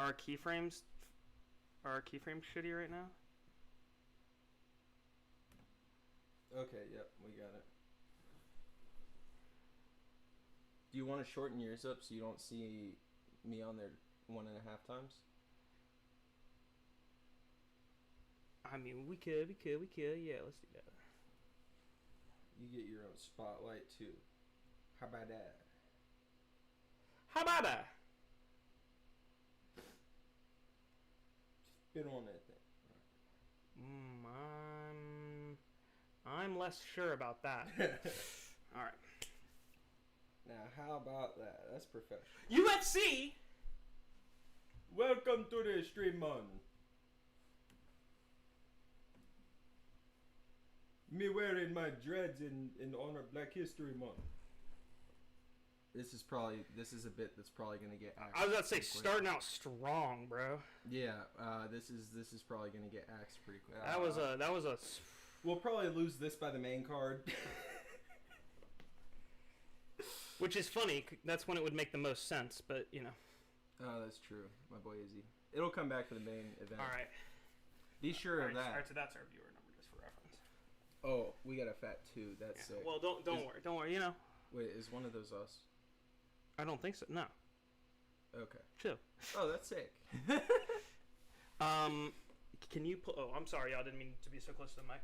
our keyframes shitty right now? Okay, yep, we got it. Do you want to shorten yours up so you don't see me on there 1.5 times? I mean, we could. Yeah, let's do that. You get your own spotlight too. How about that? How about that? Spit on that thing. I'm less sure about that. All right. Now, how about that? That's professional. UFC. Welcome to the stream, man. Me wearing my dreads in honor of Black History Month. This is a bit that's probably gonna get axed. I was about to say starting out strong, bro. Yeah, this is probably gonna get axed pretty quick. That was a. We'll probably lose this by the main card. Which is funny. That's when it would make the most sense, but you know. Oh, that's true, my boy Izzy. It'll come back to the main event. All right. Be sure of that. All right, so that's our viewer number, just for reference. Oh, we got a fat 2. That's sick. Well, don't worry. You know. Wait, is one of those us? I don't think so. No. Okay. Chill. Oh, that's sick. Can you pull? Oh, I'm sorry, y'all. Didn't mean to be so close to the mic.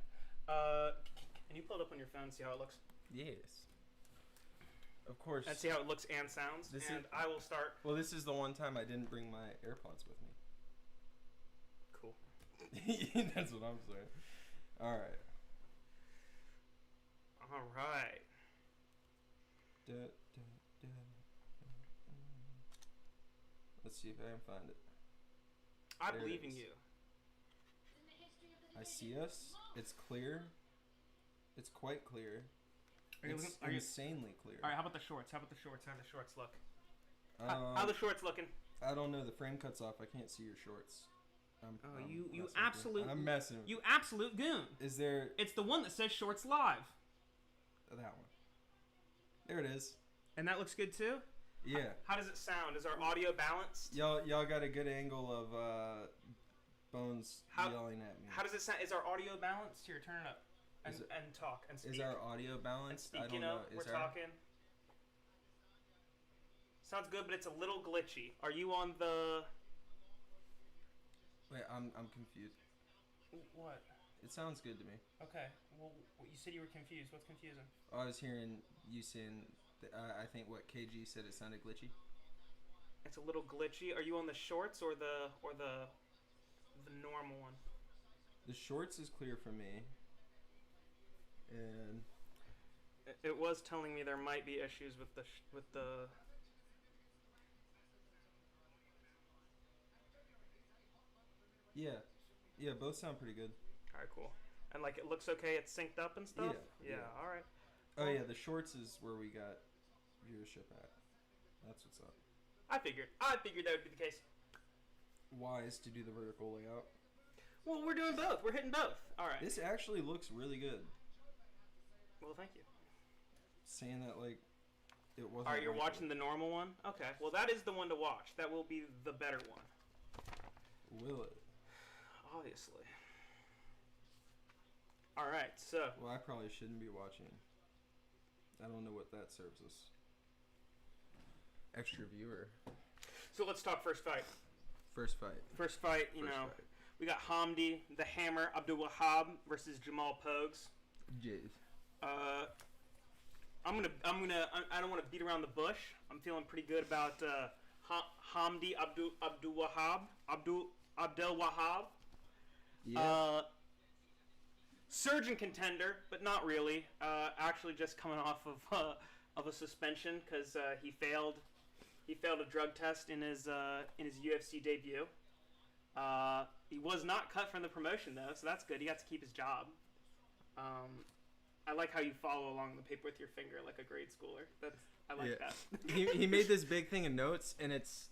Can you pull it up on your phone and see how it looks? Yes. Of course. And see how it looks and sounds. I will start. Well, this is the one time I didn't bring my AirPods with me. Cool. That's what I'm saying. All right. All right. Let's see if I can find it. I believe in you. I see us. It's clear. It's quite clear. It's are you insanely clear. All right. How about the shorts? How the shorts look? How the shorts looking? I don't know. The frame cuts off. I can't see your shorts. You absolute. I'm messing. You absolute goon. Is there? It's the one that says shorts live. That one. There it is. And that looks good too. Yeah. How does it sound? Is our audio balanced? Y'all got a good angle of Bones yelling at me. How does it sound? Is our audio balanced? Here, turn it up and talk and speak. Is our audio balanced? And speak, I don't know. We're talking. Sounds good, but it's a little glitchy. Are you on the? Wait, I'm confused. What? It sounds good to me. Okay. Well, you said you were confused. What's confusing? I was hearing you saying. I think what KG said it sounded glitchy. It's a little glitchy. Are you on the shorts or the normal one? The shorts is clear for me. And it was telling me there might be issues with the. Yeah, both sound pretty good. All right, cool. And like it looks okay. It's synced up and stuff. Yeah. All right. Oh yeah, the shorts is where we got viewership at. That's what's up. I figured that would be the case. Wise to do the vertical layout. Well, we're doing both. We're hitting both. All right. This actually looks really good. Well, thank you. Saying that like it wasn't. All right, you're watching the normal one? Okay. Well, that is the one to watch. That will be the better one. Will it? Obviously. All right, so. Well, I probably shouldn't be watching. I don't know what that serves us. Extra viewer. So let's talk first fight. First fight, we got Hamdi, the Hammer, Abdul Wahab versus Jamal Pogues. Jeez. I don't want to beat around the bush. I'm feeling pretty good about Hamdi Abdul Wahab. Yeah. Surgeon contender, but not really. Actually, just coming off of a suspension because he failed a drug test in his UFC debut. He was not cut from the promotion though, so that's good. He got to keep his job. I like how you follow along the paper with your finger like a grade schooler. I like that. he made this big thing in notes, and it's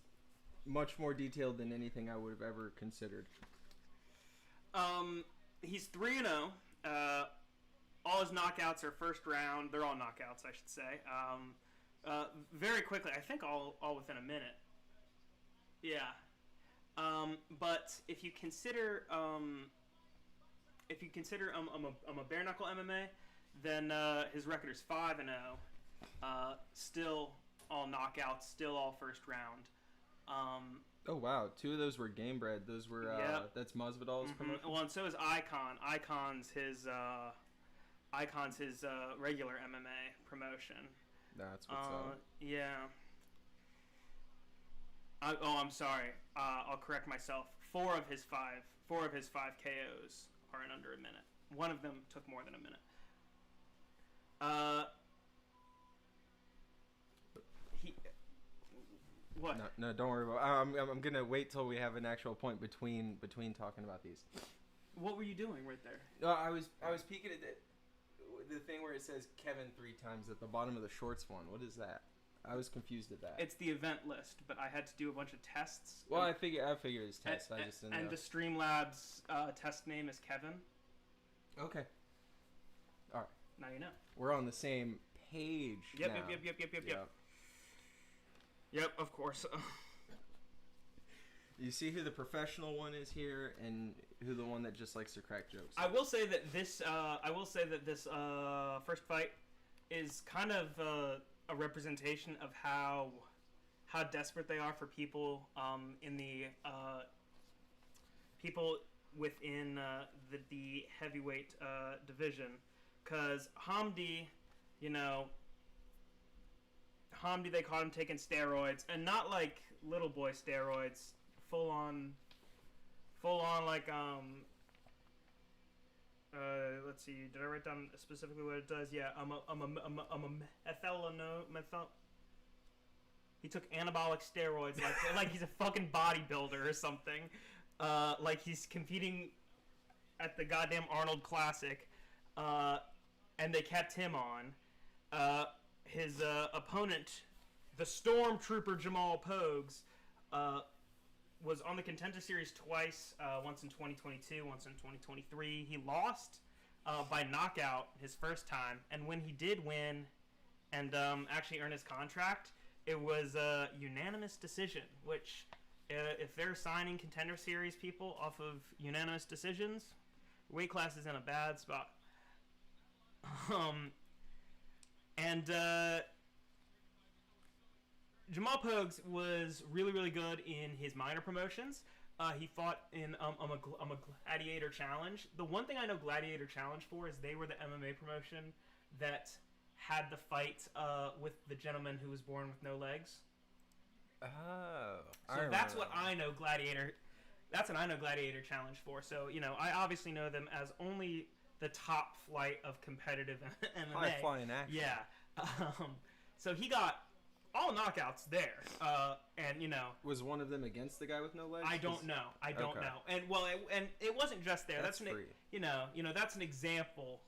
much more detailed than anything I would have ever considered. He's 3-0. All his knockouts are first round. They're all knockouts, I should say. Very quickly, I think all within a minute. Yeah. But if you consider I'm a bare knuckle MMA, then his record is 5-0. Still all knockouts, still all first round. Oh wow, 2 of those were game bred. Those were that's Masvidal's promotion. Well, and so is Icon. Icon's his regular MMA promotion. That's what's up. Yeah. I'm sorry. I'll correct myself. 4 of his 5 KOs are in under a minute. One of them took more than a minute. What? No, don't worry about it. I'm gonna wait till we have an actual point between talking about these. What were you doing right there? I was peeking at the thing where it says Kevin 3 times at the bottom of the shorts one. What is that? I was confused at that. It's the event list, but I had to do a bunch of tests. Well, I figured it's tests. I just didn't know. And the Streamlabs test name is Kevin. Okay. All right. Now you know. We're on the same page. Yep. now. Yep, of course. You see who the professional one is here, and who the one that just likes to crack jokes. I will say that this first fight is kind of a representation of how desperate they are for people in the people within the heavyweight division, because Hamdi, they caught him taking steroids, and not like little boy steroids, full on like let's see, did I write down specifically what it does? Yeah, he took anabolic steroids like he's a fucking bodybuilder or something. Like he's competing at the goddamn Arnold Classic, and they kept him on. His opponent, the Stormtrooper Jamal Pogues, was on the Contender Series twice, once in 2022, once in 2023. He lost by knockout his first time, and when he did win and actually earn his contract, it was a unanimous decision, which, if they're signing Contender Series people off of unanimous decisions, weight class is in a bad spot. And Jamal Pogues was really, really good in his minor promotions. He fought in a Gladiator Challenge. The one thing I know Gladiator Challenge for is they were the MMA promotion that had the fight with the gentleman who was born with no legs. Oh, so that's what I know Gladiator. That's what I know Gladiator Challenge for. So I obviously know them as only the top flight of competitive MMA. High flying action. Yeah. So he got all knockouts there, and was one of them against the guy with no legs? I don't know. And and it wasn't just there. That's free. That's an example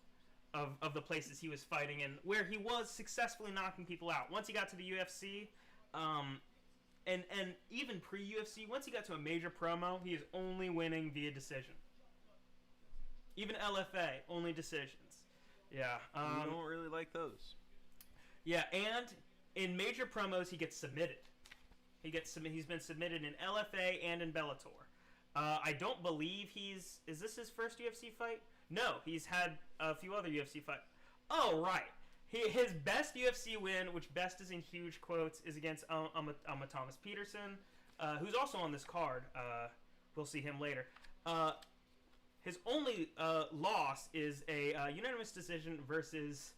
of the places he was fighting in, where he was successfully knocking people out. Once he got to the UFC, and even pre-UFC, once he got to a major promo, he is only winning via decision. Even LFA, only decisions. Yeah. You don't really like those. Yeah, and in major promos, he gets submitted. He's been submitted in LFA and in Bellator. I don't believe is this his first UFC fight? No, he's had a few other UFC fights. Oh, right. His best UFC win, which best is in huge quotes, is against Thomas Peterson, who's also on this card. We'll see him later. His only loss is a unanimous decision versus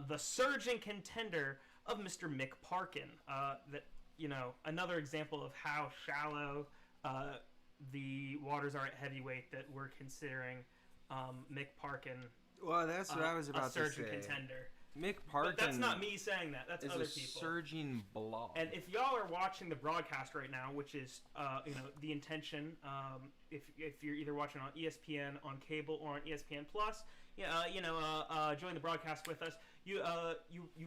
the surging contender of Mr. Mick Parkin. Another example of how shallow the waters are at heavyweight that we're considering Mick Parkin. Well, that's what I was about to say. A surging contender. Mick Parkin. But that's not me saying that. That's other people. Surging blob. And if y'all are watching the broadcast right now, which is the intention, if you're either watching on ESPN on cable or on ESPN Plus, join the broadcast with us. You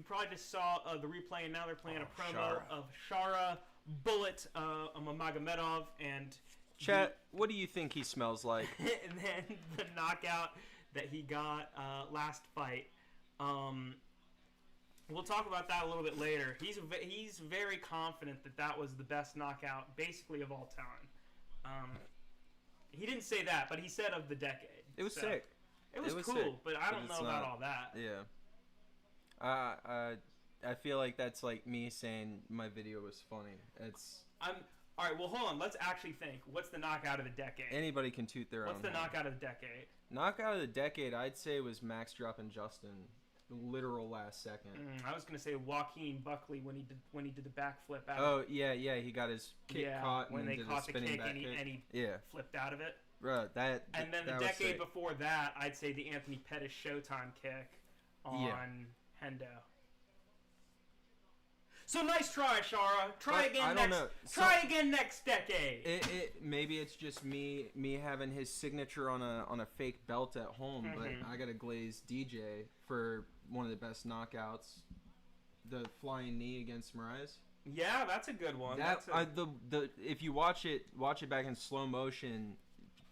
probably just saw the replay, and now they're playing a promo of Shara, Bullet, Magomedov, and Chet. What do you think he smells like? And then the knockout that he got last fight. We'll talk about that a little bit later. He's very confident that was the best knockout, basically, of all time. He didn't say that, but he said of the decade. It was sick. It was cool, sick, but I don't know about all that. Yeah. I feel like that's like me saying my video was funny. All right, well, hold on. Let's actually think. What's the knockout of the decade? Anybody can toot their own. What's the knockout of the decade? Knockout of the decade, I'd say, was Max dropping Justin, literal last second. I was gonna say Joaquin Buckley when he did the backflip out. Oh yeah, he got his kick caught when and they did caught a the spinning kick back and he yeah. flipped out of it. Bro, that. And then that the was decade sick. before that, I'd say the Anthony Pettis Showtime kick on Hendo. So nice try, Shara. Try again next decade. Maybe it's just me having his signature on a fake belt at home, but I got to glaze DJ for one of the best knockouts, the flying knee against Moraes. Yeah, that's a good one. If you watch it back in slow motion,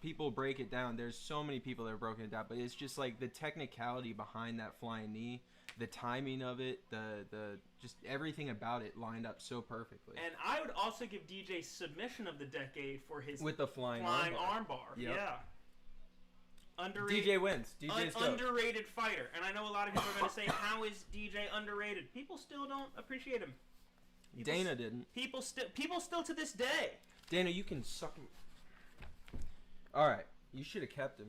people break it down. There's so many people that have broken it down, but it's just like the technicality behind that flying knee. The timing of it, the just everything about it lined up so perfectly. And I would also give DJ submission of the decade for his with the flying armbar. Yep. Yeah. Underrated. DJ wins. DJ's underrated fighter. And I know a lot of people are going to say, how is DJ underrated? People still don't appreciate him. Dana didn't. People still to this day. Dana, you can suck him. All right. You should have kept him.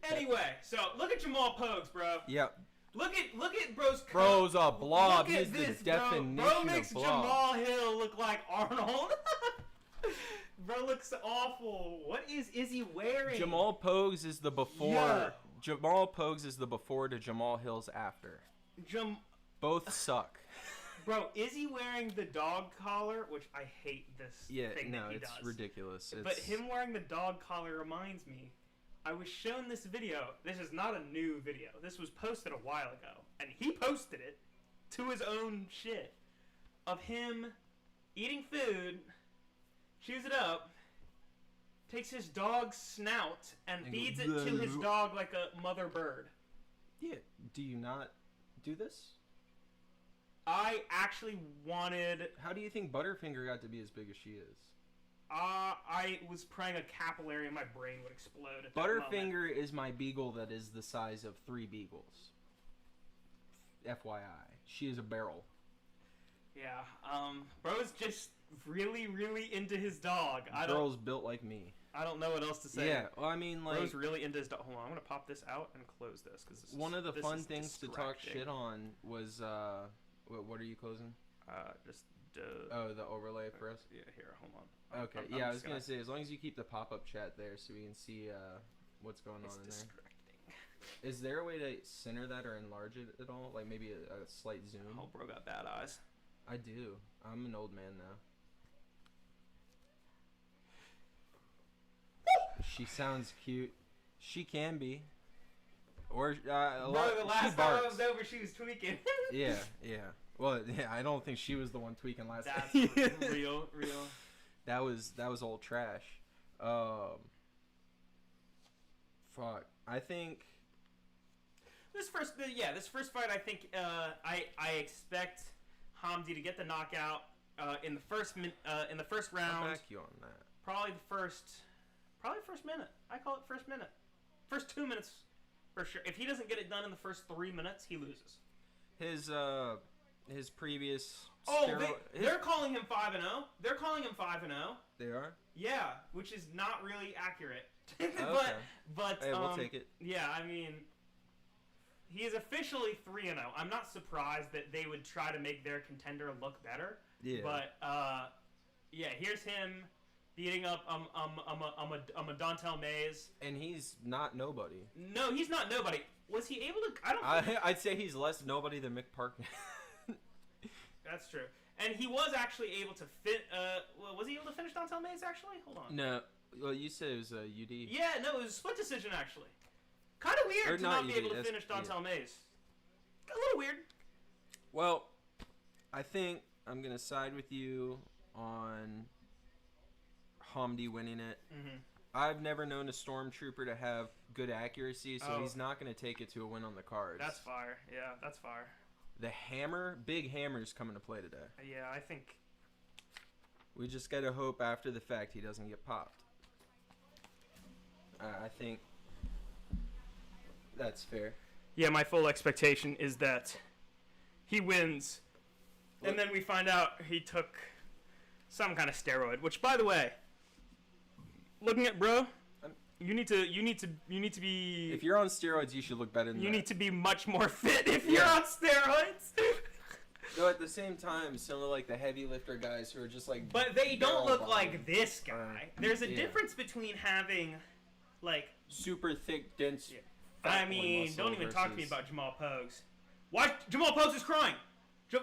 Anyway, so look at Jamal Pogues, bro. Yep. Look at bro's cut. Bro's a blob. He's the definition bro makes of blob. Jamal Hill look like Arnold. Bro looks awful. What is he wearing? Jamal Pogues is the before. Yeah. Jamal Pogues is the before to Jamal Hill's after. Both suck. Bro, is he wearing the dog collar? Which I hate this thing that he does. It's ridiculous. But him wearing the dog collar reminds me. I was shown this video. This is not a new video. This was posted a while ago. And he posted it to his own shit. Of him eating food, chews it up, takes his dog's snout, and feeds it to his dog like a mother bird. Yeah. Do you not do this? I actually wanted... How do you think Butterfinger got to be as big as she is? I was praying a capillary in my brain would explode at that Butterfinger moment. is my beagle that is the size of 3 beagles. FYI. She is a barrel. Yeah. Bro's just really, really into his dog. Girl's built like me. I don't know what else to say. Yeah, well, I mean, like... Bro's really into his dog. Hold on, I'm going to pop this out and close this. One of the fun things to talk shit on was... What are you closing? The overlay for us? Yeah, here, hold on. Okay, I was gonna say, as long as you keep the pop-up chat there so we can see what's going on in there. Is there a way to center that or enlarge it at all? Like maybe a slight zoom? Oh, bro got bad eyes. I do. I'm an old man now. She sounds cute. She can be. Or the last time I was over, she was tweaking. Yeah. Well, yeah, I don't think she was the one tweaking last time. That's real. That was old trash. Fuck. I think this first fight. I think I expect Hamdi to get the knockout in the first round. I'll back you on that. Probably first minute. I call it first minute. First 2 minutes for sure. If he doesn't get it done in the first 3 minutes, he loses. His previous... they're calling him 5-0. They're calling him 5-0. They are? Yeah, which is not really accurate. Okay. but hey, we'll take it. Yeah, I mean, he is officially 3-0. I'm not surprised that they would try to make their contender look better. Yeah. But here's him beating up a Dontel Mays. And he's not nobody. No, he's not nobody. Was he able to? I'd say he's less nobody than Mick Parkman. That's true. And he was actually able to was he able to finish Dontel Mays, actually? Hold on. No. Well, you said it was a UD. Yeah, no, it was a split decision, actually. Kind of weird to not be able to finish Dontel Mays. A little weird. Well, I think I'm going to side with you on Hamdi winning it. Mm-hmm. I've never known a Stormtrooper to have good accuracy, so he's not going to take it to a win on the cards. That's fire. Yeah, that's fire. The hammer, big hammer's coming to play today. Yeah, I think... We just gotta hope after the fact he doesn't get popped. I think that's fair. Yeah, my full expectation is that he wins, and then we find out he took some kind of steroid. Which, by the way, looking at bro, you need to be. If you're on steroids, you should look better than that. You need to be much more fit if you're on steroids. Though at the same time, some of like the heavy lifter guys who are just like. But they don't look like this guy. There's a difference between having, like, super thick, dense. Yeah. I mean, don't even talk to me about Jamal Pogues. Why? Jamal Pogues is crying.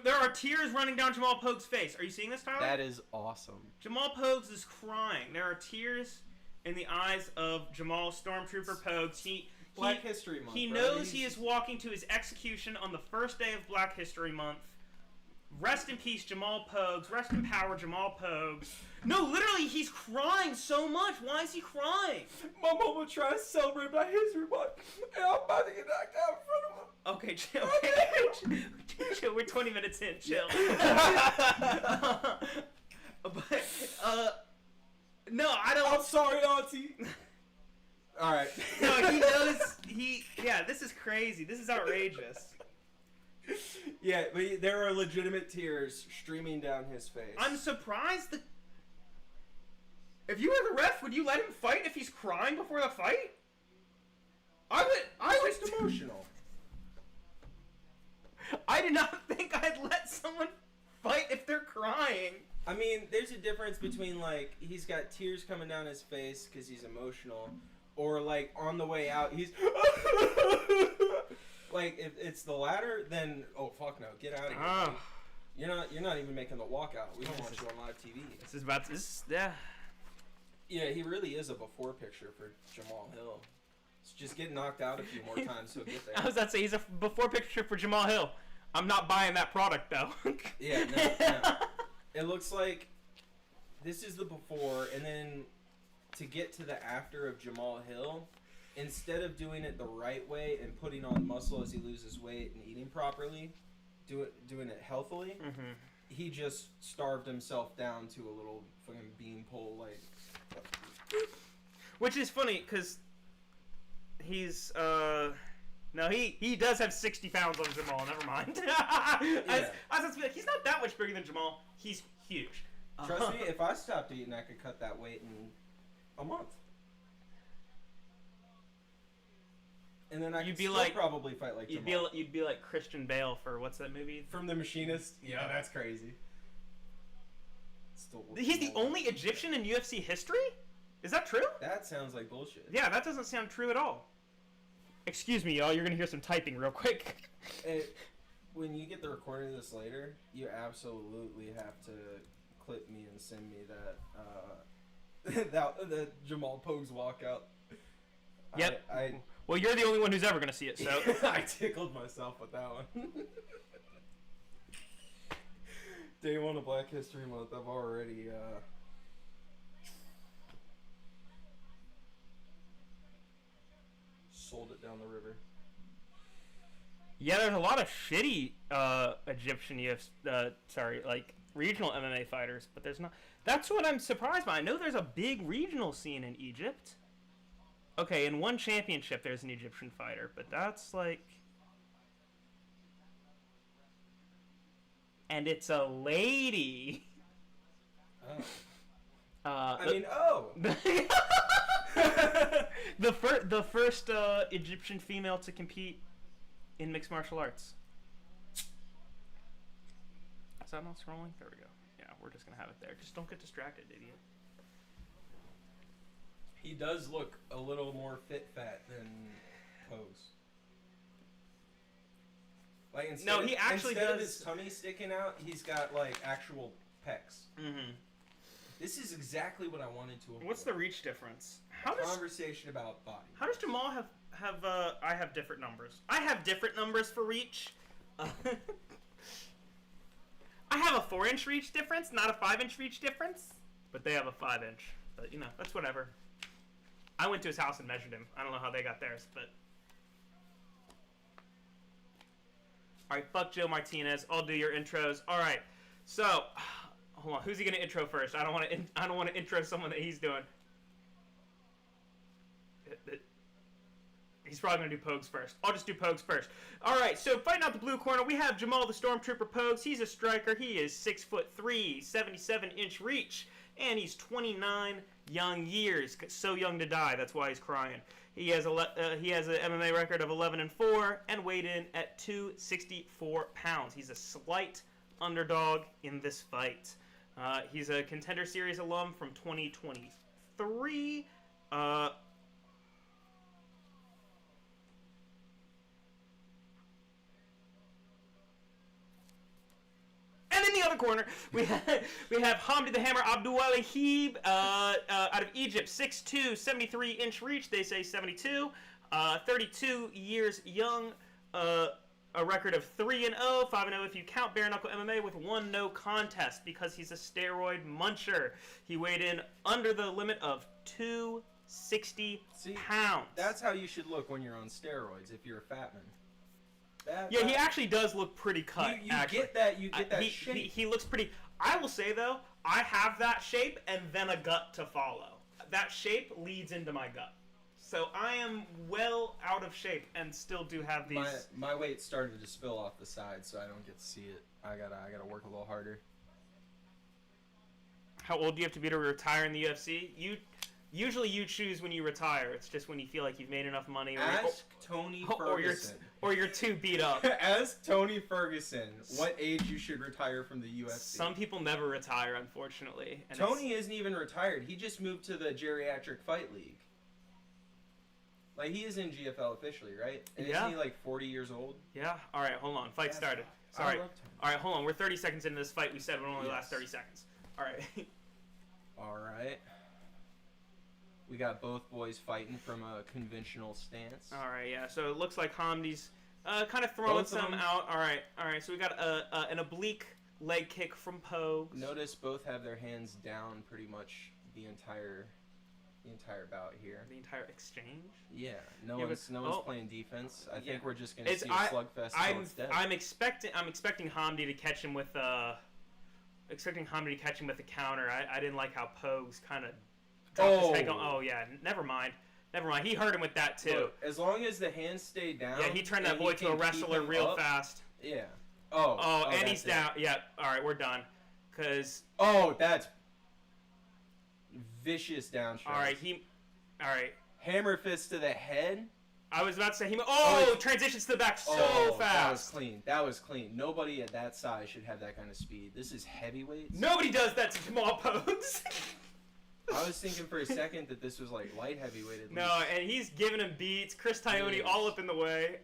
There are tears running down Jamal Pogues' face. Are you seeing this, Tyler? That is awesome. Jamal Pogues is crying. There are tears in the eyes of Jamal Stormtrooper Pogues. Black History Month. He knows he is walking to his execution on the first day of Black History Month. Rest in peace, Jamal Pogues. Rest in power, Jamal Pogues. No, literally, he's crying so much. Why is he crying? My mama trying to celebrate Black History Month, and I'm about to get knocked out in front of him. Okay, chill. Chill. We're 20 minutes in. Chill. No, I don't. I'm sorry, Auntie. All right. No, he knows. Yeah, this is crazy. This is outrageous. Yeah, but there are legitimate tears streaming down his face. I'm surprised that. If you were the ref, would you let him fight if he's crying before the fight? I was just emotional. I did not think I'd let someone fight if they're crying. I mean, there's a difference between, like, he's got tears coming down his face because he's emotional, or, like, on the way out, he's... Like, if it's the latter, then, oh, fuck no, get out of here. You're not even making the walkout. We don't want you on live TV. Yeah. Yeah, he really is a before picture for Jamal Hill. Just get knocked out a few more times, he'll get there. I was about to say, he's a before picture for Jamal Hill. I'm not buying that product, though. Yeah, no. It looks like this is the before, and then to get to the after of Jamal Hill, instead of doing it the right way and putting on muscle as he loses weight and eating properly, doing it healthily, he just starved himself down to a little fucking beanpole, like... Which is funny, because he's, no, he does have 60 pounds on Jamal, never mind. I was supposed to be like, he's not that much bigger than Jamal. He's huge. Trust me, if I stopped eating, I could cut that weight in a month. And then I could still probably fight like Jamal. You'd be like Christian Bale for, what's that movie? From The Machinist? Yeah, that's crazy. He's the only Egyptian in UFC history? Is that true? That sounds like bullshit. Yeah, that doesn't sound true at all. Excuse me, y'all. You're going to hear some typing real quick. When you get the recording of this later, you absolutely have to clip me and send me that the Jamal Pogues walkout. Yep. Well, you're the only one who's ever going to see it, so... I tickled myself with that one. Day one of Black History Month, I've already... sold it down the river. Yeah, there's a lot of shitty Egyptian regional MMA fighters, but there's not. That's what I'm surprised by. I know there's a big regional scene in Egypt. Okay, in one championship there's an Egyptian fighter, but that's like... And it's a lady. Oh. The first Egyptian female to compete in mixed martial arts. Is that not scrolling? There we go. Yeah, we're just gonna have it there. Just don't get distracted, idiot. He does look a little more fat than Pose. Like instead of his tummy sticking out, he's got like actual pecs. Mm-hmm. This is exactly what I wanted to avoid. What's the reach difference? Conversation about body. How does Jamal have I have different numbers. I have different numbers for reach. I have a 4-inch reach difference, not a 5-inch reach difference. But they have a 5-inch. But, you know, that's whatever. I went to his house and measured him. I don't know how they got theirs, but... Alright, fuck Joe Martinez. I'll do your intros. Alright, so... Hold on. Who's he gonna intro first? I don't want to intro someone that he's doing. He's probably gonna do Pogues first. I'll just do Pogues first. All right. So fighting out the blue corner, we have Jamal the Stormtrooper Pogues. He's a striker. He is 6'3", 77-inch reach, and he's 29 young years. So young to die. That's why he's crying. He has an MMA record of 11-4 and weighed in at 264 pounds. He's a slight underdog in this fight. He's a Contender Series alum from 2023. And in the other corner, we have Hamdi the Hammer Abdulwahid out of Egypt, 6'2", 73-inch reach. They say 72, 32 years young. A record of 3-0, 5-0 if you count bare knuckle MMA, with 1 no contest because he's a steroid muncher. He weighed in under the limit of 260 pounds. That's how you should look when you're on steroids if you're a fat man. He actually does look pretty cut. You get that shape. He looks pretty. I will say though, I have that shape and then a gut to follow. That shape leads into my gut. So I am well out of shape and still do have these. My weight started to spill off the side, so I don't get to see it. I gotta work a little harder. How old do you have to be to retire in the UFC? Usually you choose when you retire. It's just when you feel like you've made enough money. Ask Tony Ferguson. Or you're too beat up. Ask Tony Ferguson what age you should retire from the UFC. Some people never retire, unfortunately. And Tony isn't even retired. He just moved to the Geriatric Fight League. Like, he is in GFL officially, right? And yeah. Isn't he like 40 years old? Yeah. All right, hold on. Fight started. All right, hold on. We're 30 seconds into this fight. We said it would only last 30 seconds. All right. All right. We got both boys fighting from a conventional stance. All right, yeah. So it looks like Hamdi's kind of throwing some out. All right. So we got an oblique leg kick from Pogues. Notice both have their hands down pretty much the entire bout here. The entire exchange? Yeah. No one's playing defense. I think we're just gonna see a slugfest. I'm expecting Hamdi to catch him with a counter. I didn't like how Pogues kind of dropped his head. Oh yeah, never mind. He hurt him with that too. Look, as long as the hands stay down. Yeah, he turned that boy to a wrestler real fast. Yeah. And he's down. Yeah. All right, we're done. That's vicious down strikes. All right. Hammer fist to the head. I was about to say transitions to the back fast. That was clean. Nobody at that size should have that kind of speed. This is heavyweights. Nobody does that to Jamal Pogues. I was thinking for a second that this was like light heavyweight at least. No, and he's giving him beats. Chris Tognoni all up in the way.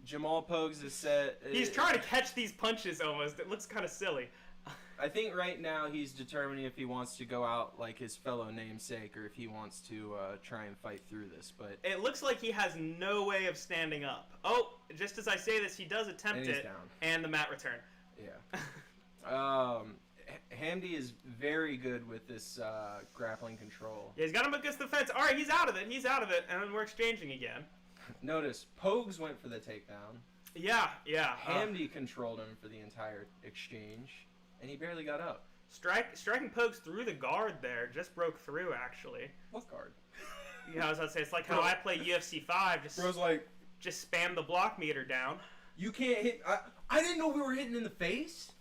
Jamal Pogues is set. He's trying to catch these punches almost. It looks kind of silly. I think right now he's determining if he wants to go out like his fellow namesake or if he wants to try and fight through this. But it looks like he has no way of standing up. Oh, just as I say this, he does attempt it, and the mat return. Yeah. Hamdi is very good with this grappling control. Yeah, he's got him against the fence. All right, he's out of it, and we're exchanging again. Notice, Pogues went for the takedown. Yeah. Hamdi controlled him for the entire exchange, and he barely got up. Striking Pogues through the guard there, just broke through, actually. What guard? Yeah, I was about to say, it's like how I play UFC 5. Just spam the block meter down. You can't hit... I didn't know we were hitting in the face.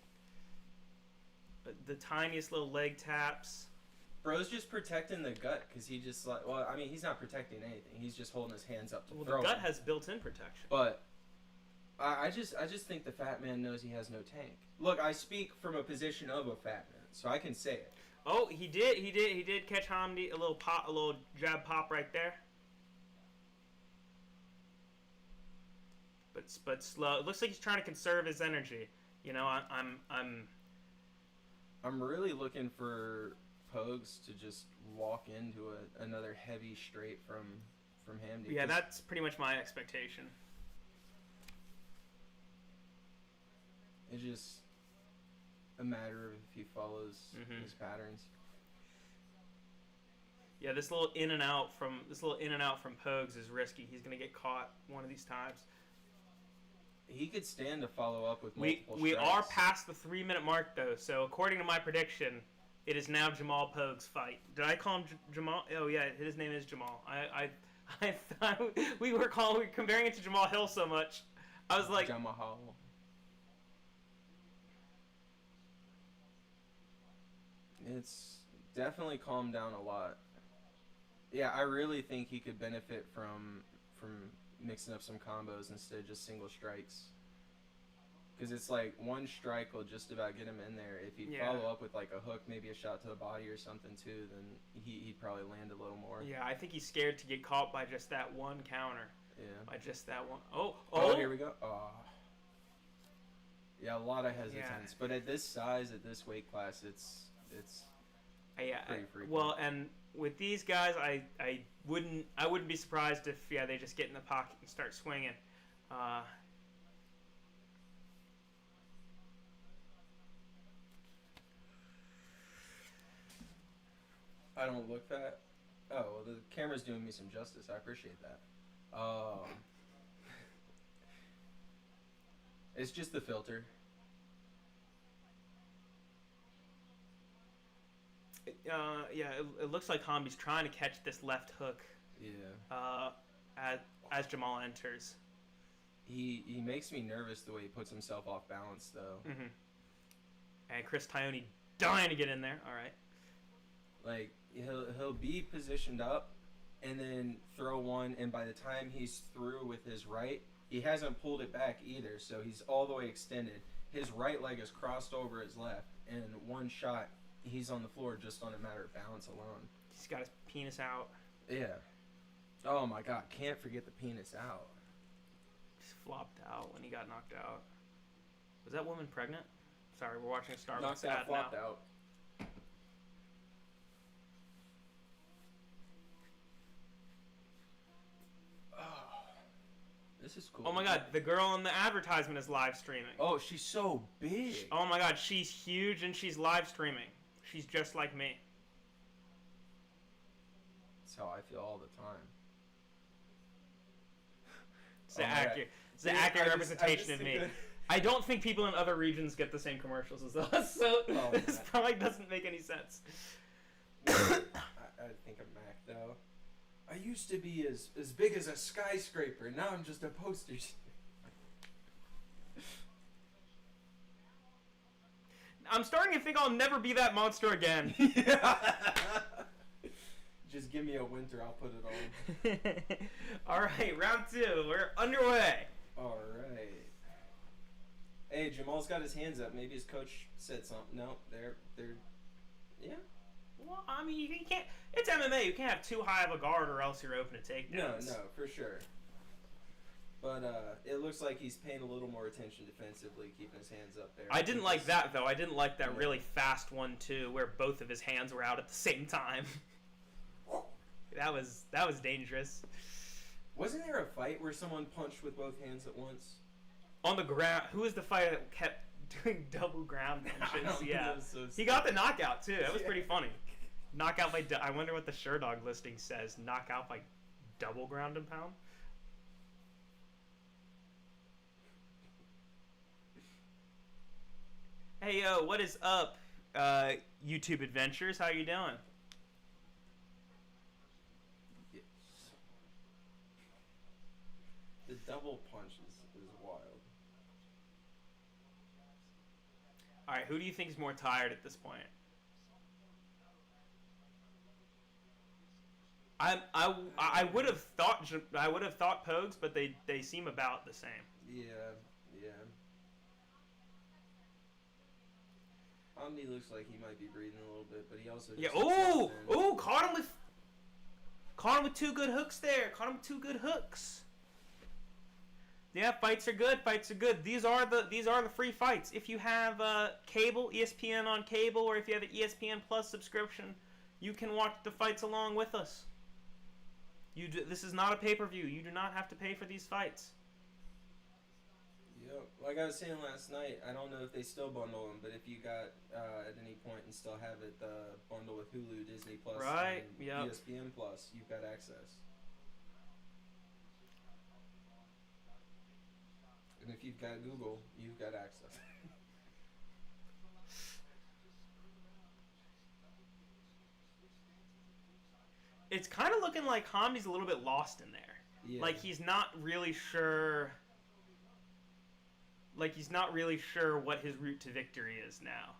The tiniest little leg taps. Bro's just protecting the gut because he just he's not protecting anything. He's just holding his hands up to throw. The gut has built-in protection. But I just think the fat man knows he has no tank. Look, I speak from a position of a fat man, so I can say it. Oh, he did catch Hamdi a little jab pop right there. But slow. It looks like he's trying to conserve his energy. You know, I'm really looking for Pogues to just walk into another heavy straight from Hamdi. Yeah, that's pretty much my expectation. It's just a matter of if he follows his patterns. Yeah, this little in and out from Pogues is risky. He's gonna get caught one of these times. He could stand to follow up with We multiple we strikes. are past the 3-minute mark though, so according to my prediction, it is now Jamal Pogue's fight. Did I call him Jamal? Oh yeah, his name is Jamal. I thought we were comparing it to Jamal Hill so much. I was like, Jamal. It's definitely calmed down a lot. Yeah, I really think he could benefit from mixing up some combos instead of just single strikes. Because it's like one strike will just about get him in there. If he follow up with like a hook, maybe a shot to the body or something too, then he'd probably land a little more. yeah, I think he's scared to get caught by just that one counter. Yeah. By just that one. Oh, here we go. Oh. Yeah, a lot of hesitance. Yeah. But at this size, at this weight class, it's yeah. pretty freaky. Well, and with these guys, I wouldn't be surprised if they just get in the pocket and start swinging. I don't look fat. Oh, well, the camera's doing me some justice. I appreciate that. It's just the filter. It looks like Hambi's trying to catch this left hook. Yeah. As Jamal enters. He makes me nervous the way he puts himself off balance, though. Mm-hmm. And Chris Tione dying to get in there. All right. Like he'll be positioned up, and then throw one, and by the time he's through with his right, he hasn't pulled it back either, so he's all the way extended. His right leg is crossed over his left, and one shot, he's on the floor just on a matter of balance alone. He's got his penis out. Yeah. Oh my God, can't forget the penis out. Just flopped out when he got knocked out. Was that woman pregnant? Sorry, we're watching a Starbucks Knocked ad out, flopped now. out. This is cool. Oh my God, the girl in the advertisement is live streaming. Oh, she's so big. Oh my God, she's huge and she's live streaming. She's just like me. That's how I feel all the time. It's the accurate representation of me. I don't think people in other regions get the same commercials as us, so this probably doesn't make any sense. I think I'm Mac, though. I used to be as big as a skyscraper. Now I'm just a poster. I'm starting to think I'll never be that monster again. Yeah. Just give me a winter, I'll put it on. All right, round 2. We're underway. All right. Hey, Jamal's got his hands up. Maybe his coach said something. No, they're yeah. Well, I mean, you can't. It's MMA. You can't have too high of a guard, or else you're open to takedowns. No, for sure. But it looks like he's paying a little more attention defensively, keeping his hands up there. I didn't like that though. I didn't like that really fast one too, where both of his hands were out at the same time. That was dangerous. Wasn't there a fight where someone punched with both hands at once? On the ground. Who was the fighter that kept doing double ground punches? Yeah, so he got the knockout too. That was pretty funny. Knockout by. I wonder what the Sherdog listing says. Knockout by double ground and pound. Hey yo, what is up, YouTube Adventures? How you doing? Yes. The double punch is wild. All right, who do you think is more tired at this point? I would have thought Pogues, but they seem about the same. Yeah. Omni looks like he might be breathing a little bit, but he also just caught him with 2 good hooks there. Caught him with 2 good hooks. Yeah, fights are good. These are the free fights. If you have cable, ESPN on cable, or if you have an ESPN Plus subscription, you can watch the fights along with us. This is not a pay-per-view. You do not have to pay for these fights. Yep. Like I was saying last night, I don't know if they still bundle them, but if you got at any point and still have it bundle with Hulu, Disney Plus, right, and ESPN Plus, you've got access. And And if you've got Google, you've got access. It's kind of looking like Hamdi's a little bit lost in there. Yeah. Like he's not really sure. Like he's not really sure what his route to victory is now.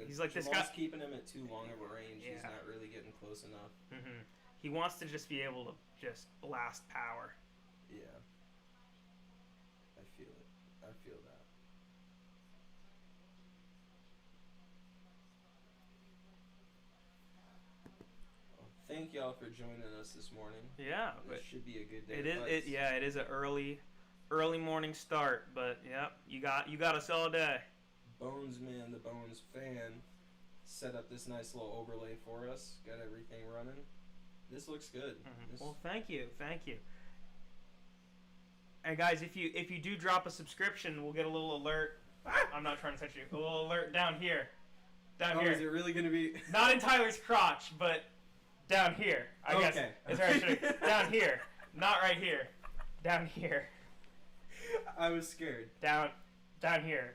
He's like, Jamal's this guy keeping him at too long of a range. Yeah. He's not really getting close enough. Mm-hmm. He wants to just be able to just blast power. Yeah. I feel it. I feel that. Well, thank y'all for joining us this morning. Yeah, This should be a good day. It is an early morning start, but yeah, you got us all day. Bones Man, the Bones fan, set up this nice little overlay for us. Got everything running. This looks good. Mm-hmm. Well, thank you. And guys, if you do drop a subscription, we'll get a little alert. I'm not trying to touch you. A little alert down here. Here. Is it really gonna be? Not in Tyler's crotch, but down here. I guess. Is where down here. Not right here. Down here. I was scared. Down here.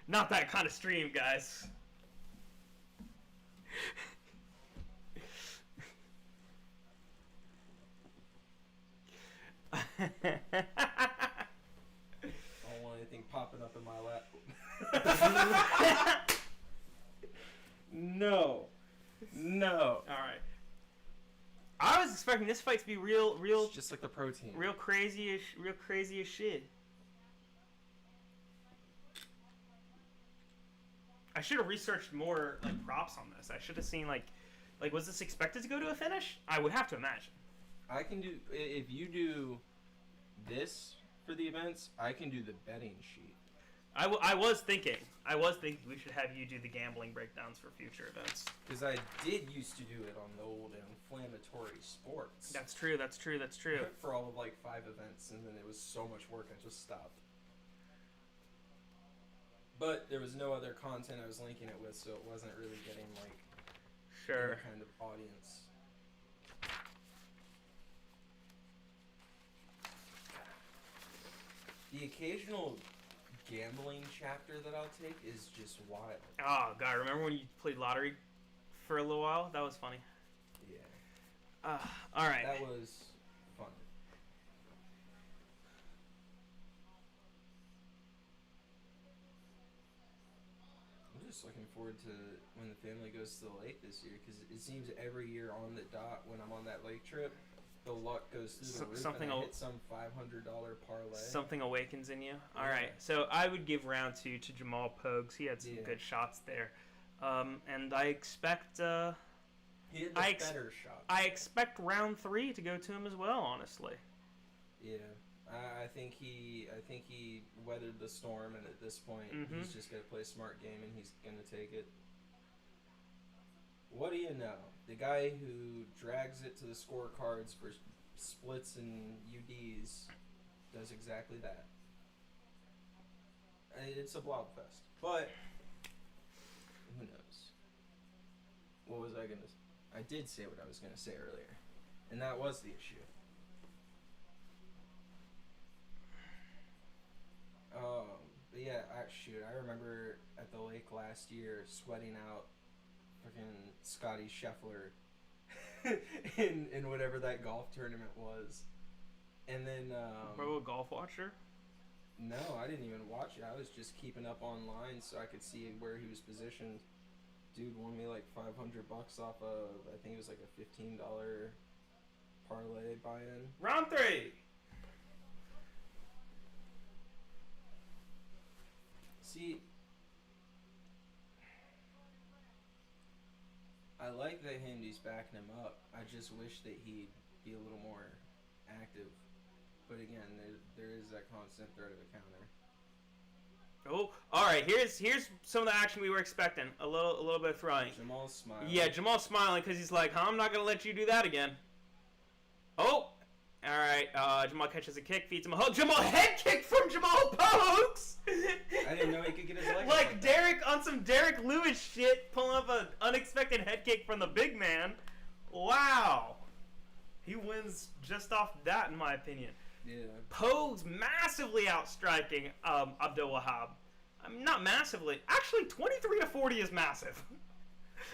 Not that kind of stream, guys. I don't want anything popping up in my lap. No. All right. I was expecting this fight to be real. It's just like the protein. Real crazy as shit. I should have researched more like props on this. I should have seen like was this expected to go to a finish? I would have to imagine. I can do if you do this for the events. I can do the betting sheet. I was thinking we should have you do the gambling breakdowns for future events. Because I did used to do it on the old Inflammatory Sports. That's true. For all of like 5 events, and then it was so much work I just stopped. But there was no other content I was linking it with, so it wasn't really getting like any kind of audience. The occasional gambling chapter that I'll take is just wild. Oh god, remember when you played lottery for a little while? That was funny. Yeah. All right. That was fun. I'm just looking forward to when the family goes to the lake this year, because it seems every year on the dot when I'm on that lake trip, the luck goes through the roof and I hit some $500 parlay. Something awakens in you. All right, so I would give round 2 to Jamal Pogues. He had some good shots there, and I expect. He had the better shots. I expect round 3 to go to him as well. Honestly. Yeah, I think he weathered the storm, and at this point, he's just gonna play a smart game, and he's gonna take it. What do you know? The guy who drags it to the scorecards for splits and UDs does exactly that. It's a blobfest. But who knows? What was I gonna say? I did say what I was gonna say earlier. And that was the issue. But yeah, I remember at the lake last year sweating out freaking Scotty Scheffler in whatever that golf tournament was. And then Bro, a golf watcher? No, I didn't even watch it. I was just keeping up online so I could see where he was positioned. Dude won me like $500 off of, I think it was like a $15 parlay buy-in. Round 3. See, I like that Hamdi's backing him up. I just wish that he'd be a little more active. But again, there is that constant threat of a counter. Oh, all right. Here's some of the action we were expecting. A little bit of throwing. Jamal's smiling. Yeah, Jamal's smiling because he's like, I'm not gonna let you do that again. Oh, all right. Jamal catches a kick, feeds him a hook. Jamal head kick from Jamal Pogues. I didn't know he could get his leg. Like Derek on some Derek Lewis shit, pulling up an unexpected head kick from the big man. Wow. He wins just off that, in my opinion. Yeah. Pogues massively outstriking Abdul Wahab. I mean, not massively. Actually, 23-40 is massive.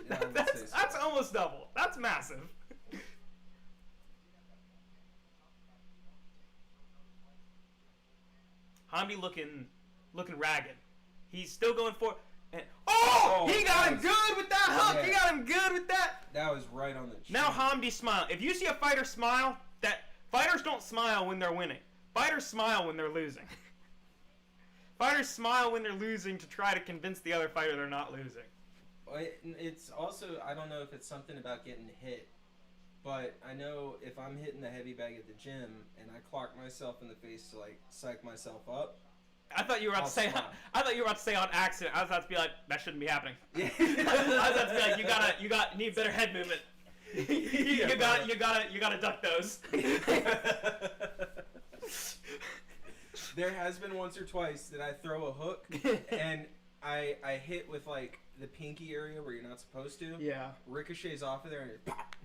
Yeah, that's almost double. That's massive. Hamdi looking ragged. He's still going for. And, he got him good with that hook. Yeah. He got him good with that. That was right on the chin. Now Hamdi smile. If you see a fighter smile, that fighters don't smile when they're winning. Fighters smile when they're losing. Fighters smile when they're losing to try to convince the other fighter they're not losing. It's also, I don't know if it's something about getting hit, but I know if I'm hitting the heavy bag at the gym and I clock myself in the face to like psych myself up. I thought you were about to say. I thought you were about to say on accident. I was about to be like, that shouldn't be happening. Yeah. I was about to be like, you need better head movement. you gotta duck those. There has been once or twice that I throw a hook and I hit with like the pinky area where you're not supposed to. Yeah. Ricochets off of there and it pop.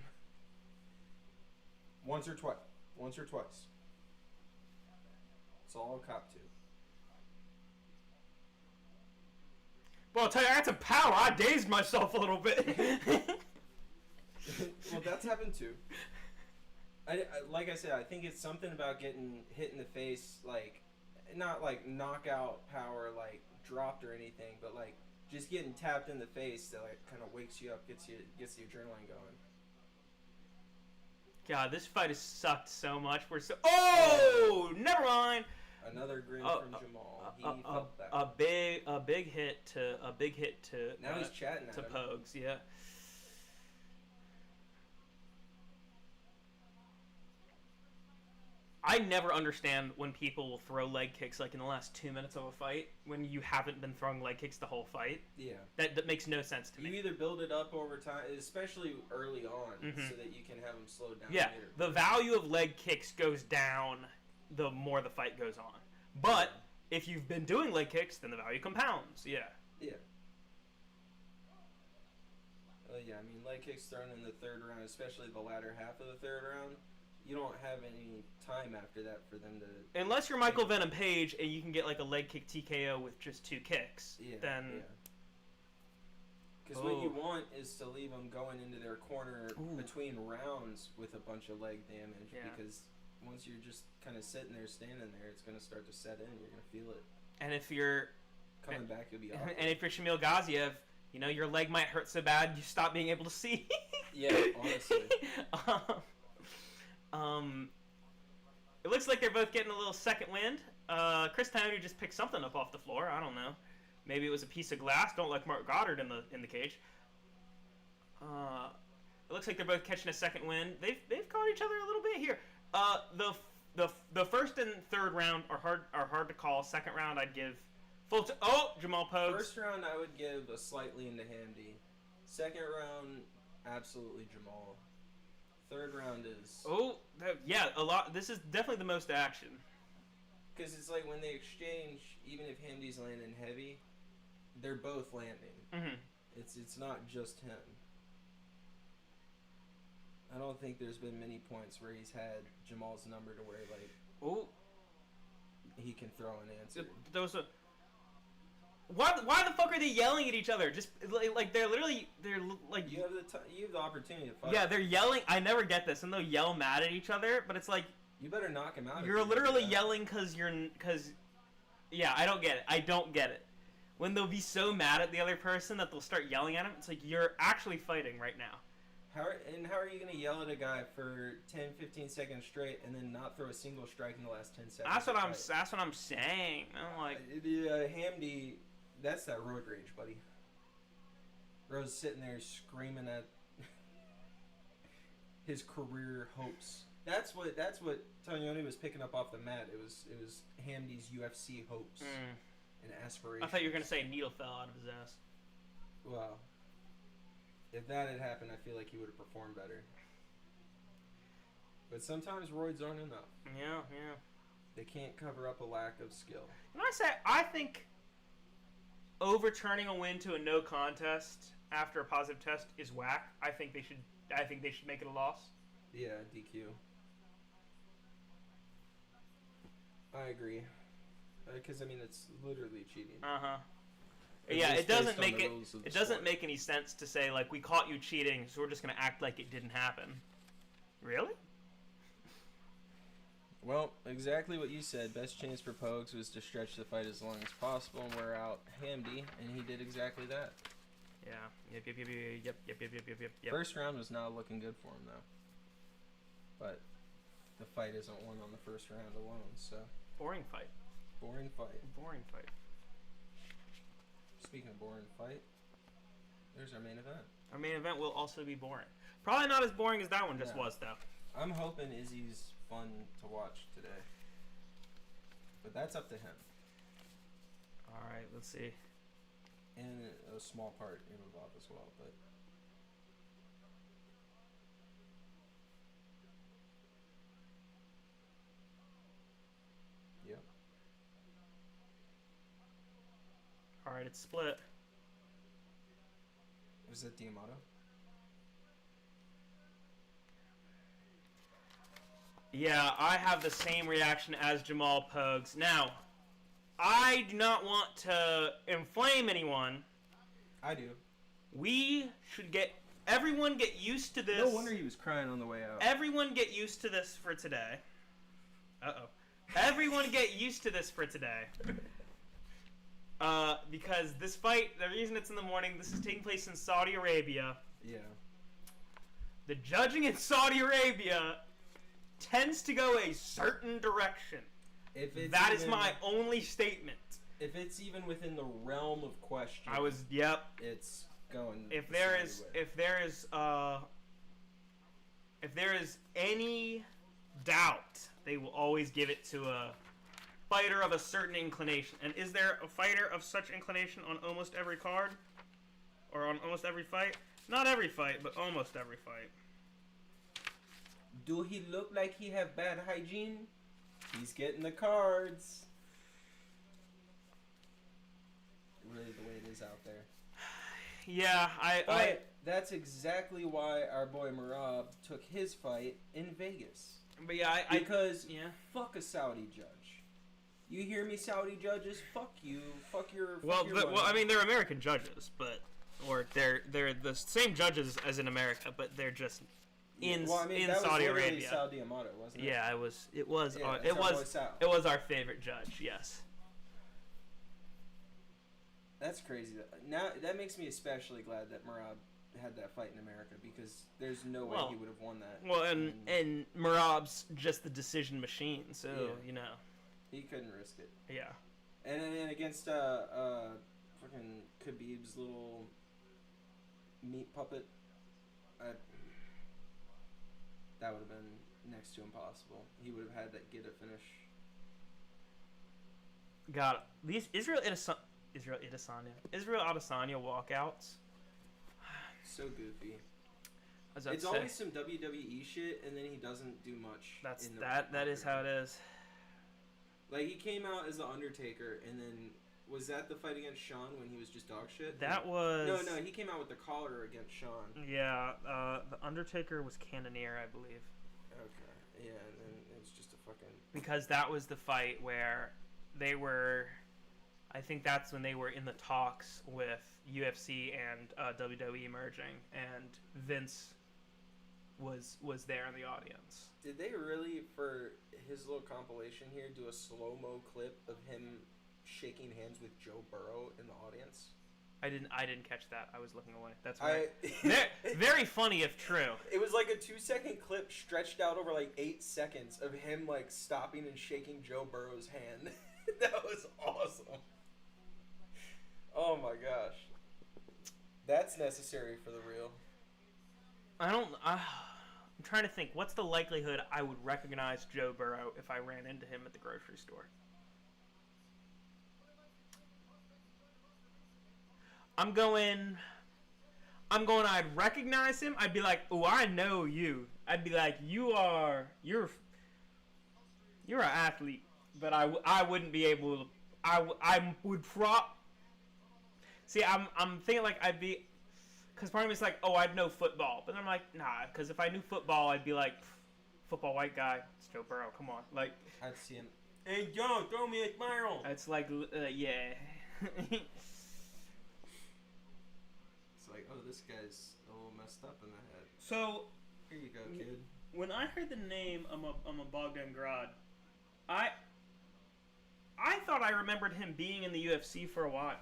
Once or twice. It's all I'll cop to. Well, I'll tell you, I got some power. I dazed myself a little bit. Well, that's happened too. Like I said, I think it's something about getting hit in the face, like, not like knockout power, like dropped or anything, but like just getting tapped in the face that like kind of wakes you up, gets the adrenaline going. God, this fight has sucked so much. Oh, never mind. Another grin from Jamal. He felt that. A big hit to now he's chatting to Pogues. Yeah. I never understand when people will throw leg kicks like in the last 2 minutes of a fight when you haven't been throwing leg kicks the whole fight. Yeah. That makes no sense to me. You either build it up over time, especially early on, so that you can have them slowed down later. The value of leg kicks goes down the more the fight goes on. But if you've been doing leg kicks, then the value compounds. Yeah. Yeah. Well, yeah, I mean, leg kicks thrown in the third round, especially the latter half of the third round, you don't have any time after that for them to... Unless you're Michael Venom Page and you can get like a leg kick TKO with just 2 kicks, then... Because what you want is to leave them going into their corner between rounds with a bunch of leg damage, because once you're just kind of sitting there, standing there, it's going to start to set in. You're going to feel it. And if you're... Coming back, you'll be awkward. And if you're Shamil Gaziev, you know, your leg might hurt so bad you stop being able to see. Yeah, honestly. It looks like they're both getting a little second wind. Chris Towney just picked something up off the floor. I don't know. Maybe it was a piece of glass. Don't like Mark Goddard in the cage. It looks like they're both catching a second wind. They've caught each other a little bit here. The first and third round are hard to call. Second round I'd give full. Jamal Pogues. First round I would give a slightly into Hamdi. Second round, absolutely Jamal. Third round is... a lot. This is definitely the most action. Because it's like when they exchange, even if Hamdi's landing heavy, they're both landing. Mm-hmm. It's not just him. I don't think there's been many points where he's had Jamal's number to where like he can throw an answer. Why the fuck are they yelling at each other? Just like they're like you have the opportunity to fight. Yeah, they're yelling. I never get this, and they'll yell mad at each other. But it's like you better knock him out. You're literally yelling because yeah, I don't get it. When they'll be so mad at the other person that they'll start yelling at him, it's like you're actually fighting right now. How are you going to yell at a guy for 10, 15 seconds straight and then not throw a single strike in the last 10 seconds? That's what I'm saying. I'm like Hamdi, that's that road rage, buddy. Rose sitting there screaming at his career hopes. That's what Tonioni was picking up off the mat. It was Hamdi's UFC hopes and aspirations. I thought you were going to say a needle fell out of his ass. Well, if that had happened, I feel like he would have performed better. But sometimes roids aren't enough. Yeah. They can't cover up a lack of skill. And I think overturning a win to a no contest after a positive test is whack. I think they should make it a loss. Yeah, DQ. I agree. Because I mean, it's literally cheating. Yeah, it doesn't make it doesn't make any sense to say like we caught you cheating, so we're just gonna act like it didn't happen. Really? Well, exactly what you said. Best chance for Pogues was to stretch the fight as long as possible and wear out Hamdy, and he did exactly that. Yeah. Yep. First round was not looking good for him though. But the fight isn't won on the first round alone, so. Boring fight. Boring fight. Boring fight. Speaking of boring fight, there's our main event. Our main event will also be boring. Probably not as boring as that one just was, though. I'm hoping Izzy's fun to watch today. But that's up to him. Alright, let's see. And a small part Imavov as well, but... Yep. Alright, it's split. Was that D'Amato? Yeah, I have the same reaction as Jamal Pogues. Now, I do not want to inflame anyone. I do. We should everyone get used to this. No wonder he was crying on the way out. Everyone get used to this for today. Uh-oh. Everyone get used to this for today. Because this fight, the reason it's in the morning, this is taking place in Saudi Arabia. Yeah. The judging in Saudi Arabia tends to go a certain direction. That is my only statement. If it's even within the realm of question, it's going. If there is any doubt, they will always give it to a fighter of a certain inclination. And is there a fighter of such inclination on almost every card, or on almost every fight? Not every fight, but almost every fight. Do he look like he have bad hygiene? He's getting the cards. Really the way it is out there. Yeah, that's exactly why our boy Merab took his fight in Vegas. But yeah, fuck a Saudi judge. You hear me, Saudi judges? Fuck you. Fuck your. Well, I mean, they're American judges, or they're the same judges as in America, but they're just in Saudi Arabia. Saudi Amato, wasn't it? Yeah, it was our favorite judge. Yes. That's crazy. Now that makes me especially glad that Merab had that fight in America, because there's no way he would have won that. Well, and Merab's just the decision machine, so you know. He couldn't risk it. Yeah. And then against fucking Khabib's little meat puppet, that would have been next to impossible. He would have had that get a finish. Got it. These Israel Adesanya walkouts. So goofy. It's always some WWE shit, and then he doesn't do much. That is how it is. Like, he came out as the Undertaker, and then was that the fight against Sean when he was just dog shit? Was no. He came out with the collar against Sean. Yeah, the Undertaker was Cannoneer, I believe. Okay, yeah, and then it was just a fucking. Because that was the fight where they were. I think that's when they were in the talks with UFC and WWE merging, and Vince was there in the audience. Did they really, for his little compilation here, do a slow-mo clip of him shaking hands with Joe Burrow in the audience? I didn't catch that. I was looking away. That's right. Very funny if true. It was like a 2-second clip stretched out over like 8 seconds of him like stopping and shaking Joe Burrow's hand. That was awesome. Oh my gosh. That's necessary for the real. I'm trying to think. What's the likelihood I would recognize Joe Burrow if I ran into him at the grocery store? I'm going. I'd recognize him. I'd be like, "Oh, I know you." I'd be like, you're an athlete, but I wouldn't be able to. I would See, I'm thinking like I'd be. Because part of me is like, oh, I'd know football. But then I'm like, nah. Because if I knew football, I'd be like, football white guy. It's Joe Burrow. Come on. Like, I'd see him. Hey, Joe, throw me a smile. It's like, yeah. It's like, oh, this guy's a little messed up in the head. So, here you go, kid. When I heard the name Bogdan Grad, I thought I remembered him being in the UFC for a while.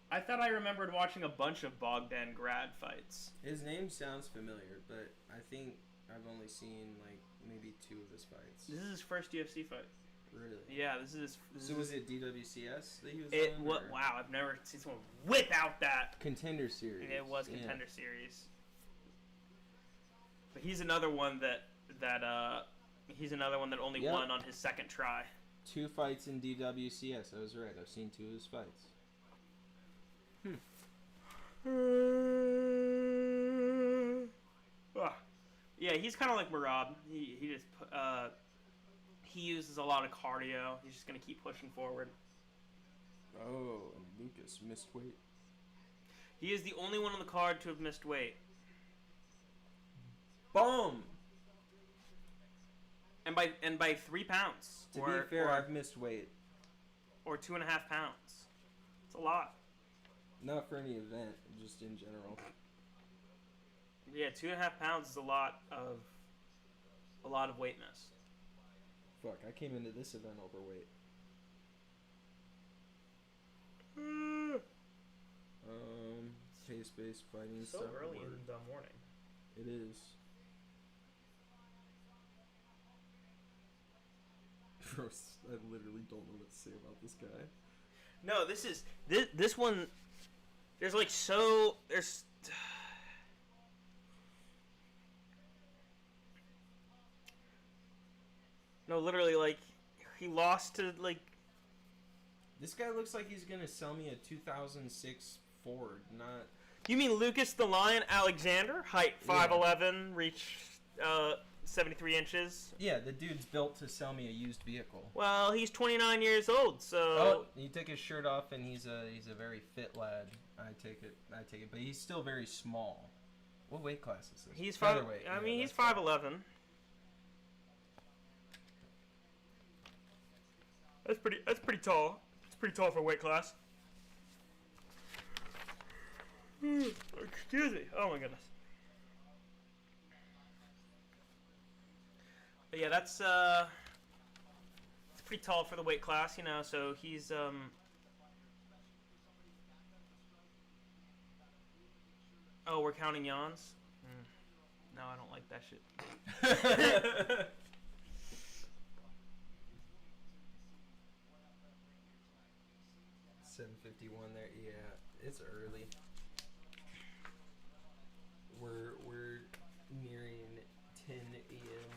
I thought I remembered watching a bunch of Bogdan Grad fights. His name sounds familiar, but I think I've only seen like maybe 2 of his fights. This is his first UFC fight. Really? Yeah, this is. So was it DWCS that he was It on? what? Wow, I've never seen someone without that. Contender Series. It was Contender Series. But he's another one that only won on his second try. 2 fights in DWCS. I was right. I've seen 2 of his fights. Yeah, he's kind of like Merab. He uses a lot of cardio. He's just gonna keep pushing forward. Oh, and Lucas missed weight. He is the only one on the card to have missed weight. Boom. And by 3 pounds. To be fair, I've missed weight. Or 2.5 pounds. It's a lot. Not for any event, just in general. Yeah, 2.5 pounds is a lot of weight miss. Fuck, I came into this event overweight. Pace-based fighting so stuff. Early in the morning. It is. Gross. I literally don't know what to say about this guy. No, this one. There's no, literally, like, he lost to, like... This guy looks like he's gonna sell me a 2006 Ford, not... You mean Lucas the Lion Alexander? Height 5'11", reach 73 inches. Yeah, the dude's built to sell me a used vehicle. Well, he's 29 years old, so... Oh, he took his shirt off, and he's a very fit lad. I take it, but he's still very small. What weight class is this? He's featherweight. he's 5'11". That's pretty tall. It's pretty tall for weight class. Excuse me. Oh my goodness. But yeah, it's pretty tall for the weight class, you know. So he's Oh, we're counting yawns? No, I don't like that shit. 7:51 there. Yeah, it's early. We're nearing 10 a.m.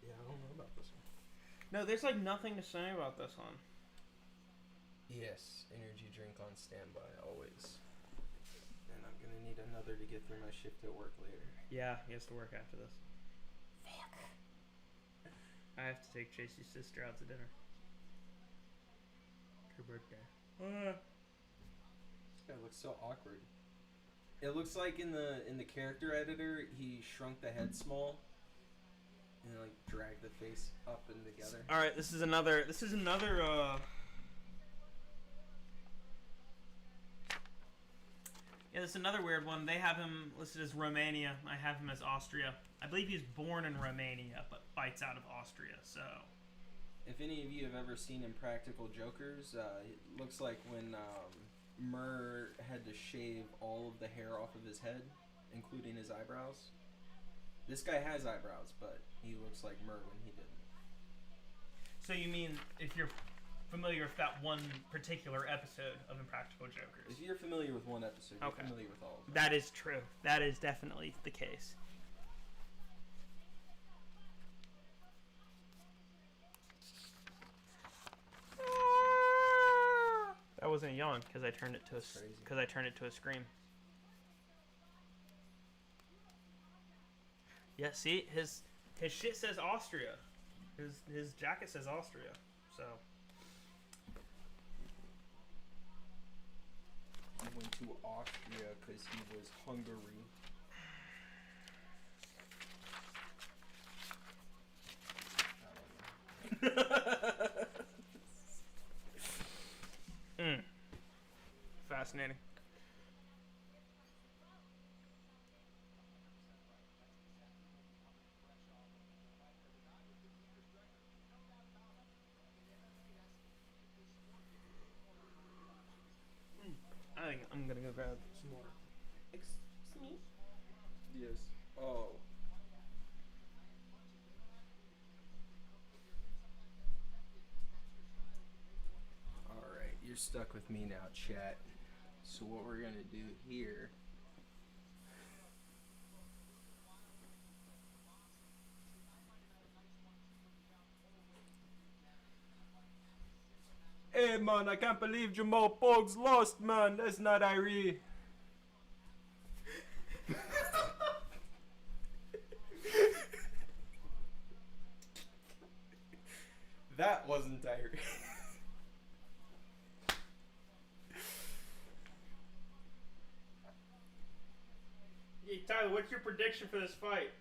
Yeah, I don't know about this one. No, there's like nothing to say about this one. Yes, energy drink on standby always. And I'm gonna need another to get through my shift at work later. Yeah, he has to work after this. Fuck. I have to take Chasey's sister out to dinner. Her birthday. This guy looks so awkward. It looks like in the character editor he shrunk the head small and like dragged the face up and together. All right, this is another Yeah, this is another weird one. They have him listed as Romania. I have him as Austria. I believe he's born in Romania, but fights out of Austria, so... If any of you have ever seen Impractical Jokers, it looks like when Murr had to shave all of the hair off of his head, including his eyebrows. This guy has eyebrows, but he looks like Murr when he didn't. So you mean if you're familiar with that one particular episode of Impractical Jokers? If you're familiar with one episode, you're familiar with all of them. That is true. That is definitely the case. That wasn't a yawn because I turned it to a scream. Yeah, see, his shit says Austria. His jacket says Austria. So He went to Austria because he was Hungary. Fascinating. I think I'm gonna go grab some more. Excuse me. Yes. Oh. Alright, you're stuck with me now, chat. So what we're gonna do here... Hey man, I can't believe Jamal Pogg's lost, man. That's not Irie. That wasn't Irie. Hey Tyler, what's your prediction for this fight?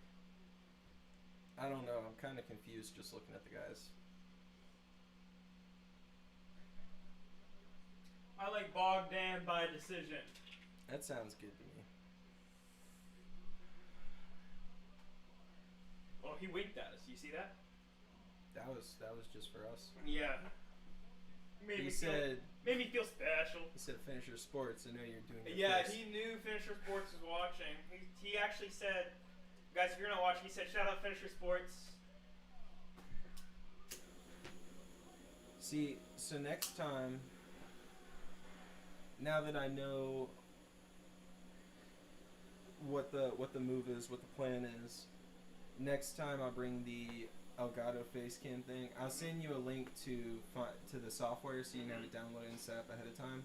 I don't know. I'm kind of confused just looking at the guys. I like Bogdan by decision. That sounds good to me. Oh, he winked at us. You see that? That was just for us. Yeah. He said... Made me feel special. He said Finisher Sports. I know you're doing it. Yeah, he knew Finisher Sports was watching. He actually said, guys, if you're not watching, he said, shout out Finisher Sports. See, so next time, now that I know what the move is, what the plan is, next time I'll bring the Elgato face cam thing. I'll send you a link to the software so you can have it downloaded and set up ahead of time.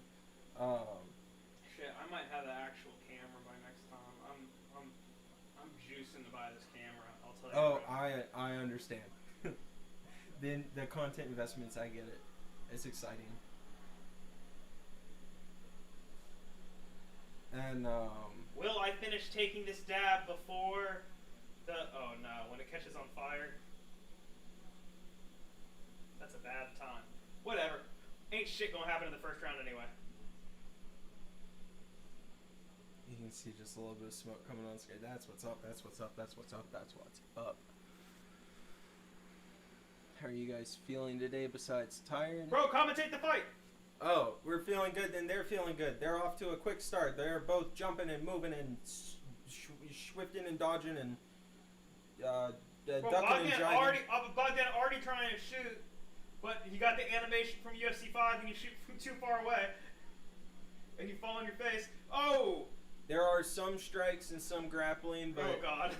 Shit, I might have the actual camera by next time. I'm juicing to buy this camera. I'll tell you. Oh, I understand. Then the content investments, I get it. It's exciting. And will I finish taking this dab before the? Oh no! When it catches on fire. That's a bad time. Whatever. Ain't shit gonna happen in the first round anyway. You can see just a little bit of smoke coming on screen. That's what's up. That's what's up. That's what's up. That's what's up. How are you guys feeling today besides tired? Bro, commentate the fight! Oh, we're feeling good, then they're feeling good. They're off to a quick start. They're both jumping and moving and swifting and dodging and ducking and jiving. Bogdan already trying to shoot, but you got the animation from UFC 5 and you shoot from too far away. And you fall on your face. Oh! There are some strikes and some grappling, but oh god.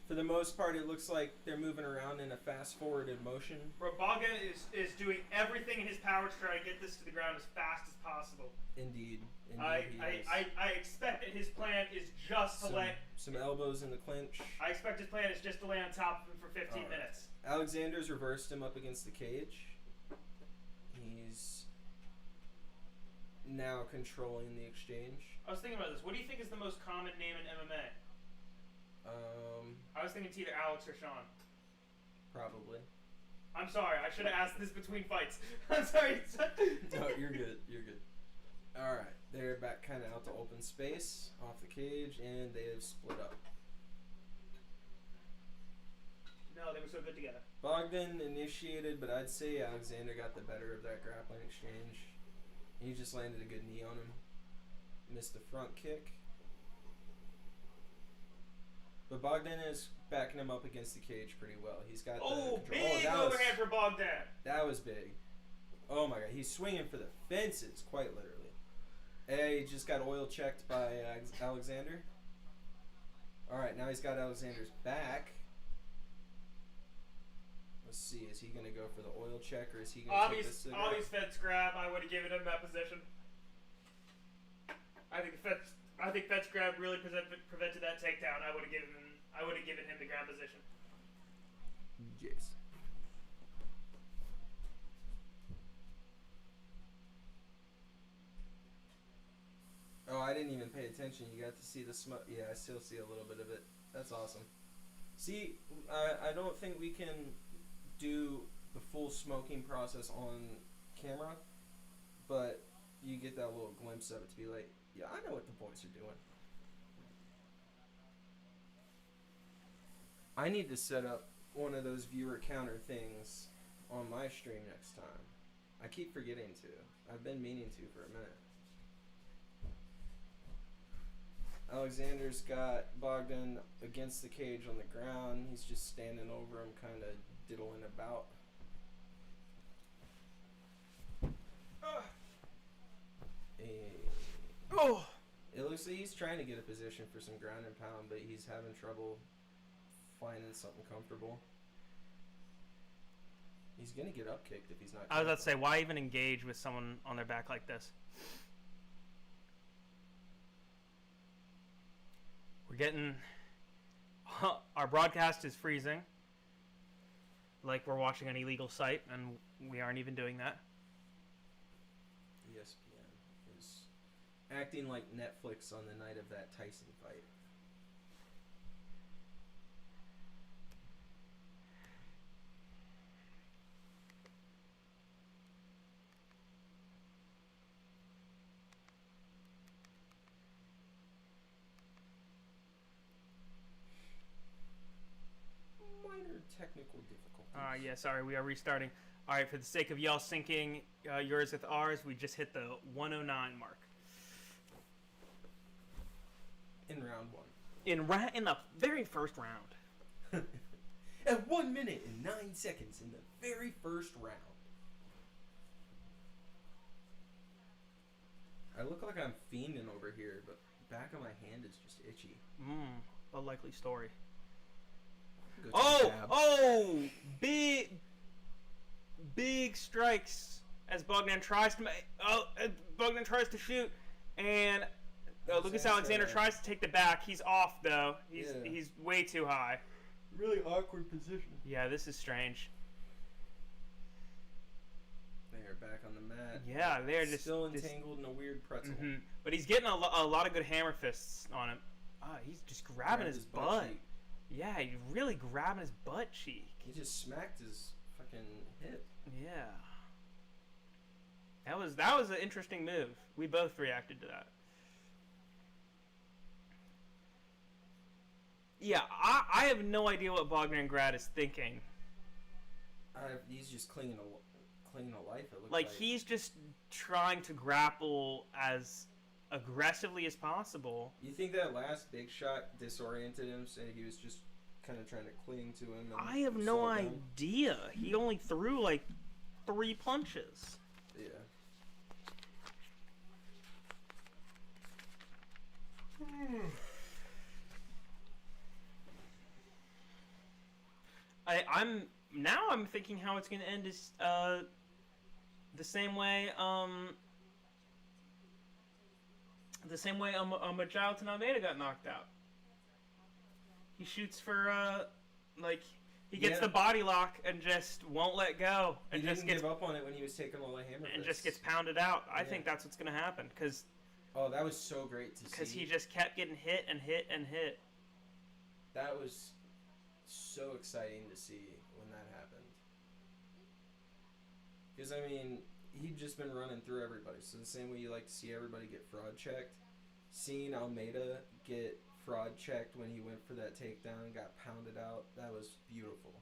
for the most part, it looks like they're moving around in a fast-forwarded motion. Bro, Bogdan is doing everything in his power to try to get this to the ground as fast as possible. Indeed. I expect that his plan is just to let... Some elbows in the clinch. I expect his plan is just to lay on top of him for 15 minutes. Alexander's reversed him up against the cage. He's now controlling the exchange. I was thinking about this. What do you think is the most common name in MMA? I was thinking it's either Alex or Sean. Probably. I'm sorry. I should have asked this between fights. I'm sorry. No, you're good. You're good. All right. They're back kind of out to open space off the cage, and they have split up. No, they were so good together. Bogdan initiated, but I'd say Alexander got the better of that grappling exchange. He just landed a good knee on him. Missed the front kick. But Bogdan is backing him up against the cage pretty well. He's got the big overhand for Bogdan. That was big. Oh my god, he's swinging for the fences, quite literally. He just got oil checked by Alexander. Alright, now he's got Alexander's back. Let's see, is he going to go for the oil check or is he going to take this cigarette? Obvious fence grab, I would have given him that position. I think fence grab really prevented that takedown. I would have given him the grab takedown position. Yes. Oh, I didn't even pay attention. You got to see the smoke. Yeah, I still see a little bit of it. That's awesome. See, I don't think we can do the full smoking process on camera, but you get that little glimpse of it to be like, yeah, I know what the boys are doing. I need to set up one of those viewer counter things on my stream next time. I keep forgetting to. I've been meaning to for a minute. Alexander's got Bogdan against the cage on the ground. He's just standing over him, kind of diddling about. Oh! It looks like he's trying to get a position for some ground and pound, but he's having trouble finding something comfortable. He's going to get up kicked if he's not. I was about to say, why even engage with someone on their back like this? We're getting... Our broadcast is freezing. Like we're watching an illegal site, and we aren't even doing that. ESPN is acting like Netflix on the night of that Tyson fight. Minor technical difficulties. Yeah, sorry, we are restarting. All right, for the sake of y'all syncing yours with ours, we just hit the 109 mark. In round one. In the very first round. At 1 minute and 9 seconds in the very first round. I look like I'm fiending over here, but back of my hand is just itchy. A likely story. Go Oh! Big strikes as Bogdan tries to Bogdan tries to shoot, and Lucas Alexander tries to take the back. He's off though. He's way too high. Really awkward position. Yeah, this is strange. They're back on the mat. Yeah, they're just still entangled in a weird pretzel. Mm-hmm. But he's getting a lot of good hammer fists on him. He's just grabbing his butt. Yeah, he's really grabbing his butt cheek. He just smacked his fucking hip. Yeah. That was an interesting move. We both reacted to that. Yeah, I have no idea what Bogdan Grad is thinking. He's just clinging to life. It looks like he's just trying to grapple as aggressively as possible. You think that last big shot disoriented him, saying he was just kind of trying to cling to him? And I have no idea. He only threw like 3 punches. Yeah. I'm thinking how it's gonna end is the same way Majal Almeida got knocked out. He shoots for he gets the body lock and just won't let go, and he just didn't give up on it when he was taking all the hammer and fists. just gets pounded out. I think that's what's gonna happen because that was so great to see. Because he just kept getting hit and hit and hit. That was so exciting to see when that happened. Because, I mean, he'd just been running through everybody. So the same way you like to see everybody get fraud checked, seeing Almeida get fraud checked when he went for that takedown, got pounded out, that was beautiful.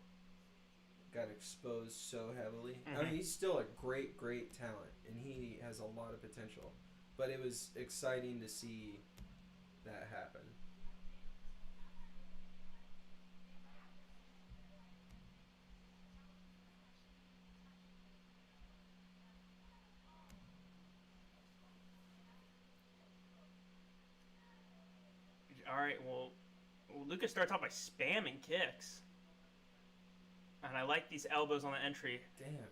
Got exposed so heavily. Mm-hmm. I mean, he's still a great, great talent, and he has a lot of potential. But it was exciting to see that happen. All right, well, Lucas starts off by spamming kicks. And I like these elbows on the entry. Damn.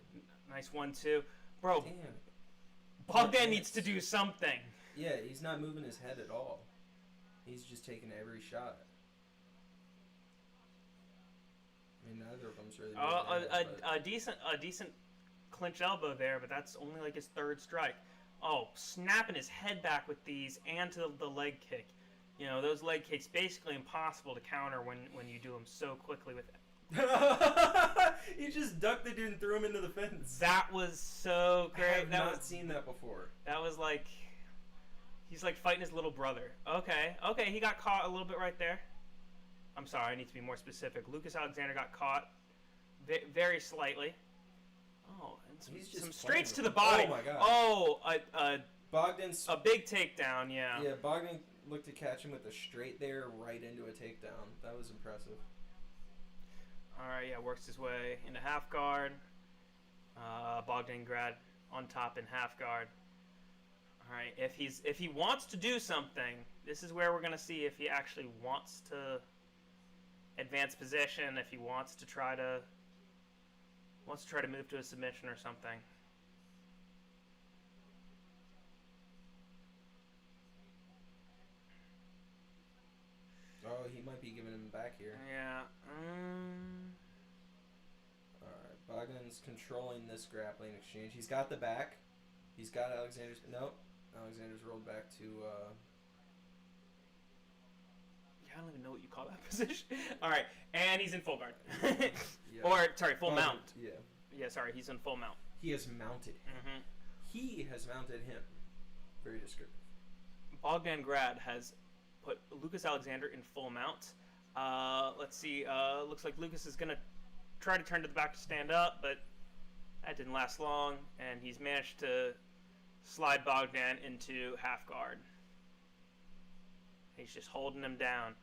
Nice 1-2. Bro, damn. Bogdan needs to do something. Yeah, he's not moving his head at all. He's just taking every shot. Neither of them's really. A decent clinch elbow there, but that's only like his third strike. Oh, snapping his head back with these and to the leg kick. You know, those leg kicks basically impossible to counter when you do them so quickly with it. You just ducked the dude and threw him into the fence. That was so great. I have not seen that before. That was like, he's like fighting his little brother. Okay, he got caught a little bit right there. I'm sorry, I need to be more specific. Lucas Alexander got caught very slightly. Oh, and some straights to the body. Oh my god. Oh, Bogdan's a big takedown, yeah. Yeah, Bogdan looked to catch him with a straight there, right into a takedown. That was impressive. All right, yeah, works his way into half guard. Bogdangrad on top in half guard. All right, if he wants to do something, this is where we're gonna see if he actually wants to advance position, if he wants to try to move to a submission or something. Oh, he might be giving him back here. Yeah. Alright, Bogdan's controlling this grappling exchange. He's got the back. He's got Alexander's... Nope. Alexander's rolled back to... I don't even know what you call that position. Alright, and he's in full guard. Yeah. Or, sorry, full mount. Yeah. Yeah, sorry, he's in full mount. He has mounted him. Mm-hmm. He has mounted him. Very descriptive. Bogdangrad has put Lucas Alexander in full mount. Let's see. Looks like Lucas is going to try to turn to the back to stand up, but that didn't last long, and he's managed to slide Bogdan into half guard. He's just holding him down.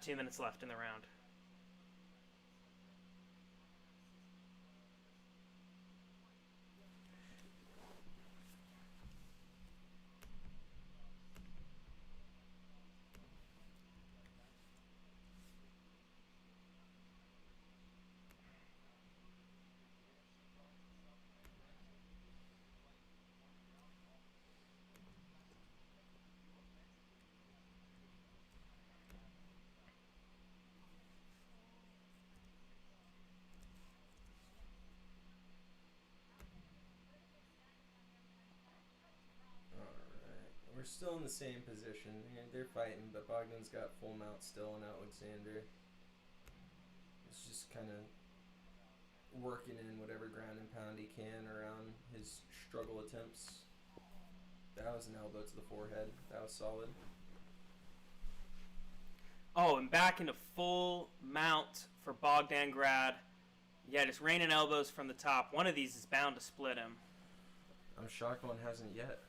2 minutes left in the round. We're still in the same position. They're fighting, but Bogdan's got full mount still on Alexander. It's just kind of working in whatever ground and pound he can around his struggle attempts. That was an elbow to the forehead. That was solid. Oh, and back into full mount for Bogdangrad. Yeah, just raining elbows from the top. One of these is bound to split him. I'm shocked one hasn't yet.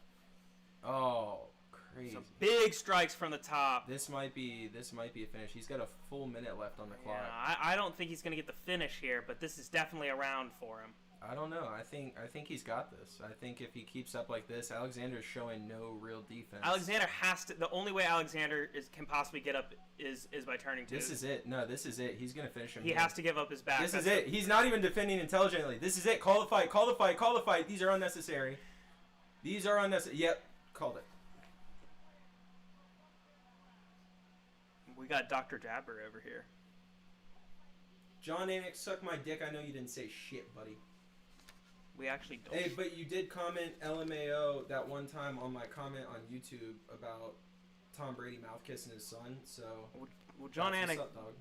Oh, crazy. Some big strikes from the top. This might be a finish. He's got a full minute left on the clock. Yeah, I don't think he's going to get the finish here, but this is definitely a round for him. I don't know. I think he's got this. I think if he keeps up like this, Alexander's showing no real defense. Alexander has to. The only way Alexander can possibly get up is by turning to. This is it. No, this is it. He's gonna finish him. He has to give up his back. This is it. He's not even defending intelligently. This is it. Call the fight. Call the fight. Call the fight. These are unnecessary. These are unnecessary. Yep. Called it. We got Dr. Jabber over here. John Anik, suck my dick. I know you didn't say shit, buddy. We actually don't. Hey, but you did comment LMAO that one time on my comment on YouTube about Tom Brady mouth kissing his son. So, well, John Anik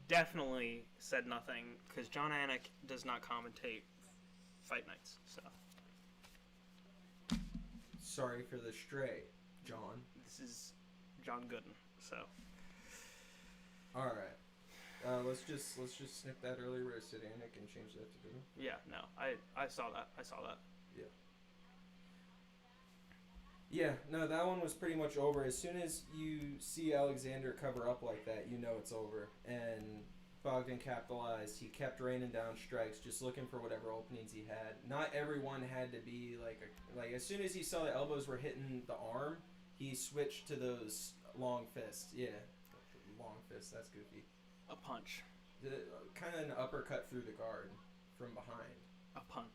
definitely said nothing because John Anik does not commentate fight nights. So, sorry for the stray, John. This is John Gooden. So, all right. Let's just snip that earlier where it said Anik and change that to Gooden. Yeah, no, I saw that. Yeah. Yeah, no, that one was pretty much over. As soon as you see Alexander cover up like that, you know it's over. And Bogdan capitalized. He kept raining down strikes, just looking for whatever openings he had. Not everyone had to be like as soon as he saw the elbows were hitting the arm, he switched to those long fists. Yeah, long fists. That's goofy. A punch. Kind of an uppercut through the guard from behind. A punch.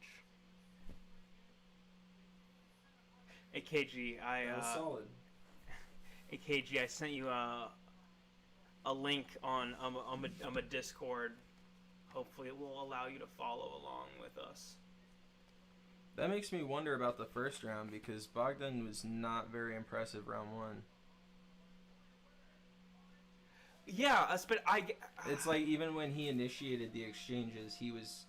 AKG, That was solid. AKG, I sent you a link on a Discord hopefully it will allow you to follow along with us. That makes me wonder about the first round because Bogdan was not very impressive round one. Yeah, but it's like even when he initiated the exchanges, he was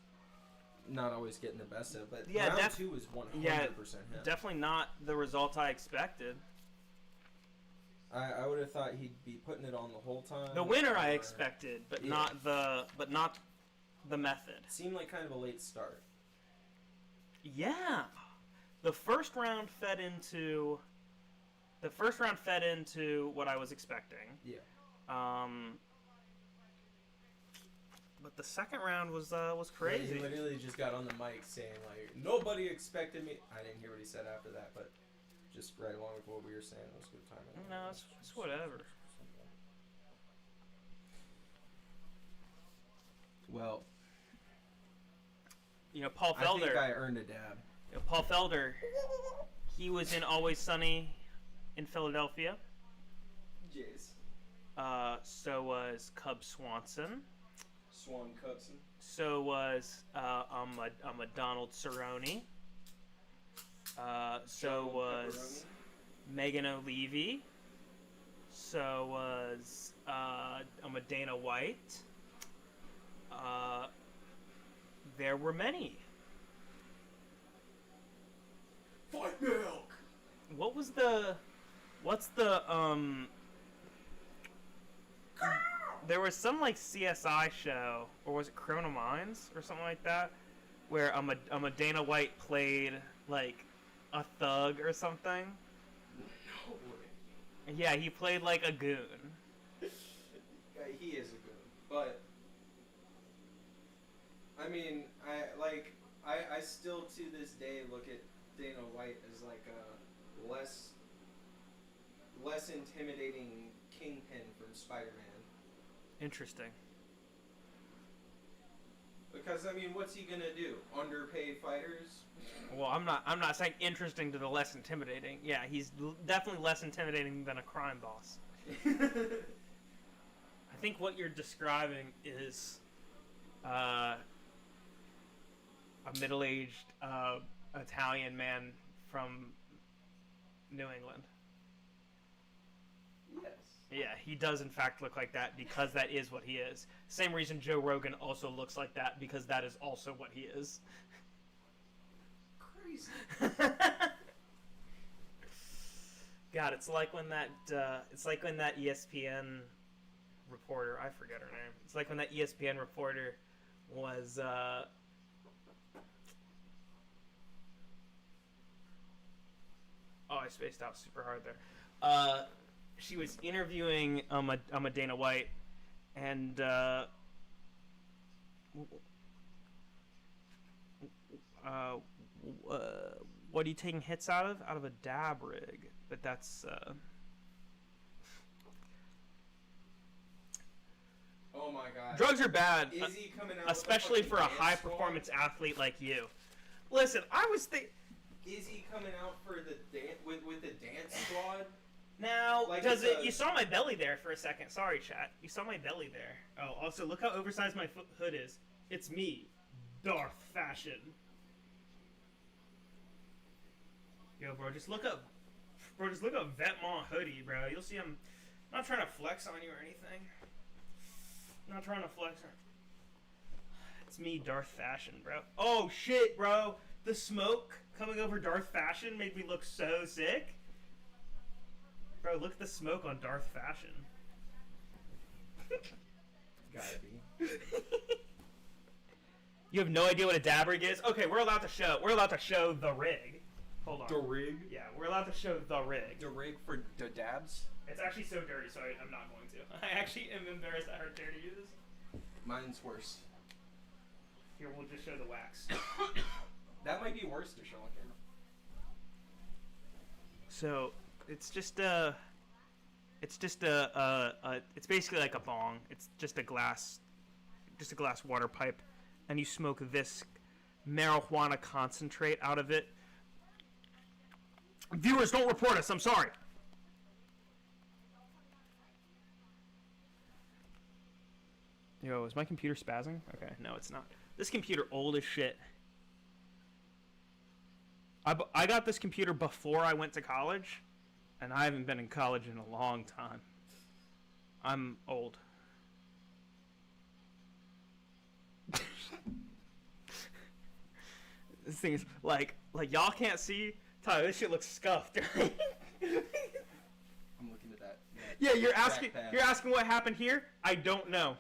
not always getting the best of. But round two was 100% him. Definitely not the result I expected. I would have thought he'd be putting it on the whole time. The winner I expected, but not the method. It seemed like kind of a late start. Yeah, the first round fed into what I was expecting. Yeah. But the second round was crazy. Yeah, he literally just got on the mic saying like nobody expected me. I didn't hear what he said after that, but just right along with what we were saying, it was good timing. No, it's whatever. Well, Paul Felder. I think I earned a dab. Paul Felder, he was in Always Sunny in Philadelphia. Jeez. So was Cub Swanson. Swan Cubson. So was I'm a Donald Cerrone. So was Megan O'Leary. So was I'm a Dana White. There were many. Fight milk. What's the there was some like CSI show, or was it Criminal Minds or something like that, where I'm a Dana White played like a thug or something. No way. Yeah, he played like a goon. Yeah, he is a goon, but I mean, I still to this day look at Dana White as like a less intimidating Kingpin from Spider-Man. Interesting. Because I mean, what's he gonna do? Underpay fighters? Well, I'm not saying interesting to the less intimidating. Yeah, he's definitely less intimidating than a crime boss. I think what you're describing is a middle-aged Italian man from New England. Yes. Yeah, he does in fact look like that because that is what he is. Same reason Joe Rogan also looks like that because that is also what he is. Crazy. God, it's like when that ESPN reporter, I forget her name. It's like when that ESPN reporter was I spaced out super hard there. She was interviewing a Dana White, and what are you taking hits out of? Out of a dab rig, but that's. Oh my God. Drugs are bad, Is he coming out especially with for a high-performance athlete like you. Listen, I was thinking. Is he coming out for the with the dance squad? Now, Like does it? a- You saw my belly there for a second. Sorry, chat. You saw my belly there. Oh, also look how oversized my hood is. It's me, Darth Fashion. Yo, bro, just look up. Bro, just look up Vetements hoodie, bro. You'll see I'm not trying to flex on you or anything. I'm not trying to flex. It's me, Darth Fashion, bro. Oh shit, bro. The smoke coming over Darth Fashion made me look so sick. Bro, look at the smoke on Darth Fashion. Gotta be. You have no idea what a dab rig is? Okay, we're allowed to show the rig. Hold on. The rig? Yeah, we're allowed to show the rig. The rig for the dabs? It's actually so dirty, so I'm not going to. I actually am embarrassed at how dirty it is. Mine's worse. Here, we'll just show the wax. That might be worse to show on camera. So, it's basically like a bong. It's just a glass water pipe, and you smoke this marijuana concentrate out of it. Viewers, don't report us. I'm sorry. Yo, is my computer spazzing? Okay, no, it's not. This computer old as shit. I got this computer before I went to college, and I haven't been in college in a long time. I'm old. This thing is like y'all can't see. Tyler, this shit looks scuffed. I'm looking at that. Yeah, you're asking what happened here? I don't know.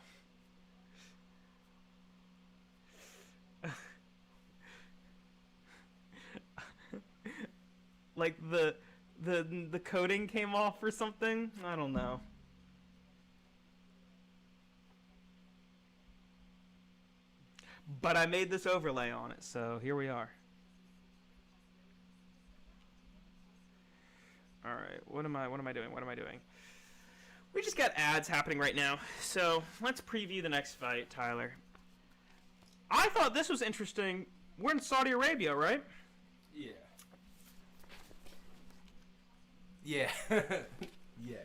Like the coating came off or something? I don't know. But I made this overlay on it, so here we are. All right, what am I doing? We just got ads happening right now, so let's preview the next fight, Tyler. I thought this was interesting. We're in Saudi Arabia, right? Yeah. Yeah. Yeah.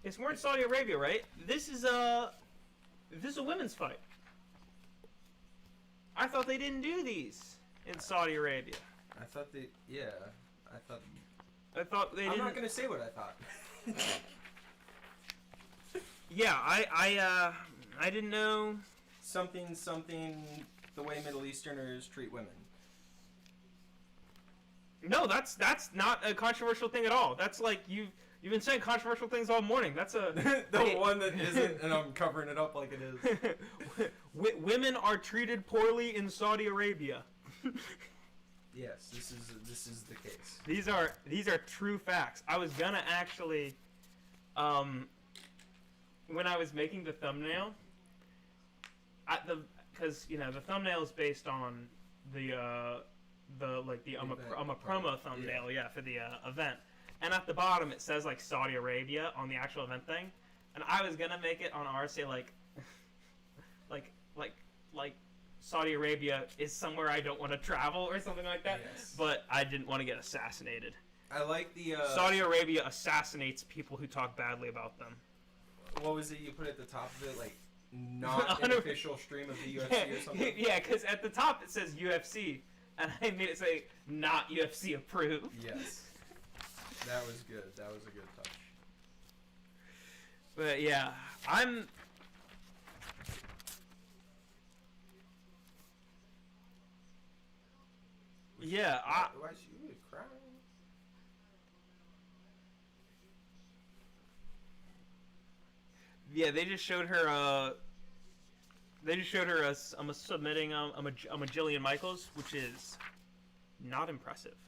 Yes, we're in Saudi Arabia, right? This is a women's fight. I thought they didn't do these in Saudi Arabia. I thought they didn't. I'm not gonna say what I thought. Yeah, I didn't know. Something the way Middle Easterners treat women. No, that's not a controversial thing at all. That's like you've been saying controversial things all morning. That's a one that isn't, and I'm covering it up like it is. Women are treated poorly in Saudi Arabia. Yes, this is the case. These are true facts. I was gonna actually, when I was making the thumbnail, because the thumbnail is based on I'm a promo thumbnail, for the event, and at the bottom it says like Saudi Arabia on the actual event thing, and I was gonna make it on ours say like Saudi Arabia is somewhere I don't want to travel or something like that, yes. But I didn't want to get assassinated. I like the Saudi Arabia assassinates people who talk badly about them. What was it you put at the top of it, like not an official stream of the UFC or something? Yeah, because at the top it says UFC, and I made it say not UFC approved. Yes, that was good. That was a good touch. But yeah, I'm. Yeah, why is she crying? Yeah, they just showed her. I'm submitting a Jillian Michaels, which is not impressive.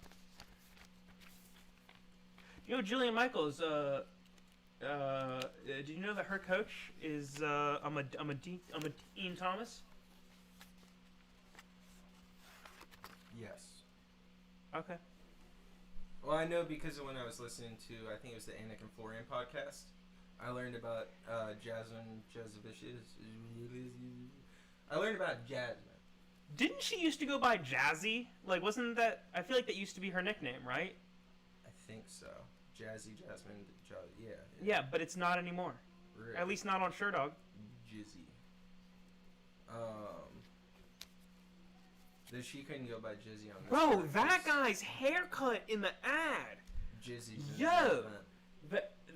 You know, Jillian Michaels. Did you know that her coach is Dean Thomas? Yes. Okay. Well, I know because of when I was listening to, I think it was the Anik and Florian podcast, I learned about Jasmine Jazavicius. I learned about Jasmine. Didn't she used to go by Jazzy? Like, wasn't that... I feel like that used to be her nickname, right? I think so. Jazzy, Jasmine, yeah. Yeah, but it's not anymore. Really? At least not on Sherdog. Jizzy. She couldn't go by Jizzy on this. Bro, that guy's haircut in the ad. Jizzy. Yo!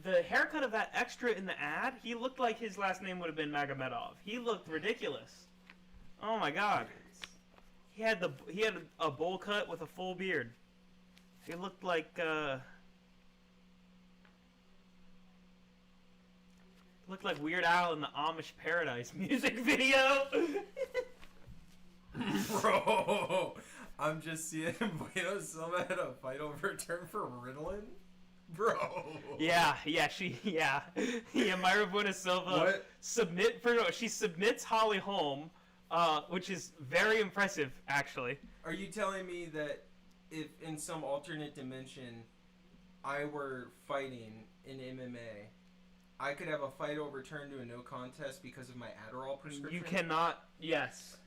The haircut of that extra in the ad, he looked like his last name would have been Magomedov. He looked ridiculous. Oh my god. He had a bowl cut with a full beard. He looked like Weird Al in the Amish Paradise music video. Bro, I'm just seeing Bueno Silva had a fight overturned for Ritalin. Bro. Yeah, Mayra Bueno Silva she submits Holly Holm, which is very impressive, actually. Are you telling me that if in some alternate dimension I were fighting in MMA, I could have a fight overturned to a no contest because of my Adderall prescription? You cannot. Yes.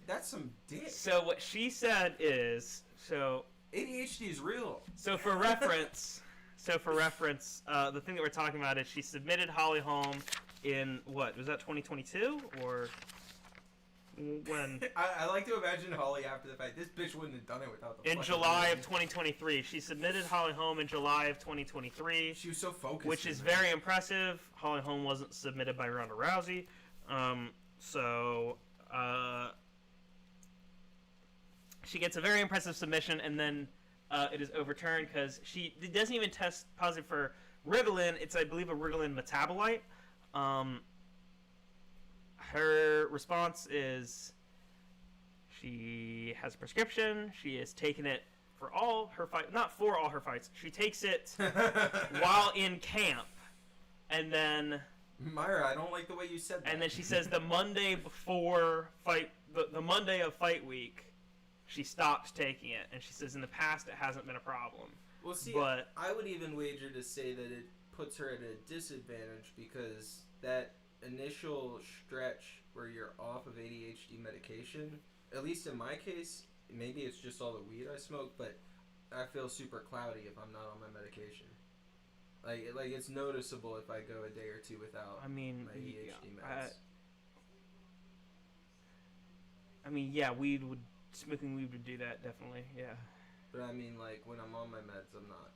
That's some dick. So what she said is ADHD is real. So for reference, the thing that we're talking about is she submitted Holly Holm in what was that 2022 or when? I like to imagine Holly after the fight. This bitch wouldn't have done it without the. In July of 2023, she submitted Holly Holm in July of 2023. She was so focused, which is very impressive. Holly Holm wasn't submitted by Ronda Rousey, so she gets a very impressive submission, and then it is overturned because she doesn't even test positive for Ritalin. It's, I believe, a Ritalin metabolite. Her response is she has a prescription. She has taken it for all her fights. Not for all her fights. She takes it while in camp. And then... Myra, I don't like the way you said that. And then she says the Monday before fight... The Monday of fight week, she stopped taking it. And she says in the past it hasn't been a problem. Well, see, but I would even wager to say that it puts her at a disadvantage because that initial stretch where you're off of ADHD medication, at least in my case, maybe it's just all the weed I smoke, but I feel super cloudy if I'm not on my medication. Like it's noticeable if I go a day or two without my ADHD meds. Smoking weed would do that, definitely, yeah. But I mean, like, when I'm on my meds, I'm not.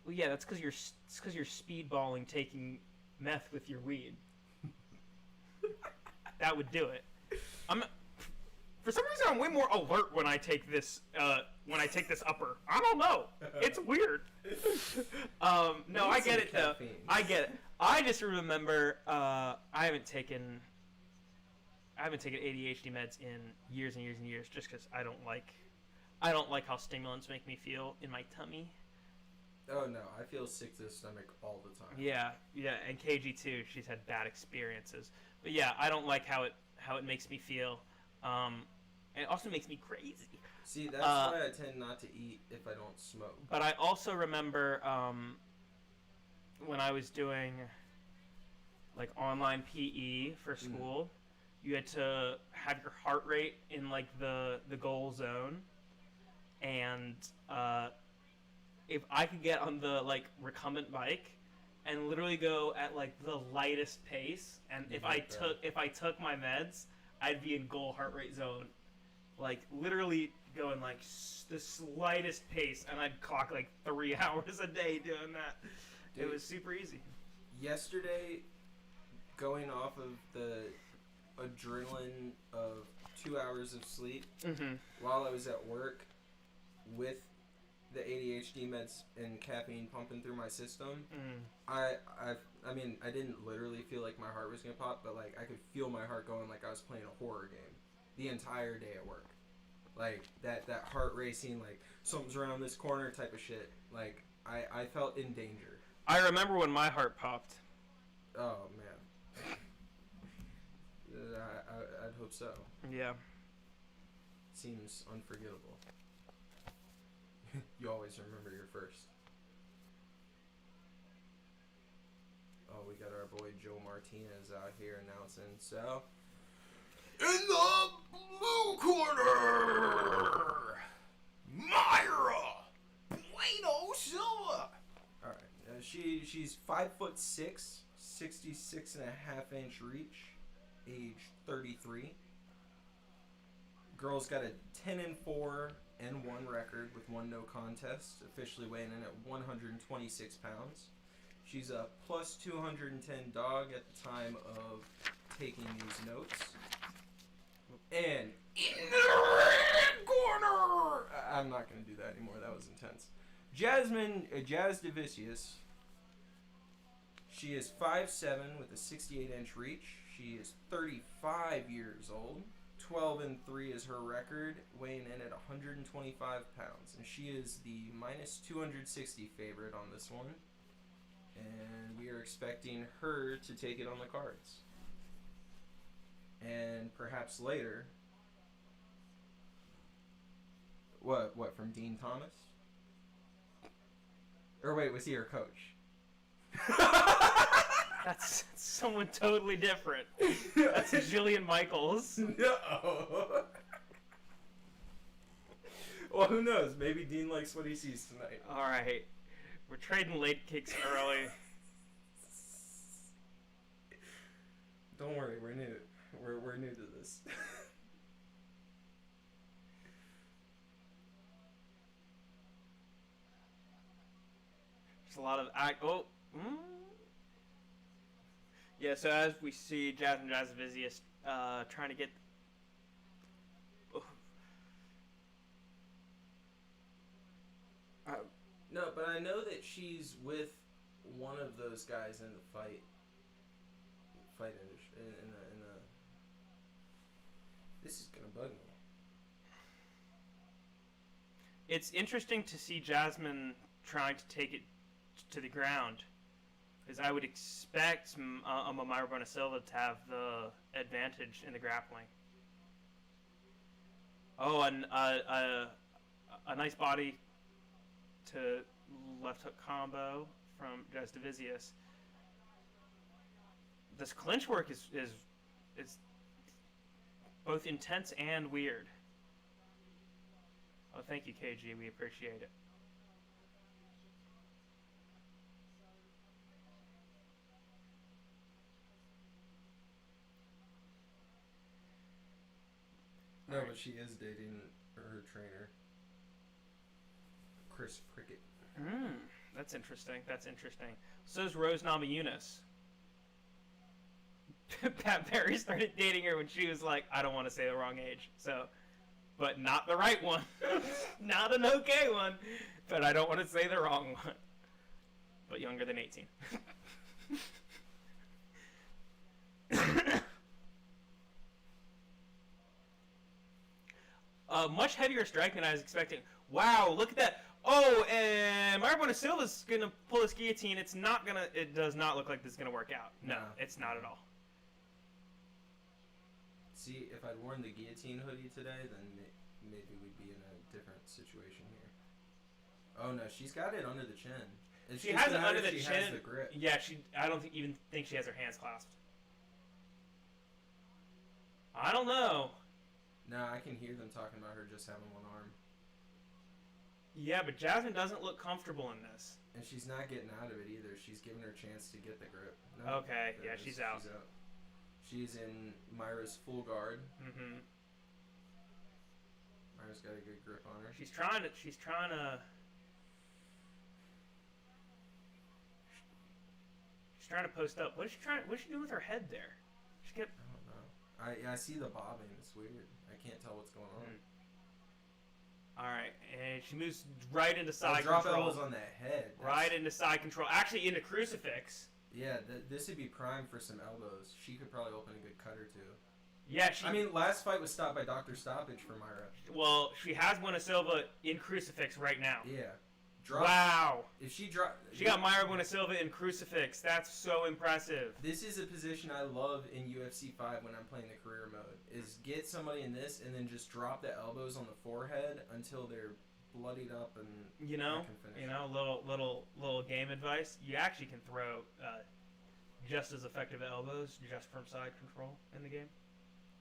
Well, yeah, that's because you're speedballing taking meth with your weed. That would do it. For some reason, I'm way more alert when I take this upper. I don't know. It's weird. No, I get it though. I get it. I just remember I haven't taken ADHD meds in years and years and years, just because I don't like how stimulants make me feel in my tummy. Oh no, I feel sick to the stomach all the time. Yeah, and KG too. She's had bad experiences, but yeah, I don't like how it makes me feel. And it also makes me crazy. See, that's why I tend not to eat if I don't smoke. But I also remember when I was doing like online PE for school, you had to have your heart rate in like the goal zone, and if I could get on the like recumbent bike and literally go at like the lightest pace, and if I took my meds, I'd be in goal heart rate zone, like literally going like the slightest pace, and I'd clock like 3 hours a day doing that. Dude, it was super easy. Yesterday, going off of the adrenaline of 2 hours of sleep while I was at work with the ADHD meds and caffeine pumping through my system, I mean, I didn't literally feel like my heart was gonna pop, but like I could feel my heart going like I was playing a horror game the entire day at work. Like that heart racing, like something's around this corner type of shit. Like I felt in danger. I remember when my heart popped. Oh man. I'd hope so. Yeah. Seems unforgivable. You always remember your first. Oh, we got our boy Joe Martinez out here announcing. So, in the blue corner, Myra Bueno Silva. All right, she's 5'6", 66.5-inch reach, age 33. Girl's got a 10-4 and 1 record with 1 no contest, officially weighing in at 126 pounds. She's a plus 210 dog at the time of taking these notes. And in the red corner, I'm not going to do that anymore. That was intense. Jazz Devicius. She is 5'7" with a 68-inch reach. She is 35 years old. 12-3 is her record, weighing in at 125 pounds. And she is the minus 260 favorite on this one. And we are expecting her to take it on the cards. And perhaps later... What, from Dean Thomas? Or wait, was he her coach? That's someone totally different. That's Jillian Michaels. No. Well, who knows? Maybe Dean likes what he sees tonight. All right. We're trading late kicks early. Don't worry, we're new. We're new to this. There's a lot of Yeah, so as we see Jasmine Jasvizius trying to get No, but I know that she's with one of those guys in the fight industry. In the. This is gonna bug me. It's interesting to see Jasmine trying to take it to the ground, because I would expect Mayra Bueno Silva to have the advantage in the grappling. Oh, and a nice body to left hook combo from Jasvizius. This clinch work is both intense and weird. Oh, thank you, KG. We appreciate it. No, but she is dating her trainer, Chris Prickett. That's interesting. That's interesting. So is Rose Namajunas. Pat Barry started dating her when she was like, I don't want to say the wrong age. So, but not the right one. Not an okay one. But I don't want to say the wrong one. But younger than 18. Much heavier strike than I was expecting. Wow, look at that. Oh, and Mayra Bueno Silva's going to pull his guillotine. It does not look like this is going to work out. No, it's not at all. See, if I'd worn the guillotine hoodie today, then maybe we'd be in a different situation here. Oh no, she's got it under the chin. She has it under the chin. chin. Has the grip. Yeah, I don't even think she has her hands clasped. I don't know. No, I can hear them talking about her just having one arm. Yeah, but Jasmine doesn't look comfortable in this. And she's not getting out of it either. She's giving her a chance to get the grip. No, okay, yeah, she's out. She's in Myra's full guard. Mm-hmm. Myra's got a good grip on her. She's trying to post up. What's she doing with her head there? She kept. I don't know. I see the bobbing. It's weird. I can't tell what's going on. All right, and she moves right into side control. Drop elbows on that head. Right into side control. Actually, into crucifix. Yeah, this would be prime for some elbows. She could probably open a good cut or two. Yeah, last fight was stopped by Dr. Stoppage for Mayra. Well, she has Bueno Silva in crucifix right now. Yeah. Wow. If she got Mayra Bueno Silva in crucifix. That's so impressive. This is a position I love in UFC 5 when I'm playing the career mode. Is get somebody in this and then just drop the elbows on the forehead until they're bloodied up and little game advice. You actually can throw just as effective elbows just from side control in the game.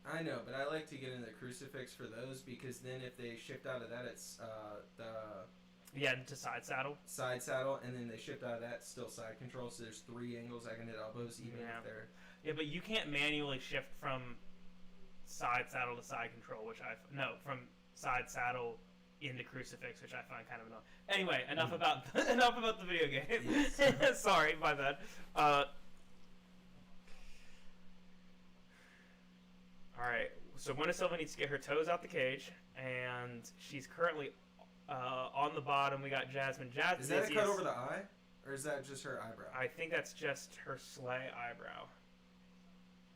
I know, but I like to get in the crucifix for those because then if they shift out of that, it's into side saddle. Side saddle, and then they shift out of that, still side control. So there's 3 angles I can hit elbows even if they're. Yeah, but you can't manually shift from side saddle to side control, from side saddle into crucifix, which I find kind of annoying. Anyway, enough about the video game. Yes. Sorry, my bad. All right, so Bueno Silva needs to get her toes out the cage, and she's currently on the bottom. We got Jasmine. Is that a cut over the eye, or is that just her eyebrow? I think that's just her slay eyebrow.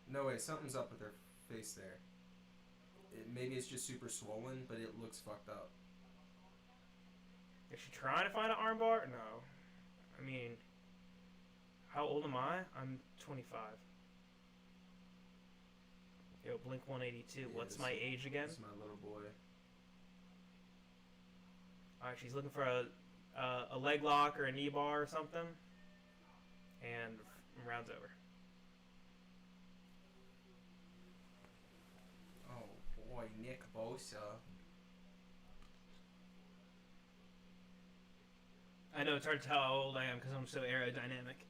No way, something's up with her face there. Maybe it's just super swollen, but it looks fucked up. Is she trying to find an armbar? No. I mean, how old am I? I'm 25. Yo, Blink 182. Yeah, what's my age again? This is my little boy. Alright, she's looking for a leg lock or a knee bar or something. And round's over. Oh boy, Nick Bosa. I know it's hard to tell how old I am because I'm so aerodynamic.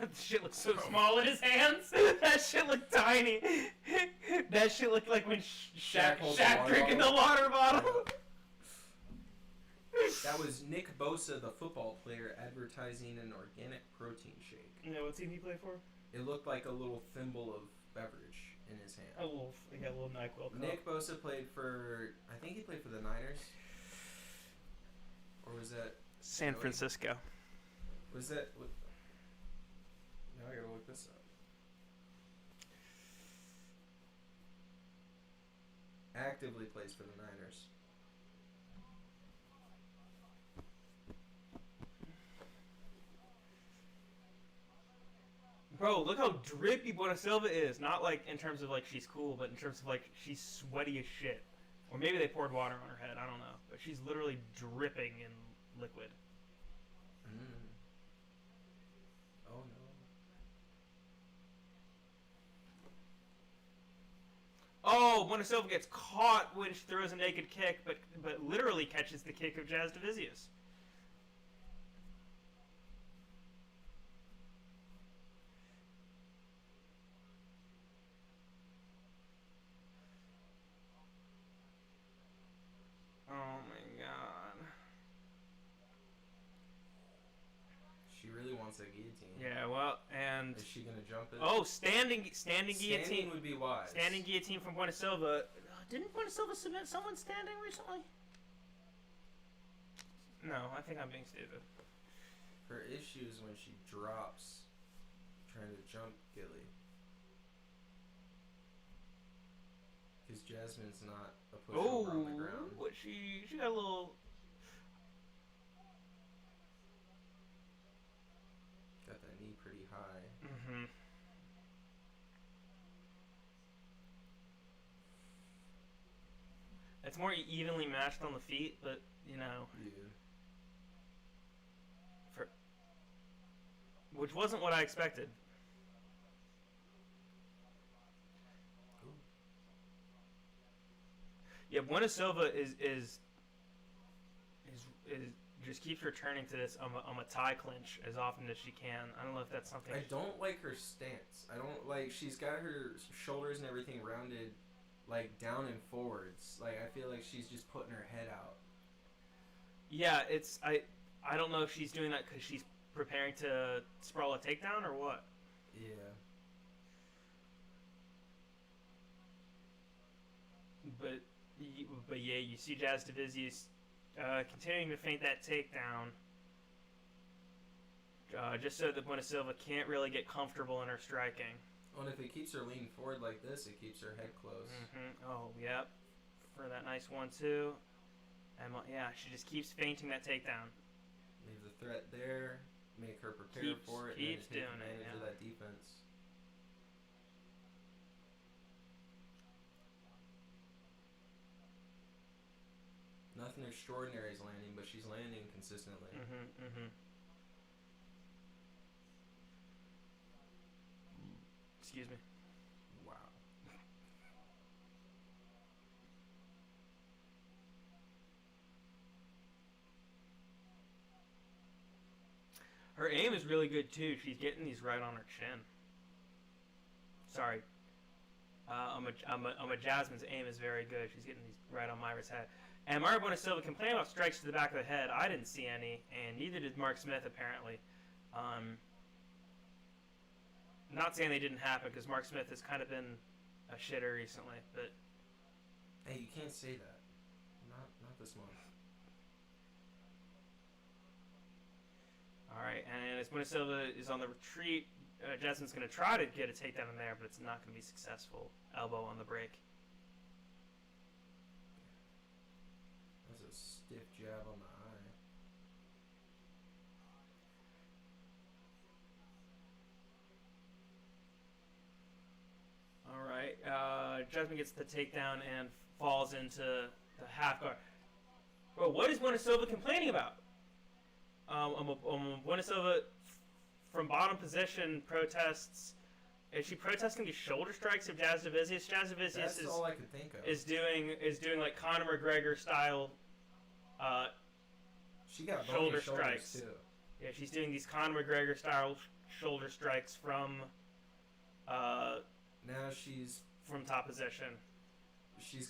That shit looks so small in his hands. That shit looked tiny. That shit looked like when Shaq drinking the water bottle. That was Nick Bosa, the football player, advertising an organic protein shake. Yeah, what team he play for? It looked like a little thimble of beverage in his hand. A little NyQuil cup. Nick Bosa played for, I think he played for the Niners. Or was that San Francisco? Was that? Now I gotta look this up. Actively plays for the Niners. Bro, look how drippy Buenasilva is. Not like in terms of like she's cool, but in terms of like she's sweaty as shit. Or maybe they poured water on her head. I don't know. But she's literally dripping in liquid. Oh no. Oh, Buenasilva gets caught when she throws a naked kick, but literally catches the kick of Jazz Divisius. Oh my god. She really wants a guillotine. Yeah, well, and is she gonna jump it? oh, standing guillotine. Standing would be wise. Standing guillotine from Buenasilva. Didn't Buenasilva submit someone standing recently? No, I think I'm being stupid. Her issue is when she drops, trying to jump Gilly. Because Jasmine's not a pushover on the ground. What she got a little. Got that knee pretty high. Mm-hmm. It's more evenly matched on the feet, but you know. Yeah. Which wasn't what I expected. Ooh. Yeah, Buenasilva is just keeps returning to this a tie clinch as often as she can. I don't know if that's something. I don't like her stance. I don't like. She's got her shoulders and everything rounded, like down and forwards. Like I feel like she's just putting her head out. Yeah, it's I don't know if she's doing that because she's preparing to sprawl a takedown or what. Yeah. But yeah, you see Jazz Divisius continuing to feint that takedown, just so that Buenasilva can't really get comfortable in her striking. Well, and if it keeps her leaning forward like this, it keeps her head close. Mm-hmm. Oh, yep. For that nice 1-2. And yeah, she just keeps feinting that takedown. Leave the threat there. Make her prepare for it. Keeps and then take doing advantage it, yeah. of that defense. Nothing extraordinary is landing, but she's landing consistently. Mm-hmm, mm-hmm. Excuse me. Wow. Her aim is really good too. She's getting these right on her chin. Sorry. Jasmine's aim is very good. She's getting these right on Myra's head. And Myra Buenasilva complained about strikes to the back of the head. I didn't see any, and neither did Mark Smith apparently. Not saying they didn't happen because Mark Smith has kind of been a shitter recently, but hey, you can't say that. Not this month. all right. And as Buenasilva is on the retreat, Jasmine's going to try to get a takedown in there, but it's not going to be successful. Elbow on the break. That's a stiff jab on the eye. All right. Jasmine gets the takedown and falls into the half guard. Bro, what is Buenasilva complaining about? Buenasilva from bottom position protests. Is she protesting these shoulder strikes of Jazz Divisius? Jazz Divisius all I could think of. is doing like Conor McGregor style she got shoulder strikes strikes too. Yeah, she's doing these Conor McGregor style shoulder strikes from now she's from top position. She's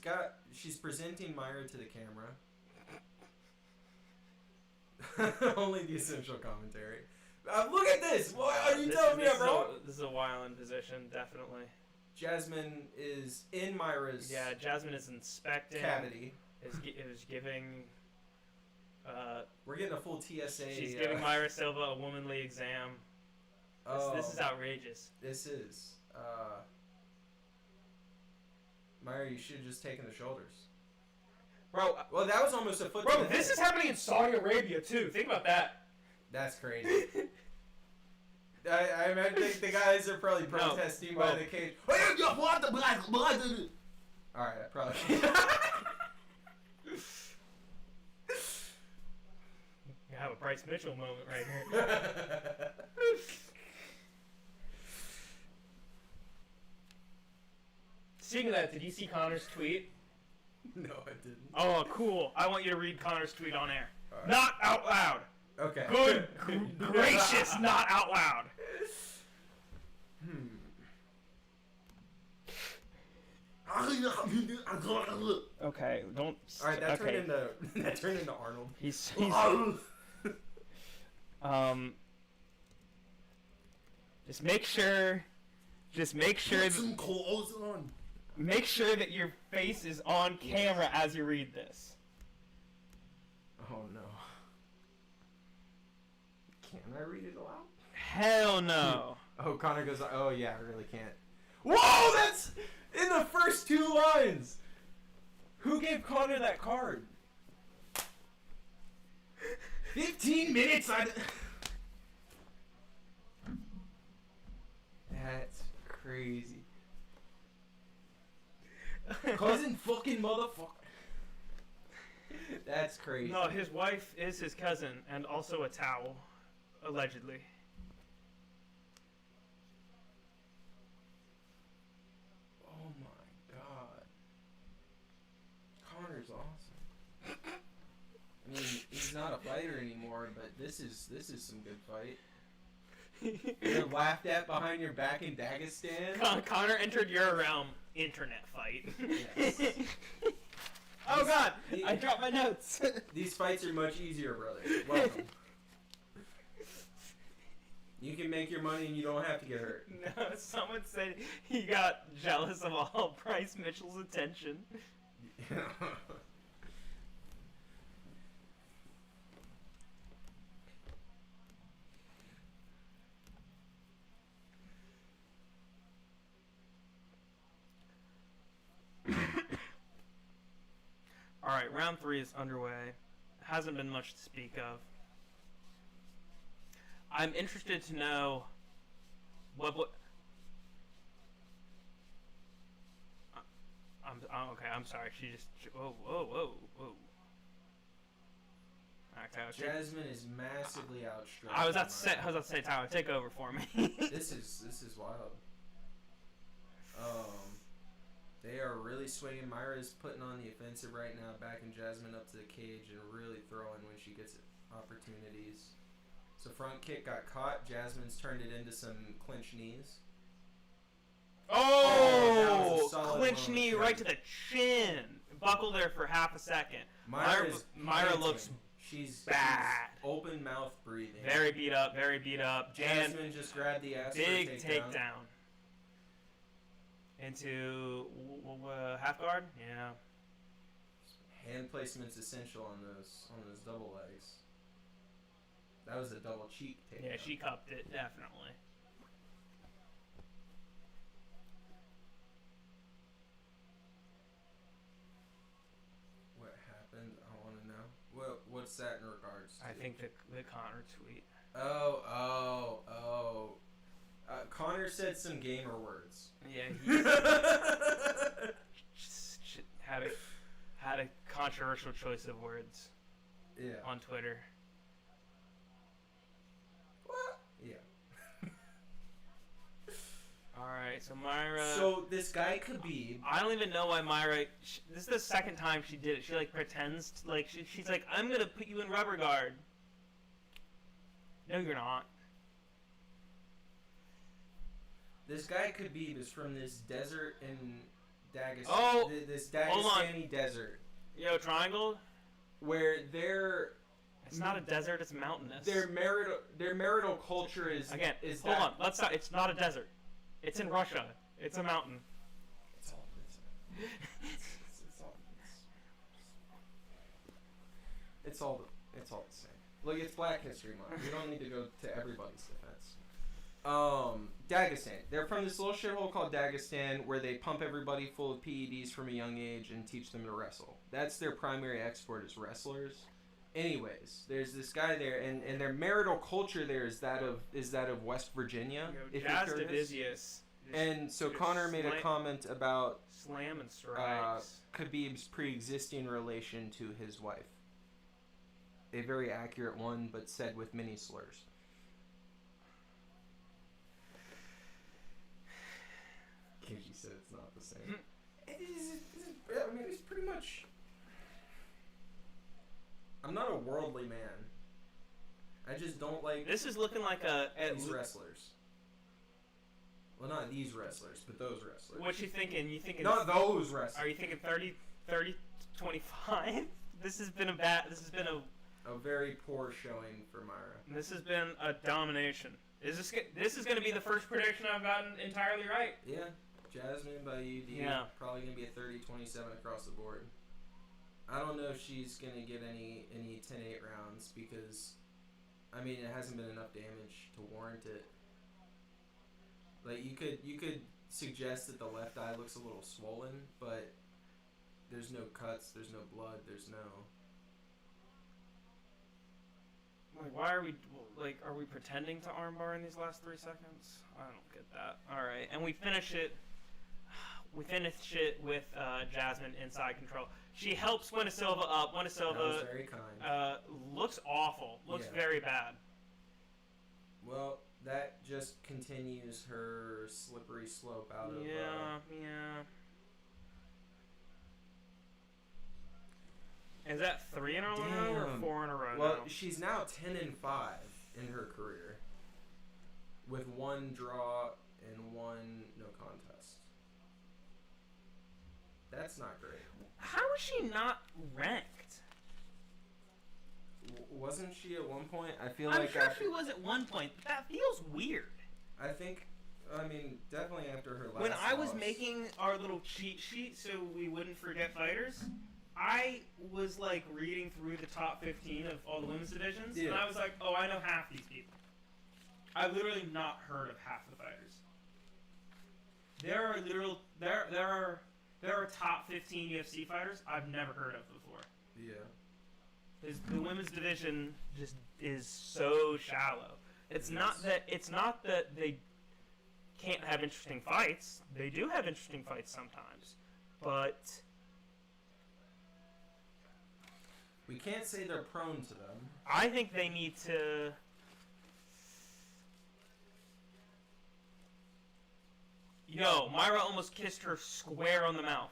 presenting Myra to the camera. Only the essential commentary. Look at this! What are you telling me I'm wrong? This is a wild position, definitely. Jasmine is in Myra's Jasmine is inspecting. cavity. Is giving... We're getting a full TSA. She's giving Myra Silva a womanly exam. This is outrageous. This is. Myra, you should have just taken the shoulders. Bro, well, that was almost a foot. Bro, this is happening in Saudi Arabia, too. Think about that. That's crazy. I think the guys are probably protesting by the cage. Alright, I probably. You have a Bryce Mitchell moment right here. Speaking of that, did you see Connor's tweet? No, I didn't. Oh, cool. I want you to read Connor's tweet on air. Right. Not out loud. Okay. Good gracious, not out loud. Okay, don't. Alright, that turned into Arnold. He's just make sure Put some clothes on. Make sure that your face is on camera as you read this. Oh no. Can I read it aloud? Hell no. Oh, Connor goes, oh yeah, I really can't. Whoa, that's in the first two lines. Who gave Connor that card? 15 minutes. That's crazy. Cousin fucking motherfucker. That's crazy. No, his wife is his cousin and also a towel, allegedly. Oh my god. Connor's awesome. I mean, he's not a fighter anymore, but this is some good fight. You're laughed at behind your back in Dagestan. Connor entered your realm. Internet fight. Yes. Oh god, I dropped my notes. These fights are much easier, brother. Welcome. You can make your money and you don't have to get hurt. No, someone said he got jealous of all Bryce Mitchell's attention. Alright, round 3 is underway. Hasn't been much to speak of. I'm interested to know what okay, I'm sorry. She just whoa. Okay. Jasmine is massively outstretched. I was about to say, Tyler, take over for me. This is wild. They are really swinging. Myra's putting on the offensive right now, backing Jasmine up to the cage and really throwing when she gets opportunities. So front kick got caught. Jasmine's turned it into some clinch knees. Oh, clinch moment. knee right to the chin. Buckled there for half a second. Myra looks she's bad. She's open mouth breathing. Very beat up. Jasmine just grabbed the ass. Big for a takedown. Into half guard. Yeah. Hand placement's essential on those double legs. That was a double cheek takedown. Yeah, she cupped it definitely. What happened? I want to know. What's that in regards to? I think the Connor tweet. Oh. Connor said some gamer words. Yeah, he had a controversial choice of words. Yeah. On Twitter. What? Yeah. Alright, so Myra... So, this guy Khabib... I don't even know why Myra... this is the second time she did it. She, pretends... she's like, I'm gonna put you in rubber guard. No, you're not. This guy Khabib is from this desert in Dagestan. Oh, this hold on. Dagestani desert. Yo, triangle. Where their It's not a desert. It's mountainous. their marital culture is Again. is Hold that, on. Let's not. It's not a desert. It's in Russia. It's a mountain. It's all the same. Look, it's Black History Month. We don't need to go to everybody's defense. Dagestan. They're from this little shithole called Dagestan where they pump everybody full of PEDs from a young age and teach them to wrestle. That's their primary export is wrestlers. Anyways, there's this guy there, and their marital culture there is that of West Virginia. Yo, Jazz Divisius. And so Connor made a comment about slam and strikes. Khabib's pre-existing relation to his wife. A very accurate one, but said with many slurs. KG said it's not the same. I mean, it's pretty much... I'm not a worldly man. I just don't like... This is looking like these wrestlers. Well, not these wrestlers, but those wrestlers. What you thinking? You thinking... Not those wrestlers. Are you thinking 30, 25? This has been a very poor showing for Myra. This has been a domination. This is going to be the first prediction I've gotten entirely right. Yeah. Jasmine by UD. Yeah. Probably going to be a 30-27 across the board. I don't know if she's going to get any 10-8 rounds because, I mean, it hasn't been enough damage to warrant it. Like, you could suggest that the left eye looks a little swollen, but there's no cuts, there's no blood, there's no... Like, why are we, are we pretending to armbar in these last 3 seconds? I don't get that. Alright, and we finish it with Jasmine inside control. She helps Winnisilva up. Winnisilva that was very kind. Looks awful. Looks very bad. Well, that just continues her slippery slope out of... Yeah. Is that 3 in a row or 4 in a row? Well, now? she's now 10-5 in her career, with 1 draw and 1 no contest. That's not great. How is she not ranked? Wasn't she at one point? I feel I'm like sure she was at one point, but that feels weird. I mean, definitely after her last When I was loss. making our little cheat sheet so we wouldn't forget fighters, I was reading through the top 15 of all the women's divisions, and I was like, oh, I know half these people. I've literally not heard of half the fighters. There are top 15 UFC fighters I've never heard of before. Yeah. The women's division just is so shallow. It's not that they can't have interesting fights. They do have interesting fights sometimes, but we can't say they're prone to them. I think they need to. Yo, Myra almost kissed her square on the mouth.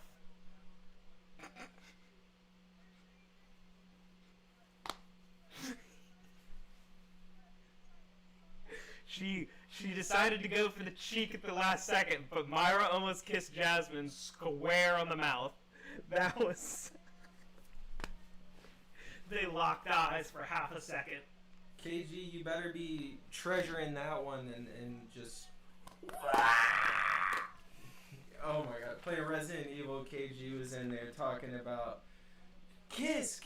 She decided to go for the cheek at the last second, but Myra almost kissed Jasmine square on the mouth. That was... They locked eyes for half a second. KG, you better be treasuring that one and just... Oh my god. Playing Resident Evil, KG was in there talking about kiss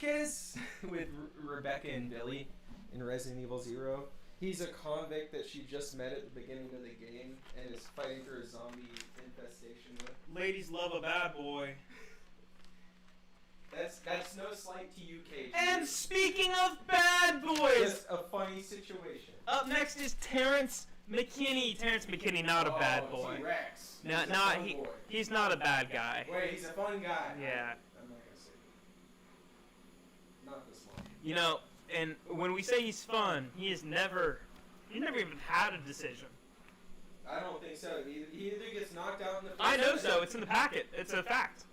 with Rebecca and Billy in Resident Evil 0. He's a convict that she just met at the beginning of the game and is fighting for a zombie infestation with. Ladies love a bad boy. That's no slight to you, KG. And speaking of bad boys, Just a funny situation. up next is Terrence McKinney. Terrence McKinney, not a bad boy. T-Rex. No, he's not a bad guy. Wait, he's a fun guy. Yeah. I'm not gonna say that. Not this one. You know, and when we say he's fun, he's never even had a decision. I don't think so. He either gets knocked out in the first I know minute- so. It's in the packet. It's a fact.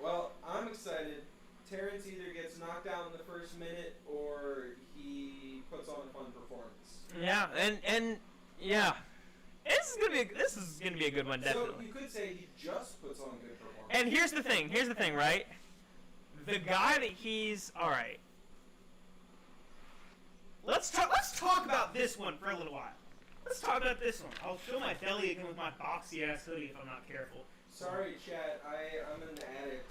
Well, I'm excited. Terrence either gets knocked out in the first minute or he puts on a fun performance. and yeah, this is gonna be a good one, definitely. So you could say he just puts on good performance. And here's the thing, right? The guy that he's all right. Let's talk about this one for a little while. Let's talk about this one. I'll show my belly again with my boxy ass hoodie if I'm not careful. Sorry, chat. I'm an addict.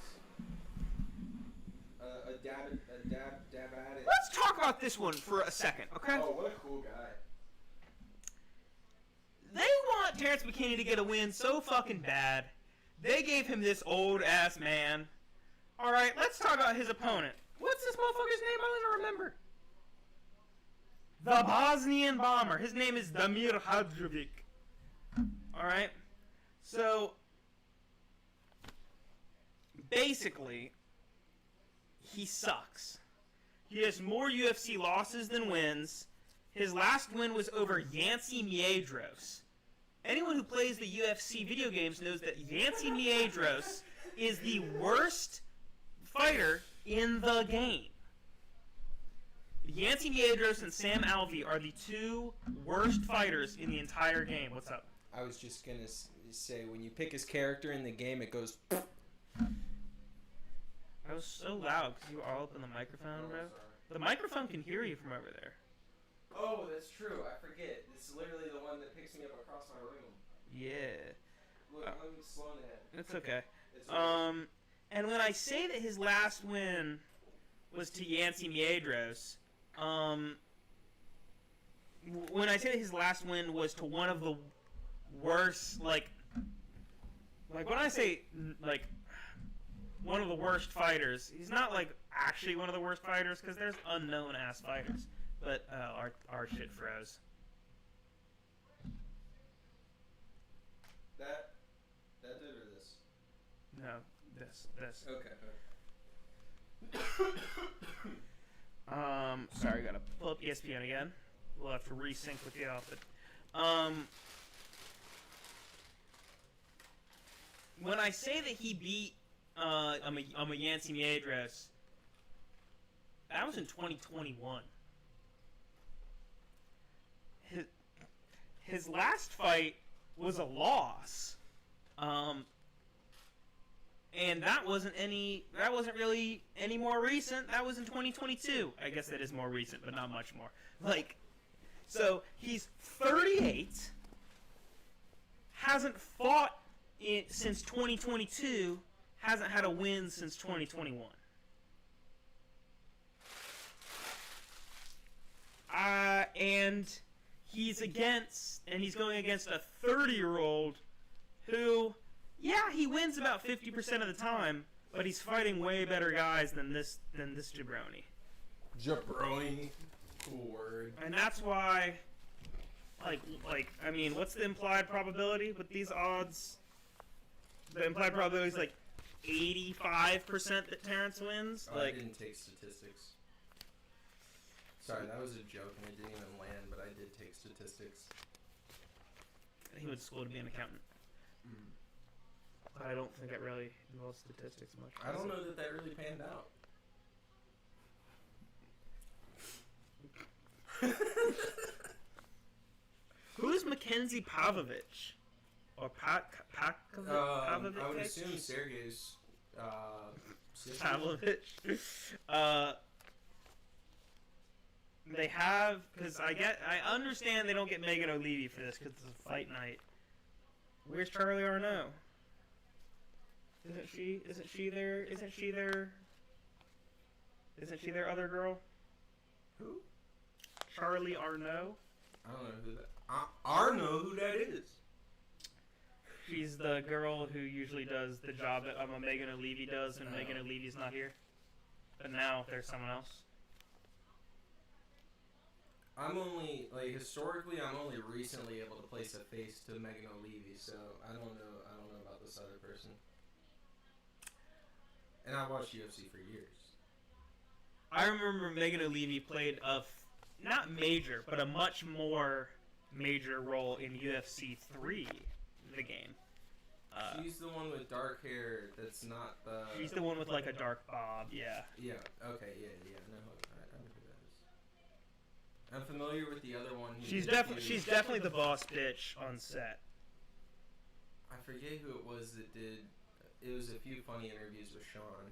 A dab addict. Let's talk about this one for a second, okay? Oh, what a cool guy. They want Terrence McKinney to get a win so fucking bad. They gave him this old ass man. All right, let's talk about his opponent. What's this motherfucker's name? I don't even remember. The Bosnian bomber. His name is Damir Hadžović. All right. So basically, he sucks. He has more UFC losses than wins. His last win was over Yancy Miedros. Anyone who plays the UFC video games knows that Yancy Miedros is the worst fighter in the game. Yancy Miedros and Sam Alvey are the two worst fighters in the entire game. What's up? I was just gonna say, when you pick his character in the game, it goes. I was so loud because you were all up in the microphone, bro. The microphone can hear you from over there. Oh, that's true. I forget. It's literally the one that picks me up across my room. Yeah. Look, I'm slowing ahead. It's okay. It's okay. And when I say that his last win was to Yancy Miedros, when I say that his last win was to one of the worst, like when I say, like, one of the worst fighters, he's not, like, actually one of the worst fighters, because there's unknown-ass fighters. But, our shit froze. That did or this? No, this. Okay. Sorry, gotta pull up ESPN again. We'll have to resync with the outfit. When I say that he beat Yancy Miedros, that was in 2021. His last fight was a loss, and that wasn't really any more recent. That was in 2022. I guess that is more recent, but not much more. So he's 38, hasn't fought since 2022, hasn't had a win since 2021. And he's going against a 30-year-old who, yeah, he wins about 50% of the time, but he's fighting way better guys than this jabroni. Jabroni, cool word. And that's why, I mean, what's the implied probability with these odds? The implied probability is like 85% that Terrence wins. I didn't take statistics. Sorry, that was a joke and it didn't even land, but I did take statistics. He went to school to be an accountant. But I don't think it really involves statistics much. I don't know that really panned out. Who's Mackenzie Pavlovich? Or Pavlovich? I would assume Sergey's Pavlovich. They have, because I understand they don't get Megan O'Leary for this because it's a fight night. Where's Charlie Arnaud? Isn't she their other girl? Who? Charlie Arnaud? I don't know who that. I know who that is. She's the girl who usually does the job that Megan O'Leary does when Megan O'Leary's not here. But now there's someone else. Historically, I'm only recently able to place a face to Megan O'Leary, so I don't know about this other person. And I watched UFC for years. I remember Megan O'Leary played not major, but a much more major role in UFC 3, the game. She's the one with dark hair that's not the... She's the one with, like, a dark bob, yeah. Yeah, okay, yeah, no, I know who that is. I'm familiar with the other one. She's definitely the boss bitch on set. I forget who it was that did. It was a few funny interviews with Sean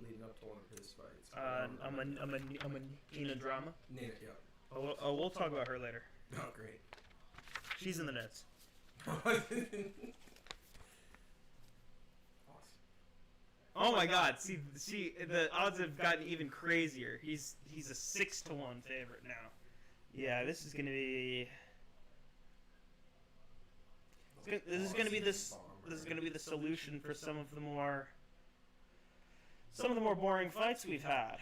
leading up to one of his fights. I'm a Nina drama. Nina, yeah. Oh, we'll talk about her later. Oh, great. She's in the notes. Oh my God! See, the odds have gotten even crazier. He's a 6-1 favorite now. Yeah, this is gonna be. This is gonna be the solution for some of the more boring fights we've had.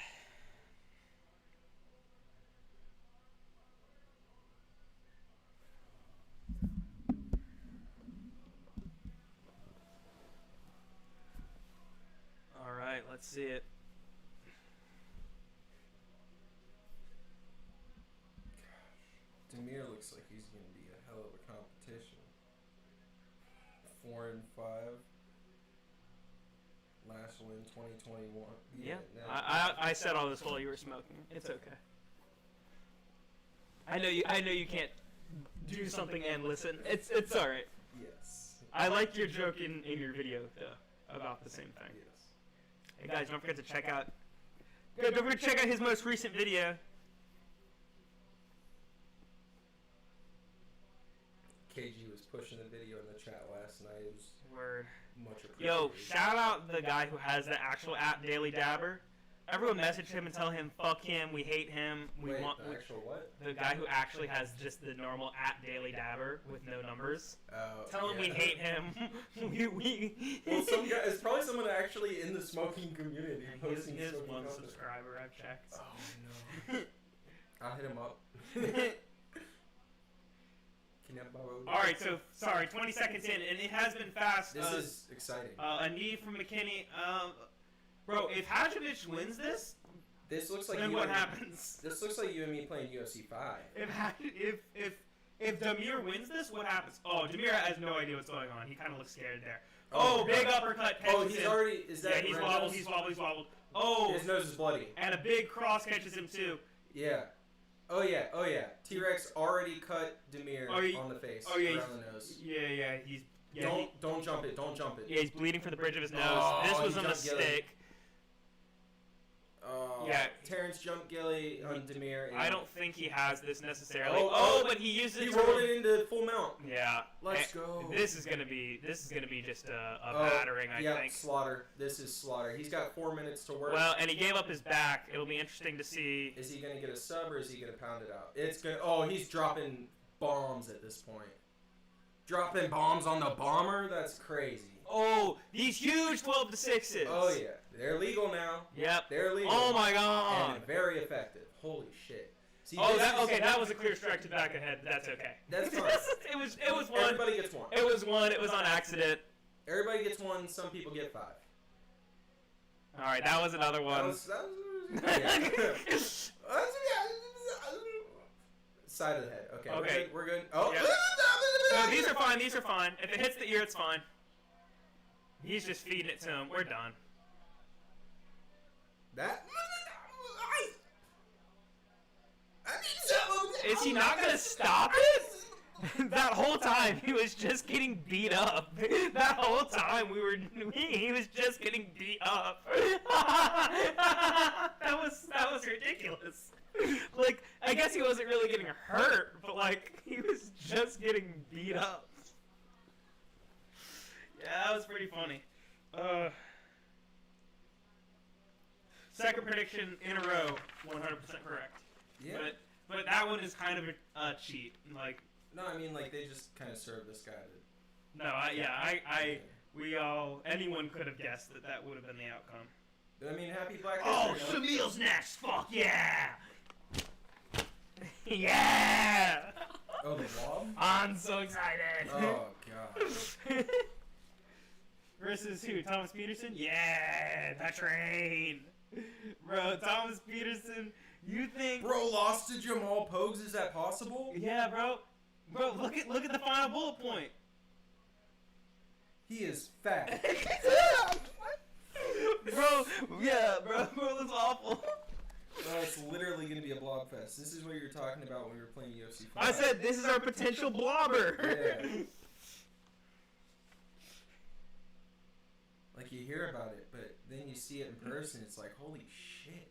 All right, let's see it. Demir looks like he's going to be a hell of a competition. 4-5. Last win 2021. Yeah. I said all this while you were smoking. It's okay. I know you can't do something and listen. It's all right. Yes. I liked your joke in your video though about the same thing. Yes. Hey guys, don't forget to check out his most recent video. KG was pushing the video in the chat last night. It was Word. much appreciated. Yo, shout out the guy who has the actual app Daily Dabber. Everyone message him and tell him fuck him, we hate him. The actual what? The guy who actually has just the normal at Daily Dabber with no numbers. Tell him we hate him. Well, some guy, it's probably someone actually in the smoking community posting. He has smoking one content. subscriber, I've checked. Oh no. I'll hit him up. Alright, so, sorry, 20 seconds in, and it has been fast. This is exciting. A knee from McKinney. Bro, if Hadjovic wins this, looks like then what happens? This looks like you and me playing UFC 5. If Demir wins this, what happens? Oh, Demir has no idea what's going on. He kind of looks scared there. Oh, big uppercut. Oh, he's already... Is that he's wobbled. Oh. His nose is bloody. And a big cross catches him, too. Yeah. Oh, yeah. T-Rex already cut Demir on the face, around the nose. Yeah. Don't jump it. Yeah, he's bleeding from the bridge of his nose. This was a mistake. Yeah, Terrence jumped Gilly on Demir. I don't think he has this necessarily. But he uses it. He rolled it into full mount. Yeah. Let's go. This is gonna be just a battering. I think. Slaughter. This is slaughter. He's got 4 minutes to work. Well, and he gave up his back. It'll be interesting to see. Is he gonna get a sub or is he gonna pound it out? It's gonna. Oh, he's dropping bombs at this point. Dropping bombs on the bomber. That's crazy. Oh, these huge 12-6s. Oh yeah. They're legal now. Yep. They're legal. Oh my god. And very effective. Holy shit. See, that was a clear strike to the back of the head. That's okay. That's fine. it was one. Everybody gets one. It was one. It was on accident. Everybody gets one. Some people get 5. All right, that was another one. Side of the head. Okay. We're good. Oh. Yeah. No, these are fine. These are fine. If it hits the ear, it's fine. He's just feeding it to him. We're done. Is he not gonna stop it? That whole time he was just getting beat up. That whole time he was just getting beat up. That was ridiculous. Like, I guess he wasn't really getting hurt, but like he was just getting beat up. Yeah, that was pretty funny. Second prediction in a row, 100% correct. Yeah. But that one is kind of a cheat. Like. No, I mean like they just kind of served this guy. Anyone could have guessed that would have been the outcome. I mean, happy Black History. Oh, Shamil's next. Fuck yeah. Yeah. Oh, the wall? I'm so excited. Oh god. Versus who? Thomas Peterson? Yeah, that train. Bro, Thomas Peterson, you think... Bro lost to Jamal Pogues, is that possible? Yeah, bro. Bro, look at the final bullet point. He is fat. Bro, yeah, bro looks awful. it's literally going to be a blob fest. This is what you're talking about when we were playing UFC 5. I said this is our potential blobber. Yeah. Like, you hear about it, but then you see it in person, it's like, holy shit.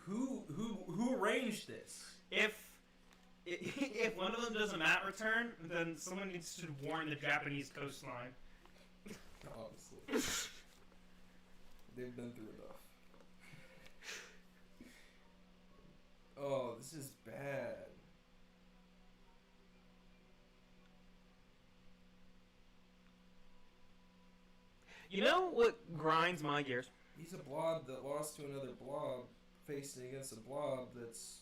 Who arranged this? If one of them does a mat return, then someone needs to warn the Japanese coastline. Honestly. They've been through enough. Oh, this is bad. You know what grinds my gears? He's a blob that lost to another blob, facing against a blob that's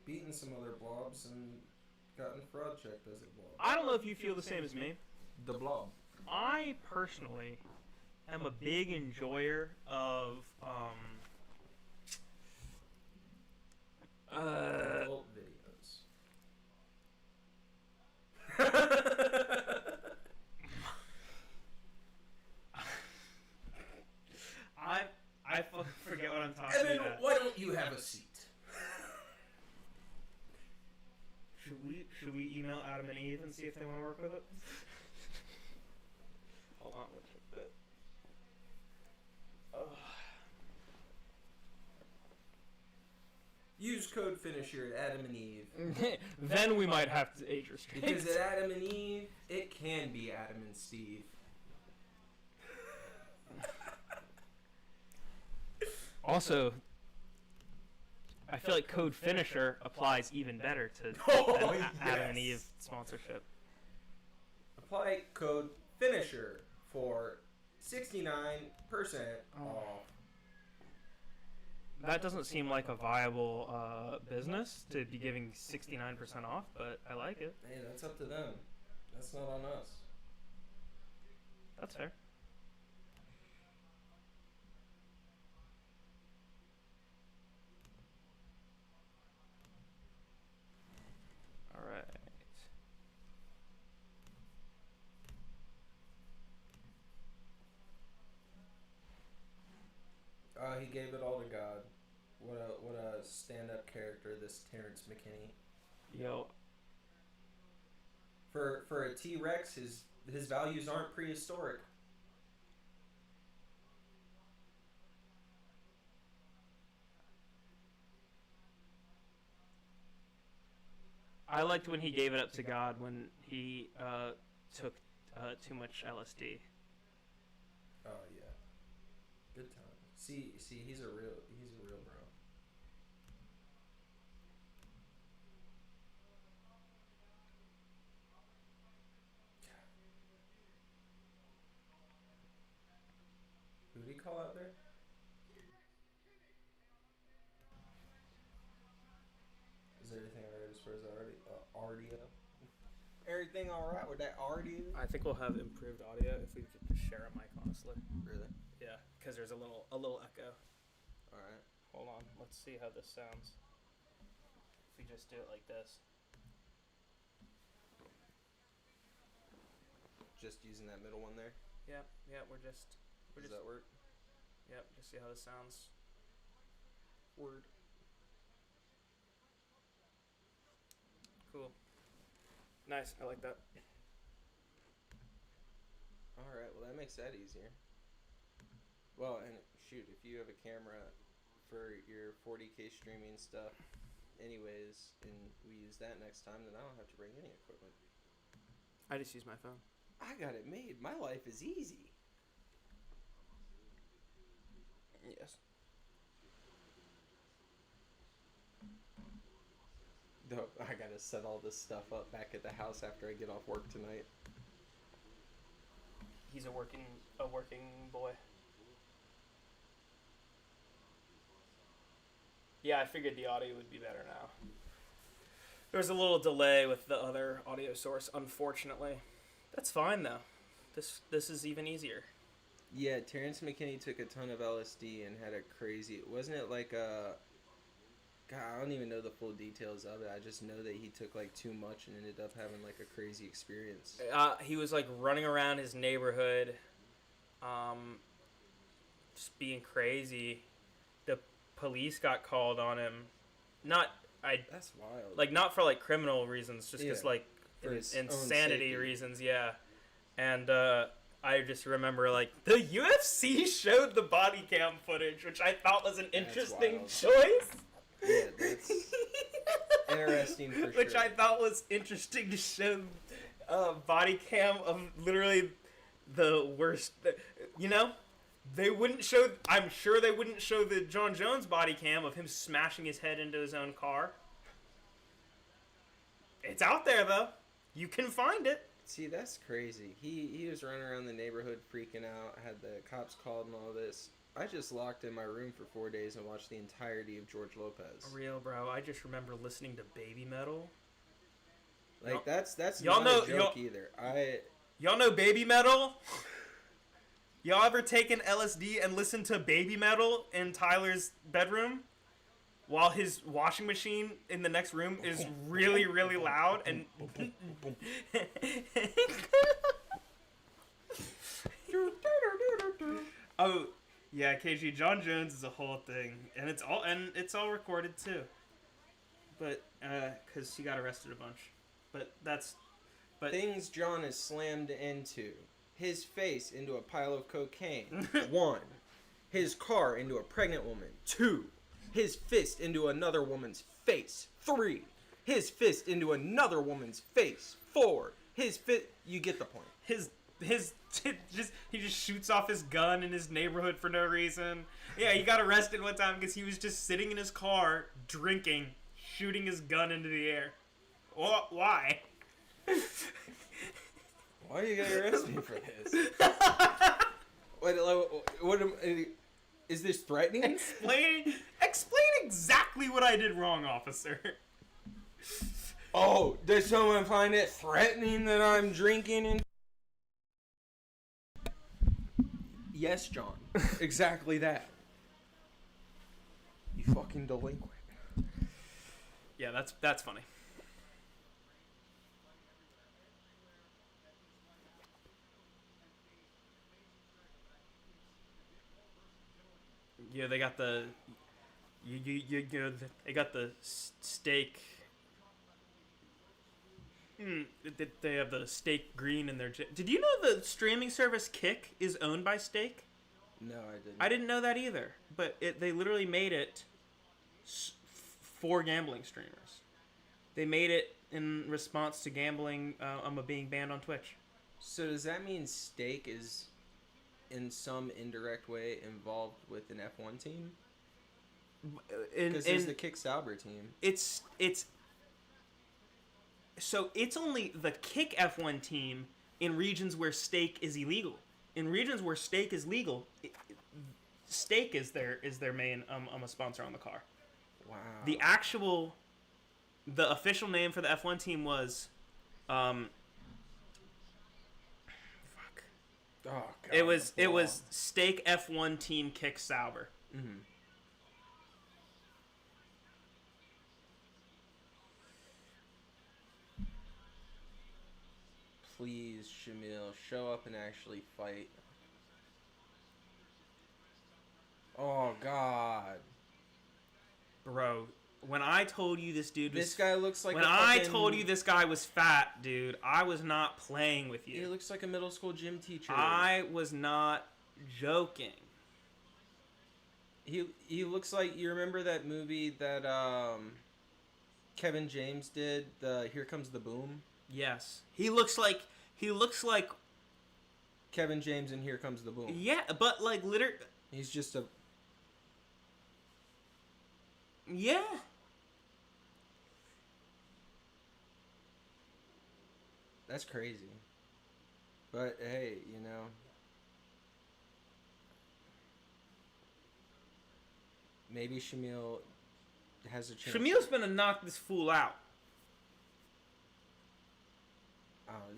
beaten some other blobs and gotten fraud checked as a blob. I don't know if you feel the same as me. The blob. I personally am a big enjoyer of adult videos. I forget what I'm talking Evan, about. why don't you have a seat? Should we email Adam and Eve and see if they want to work with it? Hold on, we'll check that. Use code finisher at Adam and Eve. Then we might have to age restrict. Because at Adam and Eve, it can be Adam and Steve. Also, I feel like code finisher applies even better to Adam and Eve sponsorship. Apply code finisher for 69% off. That doesn't seem like a viable business to be giving 69% off, but I like it. Hey, that's up to them. That's not on us. That's fair. All right. He gave it all to God. What a stand-up character, this Terrence McKinney. Yo. For a T-Rex, his values aren't prehistoric. I liked when he gave it up to God when he took too much LSD. Oh yeah, good time. See, he's a real bro. Who did he call out there? Is everything alright as far as audio? Everything alright with that audio? I think we'll have improved audio if we could just share a mic, honestly. Really? Yeah, because there's a little echo. Alright. Hold on, let's see how this sounds. If we just do it like this. Just using that middle one there? Yeah, we're just. Does that work? Yep, just see how this sounds. Word. Cool. Nice, I like that. Alright, well that makes that easier. Well, and shoot, if you have a camera for your 40K streaming stuff anyways, and we use that next time, then I don't have to bring any equipment. I just use my phone. I got it made. My life is easy. Yes. No, I gotta set all this stuff up back at the house after I get off work tonight. He's a working boy. Yeah, I figured the audio would be better now. There's a little delay with the other audio source, unfortunately. That's fine though. This is even easier. Yeah, Terrence McKinney took a ton of LSD and had a crazy... Wasn't it like a... God, I don't even know the full details of it. I just know that he took like too much and ended up having like a crazy experience. He was like running around his neighborhood, just being crazy. The police got called on him. That's wild. Like, not for, like, criminal reasons, just because, like, for his insanity reasons, yeah. And, I just remember, like, the UFC showed the body cam footage, which I thought was an interesting choice. Yeah, that's interesting for sure. Which I thought was interesting to show body cam of literally the worst. You know, they wouldn't show. I'm sure they wouldn't show the John Jones body cam of him smashing his head into his own car. It's out there though. You can find it. See, that's crazy. He was running around the neighborhood freaking out. Had the cops called and all this. I just locked in my room for 4 days and watched the entirety of George Lopez. Real, bro. I just remember listening to Baby Metal. Like, that's y'all not know, a joke either. Y'all know Baby Metal? Y'all ever taken LSD and listened to Baby Metal in Tyler's bedroom? While his washing machine in the next room is really, really loud and... Oh... Yeah, KG, John Jones is a whole thing, and it's all recorded too. But because he got arrested a bunch, but things John is slammed into: his face into a pile of cocaine, 1; his car into a pregnant woman, 2; his fist into another woman's face, 3; his fist into another woman's face, 4; his fist. You get the point. He just shoots off his gun in his neighborhood for no reason. Yeah, he got arrested one time because he was just sitting in his car drinking, shooting his gun into the air. Why? Why are you gonna arrest me for this? Is this threatening? Explain exactly what I did wrong, officer. Oh, does someone find it threatening that I'm drinking and... Yes, John. Exactly that. You fucking delinquent. Yeah, that's funny. Yeah, they got the they got the steak. They have the steak green in their... Did you know the streaming service Kick is owned by Steak? No, I didn't. I didn't know that either. But they literally made it for gambling streamers. They made it in response to gambling being banned on Twitch. So does that mean Steak is in some indirect way involved with an F1 team? Because there's the Kick Sauber team. So it's only the Kick F1 team in regions where Steak is illegal. In regions where Steak is legal, Steak is their main a sponsor on the car. Wow. The official name for the F1 team was Oh God. It was Steak F1 Team Kick Sauber. Mm-hmm. Please, Shamil, show up and actually fight. Oh, God. Bro, when I told you this dude was... This guy looks like When I told you this guy was fat, dude, I was not playing with you. He looks like a middle school gym teacher. I was not joking. He looks like... You remember that movie that Kevin James did? The Here Comes the Boom? Yes. He looks like Kevin James in Here Comes the Boom. Yeah, but like literally... He's just a... Yeah. That's crazy. But hey, you know... Maybe Shamil has a chance. Shamil's gonna knock this fool out.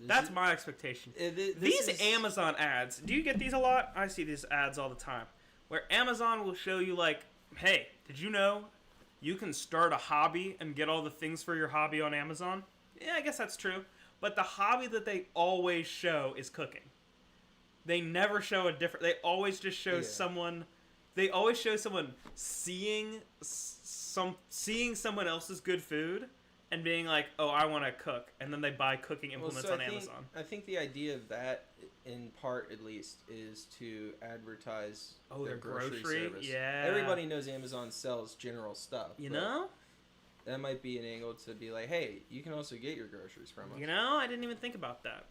That's my expectation. These Amazon ads, do you get these a lot? I see these ads all the time. Where Amazon will show you like, hey, did you know you can start a hobby and get all the things for your hobby on Amazon? Yeah, I guess that's true. But the hobby that they always show is cooking. They never show a different... They always just show someone they always show someone seeing someone else's good food and being like, oh, I want to cook, and then they buy cooking implements on Amazon. I think the idea of that, in part at least, is to advertise their grocery service. Yeah. Everybody knows Amazon sells general stuff. You know? That might be an angle to be like, hey, you can also get your groceries from us. You know, I didn't even think about that.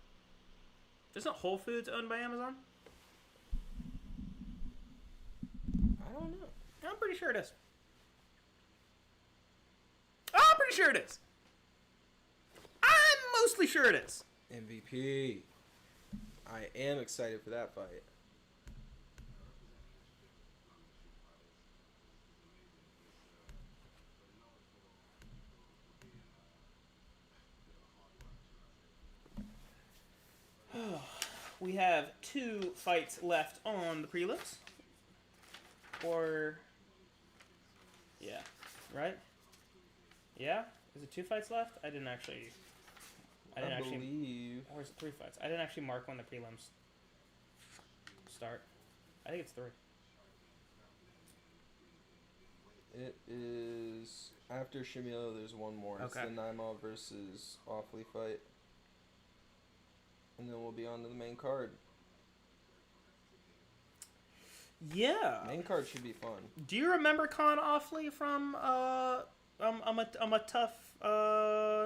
Isn't Whole Foods owned by Amazon? I don't know. I'm pretty sure it is. I'm pretty sure it is. I'm mostly sure it is. MVP. I am excited for that fight. We have 2 fights left on the prelims. Or... yeah. Right? Yeah? Is it 2 fights left? I didn't actually... I believe... Or is it 3 fights? I didn't actually mark when the prelims start. I think it's 3. It is... After Shamila, there's one more. Okay. It's the Imavov versus Offley fight. And then we'll be on to the main card. Yeah. Main card should be fun. Do you remember Con Offley from I'm a Tough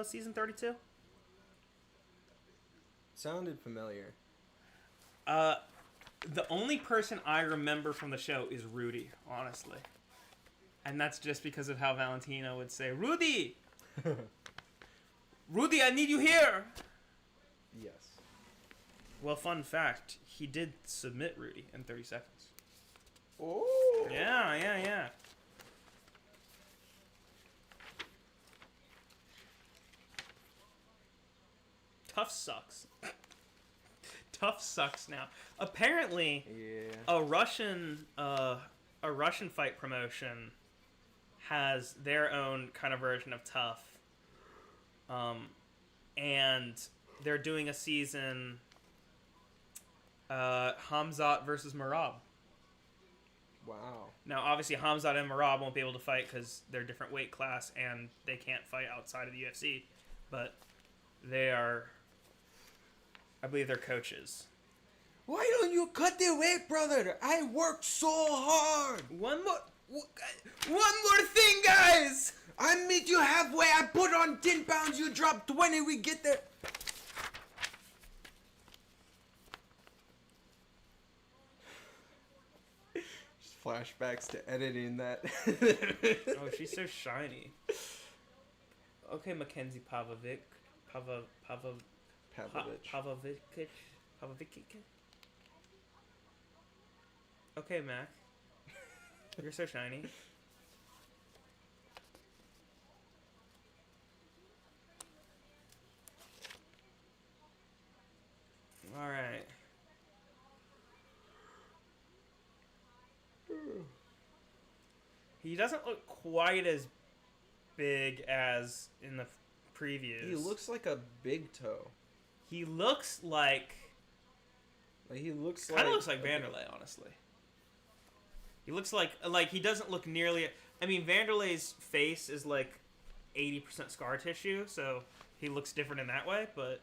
season 32? Sounded familiar. The only person I remember from the show is Rudy, honestly. And that's just because of how Valentino would say, Rudy! Rudy, I need you here! Yes. Well, fun fact, he did submit Rudy in 30 seconds. Oh! Yeah. Tough sucks. Tough sucks now. Apparently, a Russian fight promotion has their own kind of version of Tough. And they're doing a season Hamzat versus Merab. Wow. Now, obviously, Hamzat and Merab won't be able to fight because they're different weight class and they can't fight outside of the UFC. But they are, I believe they're coaches. Why don't you cut the weight, brother? I worked so hard. One more thing, guys. I meet you halfway. I put on 10 pounds. You drop 20. We get there. Just flashbacks to editing that. Oh, she's so shiny. Okay, Mackenzie Pavlovic. Pavlovic. Okay, Mac. You're so shiny. All right. He doesn't look quite as big as in the previews. He looks like a big toe. He looks like... He looks kind of looks like Vanderlei, honestly. He looks like he doesn't look nearly... I mean, Vanderlei's face is like 80% scar tissue, so he looks different in that way, but...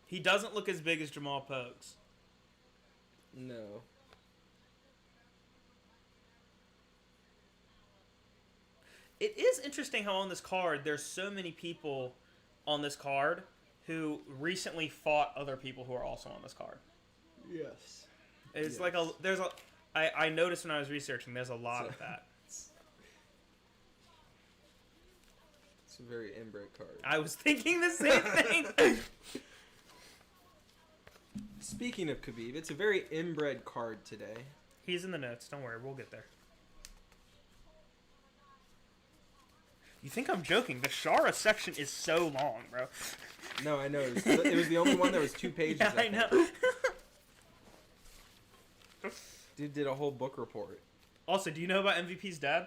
he doesn't look as big as Jamal Pogues. No. It is interesting how on this card, there's so many people on this card who recently fought other people who are also on this card. Yes. It's like I noticed when I was researching, there's a lot of that. It's a very inbred card. I was thinking the same thing. Speaking of Khabib, it's a very inbred card today. He's in the notes. Don't worry, we'll get there. You think I'm joking? The Shara section is so long, bro. No, I know. It was the only one that was 2 pages. Yeah, I know. Dude did a whole book report. Also, do you know about MVP's dad?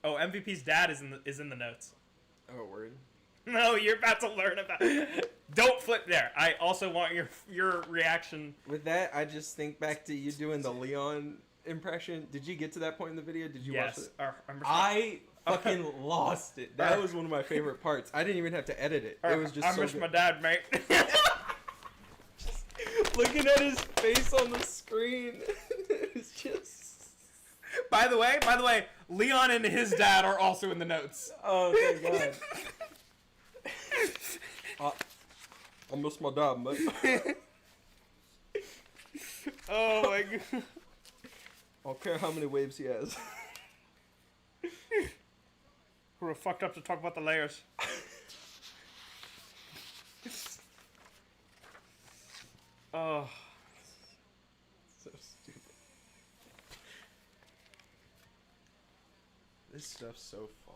Oh, MVP's dad is in the notes. Oh, word. No, you're about to learn about it. Don't flip there. I also want your reaction. With that, I just think back to you doing the Leon impression. Did you get to that point in the video? Did you watch it? I fucking lost it. That was one of my favorite parts. I didn't even have to edit it. It was just I so miss good. my dad, mate. Looking at his face on the screen. It's just... By the way, Leon and his dad are also in the notes. Oh, thank God. I miss my dad, mate. Oh my God. I don't care how many waves he has. We're fucked up to talk about the layers. Oh. So stupid. This stuff's so fun.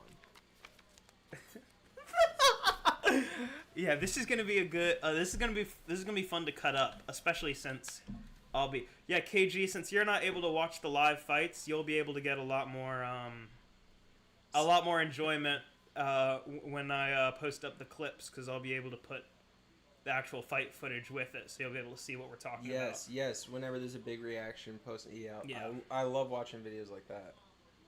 Yeah, this is gonna be a good. This is gonna be fun to cut up, especially since I'll be. Yeah, KG. Since you're not able to watch the live fights, you'll be able to get a lot more enjoyment when I post up the clips, because I'll be able to put the actual fight footage with it, so you'll be able to see what we're talking about. Yes. Whenever there's a big reaction, post. Yeah. Yeah. I love watching videos like that.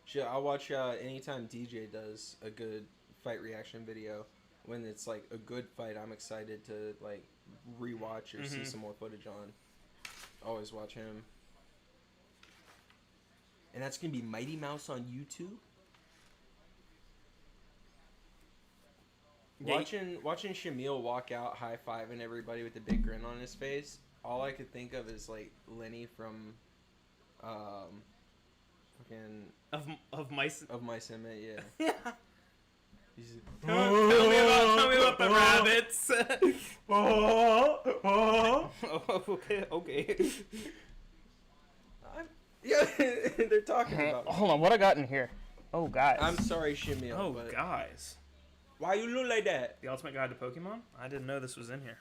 Shit, I'll watch anytime DJ does a good fight reaction video. When it's like a good fight, I'm excited to like rewatch or see some more footage on. Always watch him. And that's gonna be Mighty Mouse on YouTube. Watching Shamil walk out high-fiving everybody with a big grin on his face, all I could think of is like Lenny from fucking of mice Emmett, yeah. Yeah. Tell me about the rabbits. Okay. Yeah, they're talking about. Hold on, what I got in here? Oh, guys. I'm sorry, Shamil. Oh, but guys. why you look like that? The Ultimate Guide to Pokemon? I didn't know this was in here.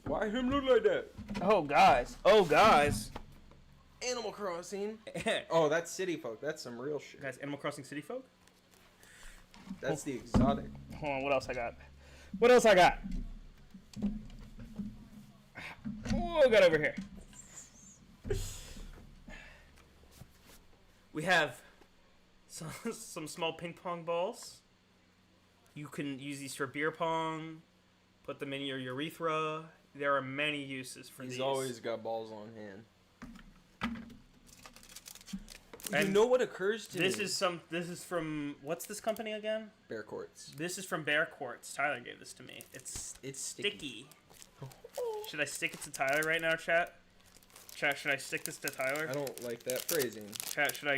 Why him look like that? Oh, guys. Animal Crossing. Oh, that's City Folk. That's some real shit. Guys, Animal Crossing City Folk? That's the exotic. Hold on, what else I got? What else I got over here? We have some small ping pong balls. You can use these for beer pong. Put them in your urethra. There are many uses for these. He's always got balls on hand. And you know what occurs to this me? This is from, what's this company again? Bear Quartz. This is from Bear Quartz. Tyler gave this to me. It's sticky. Should I stick it to Tyler right now, chat? Chat, should I stick this to Tyler? I don't like that phrasing. Chat, should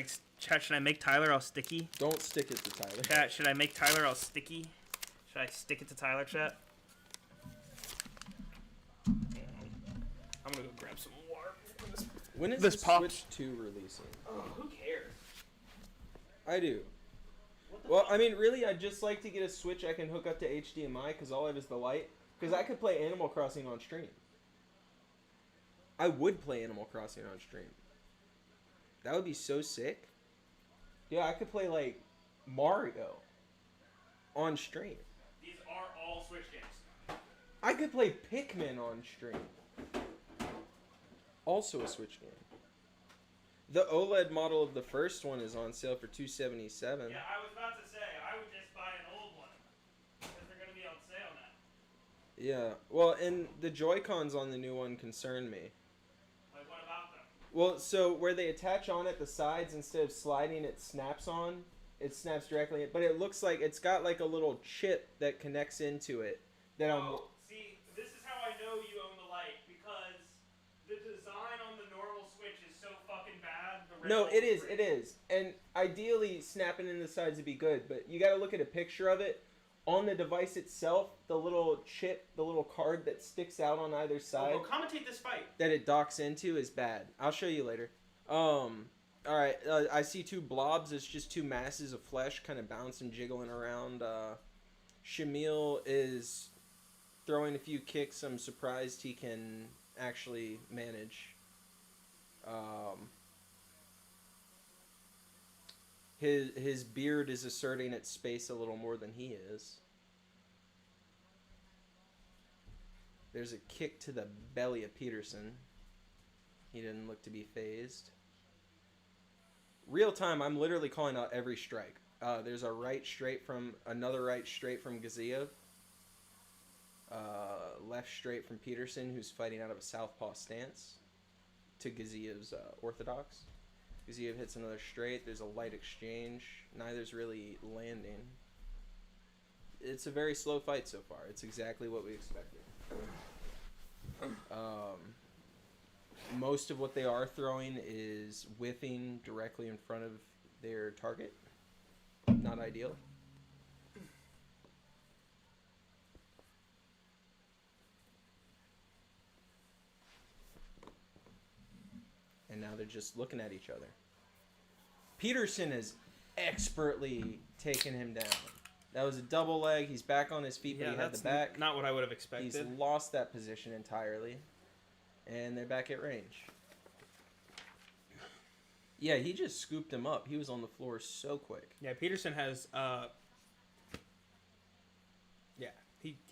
I make Tyler all sticky? Don't stick it to Tyler. Chat, should I make Tyler all sticky? Should I stick it to Tyler, chat? I'm gonna go grab some water. When is This the pops. Switch 2 releasing? Oh, who cares? I do. Well, I mean, really, I'd just like to get a Switch I can hook up to HDMI, because all I have is the light. Because I could play Animal Crossing on stream. I would play Animal Crossing on stream. That would be so sick. Yeah, I could play, like, Mario on stream. These are all Switch games. I could play Pikmin on stream. Also a Switch game. The OLED model of the first one is on sale for $277. Yeah, I was about to say, I would just buy an old one. Because they're going to be on sale now. Yeah. Well, and the Joy-Cons on the new one concern me. Like, what about them? Well, so where they attach on at the sides, instead of sliding, it snaps on. It snaps directly in. But it looks like it's got like a little chip that connects into it. That See, this is how I know you own the light. Because the design on the normal Switch is so fucking bad. No, it is. And ideally, snapping in the sides would be good. But you got to look at a picture of it. On the device itself, the little chip, the little card that sticks out on either side. Oh, commentate this fight. That it docks into is bad. I'll show you later. Alright, I see two blobs. It's just two masses of flesh kind of bouncing, jiggling around. Shamil is throwing a few kicks. I'm surprised he can actually manage. His beard is asserting its space a little more than he is. There's a kick to the belly of Peterson. He didn't look to be phased. Real time, I'm literally calling out every strike. There's a another right straight from Gaziev. Left straight from Peterson, who's fighting out of a southpaw stance, to Gaziev's orthodox. Gaziev hits another straight. There's a light exchange. Neither's really landing. It's a very slow fight so far. It's exactly what we expected. Most of what they are throwing is whiffing directly in front of their target. Not ideal. And now they're just looking at each other. Peterson is expertly taking him down. That was a double leg. He's back on his feet, but he had the back. Not what I would have expected. He's lost that position entirely. And they're back at range. Yeah, he just scooped him up. He was on the floor so quick. Yeah, Peterson has...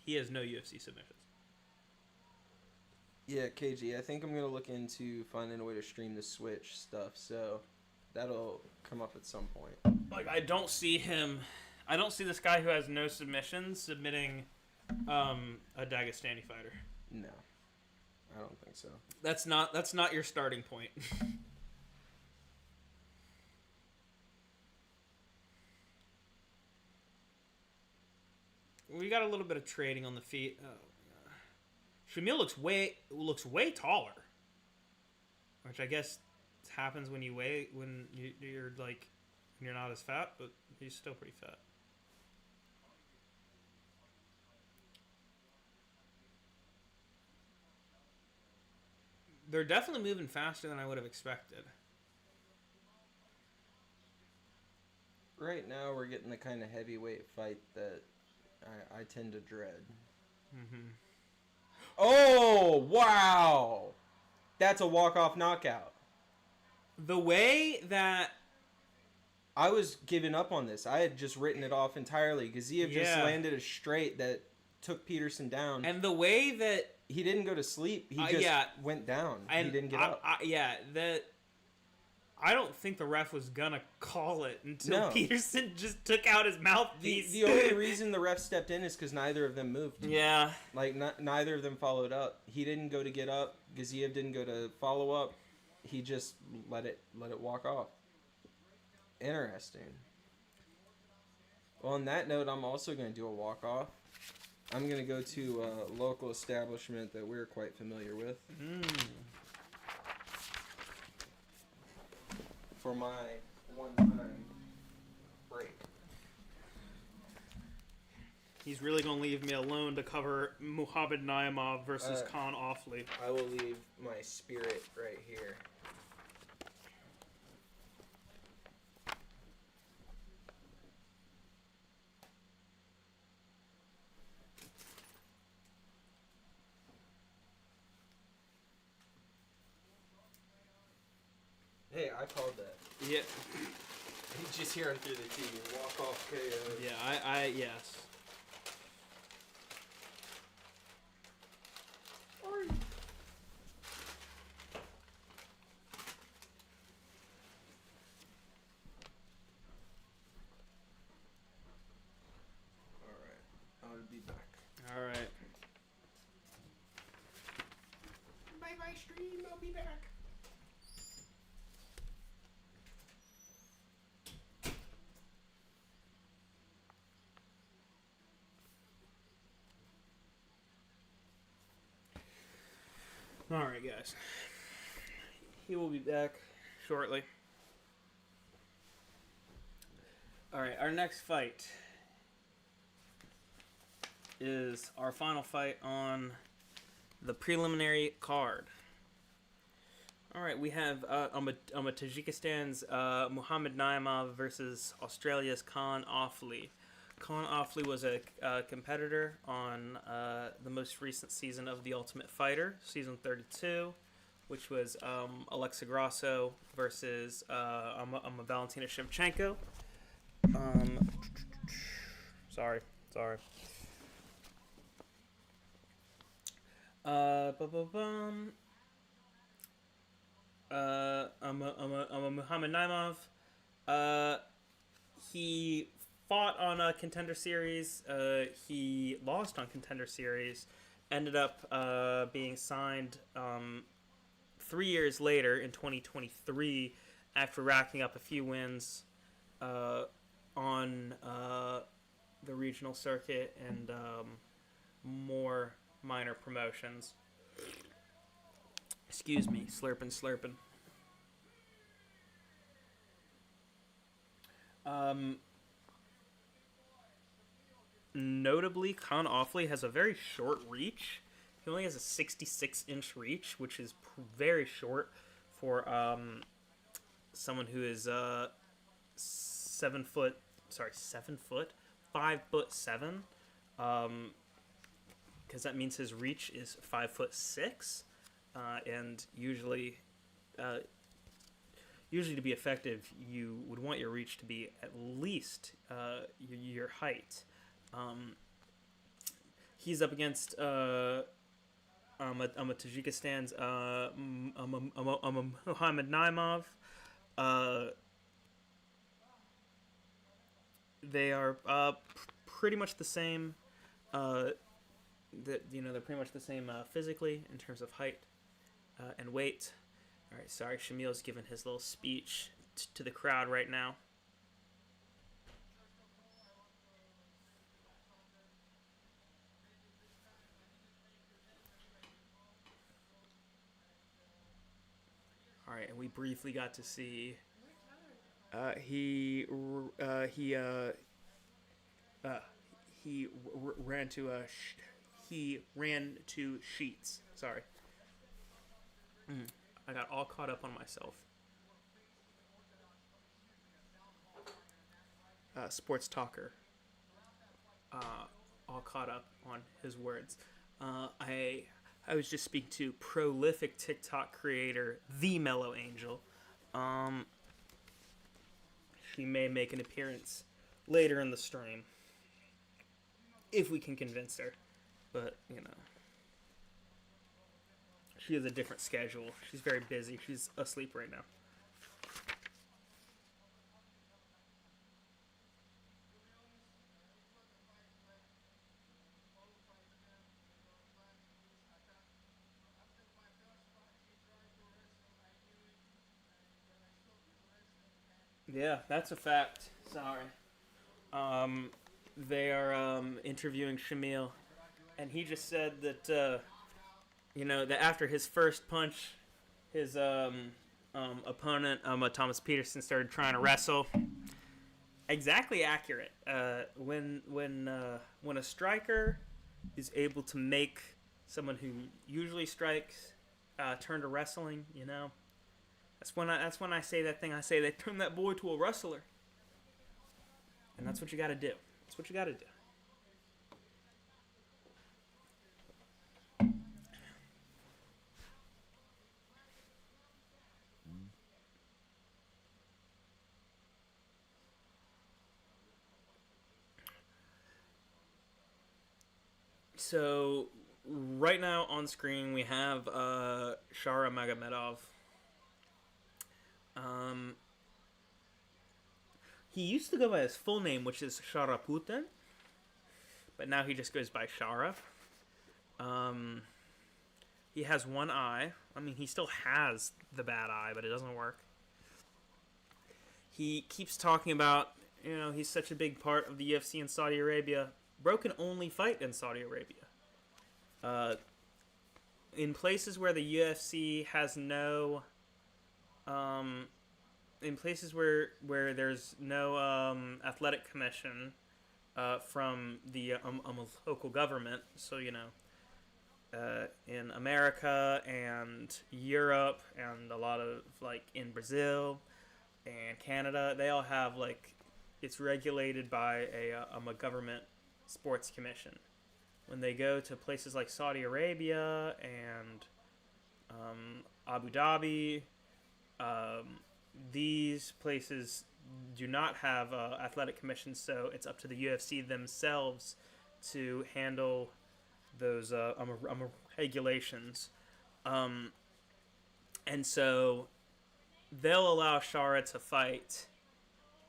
he has no UFC submissions. Yeah, KG, I think I'm going to look into finding a way to stream the Switch stuff, so that'll come up at some point. Like, I don't see this guy who has no submissions submitting a Dagestani fighter. No. I don't think so. That's not your starting point. We got a little bit of trading on the feet. Oh, Shamil looks way taller, which I guess happens when you're not as fat, but he's still pretty fat. They're definitely moving faster than I would have expected. Right now, we're getting the kind of heavyweight fight that I tend to dread. Mm-hmm. Oh, wow! That's a walk-off knockout. The way that... I was giving up on this. I had just written it off entirely. Gaziev just landed a straight that took Peterson down. And the way that... He didn't go to sleep. He just went down. He didn't get up. I don't think the ref was gonna call it until Peterson just took out his mouthpiece. The only reason the ref stepped in is because neither of them moved. Yeah. Like, neither of them followed up. He didn't go to get up. Gaziev didn't go to follow up. He just let it walk off. Interesting. Well, on that note, I'm also going to do a walk-off. I'm going to go to a local establishment that we're quite familiar with. For my one-time break. He's really going to leave me alone to cover Muhammad Naimov versus Khan Offley. I will leave my spirit right here. Hey, I called that. Yeah. You just hear him through the TV. Walk off KO. Yeah, yes. Alright. I'll be back. Alright. Bye-bye stream. I'll be back. Alright, guys. He will be back shortly. Alright, our next fight is our final fight on the preliminary card. Alright, we have Tajikistan's Muhammad Naimov versus Australia's Khan Offley. Khan Offley was a competitor on the most recent season of The Ultimate Fighter, season 32, which was Alexa Grasso versus Valentina Shevchenko. Sorry. Ba-ba-bum. Muhammad Naimov. He fought on a Contender Series. He lost on Contender Series. Ended up being signed 3 years later in 2023 after racking up a few wins on the regional circuit and more minor promotions. Excuse me, slurping. Notably, Khan Offley has a very short reach. He only has a 66-inch reach, which is very short for someone who is 7 foot. Sorry, 7 foot, 5'7", because that means his reach is 5'6", and usually to be effective, you would want your reach to be at least your height. He's up against Tajikistan's Muhammad Naimov. They are pretty much the same. They're pretty much the same physically in terms of height and weight. All right, sorry, Shamil's giving his little speech to the crowd right now. All right, and we briefly got to see he ran to sheets. Sorry. I got all caught up on myself. Sports talker. All caught up on his words. I was just speaking to prolific TikTok creator, The Mellow Angel. She may make an appearance later in the stream. If we can convince her. But, she has a different schedule. She's very busy. She's asleep right now. Yeah, that's a fact. Sorry. They are interviewing Shamil, and he just said that that after his first punch, his opponent Thomas Peterson started trying to wrestle. Exactly accurate. When a striker is able to make someone who usually strikes turn to wrestling, that's when I say that thing. I say they turn that boy to a wrestler, and that's what you got to do. That's what you got to do. So, right now on screen we have Shara Magomedov. He used to go by his full name, which is Shara Putin, but now he just goes by Shara. He has one eye. I mean, he still has the bad eye, but it doesn't work. He keeps talking about, he's such a big part of the UFC in Saudi Arabia. Bro can only fight in Saudi Arabia. In places where the UFC has no... in places where there's no athletic commission from the local government, so, in America and Europe and a lot of, in Brazil and Canada, they all have, it's regulated by a government sports commission. When they go to places like Saudi Arabia and Abu Dhabi, these places do not have athletic commissions, so it's up to the UFC themselves to handle those regulations, and so they'll allow Shara to fight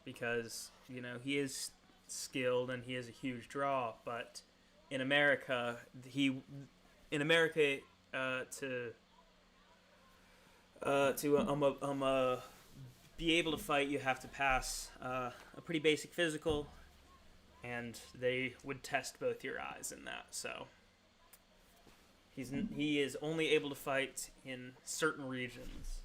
because he is skilled and he is a huge draw. But in America, to be able to fight, you have to pass a pretty basic physical, and they would test both your eyes in that. So he is only able to fight in certain regions.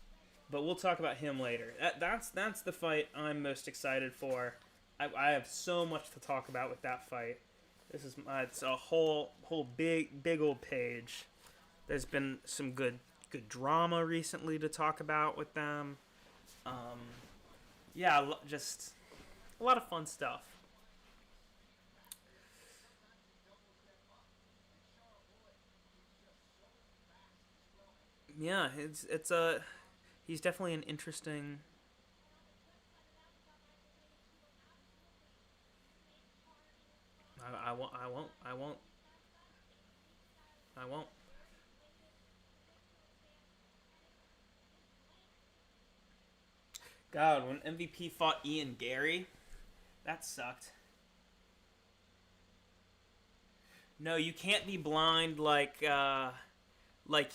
But we'll talk about him later. That's the fight I'm most excited for. I have so much to talk about with that fight. It's a whole big old page. There's been some good drama recently to talk about with them. Just a lot of fun stuff. Yeah, he's definitely an interesting. I won't. God, when MVP fought Ian Gary, that sucked. No, you can't be blind like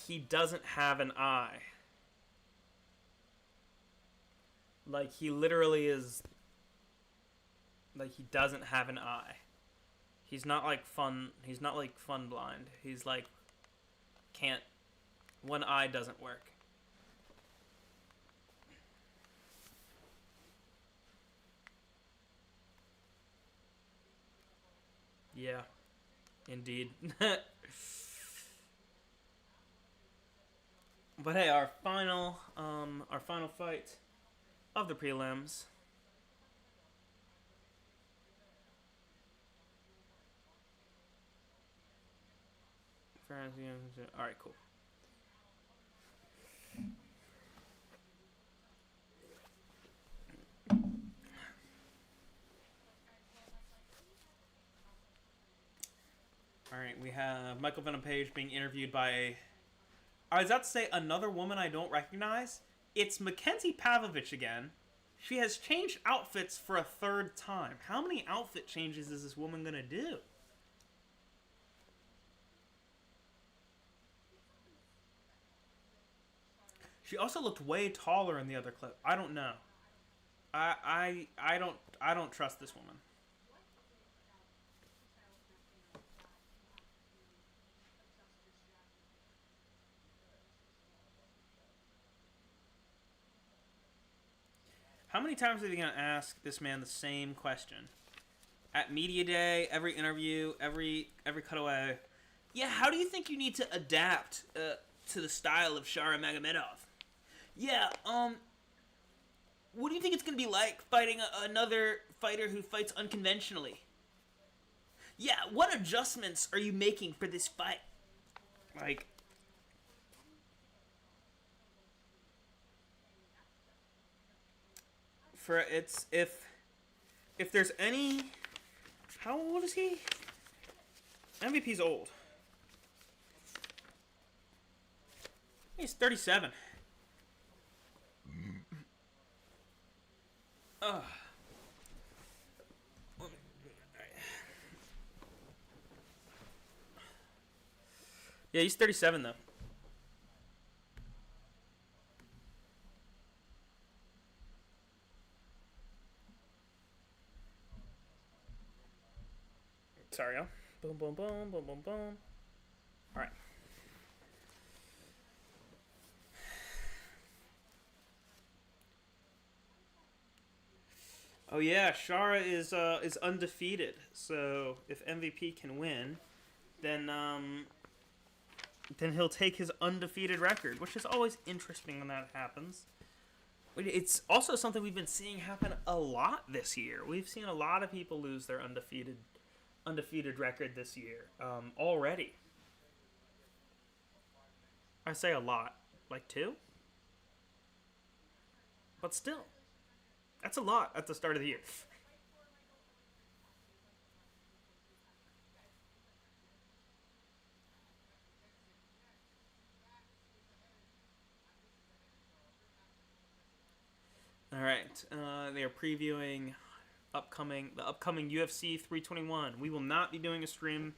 he doesn't have an eye. Like he literally is. Like he doesn't have an eye. He's not like fun. He's not like fun blind. He's like can't. One eye doesn't work. Yeah, indeed. But hey, our final fight of the prelims. All right, cool. All right, we have Michael Venom Page being interviewed by. I was about to say another woman I don't recognize. It's Mackenzie Pavlovich again. She has changed outfits for a third time. How many outfit changes is this woman gonna do? She also looked way taller in the other clip. I don't know. I don't trust this woman. How many times are they going to ask this man the same question? At media day, every interview, every cutaway. Yeah, how do you think you need to adapt to the style of Shara Magomedov? Yeah, what do you think it's going to be like fighting another fighter who fights unconventionally? Yeah, what adjustments are you making for this fight? Like, for it's if there's any, how old is he? MVP's old. He's 37. Ugh. Yeah, he's 37 though. Sorry, y'all. Boom, boom, boom, boom, boom, boom. All right. Oh yeah, Shara is undefeated. So if MVP can win, then he'll take his undefeated record, which is always interesting when that happens. It's also something we've been seeing happen a lot this year. We've seen a lot of people lose their undefeated record this year already. I say a lot, like 2, but still, that's a lot at the start of the year. right. They are previewing the upcoming UFC 321. We will not be doing a stream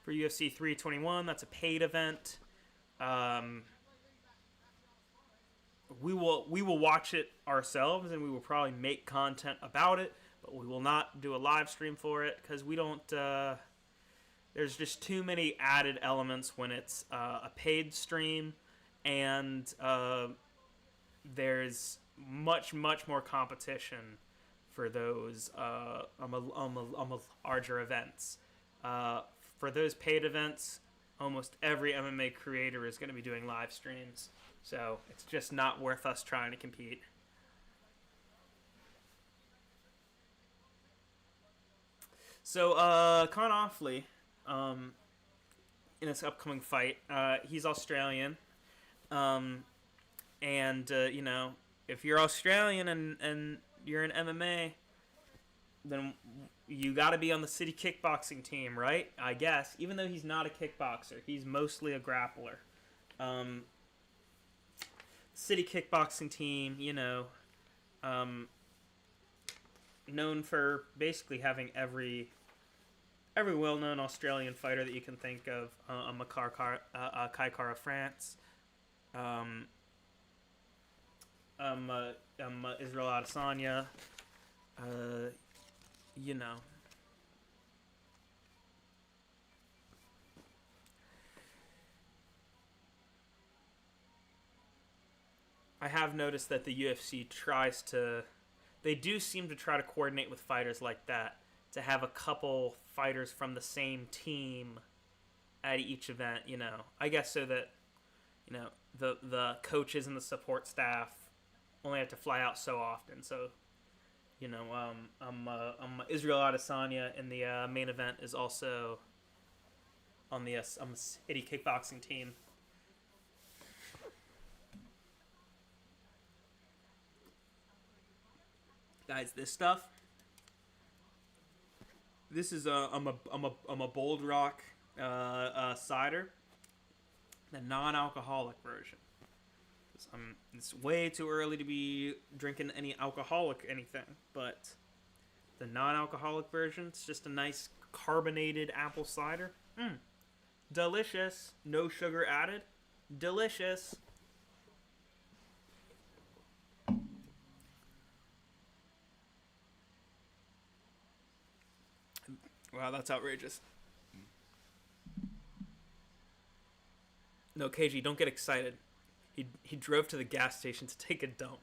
for UFC 321. That's a paid event. We will watch it ourselves, and we will probably make content about it, but we will not do a live stream for it because we don't. There's just too many added elements when it's a paid stream, and there's much more competition for those larger events. For those paid events, almost every MMA creator is going to be doing live streams, so it's just not worth us trying to compete. So Con Offley, in this upcoming fight, he's Australian, and you know, if you're Australian and you're in MMA, then you got to be on the city kickboxing team, right? I guess, even though he's not a kickboxer, he's mostly a grappler. City kickboxing team, you know, known for basically having every well-known Australian fighter that you can think of. Kai Kara France, Israel Adesanya, you know. I have noticed that the UFC they do seem to try to coordinate with fighters like that, to have a couple fighters from the same team at each event, you know. I guess so that, you know, the coaches and the support staff only have to fly out so often. So, you know, Israel Adesanya in the main event is also on the city kickboxing team. Guys, this stuff. This is I'm a Bold Rock cider, the non-alcoholic version. It's way too early to be drinking any alcoholic anything, but the non-alcoholic version, it's just a nice carbonated apple cider. Delicious. No sugar added. Delicious. Wow, that's outrageous. No, KG, don't get excited. He drove to the gas station to take a dump.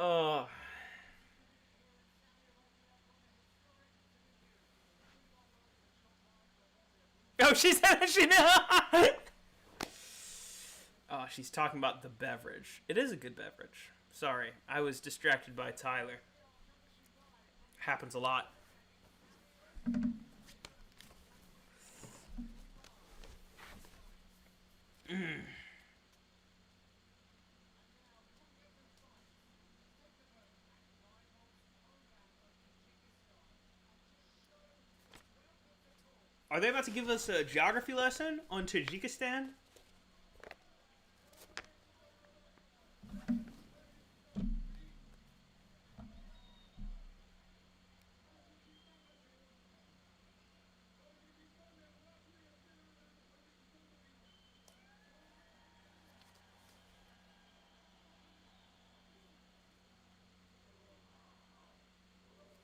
Oh. Oh, she said she knew. Oh, she's talking about the beverage. It is a good beverage. Sorry, I was distracted by Tyler. Happens a lot. Are they about to give us a geography lesson on Tajikistan?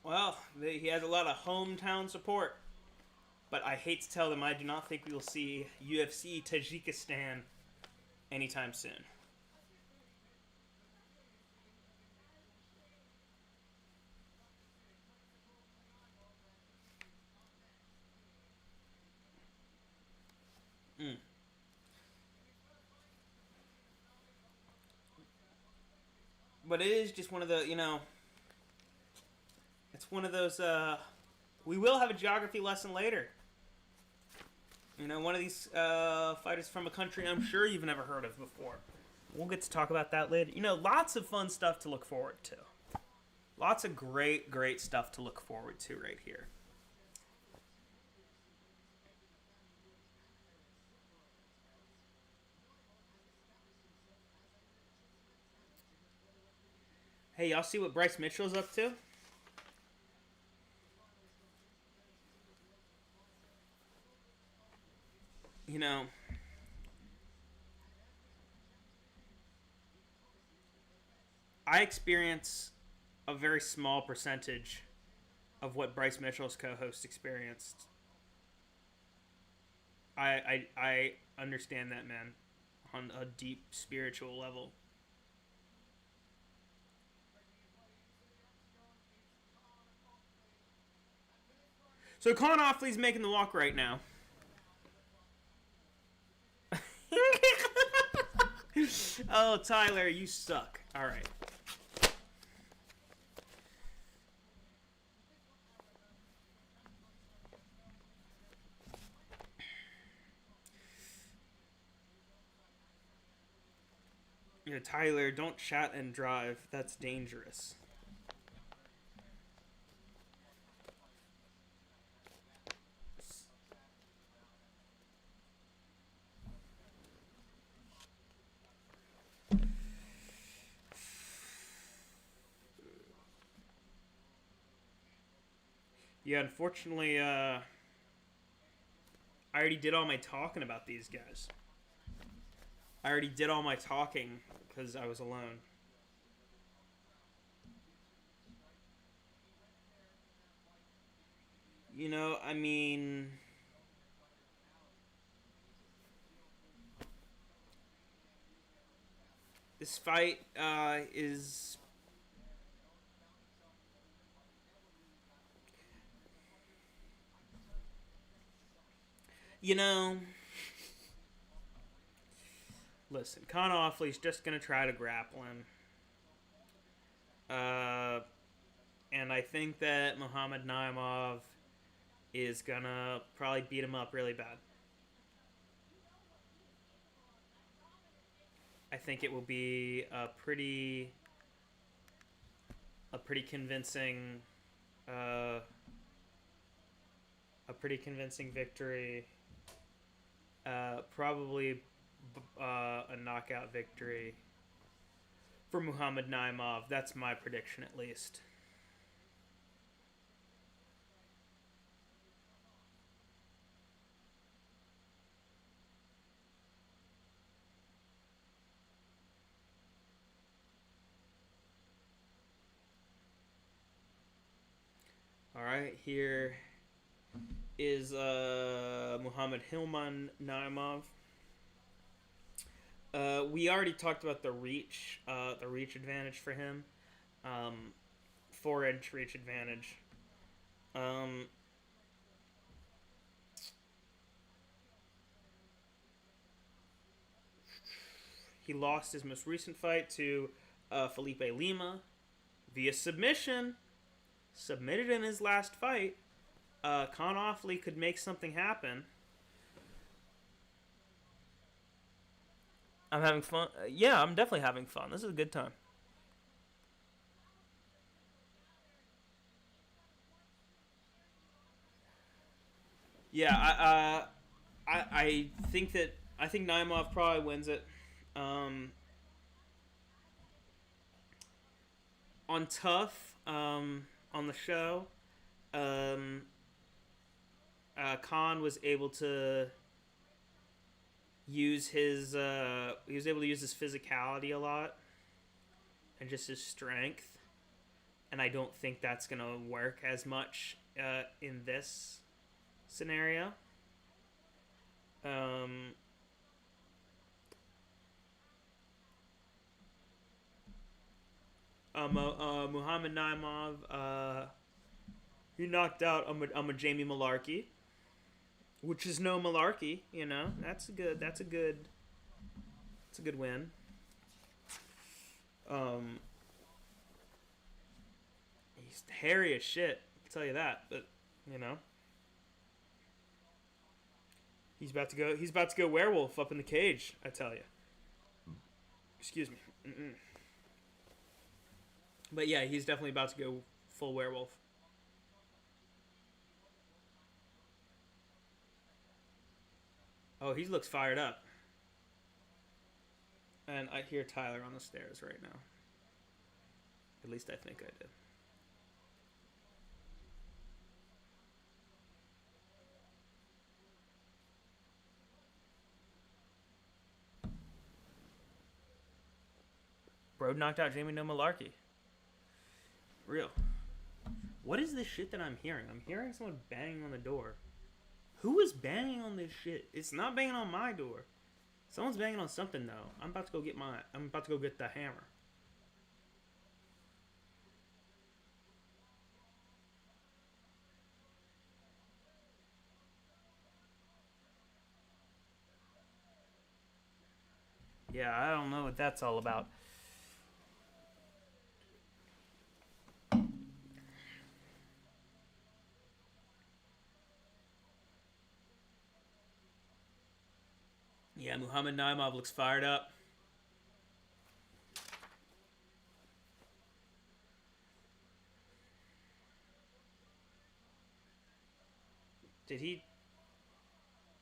Well, he has a lot of hometown support. But I hate to tell them, I do not think we will see UFC Tajikistan anytime soon. But it is just one of the, you know, it's one of those, we will have a geography lesson later. One of these fighters from a country I'm sure you've never heard of before. We'll get to talk about that later. Lots of fun stuff to look forward to. Lots of great, great stuff to look forward to right here. Hey, y'all see what Bryce Mitchell's up to? I experience a very small percentage of what Bryce Mitchell's co-host experienced. I understand that, man, on a deep spiritual level. So Con Offley's making the walk right now. Oh, Tyler, you suck. All right. Tyler, don't chat and drive. That's dangerous. Yeah, unfortunately, I already did all my talking about these guys. I already did all my talking because I was alone. I mean, this fight is... Listen, Con Offley's just going to try to grapple him. And I think that Muhammad Naimov is going to probably beat him up really bad. I think it will be a pretty convincing victory. Probably a knockout victory for Muhammad Naimov. That's my prediction, at least. All right, here is Muhammad Hilman Naimov. We already talked about the reach advantage for him. 4-inch reach advantage. He lost his most recent fight to Felipe Lima via submission. Submitted in his last fight. Con Offley could make something happen. I'm having fun. Yeah, I'm definitely having fun. This is a good time. Yeah, I think Naimov probably wins it. On Tough, on the show, Khan was able to use his physicality a lot and just his strength, and I don't think that's gonna work as much in this scenario. Muhammad Naimov, he knocked out a Jamie Malarkey, which is no malarkey, That's a good win. He's hairy as shit, I'll tell you that, but He's about to go. He's about to go werewolf up in the cage. I tell you. Excuse me. Mm-mm. But yeah, he's definitely about to go full werewolf. Oh, he looks fired up. And I hear Tyler on the stairs right now. At least I think I did. Bro knocked out Jamie No Malarkey. Real. What is this shit that I'm hearing? I'm hearing someone banging on the door. Who is banging on this shit? It's not banging on my door. Someone's banging on something though. I'm about to go get the hammer. Yeah, I don't know what that's all about. Yeah, Muhammad Naimov looks fired up. Did he...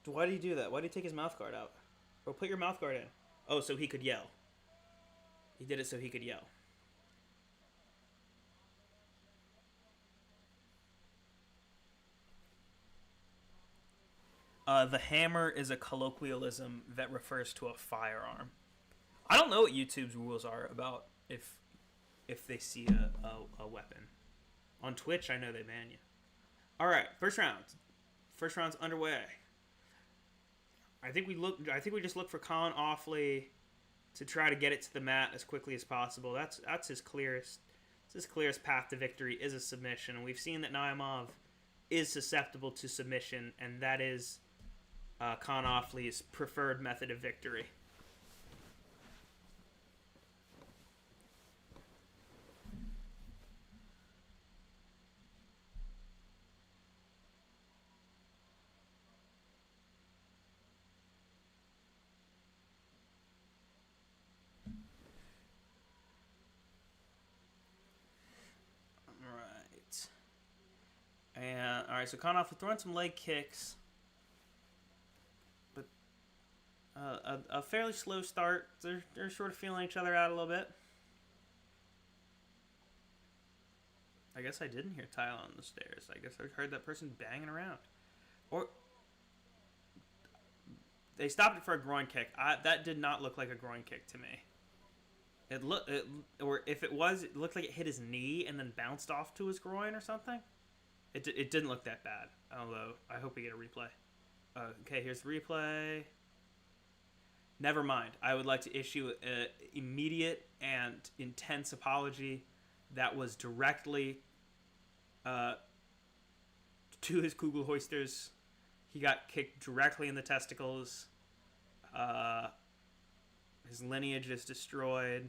Why did he do that? Why did he take his mouth guard out? Bro, put your mouth guard in. Oh, so he could yell. He did it so he could yell. The hammer is a colloquialism that refers to a firearm. I don't know what YouTube's rules are about if they see a weapon. On Twitch, I know they ban you. All right, first round. First round's underway. I think we just look for Colin Offley to try to get it to the mat as quickly as possible. That's his clearest path to victory is a submission, and we've seen that Naimov is susceptible to submission, and that is Colin Offley's preferred method of victory. And all right, so Colin Offley throwing some leg kicks, but a fairly slow start. They're sort of feeling each other out a little bit. I guess I didn't hear Tyler on the stairs. I guess I heard that person banging around, or they stopped it for a groin kick. That did not look like a groin kick to me. Or if it was, it looked like it hit his knee and then bounced off to his groin or something. It didn't look that bad, although I hope we get a replay. Okay, here's the replay. Never mind. I would like to issue an immediate and intense apology that was directly to his Kugelhoisters. He got kicked directly in the testicles. His lineage is destroyed.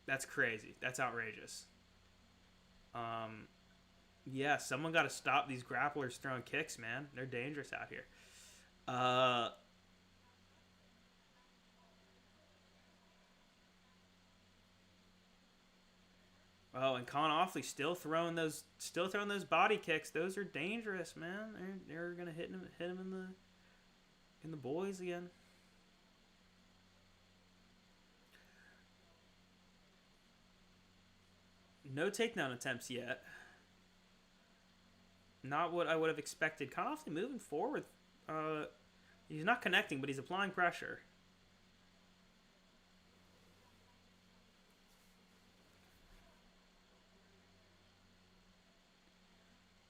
That's crazy. That's outrageous. Yeah, someone got to stop these grapplers throwing kicks, man. They're dangerous out here. Oh, and Colin Offley still throwing those body kicks. Those are dangerous, man. They're gonna hit him in the boys again. No takedown attempts yet. Not what I would have expected. Colin Offley moving forward. He's not connecting, but he's applying pressure.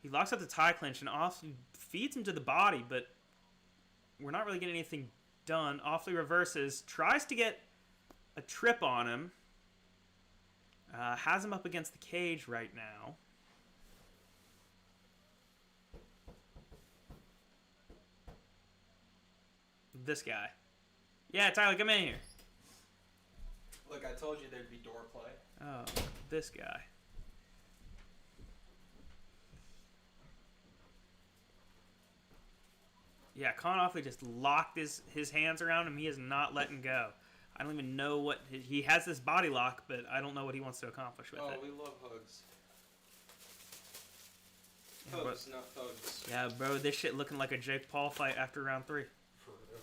He locks up the tie clinch and Offley feeds him to the body, but we're not really getting anything done. Offley reverses, tries to get a trip on him. Has him up against the cage right now. This guy. Yeah, Tyler, come in here. Look, I told you there'd be door play. Oh, this guy. Yeah, Con Offley just locked his hands around him. He is not letting go. I don't even know what... He has this body lock, but I don't know what he wants to accomplish with it. Oh, we love hugs. Hugs, not thugs. Yeah, bro, this shit looking like a Jake Paul fight after round 3. For real.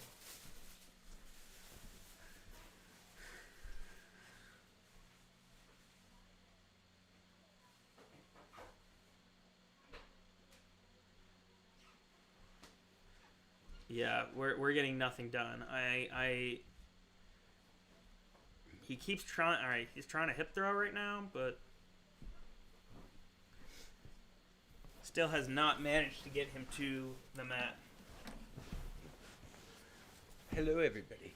Yeah, we're getting nothing done. He keeps trying. All right, he's trying to hip throw right now, but still has not managed to get him to the mat. Hello, everybody.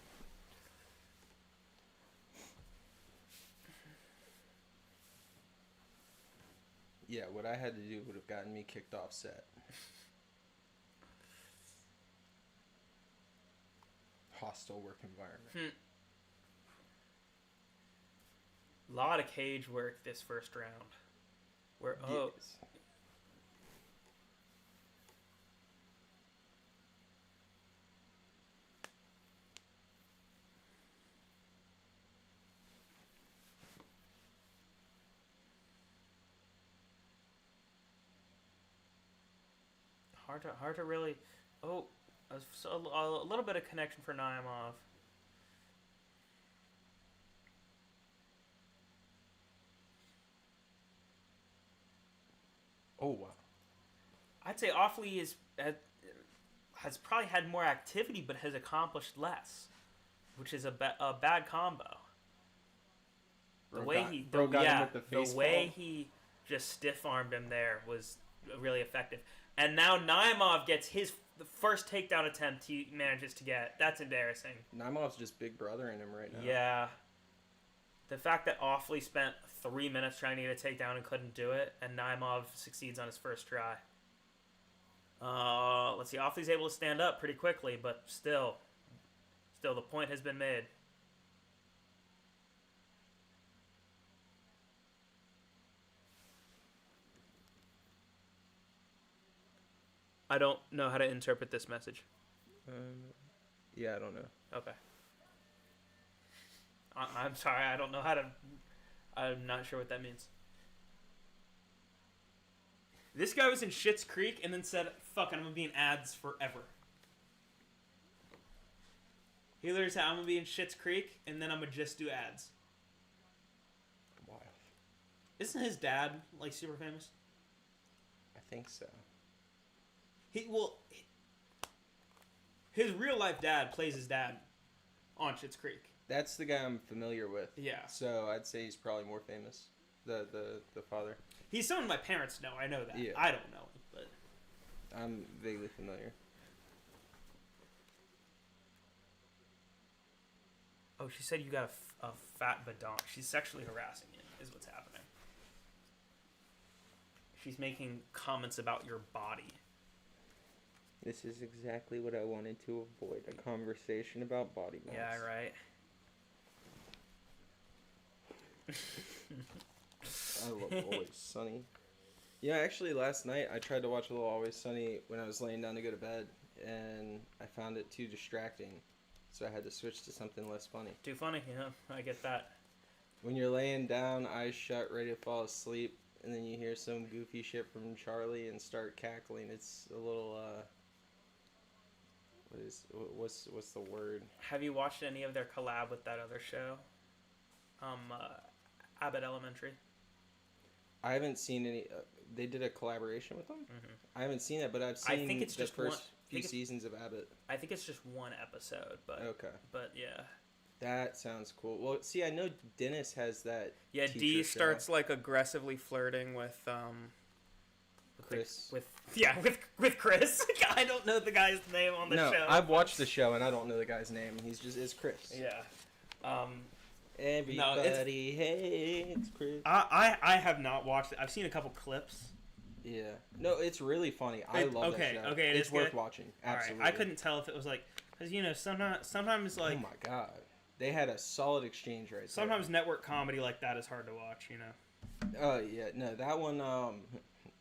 Yeah, what I had to do would have gotten me kicked off set. Hostile work environment. A lot of cage work this first round. Yes. Hard to really. Oh, a little bit of connection for Naimov. Oh, wow. I'd say Offley has probably had more activity, but has accomplished less, which is a bad combo. The way he just stiff armed him there was really effective. And now Naimov gets the first takedown attempt he manages to get. That's embarrassing. Naimov's just big brother in him right now. Yeah. The fact that Offley spent 3 minutes trying to get a takedown and couldn't do it, and Naimov succeeds on his first try. Let's see. Offley's able to stand up pretty quickly, but still the point has been made. I don't know how to interpret this message. Yeah, I don't know. Okay. I'm sorry, I don't know how to... I'm not sure what that means. This guy was in Schitt's Creek and then said, fuck it, I'm going to be in ads forever. He literally said, I'm going to be in Schitt's Creek and then I'm going to just do ads. Wow. Isn't his dad, like, super famous? I think so. His real life dad plays his dad on Schitt's Creek. That's the guy I'm familiar with. Yeah. So I'd say he's probably more famous. The father. He's someone my parents know. I know that. Yeah. I don't know him, but I'm vaguely familiar. oh, she said you got a fat badonk. She's sexually harassing you, is what's happening. She's making comments about your body. This is exactly what I wanted to avoid. A conversation about body mass. Yeah, right. I love Always Sunny. Yeah, actually last night I tried to watch a little Always Sunny when I was laying down to go to bed, and I found it too distracting. So I had to switch to something less funny. Too funny, yeah. I get that. When you're laying down, eyes shut, ready to fall asleep, and then you hear some goofy shit from Charlie and start cackling, it's a little, what's the word? Have you watched any of their collab with that other show? Abbott Elementary. I haven't seen any. They did a collaboration with them. Mm-hmm. I haven't seen that, but I've seen I think it's the just first one, few seasons of Abbott. I think it's just one episode, but Okay. But yeah. That sounds cool. Well, see, I know Dennis has that. Yeah, D starts like aggressively flirting with Chris. With Chris. I don't know the guy's name on the show. No, I've watched the show and I don't know the guy's name. It's Chris. Yeah. Everybody hates Chris. I have not watched it. I've seen a couple clips. Yeah. No, it's really funny. I love that show. Okay, it's worth good. watching. Absolutely. Right. I couldn't tell if it was like, because sometimes like. Oh my god, they had a solid exchange right there. Sometimes network comedy like that is hard to watch. Oh yeah, no, that one.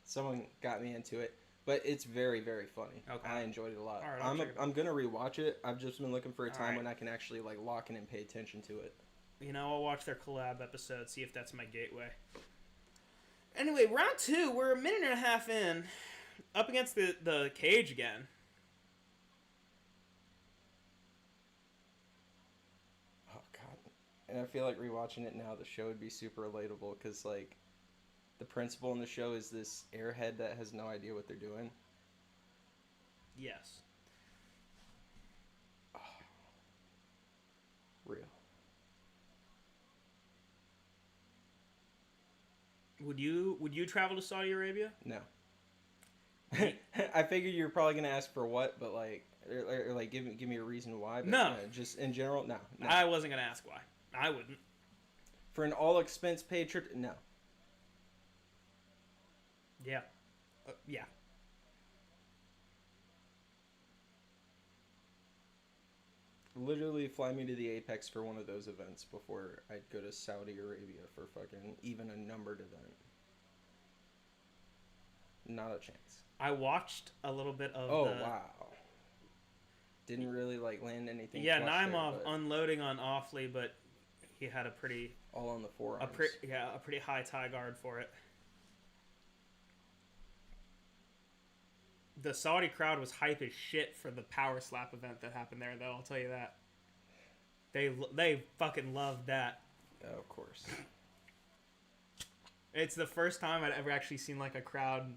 Someone got me into it. But it's very, very funny. Okay. I enjoyed it a lot. All right, I'm gonna rewatch it. I've just been looking for a time right. when I can actually like lock in and pay attention to it. You know, I'll watch their collab episode, see if that's my gateway. Anyway, round 2, we're a minute and a half in, up against the cage again. Oh god. And I feel like rewatching it now, the show would be super relatable because like the principal in the show is this airhead that has no idea what they're doing. Yes. Oh. Real. Would you travel to Saudi Arabia? No. I figured you were probably gonna ask for what, but like, or like give me a reason why. But No. Just in general, no. I wasn't gonna ask why. I wouldn't. For an all expense paid trip, no. Yeah. Yeah. Literally fly me to the Apex for one of those events before I'd go to Saudi Arabia for fucking even a numbered event. Not a chance. I watched a little bit of Wow. Didn't really like land anything. Yeah, flush Naimov there, unloading on Offley, but he had a pretty all on the forearms. a pretty high tie guard for it. The Saudi crowd was hype as shit for the power slap event that happened there, though. I'll tell you that. They fucking loved that. Oh, of course. It's the first time I'd ever actually seen like a crowd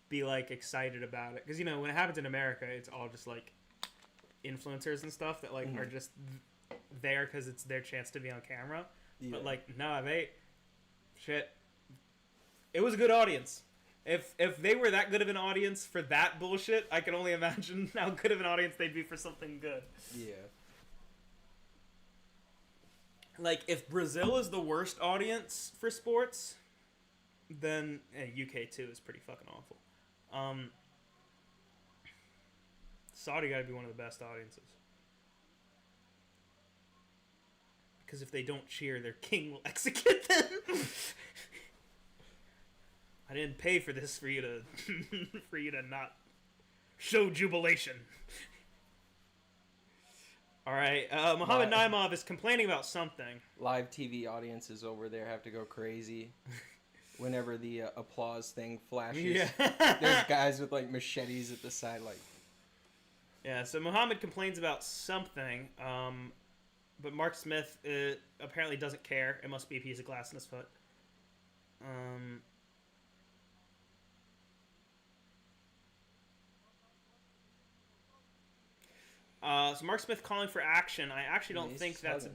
be like excited about it, because you know when it happens in America, it's all just like influencers and stuff that like are just there because it's their chance to be on camera. Yeah. But like, nah, shit. It was a good audience. If they were that good of an audience for that bullshit, I can only imagine how good of an audience they'd be for something good. Yeah. Like, if Brazil is the worst audience for sports, then UK too is pretty fucking awful. Saudi gotta be one of the best audiences. Because if they don't cheer, their king will execute them. I didn't pay for this for you to for you to not show jubilation. All right, Muhammad Naimov is complaining about something. Live TV audiences over there have to go crazy whenever the applause thing flashes. Yeah. There's guys with like machetes at the side, like. Yeah, so Muhammad complains about something, but Mark Smith apparently doesn't care. It must be a piece of glass in his foot. So Mark Smith calling for action. I actually don't think that's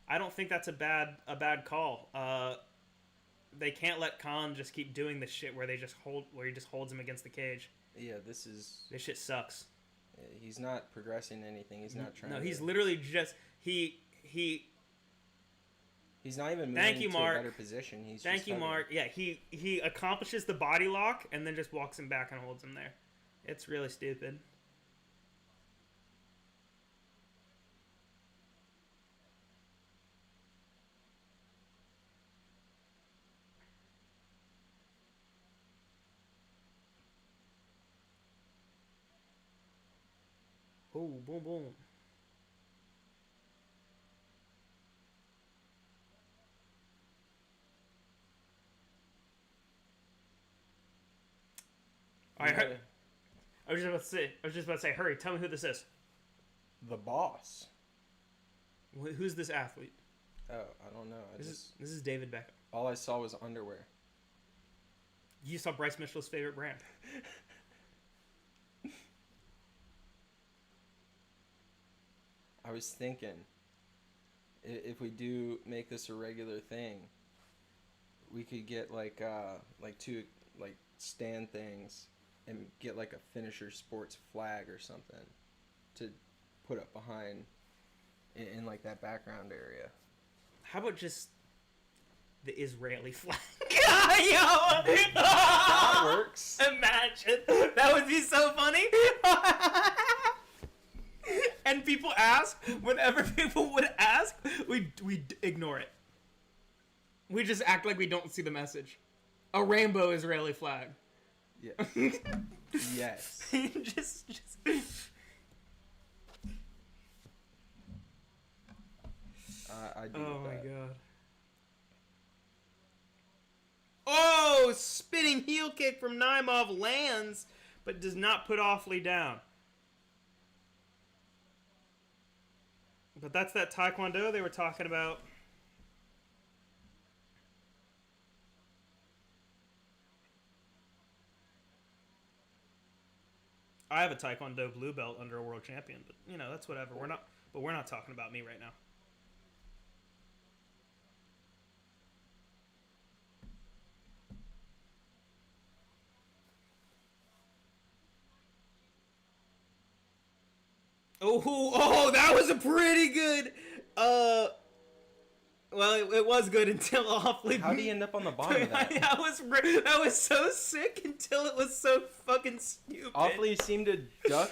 I don't think that's a bad call. They can't let Khan just keep doing this shit where he just holds him against the cage. Yeah, this shit sucks. He's not progressing anything. He's not trying. No, he's literally just He's not even moving to a better position. Thank you, Mark. Yeah, he accomplishes the body lock and then just walks him back and holds him there. It's really stupid. Oh, boom, boom. All right, I was just about to say, hurry, tell me who this is. The boss. Who's this athlete? Oh, I don't know. This is David Beckham. All I saw was underwear. You saw Bryce Mitchell's favorite brand. I was thinking, if we do make this a regular thing, we could get like two like stand things and get like a finisher sports flag or something to put up behind in like that background area. How about just the Israeli flag? That works. Imagine. That would be so funny. And people ask, whenever people would ask, we ignore it. We just act like we don't see the message. A rainbow Israeli flag. Yes. Yes. just. I do. Oh my that. god. Oh, spinning heel kick from Imavov lands, but does not put Offley down. But that's that Taekwondo they were talking about. I have a Taekwondo blue belt under a world champion, but you know that's whatever. We're not talking about me right now. Oh, that was a pretty good. Well, it was good until Offley. How did he end up on the bottom of that? that was so sick until it was so fucking stupid. Offley seemed to duck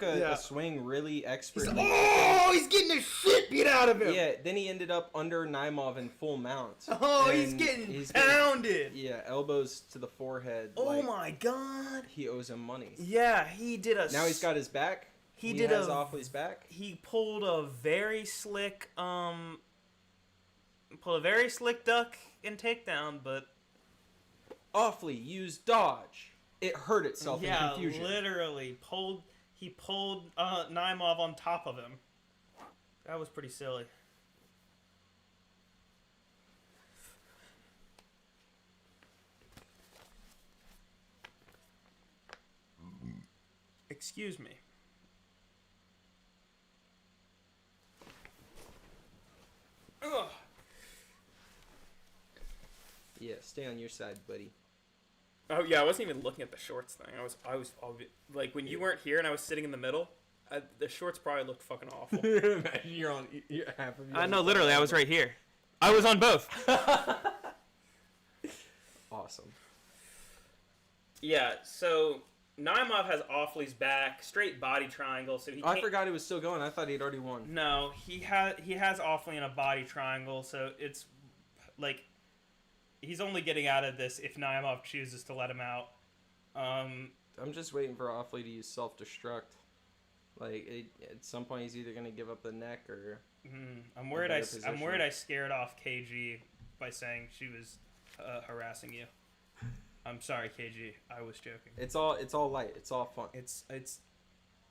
a swing really expertly. He's getting the shit beat out of him. Yeah, then he ended up under Naimov in full mount. Oh, he's getting pounded. Yeah, elbows to the forehead. Oh my god. He owes him money. Yeah, he did a. Now he's got his back. He has Offley's back. He pulled a very slick duck and takedown, but Offley used dodge. It hurt itself in confusion. Yeah, literally he pulled Naimov on top of him. That was pretty silly. Excuse me. Ugh. Yeah, stay on your side, buddy. Oh yeah, I wasn't even looking at the shorts thing. I was like when you weren't here and I was sitting in the middle. The shorts probably looked fucking awful. you're half of you. I know, literally, I was right here. I was on both. Awesome. Yeah, so Naimov has Offley's back, straight body triangle. So I forgot he was still going. I thought he'd already won. No, he has Offley in a body triangle, so it's like he's only getting out of this if Naimov chooses to let him out. I'm just waiting for Offley to use self-destruct. Like at some point, he's either gonna give up the neck or. I'm worried. I'm worried. I scared off KG by saying she was harassing you. I'm sorry, KG. I was joking. It's all light. It's all fun. It's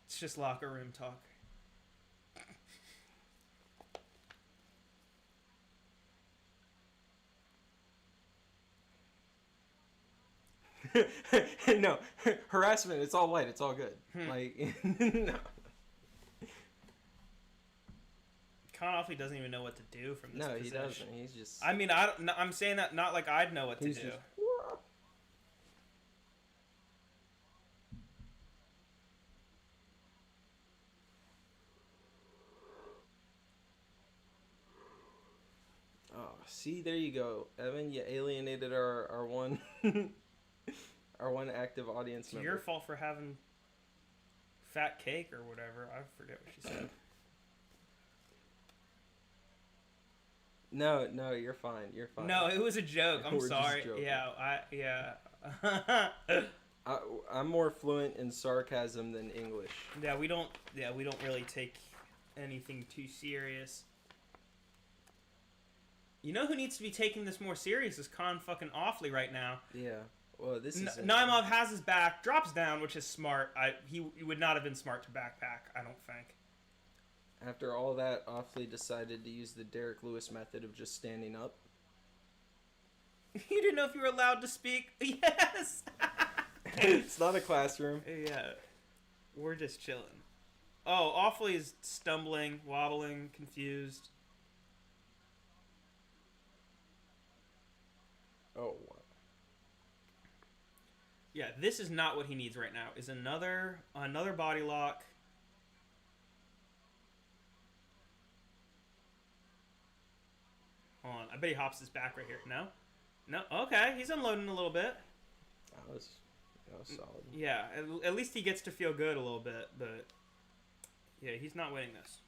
just locker room talk. No, harassment. It's all light. It's all good. Like no. Offley doesn't even know what to do from this position. No, he doesn't. He's just. I mean, I'm saying that not like I'd know what to do. Just... Oh, see, there you go, Evan. You alienated our one our one active audience member. It's your fault for having fat cake or whatever. I forget what she said. No, you're fine. You're fine. No, it was a joke. I'm sorry. I'm more fluent in sarcasm than English. Yeah, we don't really take anything too serious. You know who needs to be taking this more serious is fucking Offley right now. Yeah. Well, this is Naimov has his back, drops down, which is smart. He would not have been smart to backpack, I don't think. After all that, Offley decided to use the Derek Lewis method of just standing up. You didn't know if you were allowed to speak? Yes! It's not a classroom. Yeah. We're just chilling. Oh, Offley is stumbling, wobbling, confused. Oh, wow. Yeah, this is not what he needs right now. Is another body lock. Hold on. I bet he hops his back right here. No? No? Okay, he's unloading a little bit. That was solid. Yeah, at least he gets to feel good a little bit, but yeah, he's not winning this.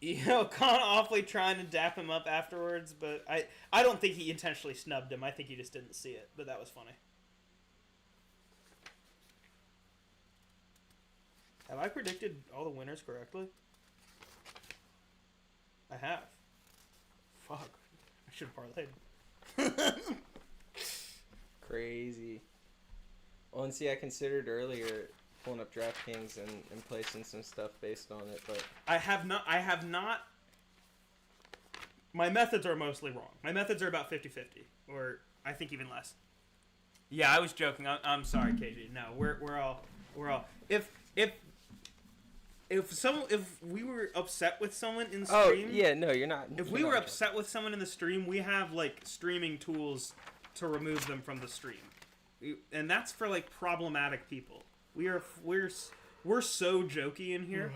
You know, kind of awfully trying to dap him up afterwards, but I don't think he intentionally snubbed him. I think he just didn't see it, but that was funny. Have I predicted all the winners correctly? I have. Fuck. I should have parlayed. Crazy. Well, and see, I considered earlier pulling up DraftKings and placing some stuff based on it, but I have not. My methods are mostly wrong. My methods are about 50-50, or I think even less. Yeah, I was joking. I'm sorry, KG. No, we're all if we were upset with someone in stream. Oh yeah, no, you're not. If we were upset with someone in the stream, we have like streaming tools to remove them from the stream, and that's for like problematic people. We're so jokey in here.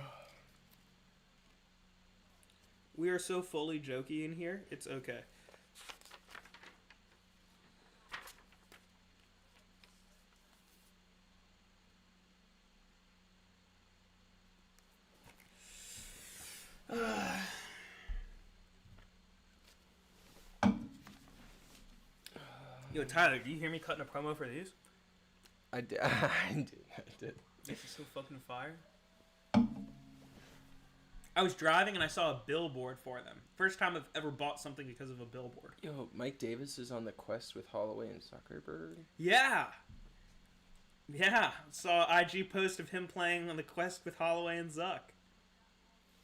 We are so fully jokey in here. It's okay. Yo, Tyler, do you hear me cutting a promo for these? I did. This is so fucking fire. I was driving and I saw a billboard for them. First time I've ever bought something because of a billboard. Yo, Mike Davis is on the quest with Holloway and Zuckerberg. Yeah. Yeah. Saw an IG post of him playing on the quest with Holloway and Zuck.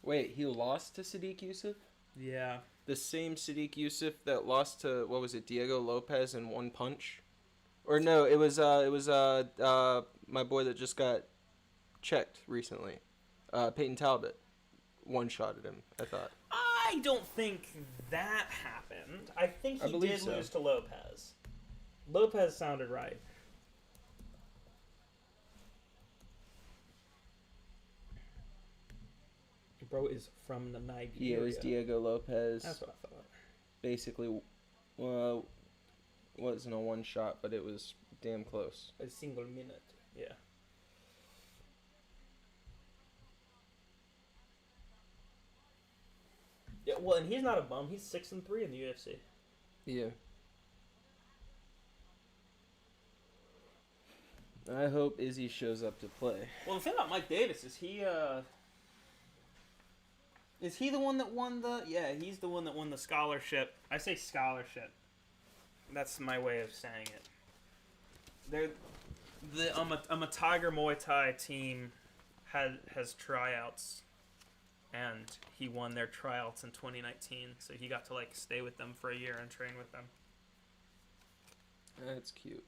Wait, he lost to Sadiq Youssef? Yeah. The same Sadiq Youssef that lost to, what was it, Diego Lopez in one punch? Or no, it was my boy that just got checked recently. Peyton Talbot one-shotted him, I thought. I don't think that happened. I think he did lose to Lopez. Lopez sounded right. Bro is from the Nigeria. Yeah, it was Diego Lopez. That's what I thought. Basically, well, wasn't a one-shot, but it was damn close. A single minute, yeah. Yeah, well, and he's not a bum. He's 6-3 in the UFC. Yeah. I hope Izzy shows up to play. Well, the thing about Mike Davis is is he the one that won the? Yeah, he's the one that won the scholarship. I say scholarship. That's my way of saying it. The Tiger Muay Thai team has tryouts, and he won their tryouts in 2019. So he got to like stay with them for a year and train with them. That's cute.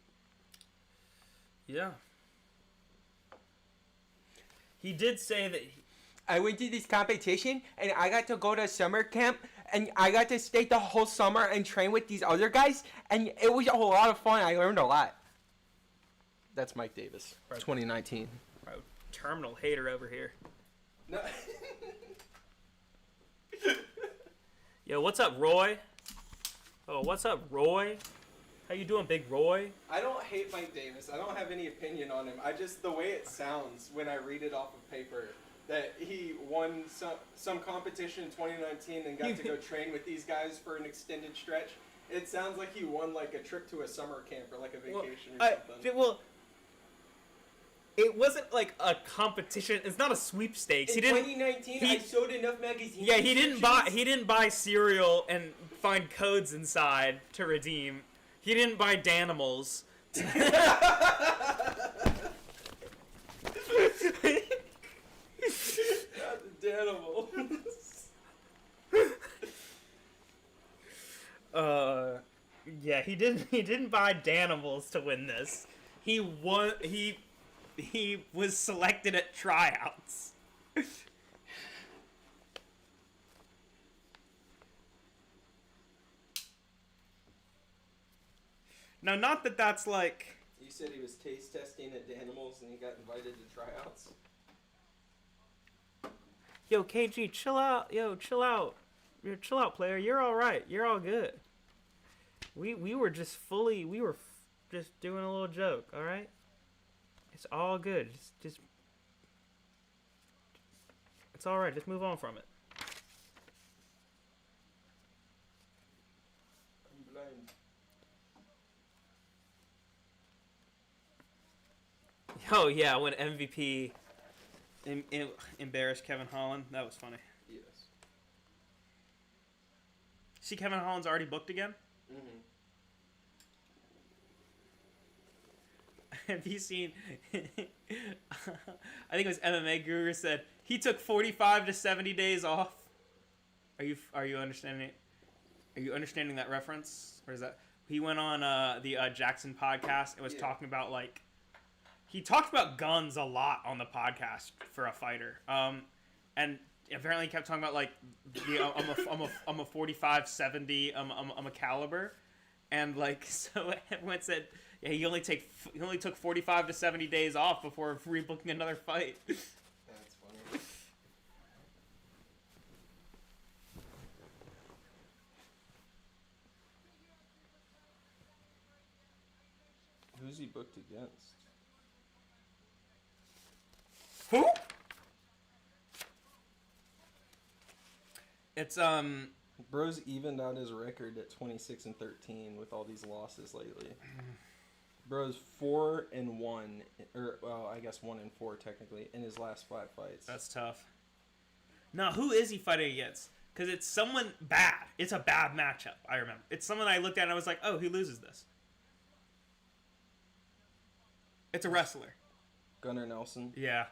Yeah. He did say that. I went to this competition, and I got to go to summer camp, and I got to stay the whole summer and train with these other guys, and it was a whole lot of fun. I learned a lot. That's Mike Davis, 2019. Bro, terminal hater over here. No. Yo, what's up, Roy? Oh, what's up, Roy? How you doing, Big Roy? I don't hate Mike Davis. I don't have any opinion on him. I just, the way it sounds when I read it off of paper, that he won some competition in 2019 and got to go train with these guys for an extended stretch. It sounds like he won like a trip to a summer camp or like a vacation or something. It wasn't like a competition. It's not a sweepstakes. In 2019, I sold enough magazines. Yeah, he didn't buy cereal and find codes inside to redeem. He didn't buy Danimals. Yeah, he didn't buy Danimals to win this. He won. He was selected at tryouts. Now, not that that's like. You said he was taste testing at Danimals and he got invited to tryouts. Yo, KG, chill out. Yo, chill out. Chill out, player. You're all right. You're all good. We were just just doing a little joke. All right. It's all good. Just it's all right. Just move on from it. Oh yeah, when MVP embarrassed Kevin Holland, that was funny. Yes. See, Kevin Holland's already booked again. Mm-hmm. Have you seen? I think it was MMA Guru said he took 45 to 70 days off. Are you understanding? Are you understanding that reference? Or is that he went on the Jackson podcast and was talking about like he talked about guns a lot on the podcast for a fighter. And apparently he kept talking about like I'm a 45-70 I'm a caliber, and like so everyone said. Yeah, he only took 45 to 70 days off before rebooking another fight. That's funny. Who's he booked against? Who? It's Bro's evened out his record at 26-13 with all these losses lately. Bro's 4-1, or well, I guess 1-4 technically in his last 5 fights. That's tough. Now, who is he fighting against? Because it's someone bad. It's a bad matchup. I remember. It's someone I looked at and I was like, oh, he loses this. It's a wrestler. Gunnar Nelson. Yeah.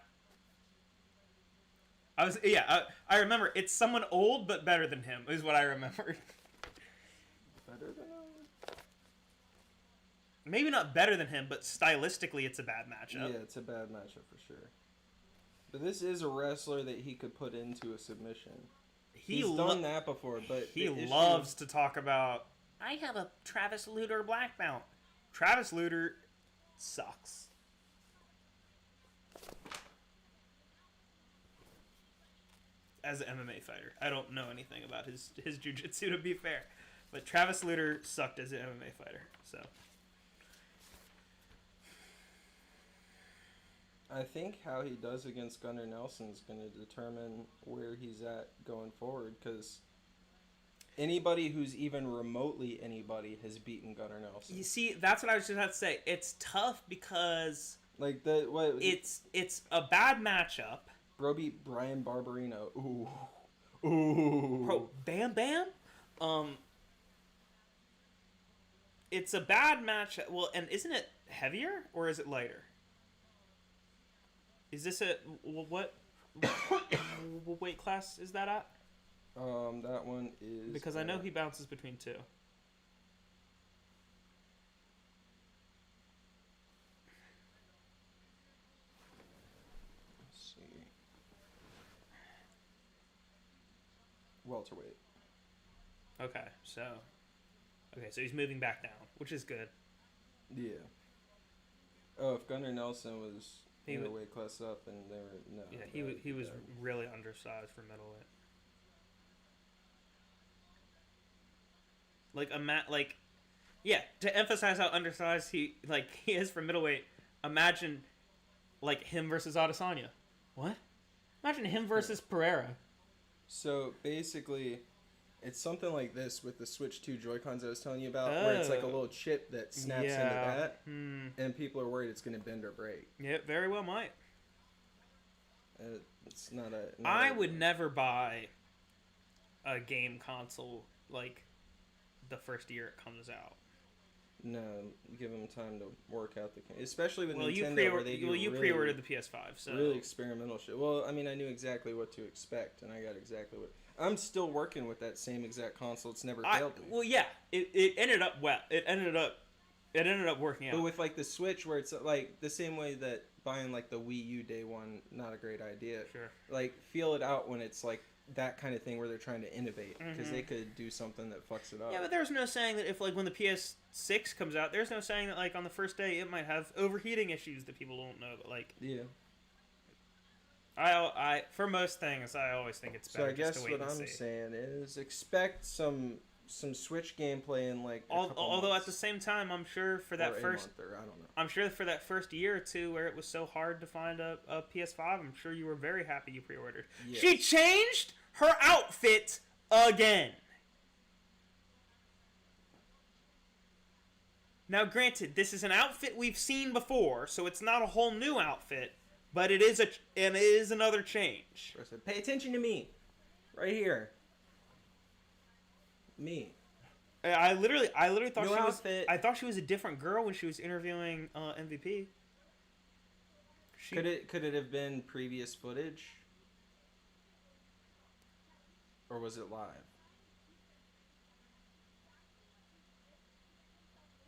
I remember. It's someone old but better than him. Is what I remember. Better than him? Maybe not better than him, but stylistically, it's a bad matchup. Yeah, it's a bad matchup for sure. But this is a wrestler that he could put into a submission. He's done that before, but he loves to talk about. I have a Travis Lutter black belt. Travis Lutter sucks. As an MMA fighter, I don't know anything about his jiu-jitsu, to be fair, but Travis Lutter sucked as an MMA fighter. So. I think how he does against Gunnar Nelson is going to determine where he's at going forward, because anybody who's even remotely anybody has beaten Gunnar Nelson. You see, that's what I was just about to say. It's tough because like it's a bad matchup. Bro beat Brian Barberino. Ooh. Bro, Bam Bam? It's a bad matchup. Well, and isn't it heavier or is it lighter? Is this what weight class is that at? That one is... Because I know he bounces between 2. Let's see. Welterweight. Okay, so he's moving back down, which is good. Yeah. Oh, if Gunnar Nelson was in the weight class up, and they were no. Yeah, he was really undersized for middleweight. To emphasize how undersized he is for middleweight. Imagine, him versus Adesanya. What? Imagine him versus Pereira. So basically, it's something like this with the Switch 2 Joy-Cons I was telling you about, where it's like a little chip that snaps into that, and people are worried it's going to bend or break. Yeah, very well might. It's not a... I would never buy a game console the first year it comes out. No, give them time to work out the... Especially with Nintendo, where they do you pre-ordered the PS5, so... Really experimental shit. Well, I mean, I knew exactly what to expect, and I got exactly what... I'm still working with that same exact console. It's never failed me. Well, yeah. It ended up well. It ended up working out. But with, the Switch, where it's, the same way that buying, the Wii U day one, not a great idea. Sure. Feel it out when it's, that kind of thing where they're trying to innovate, because they could do something that fucks it up. Yeah, but there's no saying that if when the PS6 comes out, there's no saying that on the first day it might have overheating issues that people don't know. But yeah, I for most things I always think it's better. So I guess just to wait what and I'm see. saying is expect some Switch gameplay in although months. At the same time, I'm sure for that first month, or I don't know. I'm sure for that first year or two where it was so hard to find a PS5, I'm sure you were very happy you pre-ordered. Yes. She changed her outfit again. Now, granted, this is an outfit we've seen before, so it's not a whole new outfit, but it is another change. Pay attention to me, right here. Me. I literally thought New outfit. I thought she was a different girl when she was interviewing MVP. Could it have been previous footage? Or was it live?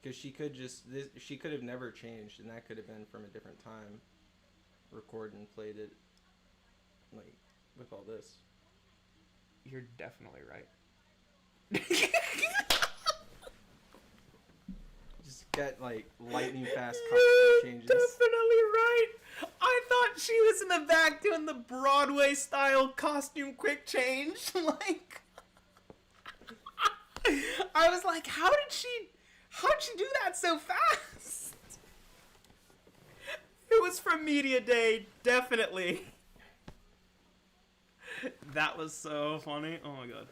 Because she could have never changed, and that could have been from a different time. Recorded and played it, like, with all this. You're definitely right. Just got, like, lightning fast costume changes. Definitely right. I thought she was in the back doing the Broadway style costume quick change. Like, I was like, how did she do that so fast? It was from Media Day, definitely. That was so funny. Oh my god.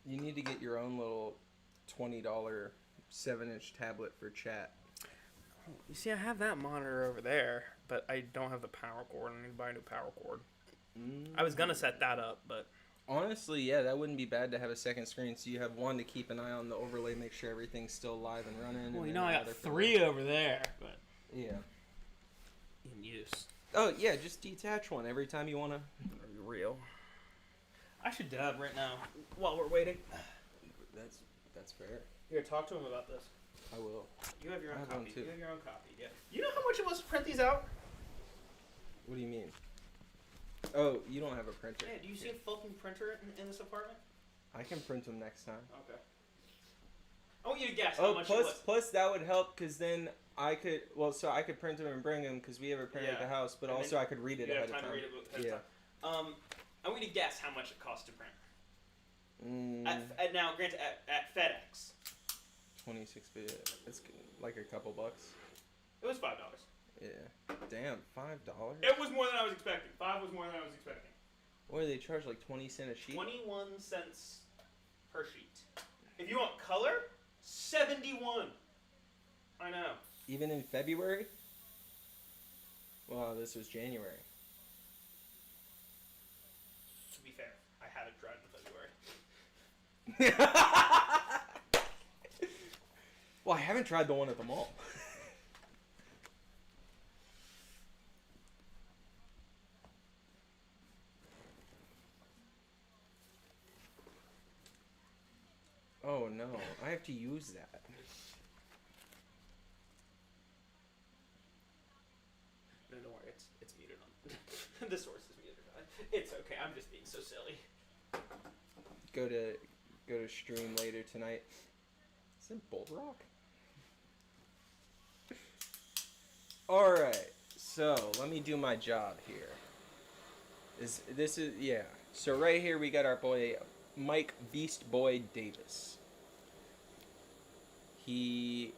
You need to get your own little $20 7-inch tablet for chat. You see, I have that monitor over there, but I don't have the power cord. I need to buy a new power cord. I was gonna set that up, but honestly, yeah, that wouldn't be bad to have a second screen, so you have one to keep an eye on the overlay, make sure everything's still live and running. Well, and you know, I got 3 over there, but yeah, in use. Oh yeah, just detach one every time you wanna. Real. I should dab right now while we're waiting. That's fair. Here, talk to him about this. I will. You have your own I have copy. one too. You have your own copy. Yeah. You know how much it was to print these out? What do you mean? Oh, you don't have a printer. Yeah. Do you see a fucking printer in this apartment? I can print them next time. Okay. I want you to guess how much it was. Plus that would help because then I could I could print them and bring them because we have a printer at the house, but and also I could read it ahead of time. To read it ahead of time. I want you to guess how much it costs to print. Now, granted, at FedEx. 26 bit. It's like a couple bucks. It was $5. Yeah. Damn, $5? It was more than I was expecting. 5 was more than I was expecting. What do they charge? Like 20 cents a sheet? 21 cents per sheet. If you want color, 71. I know. Even in February? Well, this was January. To be fair, I haven't tried in February. Well, I haven't tried the one at the mall. Oh no, I have to use that. No, don't worry, it's muted on. The source is muted on. It's okay, I'm just being so silly. Go to stream later tonight. Is it Bull Rock? Alright, so let me do my job here. This is yeah. So right here we got our boy Mike Beast Boy Davis. You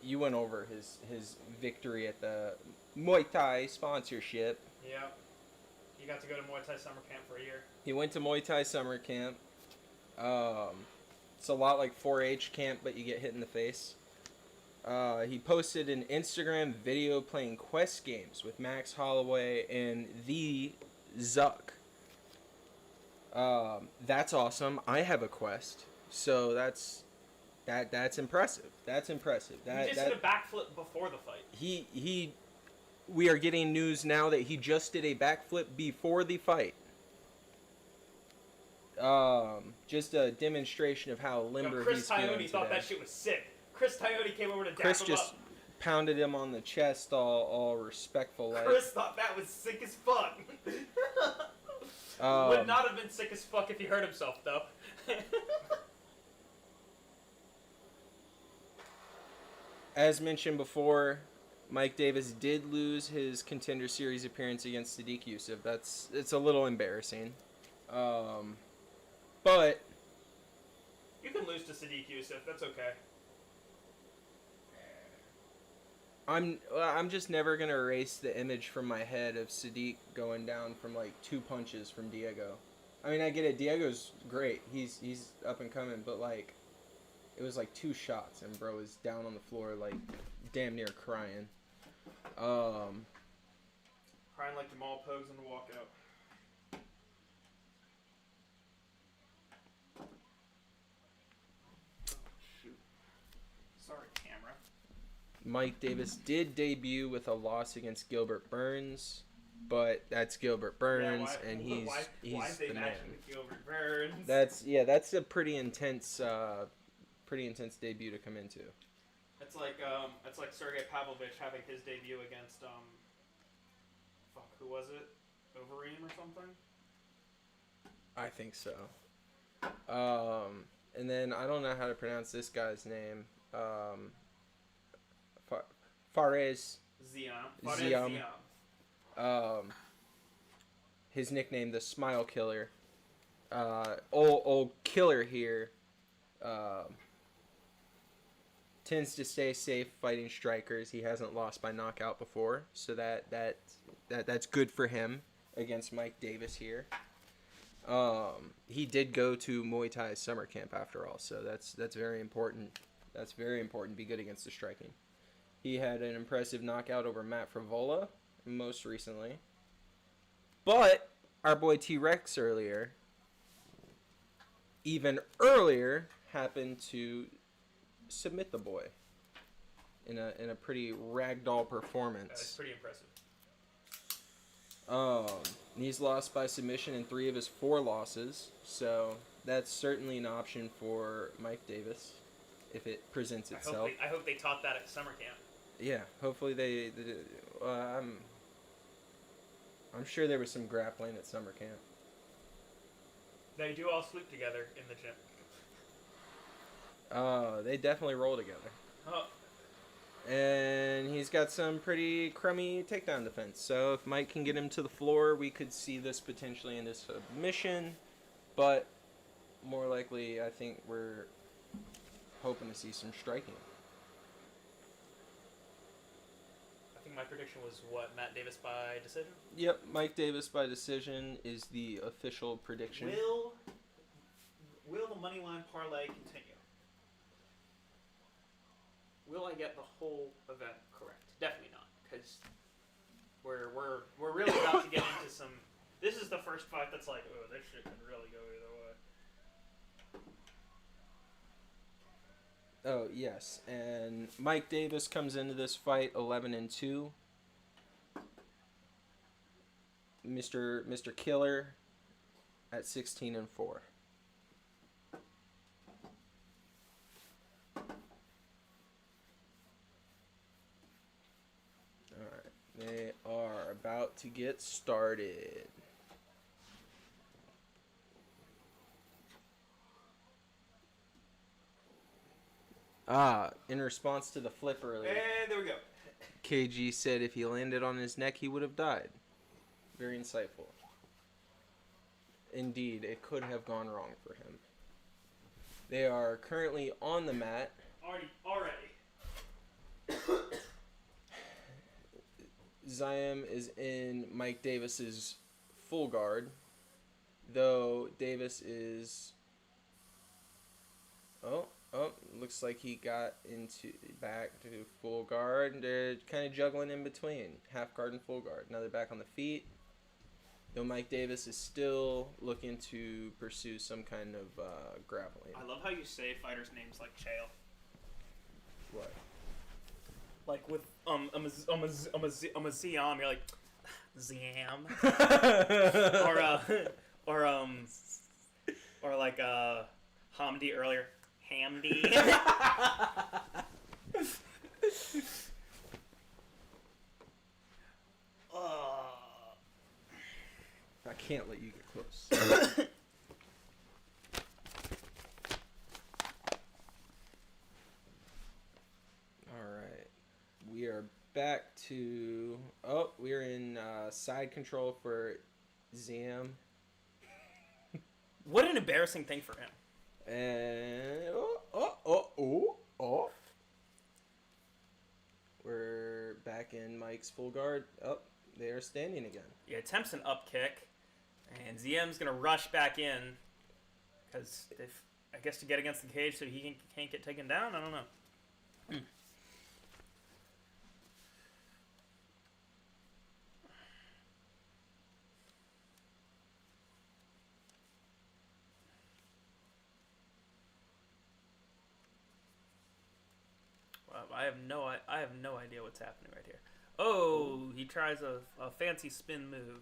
went over his victory at the Muay Thai sponsorship. Yeah. You got to go to Muay Thai summer camp for a year. He went to Muay Thai summer camp. It's a lot like 4-H camp, but you get hit in the face. He posted an Instagram video playing quest games with Max Holloway and the Zuck. That's awesome. I have a quest, so that's impressive. That's impressive. He just did a backflip before the fight. We are getting news now that he just did a backflip before the fight. Just a demonstration of how limber he's feeling today. Chris Toyota thought that shit was sick. Chris Toyota came over to dap Chris him just up. pounded him on the chest, all respectful. Chris thought that was sick as fuck. Would not have been sick as fuck if he hurt himself, though. As mentioned before, Mike Davis did lose his Contender Series appearance against Sadiq Yusuf. It's a little embarrassing. But you can lose to Sadiq Yusuf. That's okay. I'm just never gonna erase the image from my head of Sadiq going down from like 2 punches from Diego. I mean, I get it. Diego's great. He's up and coming, but like, it was like 2 shots, and bro was down on the floor like damn near crying. Crying like Jamal Pogues in the walkout. Shoot. Sorry, camera. Mike Davis did debut with a loss against Gilbert Burns, but that's Gilbert Burns, and he's why the man. with Gilbert Burns? That's a pretty intense debut to come into. It's like Sergey Pavlovich having his debut against who was it? Overeem or something? I think so. And then I don't know how to pronounce this guy's name. Fares Ziam. His nickname, the Smile Killer. Old killer here. Tends to stay safe fighting strikers. He hasn't lost by knockout before, so that's good for him against Mike Davis here. He did go to Muay Thai summer camp after all, so that's very important. That's very important to be good against the striking. He had an impressive knockout over Matt Frivola most recently. But our boy T-Rex even earlier, happened to submit the boy in a pretty ragdoll performance. That's pretty impressive. He's lost by submission in 3 of his 4 losses, so that's certainly an option for Mike Davis if it presents itself. I hope they taught that at summer camp. Yeah, hopefully they I'm sure there was some grappling at summer camp. They do all sleep together in the gym. They definitely roll together. Oh. And he's got some pretty crummy takedown defense. So if Mike can get him to the floor, we could see this potentially in a submission. But more likely, I think we're hoping to see some striking. I think my prediction was what? Matt Davis by decision? Yep, Mike Davis by decision is the official prediction. Will the moneyline parlay continue? Will I get the whole event correct? Definitely not, because we're really about to get into some. This is the first fight that's like, oh, this shit could really go either way. Oh yes, and Mike Davis comes into this fight 11-2. Mr. Killer at 16-4. They are about to get started. In response to the flip earlier. And there we go. KG said if he landed on his neck, he would have died. Very insightful. Indeed, it could have gone wrong for him. They are currently on the mat. Already. Ziam is in Mike Davis's full guard, though Davis is. Looks like he got back to full guard. They're kind of juggling in between half guard and full guard. Now they're back on the feet. Though Mike Davis is still looking to pursue some kind of grappling. I love how you say fighters' names like Chael. What? Like with I'm a Ziam, you're like Ziam. or like Hamdi earlier. Hamdi. I can't let you get close. Alright. We are back to... we're in side control for Ziam. What an embarrassing thing for him. And... We're back in Mike's full guard. Oh, they are standing again. Yeah, attempts an up kick, and ZM's gonna rush back in because I guess to get against the cage so he can't get taken down. I don't know. I have no idea what's happening right here. Oh, he tries a fancy spin move.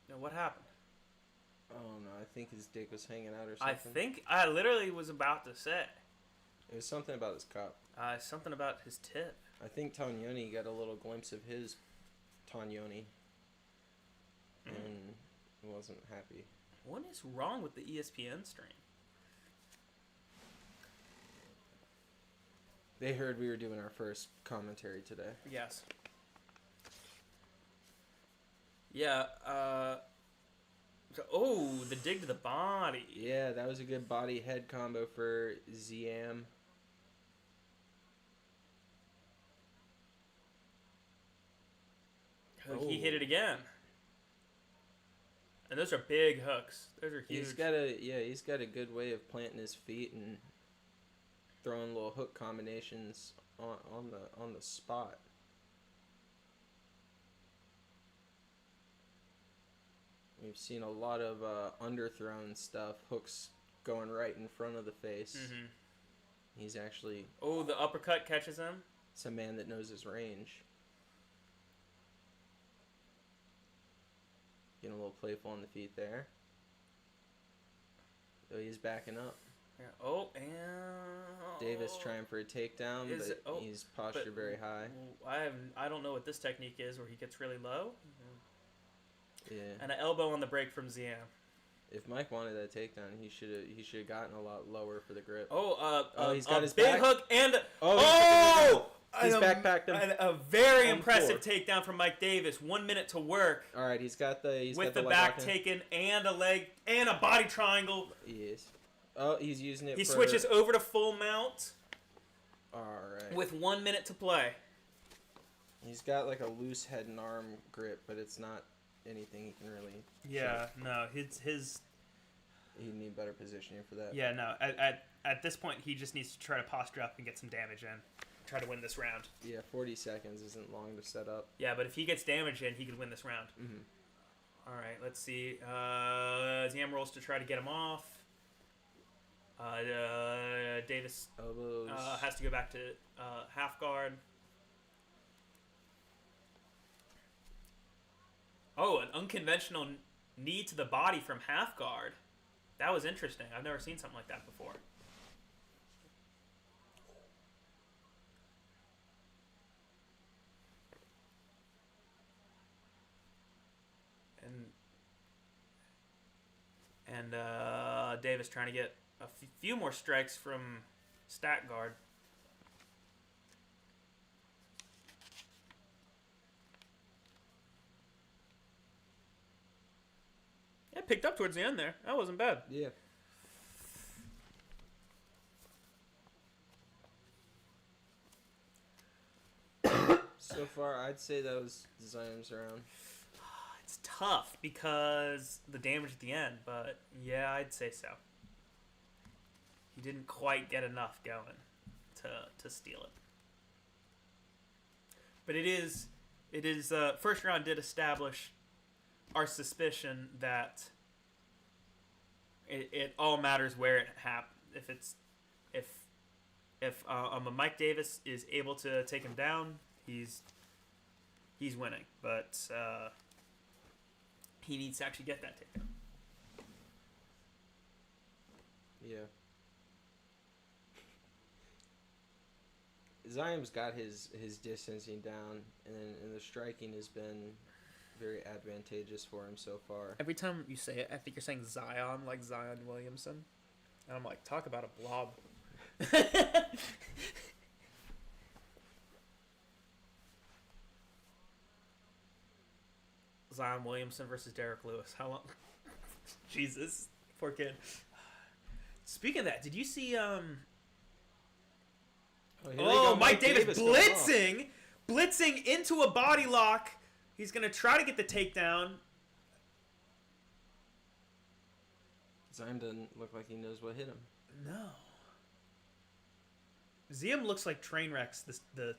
Now what happened? Oh no, I think his dick was hanging out or something. I think I literally was about to say. It was something about his cup. Something about his tip. I think Tanyoni got a little glimpse of his Tanyoni and wasn't happy. What is wrong with the ESPN stream? They heard we were doing our first commentary today. Yes. Yeah, the dig to the body. Yeah, that was a good body head combo for ZM. He hit it again. And those are big hooks. Those are huge. He's got a good way of planting his feet and throwing little hook combinations on the spot. We've seen a lot of underthrown stuff, hooks going right in front of the face. Mm-hmm. He's actually... Oh, the uppercut catches him. It's a man that knows his range. Getting a little playful on the feet there. So he's backing up. Yeah. Oh, and... Davis trying for a takedown, but he's postured very high. I don't know what this technique is where he gets really low. Yeah. And an elbow on the break from ZM. If Mike wanted that takedown, he should have gotten a lot lower for the grip. He's got his big back hook and he's backpacked him. A very impressive takedown from Mike Davis. 1 minute to work. All right, he's got the back taken and a leg and a body triangle. Yes. Oh, he's using it. He switches over to full mount. All right. With 1 minute to play. He's got like a loose head and arm grip, but it's not anything he can really. Yeah, no, his. He'd need better positioning for that. Yeah, no. At this point, he just needs to try to posture up and get some damage in. Try to win this round. Yeah, 40 seconds isn't long to set up. Yeah, but if he gets damage in, he could win this round. Mm-hmm. All right, let's see. ZM rolls to try to get him off. Davis has to go back to half guard. Oh, an unconventional knee to the body from half guard. That was interesting. I've never seen something like that before. And Davis trying to get a few more strikes from stack guard. It picked up towards the end there. That wasn't bad. Yeah. So far, I'd say that was Zion's round. It's tough because the damage at the end, but yeah, I'd say so. He didn't quite get enough going to steal it. But it is first round did establish our suspicion that it all matters where it happened. If Mike Davis is able to take him down, he's winning. But he needs to actually get that takedown. Yeah. Zion's got his distancing down, and the striking has been very advantageous for him so far. Every time you say it, I think you're saying Zion, like Zion Williamson. And I'm like, talk about a blob. Zion Williamson versus Derek Lewis. How long? Jesus, poor kid. Speaking of that, did you see here we go. Mike Davis going off. blitzing into a body lock. He's going to try to get the takedown. Ziem doesn't look like he knows what hit him. No. Ziem looks like Trainwreck's the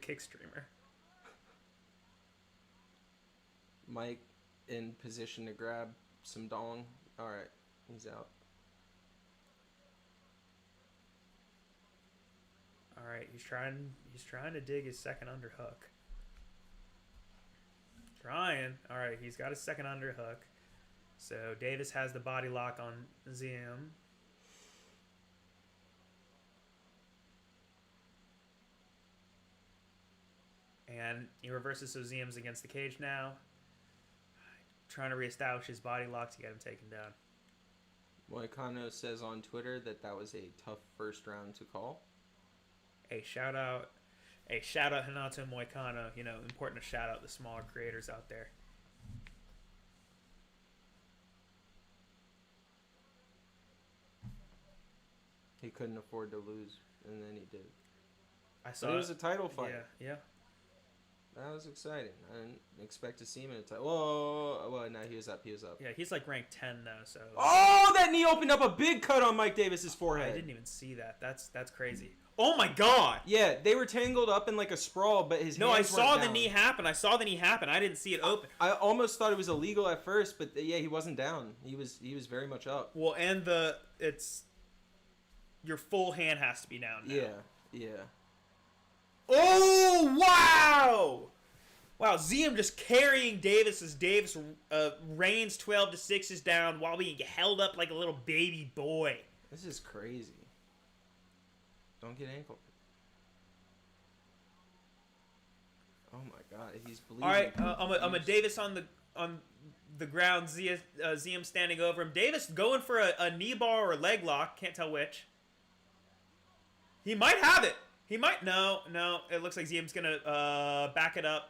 kick streamer. Mike in position to grab some dong. All right, he's out. All right, he's trying to dig his second underhook. Trying. All right, he's got his second underhook. So Davis has the body lock on Ziem. And he reverses, so Ziem's against the cage now. Trying to reestablish his body lock to get him taken down. Moicano says on Twitter that was a tough first round to call. A shout out Hanato Moicano. You know, important to shout out the smaller creators out there. He couldn't afford to lose, and then he did. I saw it was a title fight. Yeah. That was exciting. I didn't expect to see him in a title. Whoa! Well, no, he was up. Yeah, he's like ranked 10 now. So. Oh, that knee opened up a big cut on Mike Davis's forehead. I didn't even see that. That's crazy. Oh my God! Yeah, they were tangled up in like a sprawl, but his hands I went saw down. the knee happen. I didn't see it open. I almost thought it was illegal at first, but yeah, he wasn't down. He was very much up. Well, and your full hand has to be down now. Yeah. Oh, wow! Wow, Ziem just carrying Davis as Davis reigns 12-6 is down while being held up like a little baby boy. This is crazy. Don't get ankle. Oh my God, he's bleeding. All right, I'm a Davis on the ground. Ziem standing over him. Davis going for a knee bar or a leg lock. Can't tell which. He might have it. He might. No. It looks like Ziem's gonna back it up.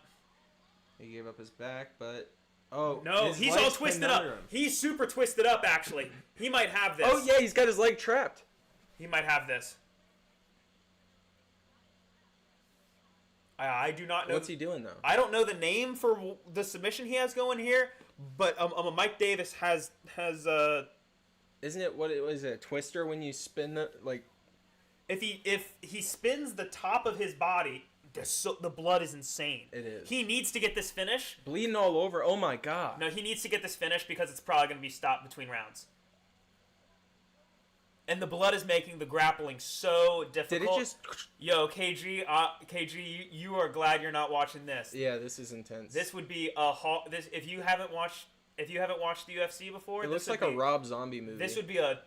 He gave up his back, but no, he's all twisted up. He's super twisted up. Actually, he might have this. Oh yeah, he's got his leg trapped. He might have this. I do not know. What's he doing though? I don't know the name for the submission he has going here, but Mike Davis has. Isn't it what it was? A twister when you spin the like. If he spins the top of his body, the blood is insane. It is. He needs to get this finish. Bleeding all over. Oh my God. No, he needs to get this finish because it's probably going to be stopped between rounds. And the blood is making the grappling so difficult. Did it just... Yo, KG, you are glad you're not watching this. Yeah, this is intense. This would be if you haven't watched the UFC before, it looks like a Rob Zombie movie. This would be a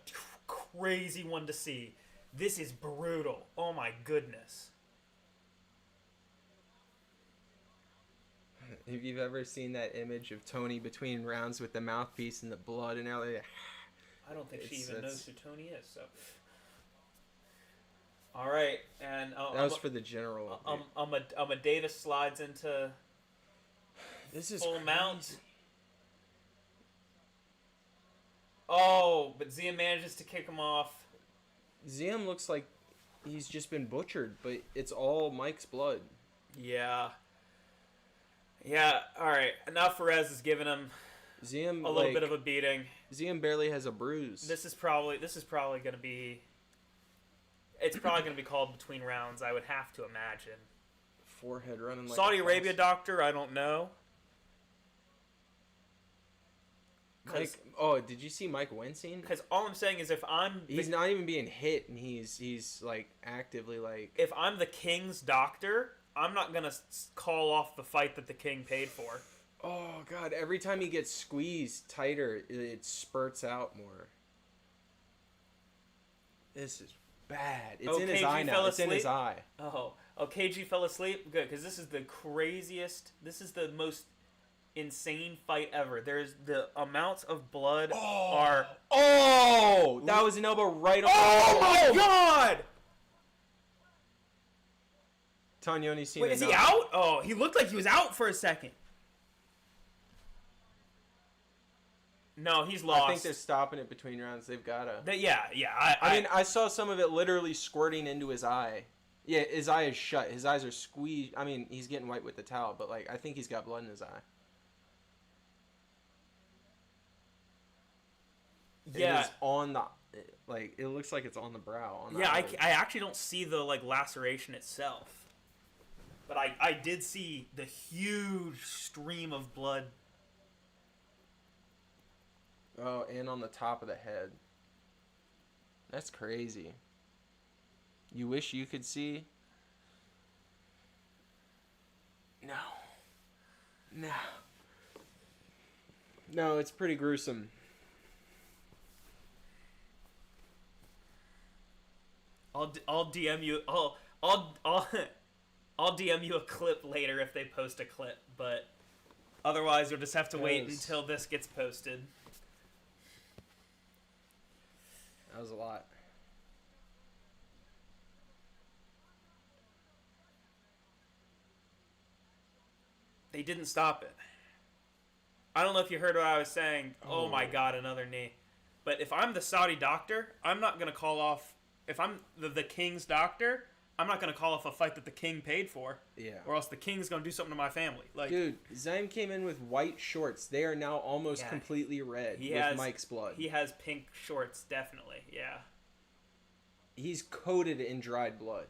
crazy one to see. This is brutal. Oh my goodness. If you've ever seen that image of Tony between rounds with the mouthpiece and the blood and everything. I don't think she even knows who Tony is, so. All right, and that was for the general. A Davis slides into this is full crazy. mount. Oh, but Ziem manages to kick him off. Ziem looks like he's just been butchered, but it's all Mike's blood. Yeah. Yeah, all right. Now Perez is giving him Ziem a little bit of a beating. Ziem barely has a bruise. This is probably going to be... It's probably going to be called between rounds, I would have to imagine. Forehead running like Saudi Arabia doctor, I don't know. Mike, did you see Mike wincing? Because all I'm saying is he's not even being hit, and he's like actively like... If I'm the King's doctor, I'm not going to call off the fight that the King paid for. Oh, God. Every time he gets squeezed tighter, it spurts out more. This is bad. It's in his eye now. It's in his eye. Oh, KG fell asleep? Good, because this is the craziest... This is the most insane fight ever. There's the amounts of blood are... Oh! That was an elbow right on. Oh, my God! Tanyoni's seen Wait, is he out? Oh, he looked like he was out for a second. No, he's lost. I think they're stopping it between rounds. They've gotta. Yeah. I mean, I saw some of it literally squirting into his eye. Yeah, his eye is shut. His eyes are squeezed. I mean, he's getting white with the towel, but like, I think he's got blood in his eye. Yeah. It is on the, like, it looks like it's on the brow. On the Yeah, I eyelid. actually don't see the like laceration itself, but I did see the huge stream of blood. Oh, and on the top of the head. That's crazy. You wish you could see? No. No. No, it's pretty gruesome. I'll DM you. I'll DM you a clip later if they post a clip, but otherwise you'll just have to wait until this gets posted. That was a lot. They didn't stop it. I don't know if you heard what I was saying. Oh my god, another knee. But if I'm the Saudi doctor, I'm not going to call off... If I'm the king's doctor, I'm not going to call off a fight that the king paid for. Yeah. Or else the king's going to do something to my family. Like, dude, Zaim came in with white shorts. They are now almost completely red with Mike's blood. He has pink shorts, definitely. Yeah. He's coated in dried blood.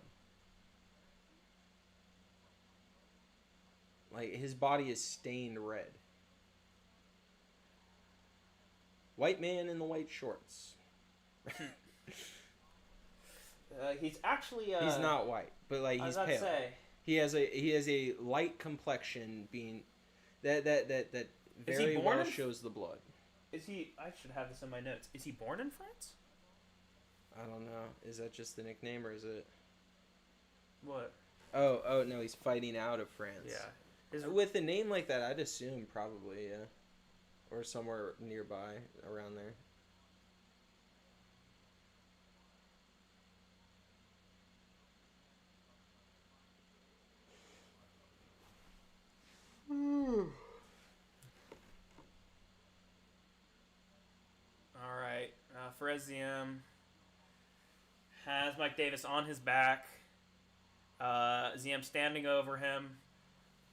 Like, his body is stained red. White man in the white shorts. He's actually... he's not white, but like he's pale. He has a light complexion. Being that very well shows the blood. Is he? I should have this in my notes. Is he born in France? I don't know. Is that just the nickname, or is it? What? Oh no, he's fighting out of France. Yeah. With a name like that, I'd assume probably, yeah. Or somewhere nearby, around there. All right. Ferezium has Mike Davis on his back. Ziem standing over him.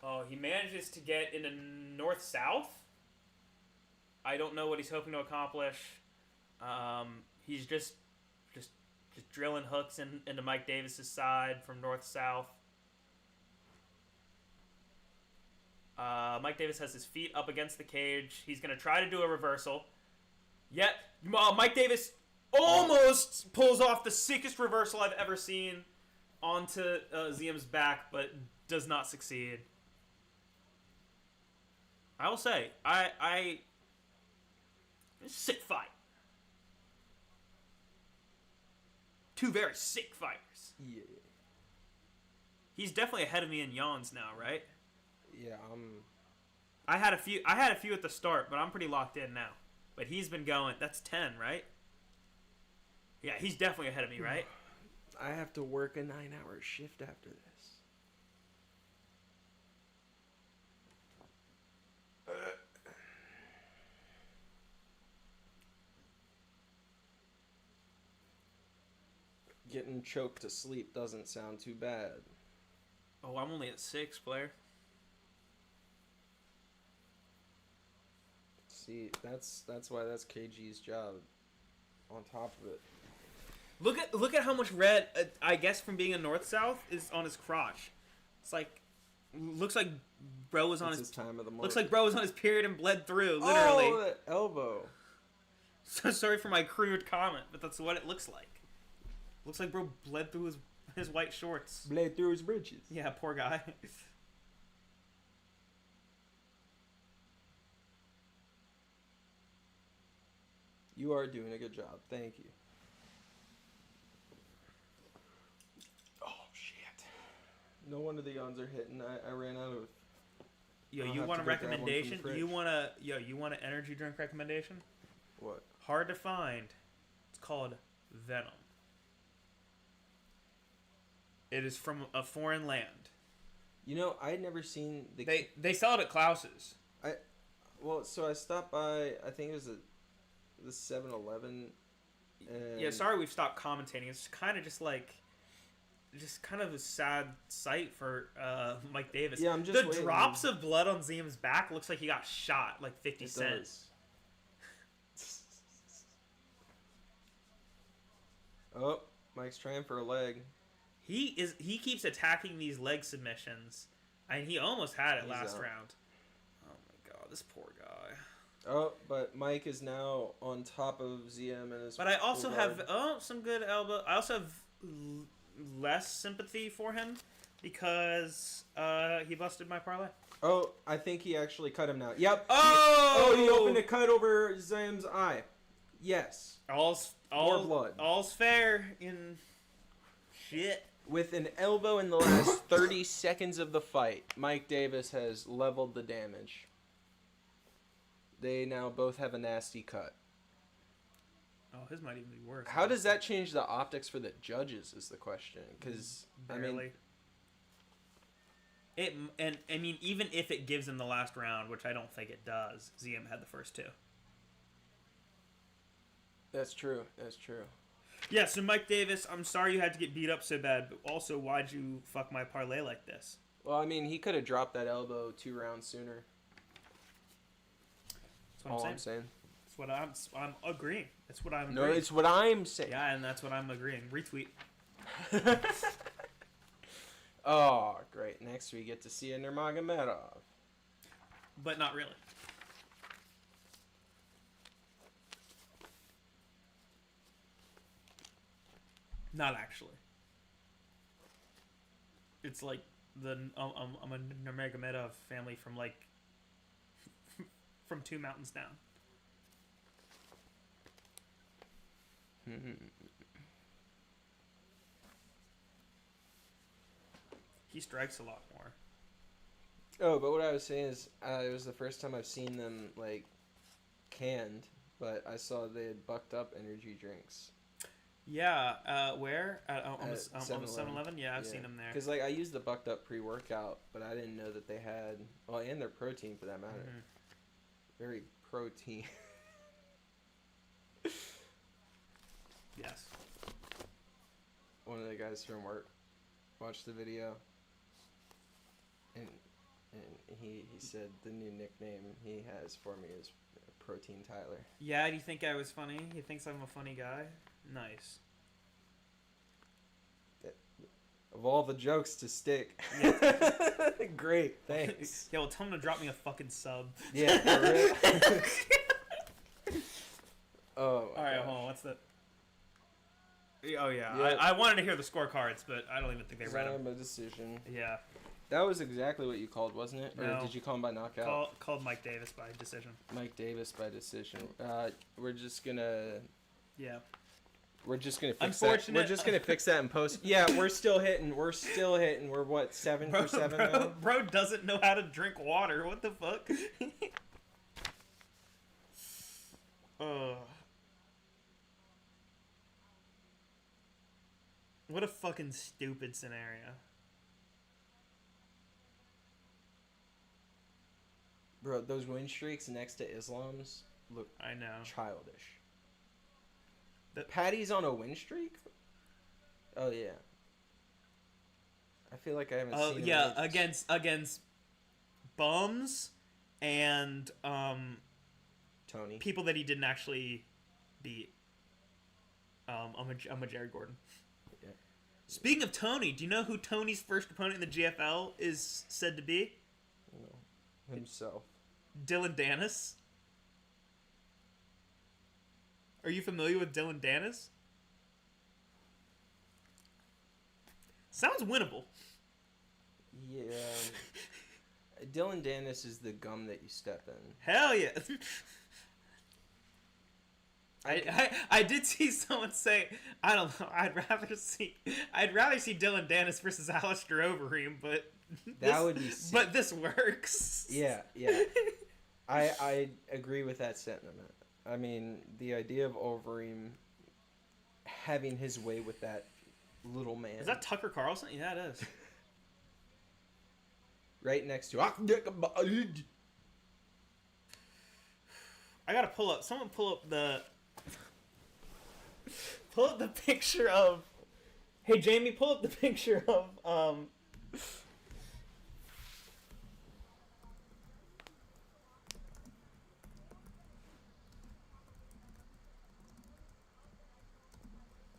Oh, he manages to get into north-south. I don't know what he's hoping to accomplish. He's just drilling hooks into Mike Davis's side from north-south. Mike Davis has his feet up against the cage. He's going to try to do a reversal. Yet, Mike Davis almost pulls off the sickest reversal I've ever seen onto Ziem's back, but does not succeed. I will say, sick fight. Two very sick fighters. Yeah. He's definitely ahead of me in yawns now, right? Yeah, I had a few at the start, but I'm pretty locked in now. But he's been going. That's 10, right? Yeah, he's definitely ahead of me, right? I have to work a 9-hour shift after this. Getting choked to sleep doesn't sound too bad. Oh, I'm only at 6, player. See, that's why that's KG's job. On top of it, look at how much red. I guess from being a north-south is on his crotch. It's like, looks like bro was on his time of the month. Looks like bro was on his period and bled through. Literally. Oh, that elbow. So sorry for my crude comment, but that's what it looks like. Looks like bro bled through his white shorts. Bled through his britches. Yeah, poor guy. You are doing a good job. Thank you. Oh, shit. No wonder the yawns are hitting. I ran out of... Yo, you want a recommendation? You want an energy drink recommendation? What? Hard to find. It's called Venom. It is from a foreign land. You know, I had never seen the... They sell it at Klaus's. Well, so I stopped by. I think it was the 7-Eleven. Yeah, sorry we've stopped commentating. It's kind of just kind of a sad sight for Mike Davis. Yeah, I'm just the waiting. drops of blood on Ziem's back looks like he got shot like 50 Cent. Oh, Mike's trying for a leg. He keeps attacking these leg submissions, and he almost had it last out. round. Oh my god, this poor guy. Oh, but Mike is now on top of ZM and his. But I also full have guard. some good elbow. I also have less sympathy for him because he busted my parlay. Oh, I think he actually cut him now. Yep. Oh! He opened a cut over ZM's eye. Yes. More blood. All's fair in shit. With an elbow in the last 30 seconds of the fight, Mike Davis has leveled the damage. They now both have a nasty cut. Oh, his might even be worse. How does that change the optics for the judges is the question. Because, I mean... even if it gives him the last round, which I don't think it does, ZM had the first two. That's true. That's true. Yeah, so Mike Davis, I'm sorry you had to get beat up so bad, but also, why'd you fuck my parlay like this? Well, I mean, he could have dropped that elbow 2 rounds sooner. That's what I'm saying. That's what I'm agreeing. That's what I'm agreeing. No, it's what I'm saying. Yeah, and that's what I'm agreeing. Retweet. Oh, great. Next we get to see a Nurmagomedov. But not really. Not actually. It's like I'm a Nurmagomedov family from from 2 mountains down. He strikes a lot more. Oh, but what I was saying is, it was the first time I've seen them canned, but I saw they had bucked up energy drinks. Yeah, where? On the 7-Eleven. 7-Eleven? Yeah, I've seen them there. Because I used the bucked up pre-workout, but I didn't know that they had, and their protein for that matter. Mm-hmm. Very protein. Yes. One of the guys from work watched the video, and he said the new nickname he has for me is Protein Tyler. Yeah, do you think I was funny? He thinks I'm a funny guy? Nice. Of all the jokes to stick. Yeah. Great, thanks. Yeah, well, tell him to drop me a fucking sub. Yeah, for real. Oh, all right, gosh. hold on. What's that? Oh, yeah. Yeah. I wanted to hear the scorecards, but I don't even think they read them. A decision. Yeah. That was exactly what you called, wasn't it? Or No. did you call him by knockout? Called Mike Davis by decision. Mike Davis by decision. We're just gonna. Yeah. We're just gonna fix Unfortunate. that. We're just gonna fix that in post. Yeah, we're still hitting. We're still hitting. We're what, 7 for 7 now? Bro doesn't know how to drink water. What the fuck? What a fucking stupid scenario. Bro, those win streaks next to Islam's look I know. childish. The- Patty's on a win streak? Oh yeah. I feel like I haven't seen. Yeah, him against bums and Tony. people that he didn't actually beat. I'm a Jared Gordon. Yeah. Speaking of Tony, do you know who Tony's first opponent in the GFL is said to be? No, himself. Dylan Dennis. Are you familiar with Dylan Dennis? Sounds winnable. Yeah. Dylan Dennis is the gum that you step in. Hell yeah. I did see someone say, I don't know, I'd rather see Dylan Dennis versus Alistair Overeem, but would be sick. But this works. Yeah. I agree with that sentiment. I mean, the idea of Overeem having his way with that little man. Is that Tucker Carlson? Yeah, it is. Right next to I gotta pull up. Someone pull up the picture of. Hey Jamie, pull up the picture of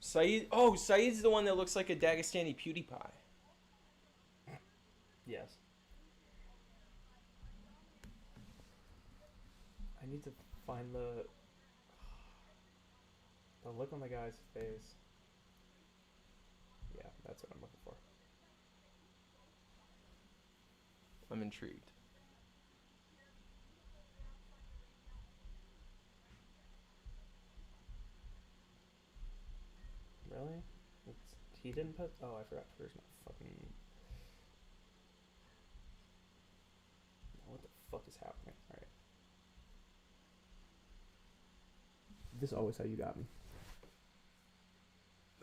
Saeed. Oh, Saeed's the one that looks like a Dagestani PewDiePie. Yes. I need to find the look on the guy's face. Yeah, that's what I'm looking for. I'm intrigued. Really? He didn't put. Oh, I forgot. There's no fucking. What the fuck is happening? All right. This is always how you got me.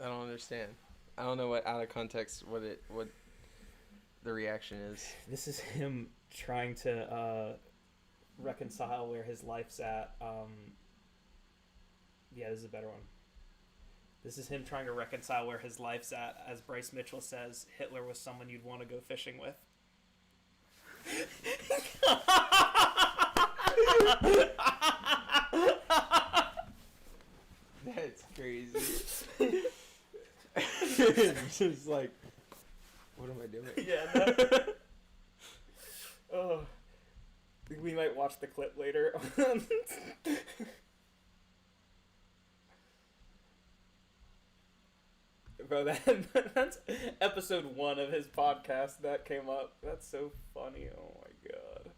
I don't understand. I don't know what out of context what the reaction is. This is him trying to reconcile where his life's at. Yeah, this is a better one. This is him trying to reconcile where his life's at. As Bryce Mitchell says, Hitler was someone you'd want to go fishing with. That's crazy. It's just like, what am I doing? Yeah. Oh, we might watch the clip later. Bro, that's episode 1 of his podcast that came up. That's so funny. Oh my god.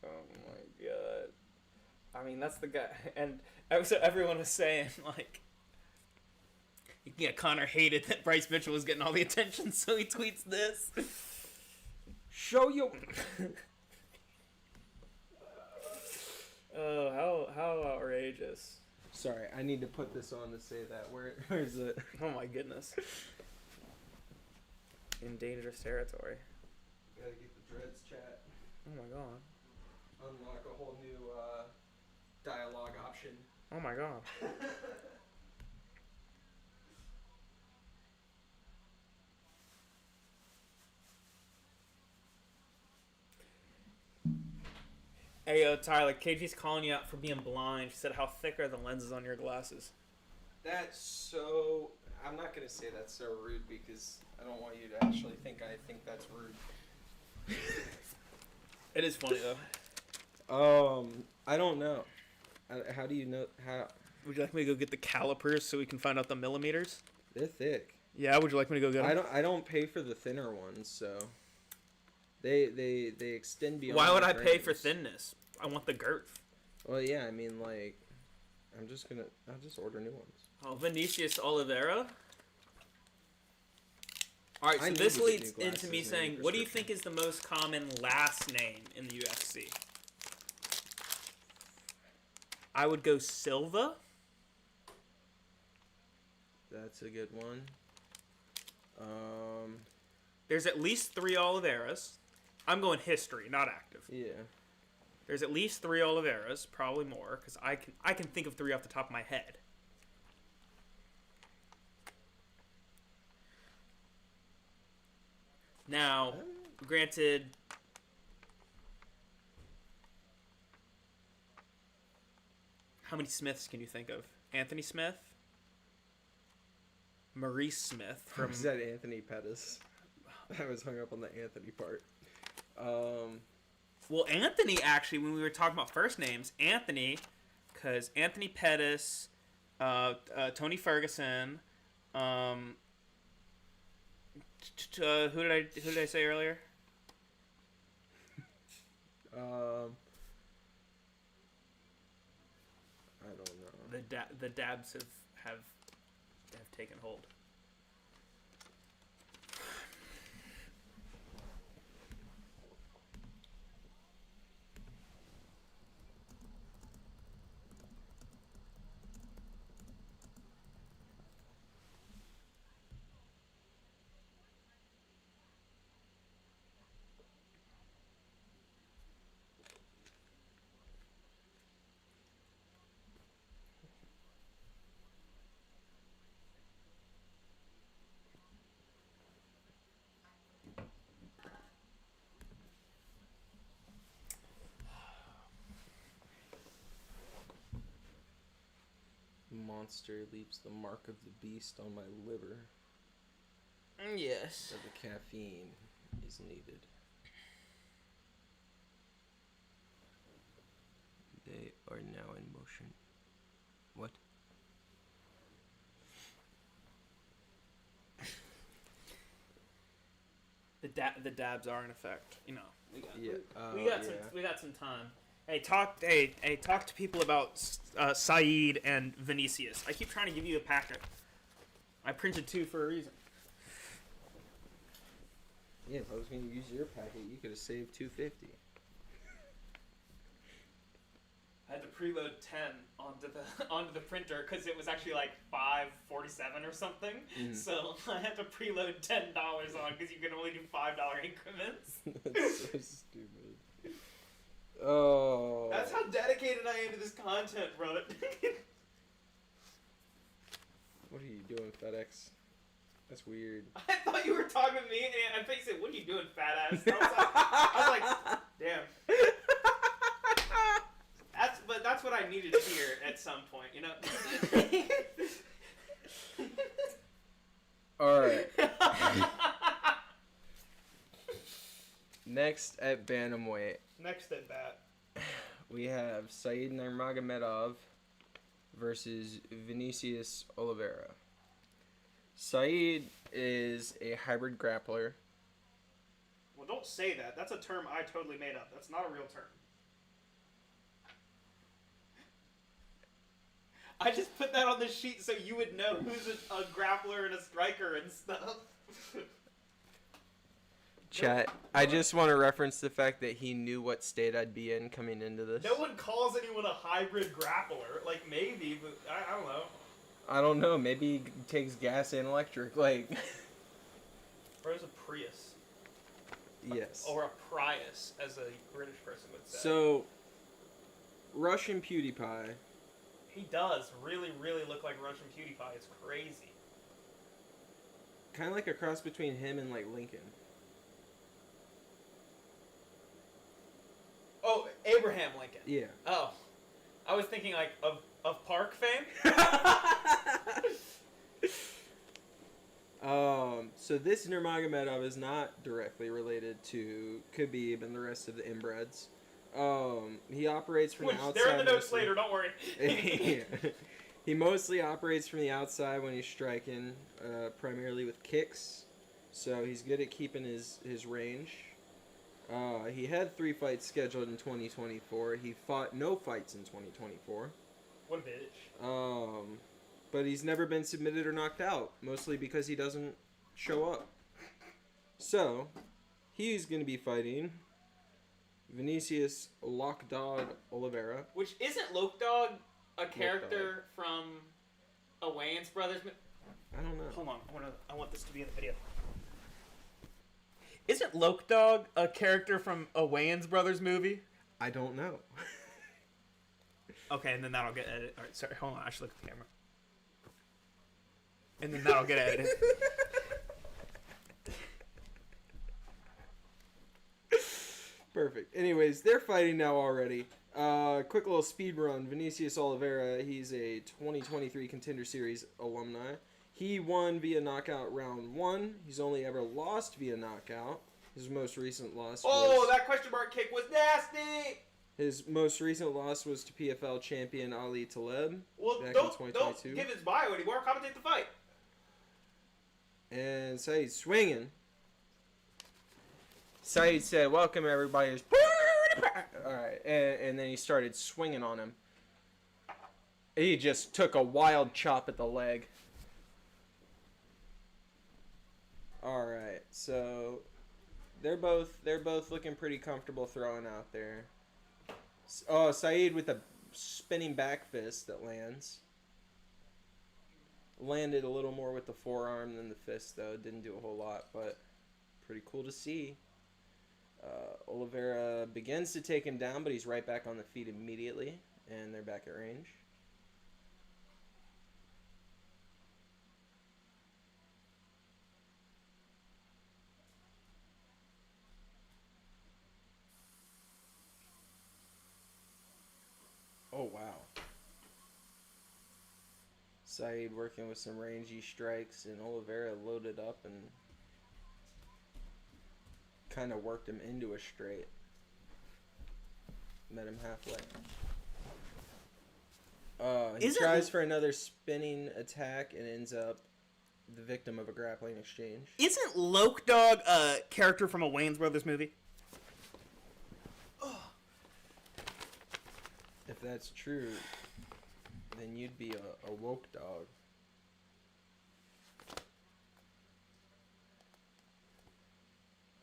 Oh my god. I mean, that's the guy. And so everyone was saying, like, yeah, Connor hated that Bryce Mitchell was getting all the attention, so he tweets this. Show you. Oh, how outrageous. Sorry, I need to put this on to say that. Where's it? Oh my goodness. In dangerous territory. Gotta get the dreads chat. Oh my god. Unlock a whole new dialogue option. Oh my god. Hey, Tyler, KG's calling you out for being blind. She said, how thick are the lenses on your glasses? That's so... I'm not going to say that's so rude because I don't want you to actually think I think that's rude. It is funny, though. I don't know. How do you know... How? Would you like me to go get the calipers so we can find out the millimeters? They're thick. Yeah, would you like me to go get them? I don't pay for the thinner ones, so... They extend beyond. Why would I frames. pay for thinness? I want the girth. Well, yeah, I mean, like, I'll just order new ones. Oh, Vinicius Oliveira. All right, I so need this to get leads new into glasses me and saying, new what do you think is the most common last name in the UFC? I would go Silva. That's a good one. There's at least 3 Oliveiras. I'm going history, not active. Yeah. There's at least 3 Oliveiras, probably more, because I can think of 3 off the top of my head. Now, granted, how many Smiths can you think of? Anthony Smith? Maurice Smith from... I said Anthony Pettis. I was hung up on the Anthony part. Well, Anthony, actually, when we were talking about first names, Anthony, because Anthony Pettis, Tony Ferguson, who did I say earlier? I don't know. The dabs have taken hold. monster leaves the mark of the beast on my liver. Yes. So the caffeine is needed. They are now in motion. What? The dabs are in effect. You know, we got some time. Hey, talk to people about Saeed and Vinicius. I keep trying to give you a packet. I printed 2 for a reason. Yeah, if I was going to use your packet, you could have saved $250. I had to preload 10 onto the printer because it was actually like $5.47 or something. Mm-hmm. So I had to preload $10 on because you can only do $5 increments. That's so stupid. Oh. That's how dedicated I am to this content, brother. What are you doing, FedEx? That's weird. I thought you were talking to me, and I thought you said, "What are you doing, fat ass?" I was like, damn. That's what I needed to hear at some point, you know. All right. Next at bantamweight, Next at bat. we have Saeed Nurmagomedov versus Vinicius Oliveira. Saeed is a hybrid grappler. Well, don't say that. That's a term I totally made up. That's not a real term. I just put that on the sheet so you would know who's a grappler and a striker and stuff. Chat, I just want to reference the fact that he knew what state I'd be in coming into this. No one calls anyone a hybrid grappler. Like, maybe, but I don't know. I don't know. Maybe he takes gas and electric. Like, Or is a Prius. yes. Or a Prius, as a British person would say. So, Russian PewDiePie. He does really, really look like Russian PewDiePie. It's crazy. Kind of like a cross between him and, like, Lincoln. Oh, Abraham Lincoln. Yeah. Oh. I was thinking, like, of Park fame? So this Nurmagomedov is not directly related to Khabib and the rest of the inbreds. He operates from the outside. They're in the notes mostly. later, don't worry. Yeah. He mostly operates from the outside when he's striking, primarily with kicks. So he's good at keeping his range. He had 3 fights scheduled in 2024. He fought no fights in 2024. What a bitch. But he's never been submitted or knocked out, mostly because he doesn't show up. So, he's going to be fighting Vinicius Lockdog Oliveira. Which isn't Loke-Dog a character from a Wayans Brothers? I don't know. Hold on, I want this to be in the video. Isn't Loke-Dog a character from a Wayans Brothers movie? I don't know. Okay, and then that'll get edited. Alright, sorry, hold on, I should look at the camera. And then that'll get edited. Perfect. Anyways, they're fighting now already. Quick little speed run. Vinicius Oliveira, he's a 2023 Contender Series alumni. He won via knockout round 1. He's only ever lost via knockout. His most recent loss was... that question mark kick was nasty! His most recent loss was to PFL champion Ali Taleb Well, back in don't 2022. give his bio anymore. Commentate the fight. And Saeed swinging. Saeed said, "Welcome everybody." Alright, and then he started swinging on him. He just took a wild chop at the leg. Alright, so they're both looking pretty comfortable throwing out there. Oh, Saeed with a spinning back fist that lands. Landed a little more with the forearm than the fist, though. Didn't do a whole lot, but pretty cool to see. Oliveira begins to take him down, but he's right back on the feet immediately, and they're back at range. Oh, wow. Saeed working with some rangy strikes, and Oliveira loaded up and kind of worked him into a straight. Met him halfway. He tries for another spinning attack and ends up the victim of a grappling exchange. Isn't Loke Dog a character from a Wayans Brothers movie? If that's true, then you'd be a woke dog.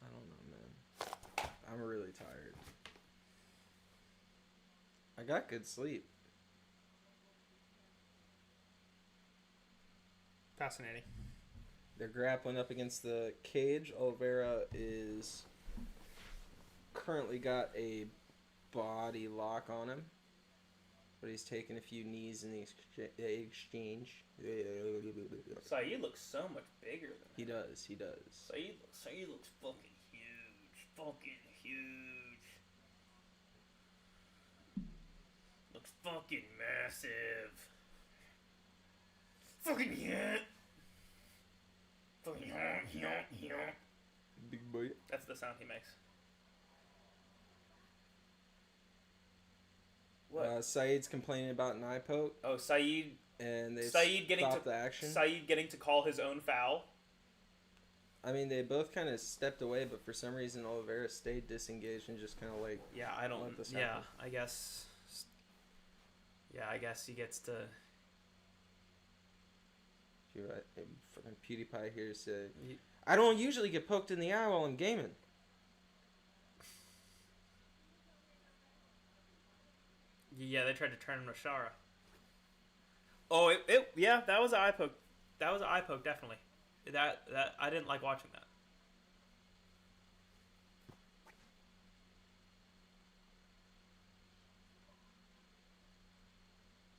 I don't know, man. I'm really tired. I got good sleep. Fascinating. They're grappling up against the cage. Oliveira is currently got a body lock on him, but he's taken a few knees in the exchange. Saeed looks so much bigger than He does. Saeed looks fucking huge. Fucking huge. Looks fucking massive. Fucking yeah. Fucking yeah. Big boy. That's the sound he makes. What? Saeed's complaining about an eye poke, Oh, Saeed and they getting stopped the action. Saeed getting to call his own foul. I mean, they both kind of stepped away, but for some reason, Oliveira stayed disengaged and just kind of like. Yeah, I don't. Let this Yeah, happen. I guess. Yeah, I guess he gets to. Fucking PewDiePie here said, "I don't usually get poked in the eye while I'm gaming." Yeah, they tried to turn him to Shara. Oh, yeah, that was an eye poke. That was an eye poke, definitely. That I didn't like watching that.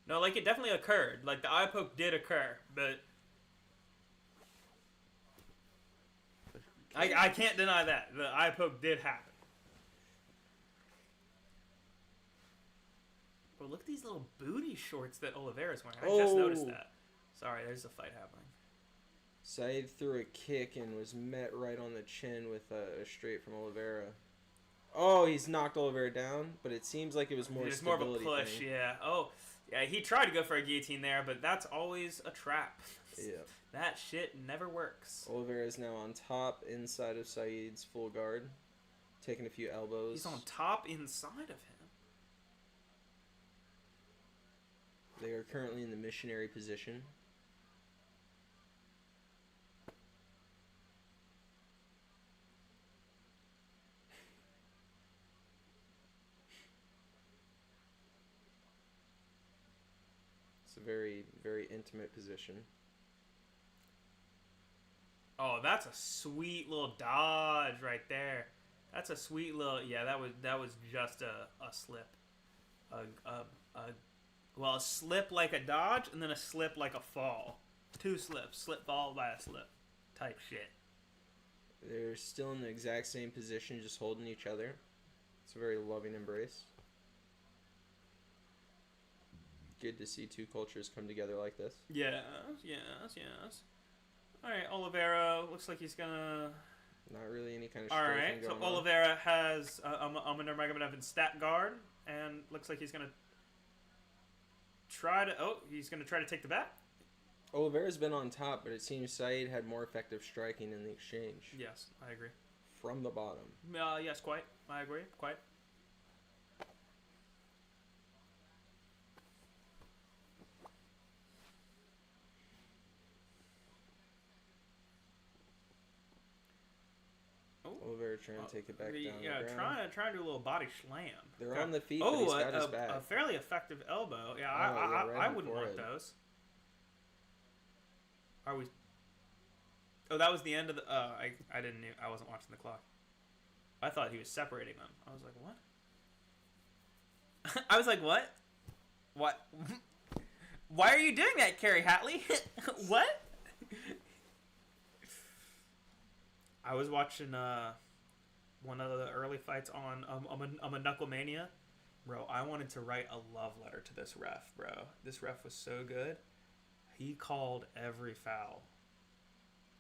No, like it definitely occurred. Like the eye poke did occur, but I can't deny that the eye poke did happen. Bro, look at these little booty shorts that Oliveira's wearing. I just noticed that. Sorry, there's a fight happening. Saeed threw a kick and was met right on the chin with a straight from Oliveira. Oh, he's knocked Oliveira down, but it seems like it was more. It's more of a push, thing. yeah. Oh, yeah. He tried to go for a guillotine there, but that's always a trap. Yeah. That shit never works. Oliveira is now on top, inside of Saeed's full guard, taking a few elbows. He's on top inside of him. They are currently in the missionary position. It's a very, very intimate position. Oh, that's a sweet little dodge right there. That's a sweet little. Yeah, that was just a slip. A slip like a dodge, and then a slip like a fall. Two slips. Slip followed by a slip. Type shit. They're still in the exact same position, just holding each other. It's a very loving embrace. Good to see two cultures come together like this. Yes. Alright, Oliveira looks like he's gonna... Not really any kind of Alright, so going Oliveira has a Nurmagomedov stat guard, and looks like he's gonna try to... Oh, he's gonna try to take the back? Oliveira's been on top, but it seems Saeed had more effective striking in the exchange. Yes, I agree. From the bottom. Yes, quite. I agree, quite. Oliveira trying to take it back down. Yeah, trying to do a little body slam. They're on the feet, but he's got his back. A fairly effective elbow. Yeah, right I wouldn't want those. Are we? Oh, that was the end of the. I didn't. I wasn't watching the clock. I thought he was separating them. I was like, what? I was like, what? What? Why are you doing that, Carrie Hatley? What? I was watching one of the early fights on a Knucklemania. Bro, I wanted to write a love letter to this ref, bro. This ref was so good. he called every foul.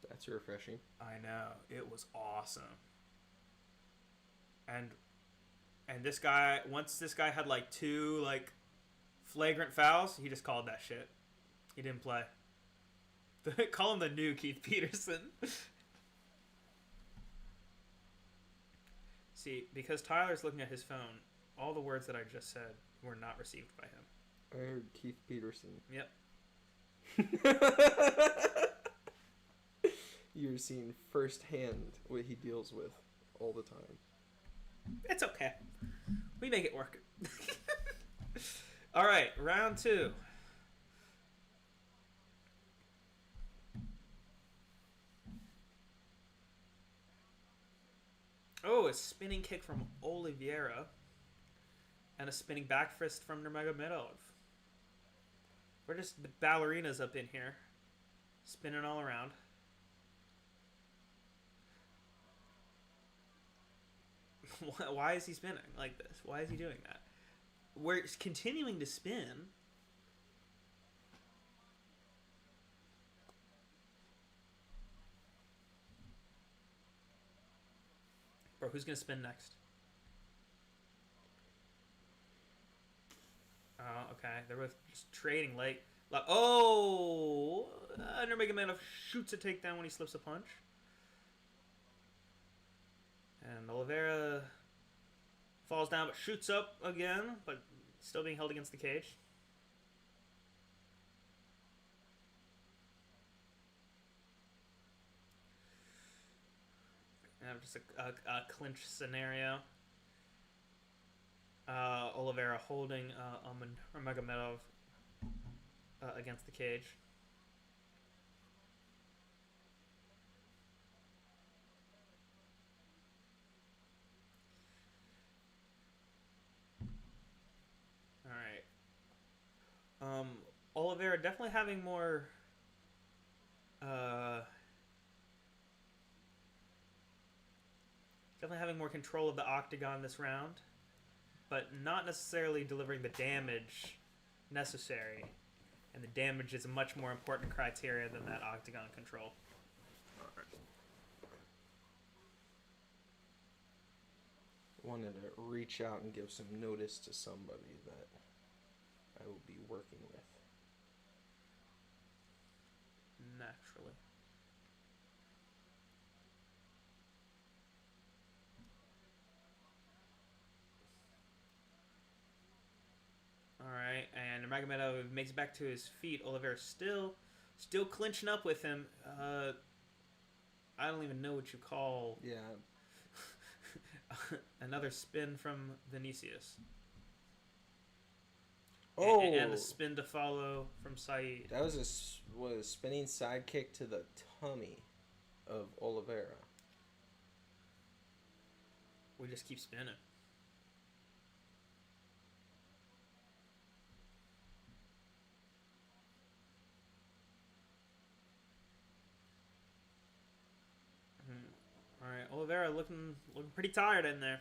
That's refreshing. I know. It was awesome. And this guy, once this guy had like 2 like flagrant fouls, he just called that shit. He didn't play. Call him the new Keith Peterson. See, because Tyler's looking at his phone, all the words that I just said were not received by him. I heard Keith Peterson. Yep. You're seeing firsthand what he deals with all the time. It's okay. We make it work. All right, round 2. Oh, a spinning kick from Oliveira. And a spinning back fist from Nurmagomedov. We're just ballerinas up in here. Spinning all around. Why is he spinning like this? Why is he doing that? We're continuing to spin. Bro, who's going to spin next? Oh, okay. They're both just trading late. Oh! Nurmagomedov shoots a takedown when he slips a punch. And Oliveira falls down but shoots up again, but still being held against the cage. Just a clinch scenario. Oliveira holding Nurmagomedov against the cage. All right. Oliveira definitely having more. Definitely having more control of the octagon this round, but not necessarily delivering the damage necessary. And the damage is a much more important criteria than that octagon control. Wanted to reach out and give some notice to somebody that I will be working with. Naturally. Alright, and Nurmagomedov makes it back to his feet. Oliveira still clinching up with him. I don't even know what you call... Yeah. Another spin from Vinicius. Oh! And a spin to follow from Saeed. That was a spinning side kick to the tummy of Oliveira. We just keep spinning. All right, Oliveira looking pretty tired in there.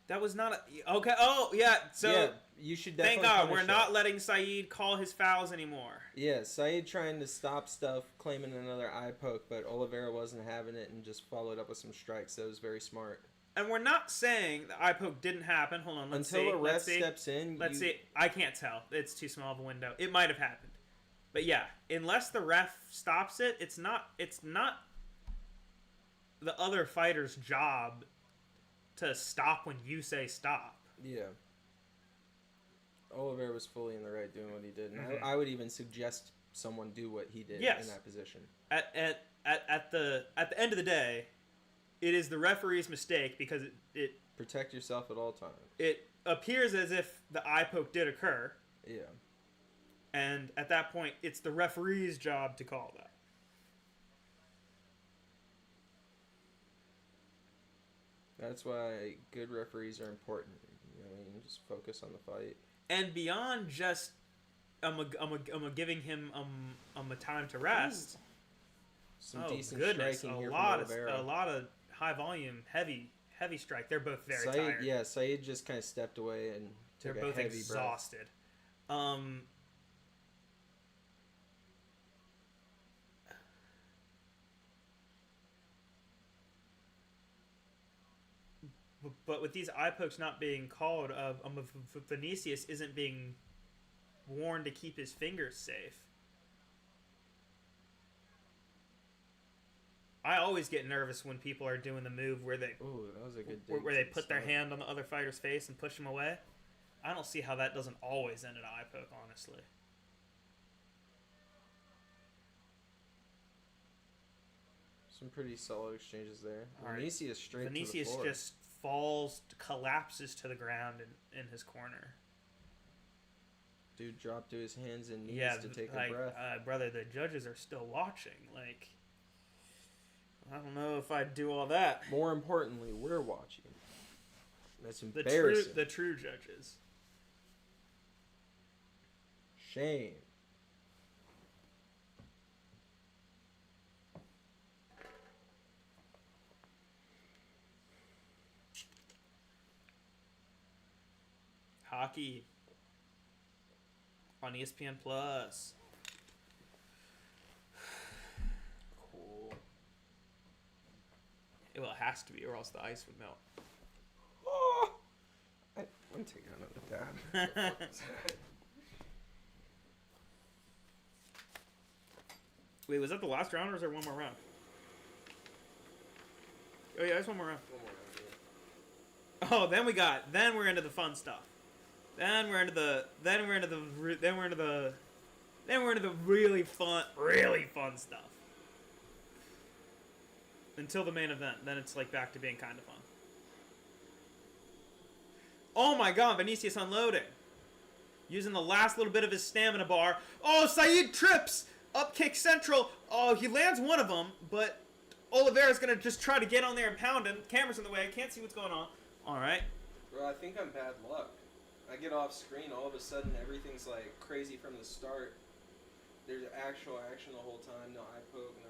That was not a... Okay, oh, yeah, so... Yeah, you should definitely thank God, punish we're not that. letting Saeed call his fouls anymore. Yeah, Saeed trying to stop stuff, claiming another eye poke, but Oliveira wasn't having it and just followed up with some strikes. That was very smart. And we're not saying the eye poke didn't happen. Hold on, let's see. Until a ref steps in, Let's see. I can't tell. It's too small of a window. It might have happened. But yeah, unless the ref stops it, it's not the other fighter's job to stop when you say stop. Yeah. Oliveira was fully in the right doing what he did. And I would even suggest someone do what he did in that position. At the end of the day, it is the referee's mistake because it protect yourself at all times. It appears as if the eye poke did occur. Yeah. And at that point, it's the referee's job to call that. That's why good referees are important. You know, you just focus on the fight. And beyond just, I'm giving him a time to rest. Some Oh decent goodness, striking a here lot from of Oliveira. high volume, heavy strike. They're both very Saeed, tired. yeah, Saeed just kind of stepped away and They're took a both heavy exhausted. But with these eye pokes not being called, Vinicius isn't being warned to keep his fingers safe. I always get nervous when people are doing the move where they Ooh, that was a good where they put their start. hand on the other fighter's face and push him away. I don't see how that doesn't always end in an eye poke, honestly. Some pretty solid exchanges there. All right. Vinicius straight to the Vinicius floor. just falls, collapses to the ground in his corner. Dude dropped to his hands and knees Yeah, to take like, a breath. brother, the judges are still watching. Like, I don't know if I'd do all that. More importantly, we're watching. That's The embarrassing. true judges. Shame. Hockey on ESPN Plus. Cool. Well, it has to be, or else the ice would melt. Oh! I'm taking another dab. Wait, was that the last round, or is there one more round? Oh yeah, there's one more round. Oh, then we're into the fun stuff. Then we're into the really fun stuff. Until the main event, then it's like back to being kind of fun. Oh my God, Vinicius unloading, using the last little bit of his stamina bar. Oh, Saeed trips, up kick central. Oh, he lands one of them, but Oliveira's gonna just try to get on there and pound him. Camera's in the way, can't see what's going on. All right. Bro, I think I'm bad luck. I get off screen, all of a sudden everything's like crazy from the start. There's actual action the whole time, no eye poke, no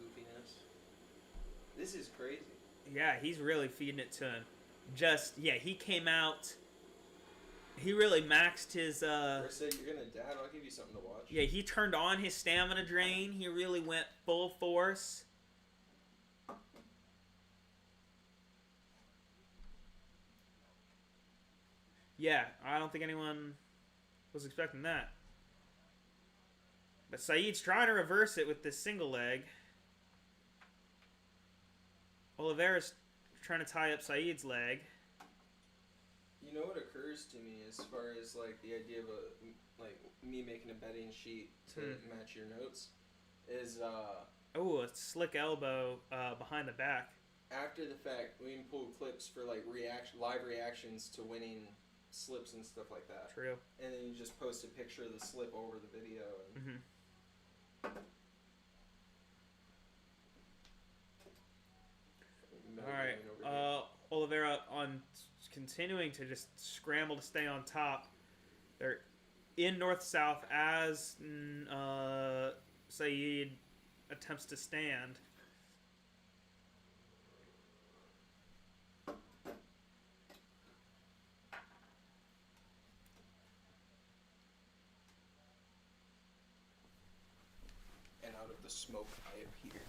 goofiness. This is crazy. Yeah, he's really feeding it to him. He came out. He really maxed his. Or said you're gonna dad. I'll give you something to watch. Yeah, he turned on his stamina drain. He really went full force. Yeah, I don't think anyone was expecting that. But Saeed's trying to reverse it with this single leg. Oliveira's trying to tie up Saeed's leg. You know what occurs to me as far as like the idea of me making a betting sheet to match your notes is Oh, a slick elbow behind the back. after the fact we can pull clips for like live reactions to winning slips and stuff like that. True. And then you just post a picture of the slip over the video. And All right. Oliveira continuing to just scramble to stay on top. They're in north-south as Saeed attempts to stand. And out of the smoke I appear.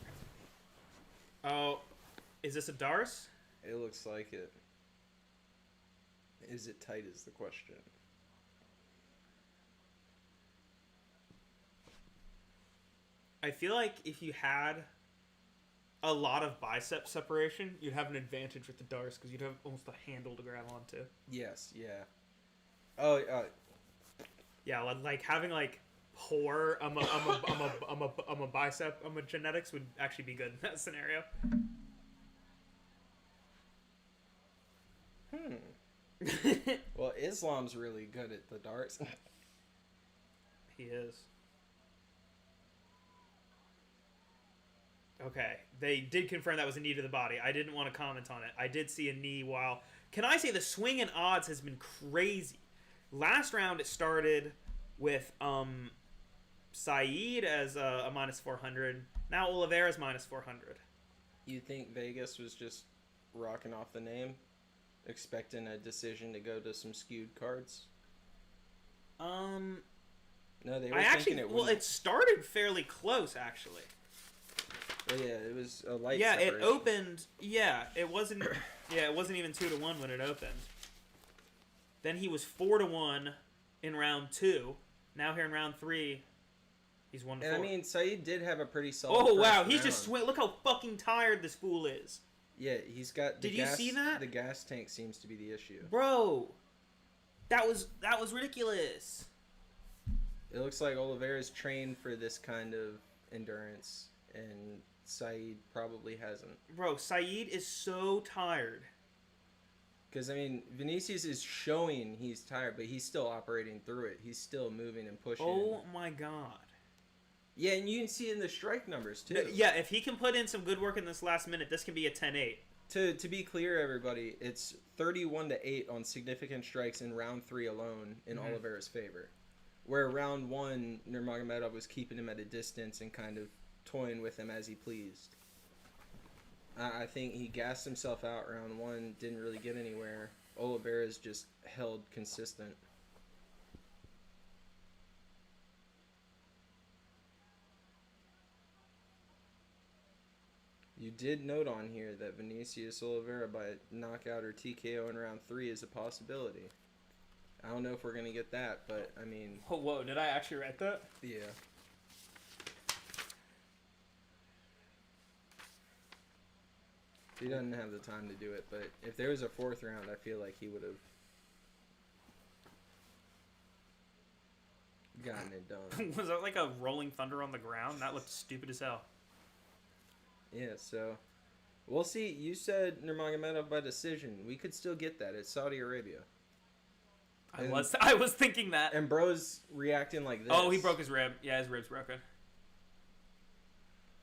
Oh, is this a Dars? It looks like it. Is it tight is the question. I feel like if you had a lot of bicep separation, you'd have an advantage with the Dars because you'd have almost a handle to grab onto. Yes, yeah. Oh, Yeah, like having like poor I'm a bicep genetics would actually be good in that scenario. well, Islam's really good at the darts. He is. Okay, they did confirm that was a knee to the body. I didn't want to comment on it. I did see a knee while... Can I say the swing in odds has been crazy? Last round it started with Saeed as a minus 400. Now Oliveira's minus 400. You think Vegas was just rocking off the name, expecting a decision to go to some skewed cards? No, they were thinking it was. Well, it started fairly close, actually. Well, yeah, it was a light. Yeah, separation. it opened. Yeah, it wasn't. Yeah, it wasn't even 2-1 when it opened. Then he was 4-1 in round 2. Now here in round 3, he's 1-4. And I mean, Saeed did have a pretty solid. Oh wow, first he's round. just look how fucking tired this fool is, Yeah, he's got. Did you see that? The gas tank seems to be the issue. bro. That was ridiculous. It looks like Oliveira's trained for this kind of endurance, and Saeed probably hasn't. Bro, Saeed is so tired. Because, I mean, Vinicius is showing he's tired, but he's still operating through it. He's still moving and pushing. Oh my god. Yeah, and you can see in the strike numbers, too. Yeah, if he can put in some good work in this last minute, this can be a 10-8. To be clear, everybody, it's 31-8 on significant strikes in round 3 alone in Oliveira's favor. Where round 1, Nurmagomedov was keeping him at a distance and kind of toying with him as he pleased. I think he gassed himself out round 1, didn't really get anywhere. Oliveira's just held consistent. You did note on here that Vinicius Oliveira by knockout or TKO in round 3 is a possibility. I don't know if we're going to get that, but I mean... Oh, whoa, did I actually write that? Yeah. He doesn't have the time to do it, but if there was a 4th round, I feel like he would have gotten it done. Was that like a rolling thunder on the ground? That looked stupid as hell. Yeah, so we'll see. You said Nurmagomedov by decision. We could still get that. It's Saudi Arabia. I was thinking that. And bro's reacting like this. Oh, he broke his rib. Yeah, his rib's broken.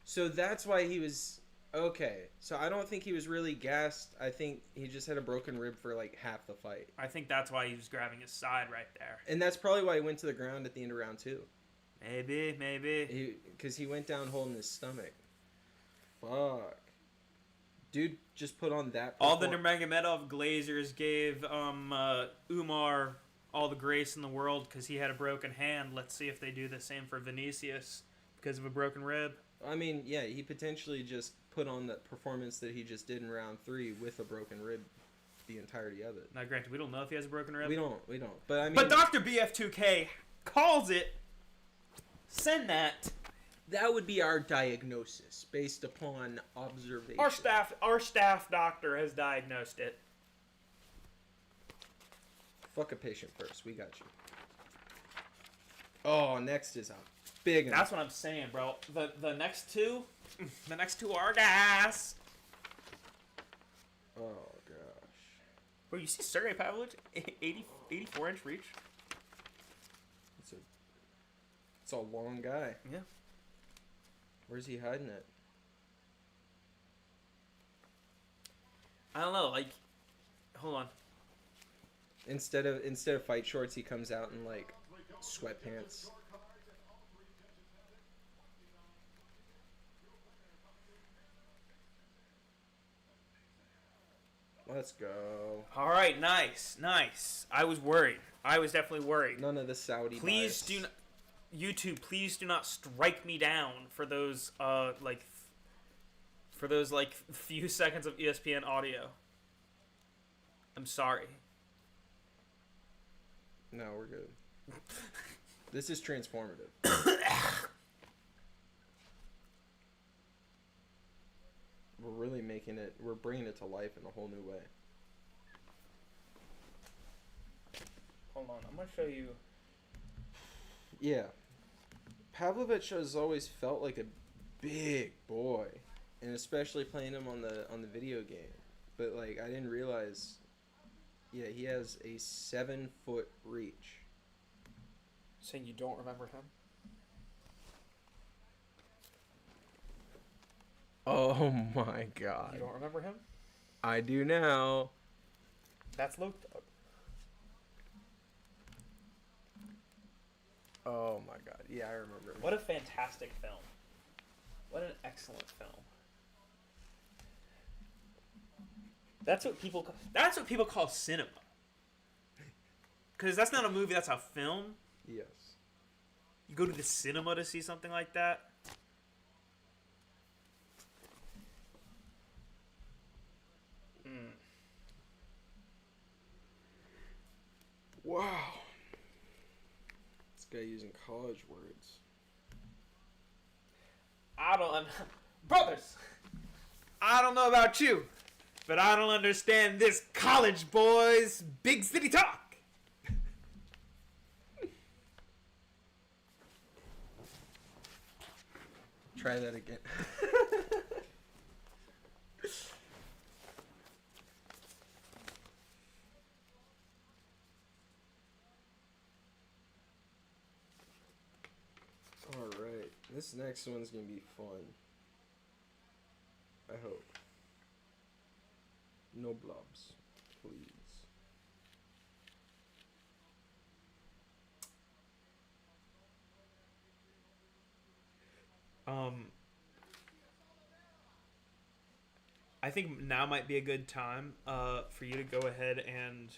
So that's why he was... Okay, so I don't think he was really gassed. I think he just had a broken rib for like half the fight. I think that's why he was grabbing his side right there. And that's probably why he went to the ground at the end of round 2. Maybe. Because he went down holding his stomach. Fuck. Dude just put on that... All the Nurmagomedov Glazers gave Umar all the grace in the world because he had a broken hand. Let's see if they do the same for Vinicius because of a broken rib. I mean, yeah, he potentially just put on the performance that he just did in round 3 with a broken rib the entirety of it. Now, granted, we don't know if he has a broken rib. We don't. But I mean... But Dr. BF2K calls it. Send that. That would be our diagnosis based upon observation. Our staff doctor has diagnosed it. Fuck a patient first. We got you. Oh, next is a big one. That's what I'm saying, bro. The next two are gas. Oh gosh. Bro, you see Sergey Pavlovich 84-inch reach? It's a long guy. Yeah. Where's he hiding it? I don't know. Like, hold on. Instead of fight shorts, he comes out in like sweatpants. Let's go. All right, nice. I was worried. I was definitely worried. None of the Saudi. Please do not, YouTube. Please do not strike me down for those few seconds of ESPN audio. I'm sorry. No, we're good. This is transformative. We're really making it. We're bringing it to life in a whole new way. Hold on, I'm gonna show you. Yeah, Pavlovich has always felt like a big boy, and especially playing him on the video game. But like, I didn't realize. Yeah, he has a 7-foot reach. Saying you don't remember him? Oh my god. You don't remember him? I do now. That's Loke Dog. Oh my god. Yeah, I remember. What a fantastic film. What an excellent film. That's what people call cinema. Because that's not a movie, that's a film. Yes. You go to the cinema to see something like that. Wow. This guy using college words. Brothers, I don't know about you, but I don't understand this college boys big city talk. Try that again. Alright, this next one's gonna be fun. I hope. No blobs, please. I think now might be a good time for you to go ahead and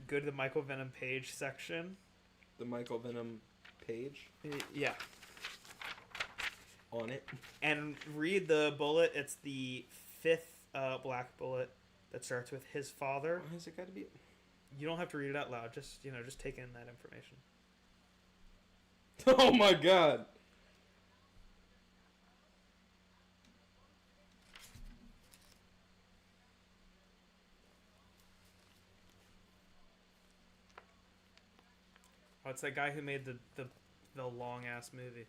go to the Michael Venom page section. The Michael Venom page Yeah. on it. And read the bullet. It's the 5th black bullet that starts with his father. Why has it got to be? You don't have to read it out loud. Just take in that information. Oh my god. Oh, it's that guy who made the long ass movie.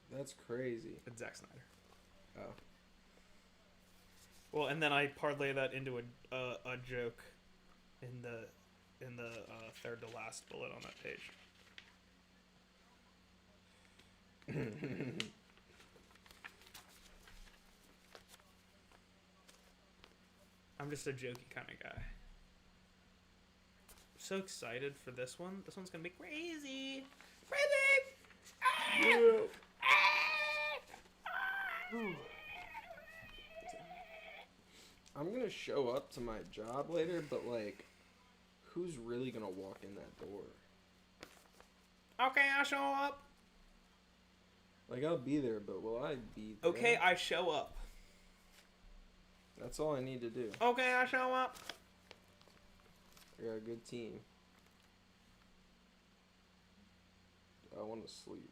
That's crazy. It's Zack Snyder. Oh. Well, and then I parlay that into a joke in the third to last bullet on that page. I'm just a jokey kind of guy. So excited for this one. This one's gonna be crazy. Crazy! I'm gonna show up to my job later, but like, who's really gonna walk in that door? Okay, I show up. Like, I'll be there, but will I be there? Okay, I show up. That's all I need to do. Okay, I show up. I got a good team. I want to sleep.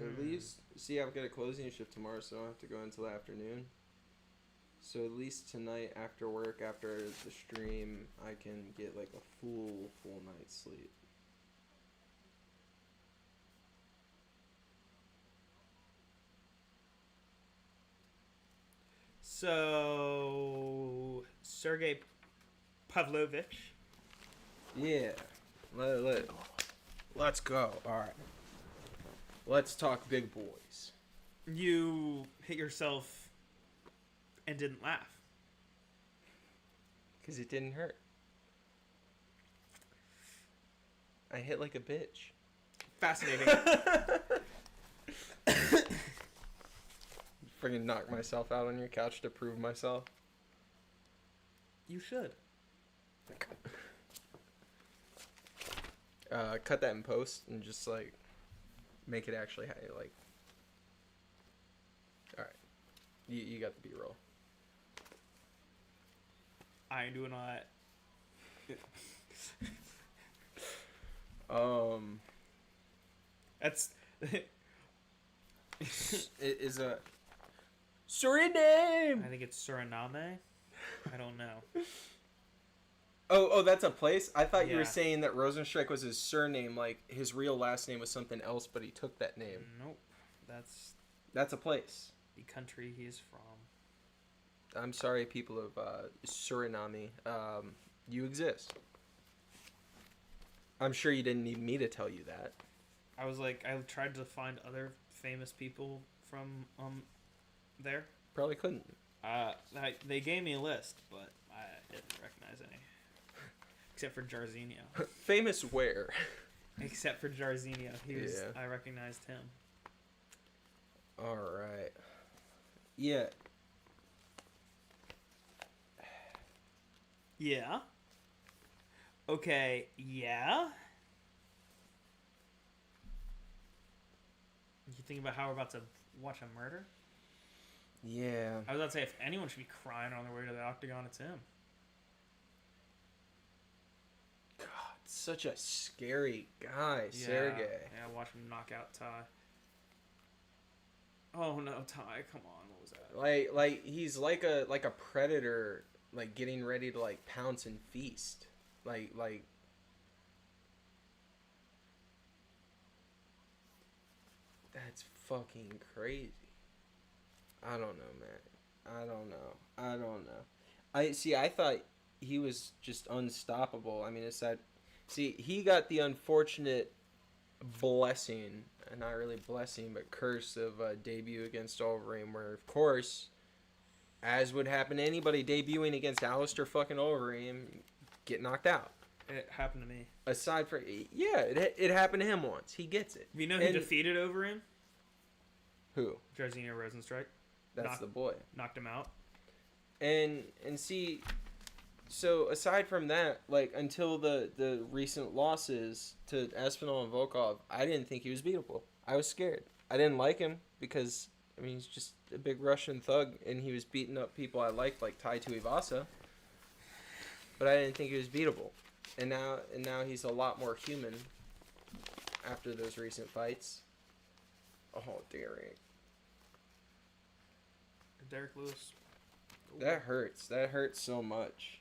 At least, see, I've got a closing shift tomorrow, so I don't have to go until the afternoon. So at least tonight, after work, after the stream, I can get like a full night's sleep. So, Sergey Pavlovich. Yeah. Let's go. All right. Let's talk big boys. You hit yourself and didn't laugh. Because it didn't hurt. I hit like a bitch. Fascinating. Freaking knock myself out on your couch to prove myself. You should. Cut that in post and just like make it actually like. All right, you got the B-roll. I ain't doing all that. That's. It is a Suriname. I think it's Suriname. I don't know. Oh, that's a place? I thought you were Yeah. saying that Rosenstrike was his surname, like his real last name was something else, but he took that name. Nope. That's That's a place. the country he's from. I'm sorry, people of Suriname. You exist. I'm sure you didn't need me to tell you that. I tried to find other famous people from there. Probably couldn't. They gave me a list, but I didn't recognize any. Except for Jairzinho. Famous where? Except for Jairzinho. Yeah. I recognized him. All right. Yeah. Yeah. Okay, yeah. You think about how we're about to watch a murder? Yeah. I was about to say, if anyone should be crying on their way to the octagon, it's him. God, such a scary guy, Sergey. Yeah, watch him knock out Ty. Oh no, Ty, come on, what was that? Like he's like a predator, like getting ready to like pounce and feast. Like that's fucking crazy. I don't know, man. I don't know. I thought he was just unstoppable. I mean, it's that. See, he got the unfortunate blessing, and not really blessing, but curse of debut against Overeem, where of course, as would happen to anybody debuting against Alistair fucking Overeem, get knocked out. It happened to me. Aside from it happened to him once. He gets it. You know who defeated over him? Who? Jairzinho Rosenstrike. That's the boy. Knocked him out. And see, so aside from that, like until the recent losses to Espinal and Volkov, I didn't think he was beatable. I was scared. I didn't like him because I mean he's just a big Russian thug, and he was beating up people I liked like Tai Tuivasa. But I didn't think he was beatable. And now he's a lot more human after those recent fights. Oh, Derek Lewis. That hurts. That hurts so much.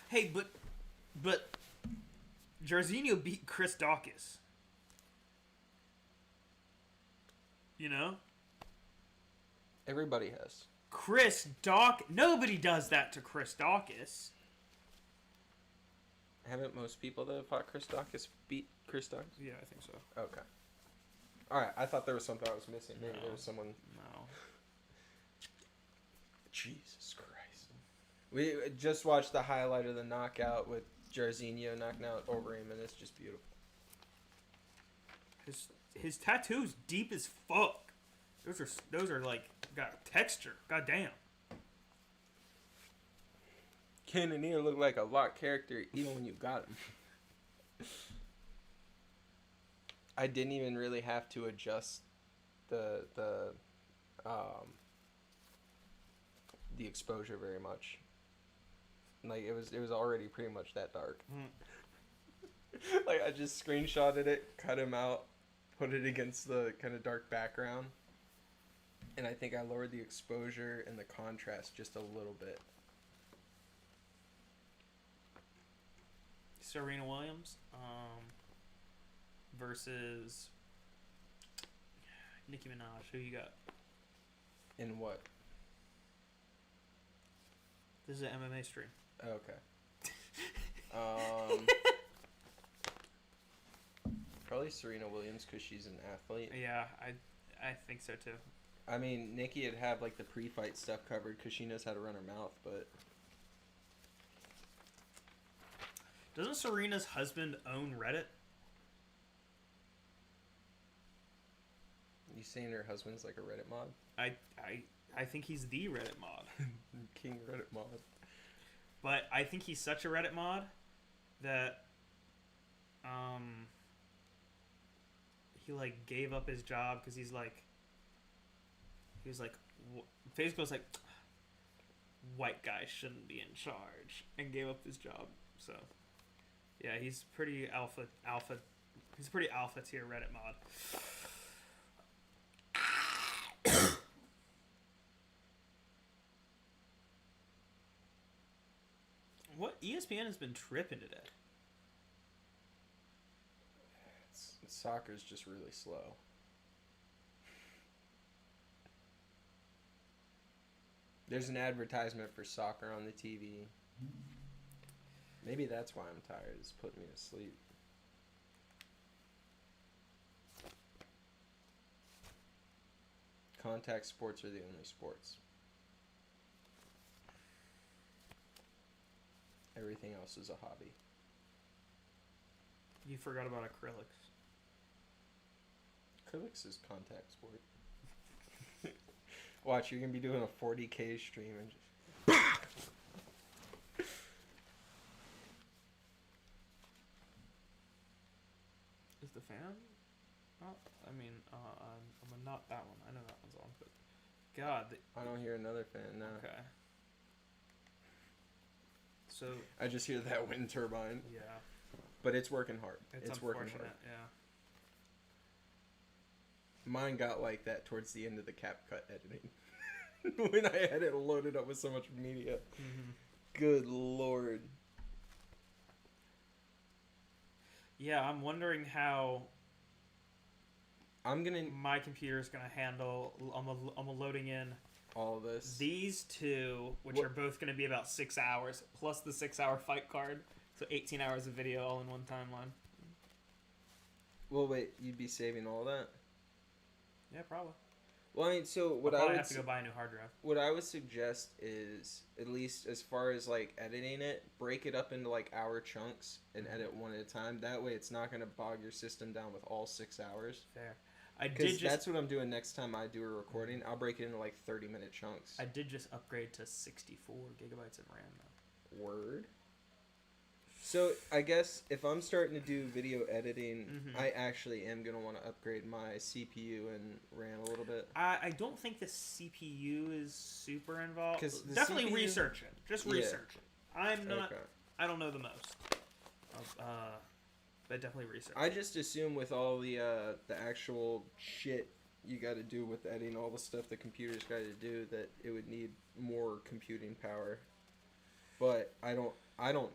Hey, but Jairzinho beat Chris Dawkins. You know? Everybody has. Nobody does that to Chris Dawkins. Haven't most people that have fought Chris Dawkins beat Chris Dawkins? Yeah, I think so. Okay. Alright, I thought there was something I was missing. Maybe No. there was someone... No. Jesus Christ. We just watched the highlight of the knockout with Jairzinho knocking out Overeem, and it's just beautiful. His tattoo's deep as fuck. Those are like got texture. God damn. Cannonier looked like a locked character even when you got him. I didn't even really have to adjust the exposure very much. Like it was already pretty much that dark. Like I just screenshotted it, cut him out, put it against the kind of dark background, and I think I lowered the exposure and the contrast just a little bit. Serena Williams versus Nicki Minaj. Who you got? In what? This is an MMA stream. Okay. Probably Serena Williams because she's an athlete. Yeah, I think so too. I mean, Nikki would have like the pre-fight stuff covered because she knows how to run her mouth, but Doesn't Serena's husband own Reddit? You saying her husband's like a Reddit mod? I think he's the Reddit mod. King Reddit mod. But I think he's such a Reddit mod that he like gave up his job because he was like Facebook's like white guys shouldn't be in charge and gave up his job. So yeah, he's pretty alpha. He's a pretty alpha tier Reddit mod. What ESPN has been tripping today? Soccer's just really slow. There's an advertisement for soccer on the TV. Maybe that's why I'm tired. It's putting me to sleep. Contact sports are the only sports. Everything else is a hobby. You forgot about acrylics. Acrylics is contact sport. Watch, you're gonna be doing a 40K stream and just. Is the fan? Oh, I mean, not that one. I know that one's on, but God. I don't hear another fan now. Okay. So. I just hear that wind turbine. Yeah. But it's working hard. It's working unfortunate. hard. Yeah. Mine got like that towards the end of the CapCut editing. When I had it loaded up with so much media. Mm-hmm. Good lord. Yeah, I'm wondering how I'm my computer is gonna handle. I'm loading in all of this. these two, which are both gonna be about 6 hours, plus the 6-hour fight card. So 18 hours of video all in one timeline. Well, wait, you'd be saving all that? Yeah, probably. Well, I mean, so what I'll I would have to go buy a new hard drive. what I would suggest is, at least as far as like editing it, break it up into like hour chunks and edit one at a time. That way, it's not gonna bog your system down with all 6 hours. Fair. I did Because just. that's what I'm doing next time I do a recording. I'll break it into like 30-minute chunks. I did just upgrade to 64 gigabytes of RAM though. Word. So I guess if I'm starting to do video editing, I actually am gonna want to upgrade my CPU and RAM a little bit. I don't think the CPU is super involved. 'Cause the Definitely CPU research it. Just research it. I'm not. Okay. I don't know the most. But definitely research. I just assume with all the actual shit you got to do with editing, all the stuff the computer's got to do, that it would need more computing power. But I don't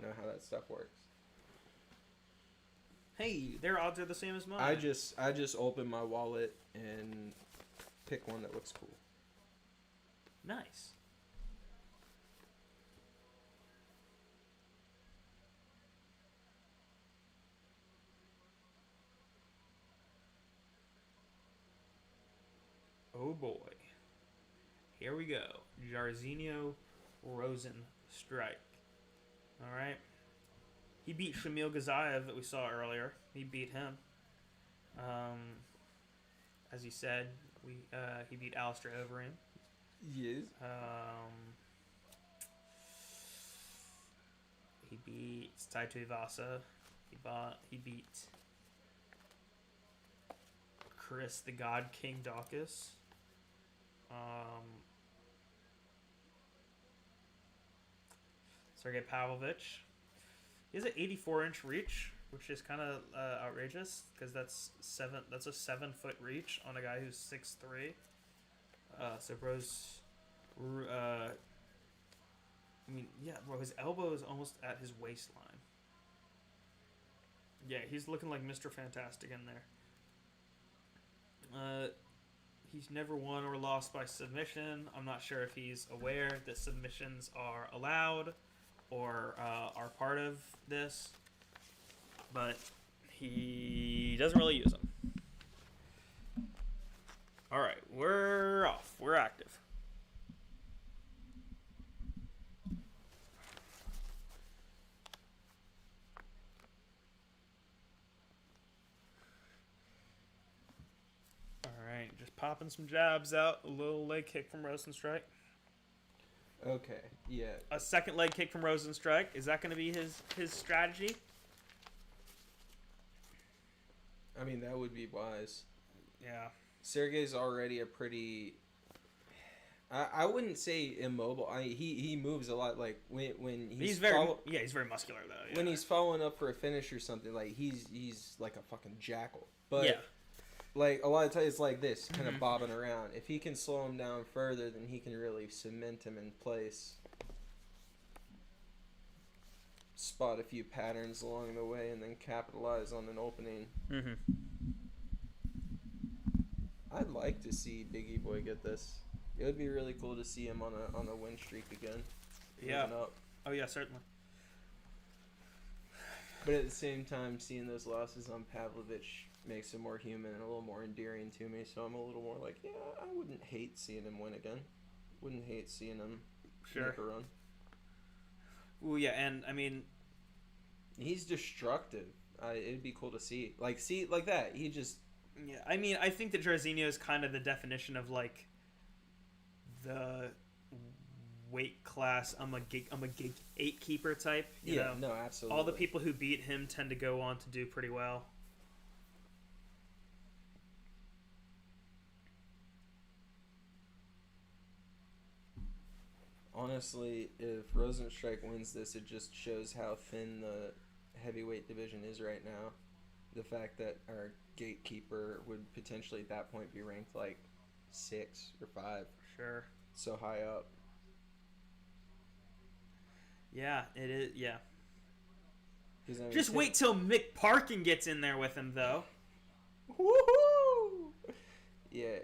know how that stuff works. Hey, their odds are the same as mine. I just open my wallet and pick one that looks cool. Nice. Oh boy. Here we go. Jairzinho Rosenstrike. Alright. He beat Shamil Ghazaev that we saw earlier. He beat him. As he said, he beat Alistair Overeem. Yes. He beat Taito Ivasa. He beat Chris the God King Dawkins. Sergey Pavlovich. He has an 84-inch reach, which is kind of outrageous because that's a 7-foot reach on a guy who's 6'3". So bro's, I mean, yeah, bro, his elbow is almost at his waistline. Yeah, he's looking like Mr. Fantastic in there. He's never won or lost by submission. I'm not sure if he's aware that submissions are allowed or are part of this, but he doesn't really use them. All right, we're off. We're active. All right, just popping some jabs out. A little leg kick from Rosenstrike. Okay. Yeah. A second leg kick from Rosenstrike. Is that going to be his strategy? I mean, that would be wise. Yeah. Sergey's already a pretty. I wouldn't say immobile. He moves a lot. Like when he's very muscular though. Yeah. When he's following up for a finish or something, like he's like a fucking jackal. But yeah. Like a lot of times, it's like this, kind of bobbing around. If he can slow him down further, then he can really cement him in place. Spot a few patterns along the way, and then capitalize on an opening. Mm-hmm. I'd like to see Biggie Boy get this. It would be really cool to see him on a win streak again. Yeah. Up. Oh yeah, certainly. But at the same time, seeing those losses on Pavlovich makes him more human and a little more endearing to me. So I'm a little more like, yeah, I wouldn't hate seeing him win again. Wouldn't hate seeing him make a run. Well, yeah, and I mean, He's destructive. It'd be cool to see. Like that. He just... yeah, I mean, I think that Jairzinho is kind of the definition of like the weight class. I'm a gatekeeper type. You know? No, absolutely. All the people who beat him tend to go on to do pretty well. Honestly, if Rosenstrike wins this, it just shows how thin the heavyweight division is right now. The fact that our gatekeeper would potentially at that point be ranked like 6 or 5. Sure. So high up. Yeah, it is. Yeah. 'Cause, I mean, Just wait till Mick Parkin gets in there with him, though. Woohoo! Yeah.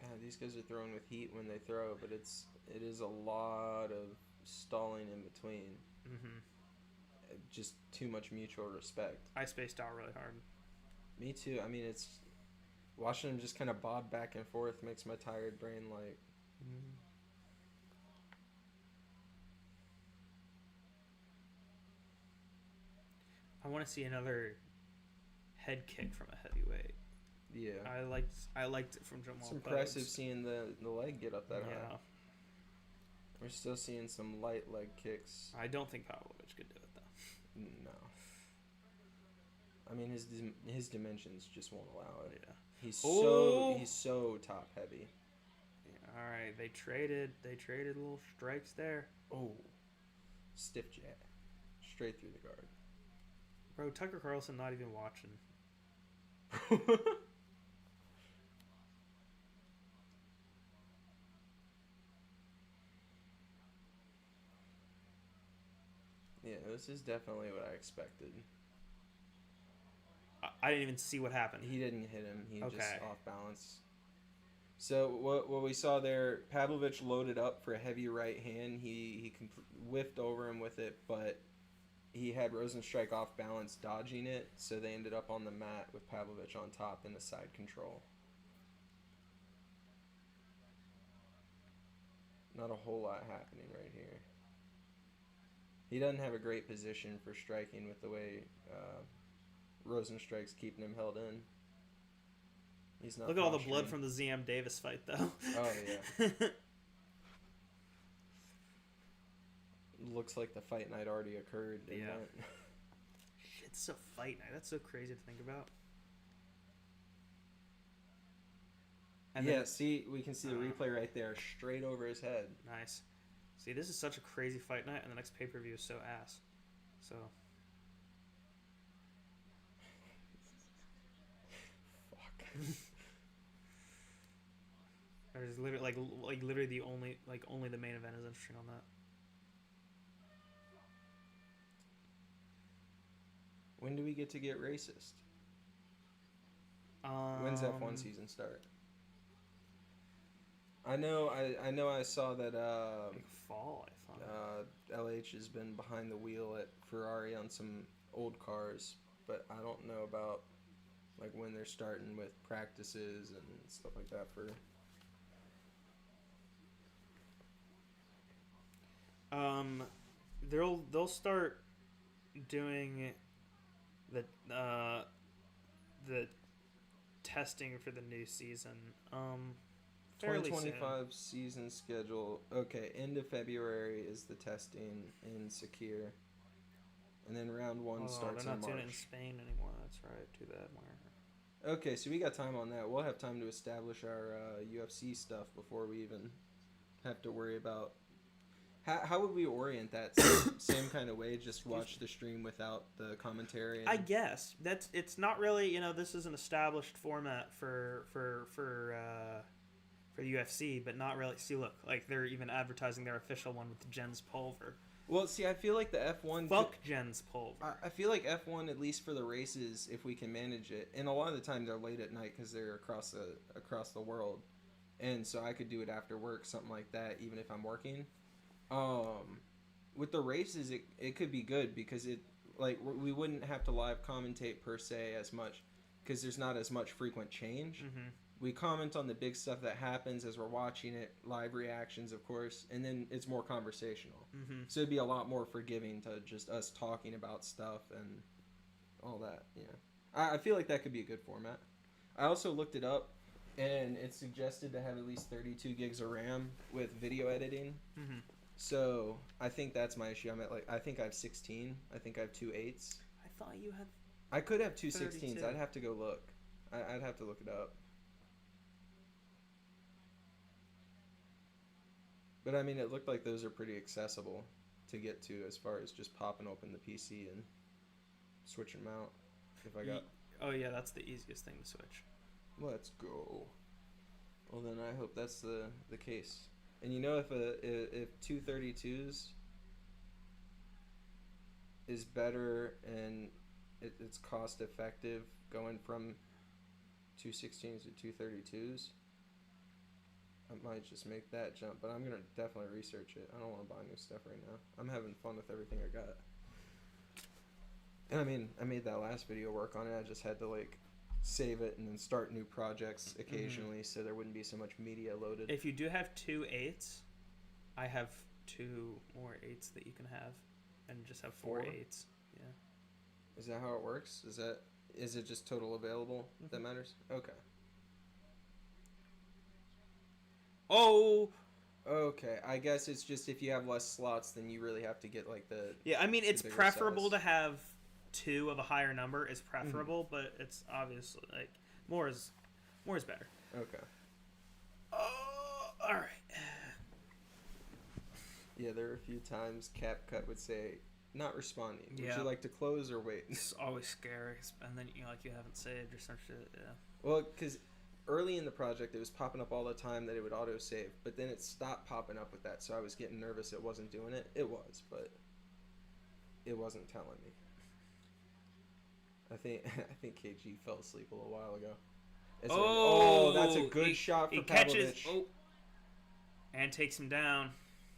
God, these guys are throwing with heat when they throw, but it is a lot of stalling in between. Mm-hmm. Just too much mutual respect. I spaced out really hard. Me too. I mean, it's watching them just kind of bob back and forth makes my tired brain like. Mm-hmm. I want to see another head kick from a heavyweight. Yeah. I liked it from Jamal. It's impressive Pogues. seeing the leg get up that Yeah. high. We're still seeing some light leg kicks. I don't think Pavlovich could do it though. No. I mean, his dimensions just won't allow it. Yeah. He's Oh! so top heavy. Yeah, all right, they traded little strikes there. Oh, stiff jab, straight through the guard. Bro, Tucker Carlson not even watching. Yeah, this is definitely what I expected. I didn't even see what happened. He didn't hit him. He just Okay. off balance. So what we saw there, Pavlovich loaded up for a heavy right hand. He whiffed over him with it, but he had Rosenstrike off balance dodging it, so they ended up on the mat with Pavlovich on top in the side control. Not a whole lot happening right here. He doesn't have a great position for striking with the way Rosenstrike's keeping him held in. He's not. Look at all the blood posturing. from the ZM Davis fight, though. Oh yeah. Looks like the fight night already occurred. Didn't Yeah. it? It's a fight night. That's so crazy to think about. And yeah. then, See, we can see the replay right there, straight over his head. nice. See, this is such a crazy fight night, and the next pay-per-view is so ass. So Fuck. there's literally like literally the only the main event is interesting on that. When do we get to get racist? When's F1 season start? I know I saw that Like fall, I thought. LH has been behind the wheel at Ferrari on some old cars, but I don't know about like when they're starting with practices and stuff like that for. They'll start doing the testing for the new season. Fairly soon. 2025 season schedule. Okay, end of February is the testing in Sakir. And then round 1 starts they're in not doing it in March. Spain anymore. That's right. Too bad. Okay, so we got time on that. We'll have time to establish our UFC stuff before we even have to worry about... How would we orient that same kind of way? Just watch the stream without the commentary? I guess it's not really. This is an established format for the UFC, but not really. See, look, like they're even advertising their official one with Jens Pulver. Well, see, I feel like the F1. Fuck Jens Pulver. I feel like F1, at least for the races, if we can manage it, and a lot of the time they're late at night because they're across the world, and so I could do it after work, something like that, even if I'm working. With the races, it could be good because we wouldn't have to live commentate per se as much because there's not as much frequent change. Mm-hmm. We comment on the big stuff that happens as we're watching it, live reactions, of course, and then it's more conversational. Mm-hmm. So it'd be a lot more forgiving to just us talking about stuff and all that. Yeah, I feel like that could be a good format. I also looked it up, and it's suggested to have at least 32 gigs of RAM with video editing. Mm-hmm. So I think that's my issue. I think I have 16. I think I have 2 8s. I thought you had. I could have 2 32. 16s. I'd have to go look. I'd have to look it up. But I mean, it looked like those are pretty accessible to get to as far as just popping open the PC and switching them out. If I got. Oh yeah, that's the easiest thing to switch. Let's go. Well, then I hope that's the case. And you know, if 232s is better and it's cost effective going from 216s to 232s, I might just make that jump. But I'm gonna definitely research it. I don't want to buy new stuff right now. I'm having fun with everything I got. And I mean, I made that last video work on it. I just had to save it and then start new projects occasionally, so there wouldn't be so much media loaded. If you do have 2 8s, I have 2 more 8s that you can have, and just have 4 4? 8s. Yeah. Is that how it works? Is it just total available that matters? Okay. Oh. Okay. I guess it's just if you have less slots, then you really have to get the. Yeah, I mean, it's bigger preferable size. to have 2 of a higher number is preferable, but it's obviously more is better. Okay. Oh, all right. Yeah, there are a few times CapCut would say, "Not responding. Would Yeah. you like to close or wait?" It's always scary, and then you haven't saved or some shit. Yeah. Well, because early in the project, it was popping up all the time that it would auto-save, but then it stopped popping up with that, so I was getting nervous it wasn't doing it. It was, but it wasn't telling me. I think KG fell asleep a little while ago. That's a good shot for he catches, Pavlovich. and takes him down.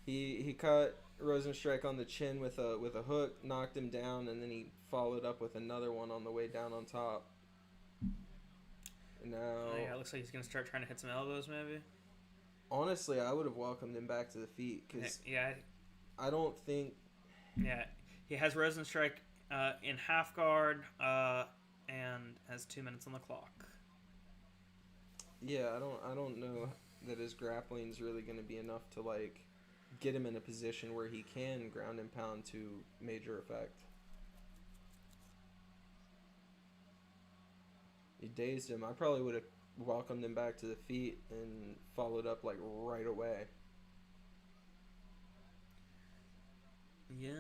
He caught Rosenstrike on the chin with a hook, knocked him down, and then he followed up with another one on the way down on top. And now, Yeah, it looks like he's gonna start trying to hit some elbows, maybe. honestly, I would have welcomed him back to the feet because Yeah, I don't think. yeah. He has Rosenstrike in half guard and has 2 minutes on the clock. Yeah, I don't know that his grappling is really going to be enough to get him in a position where he can ground and pound to major effect. He dazed him. I probably would have welcomed him back to the feet and followed up right away. Yeah.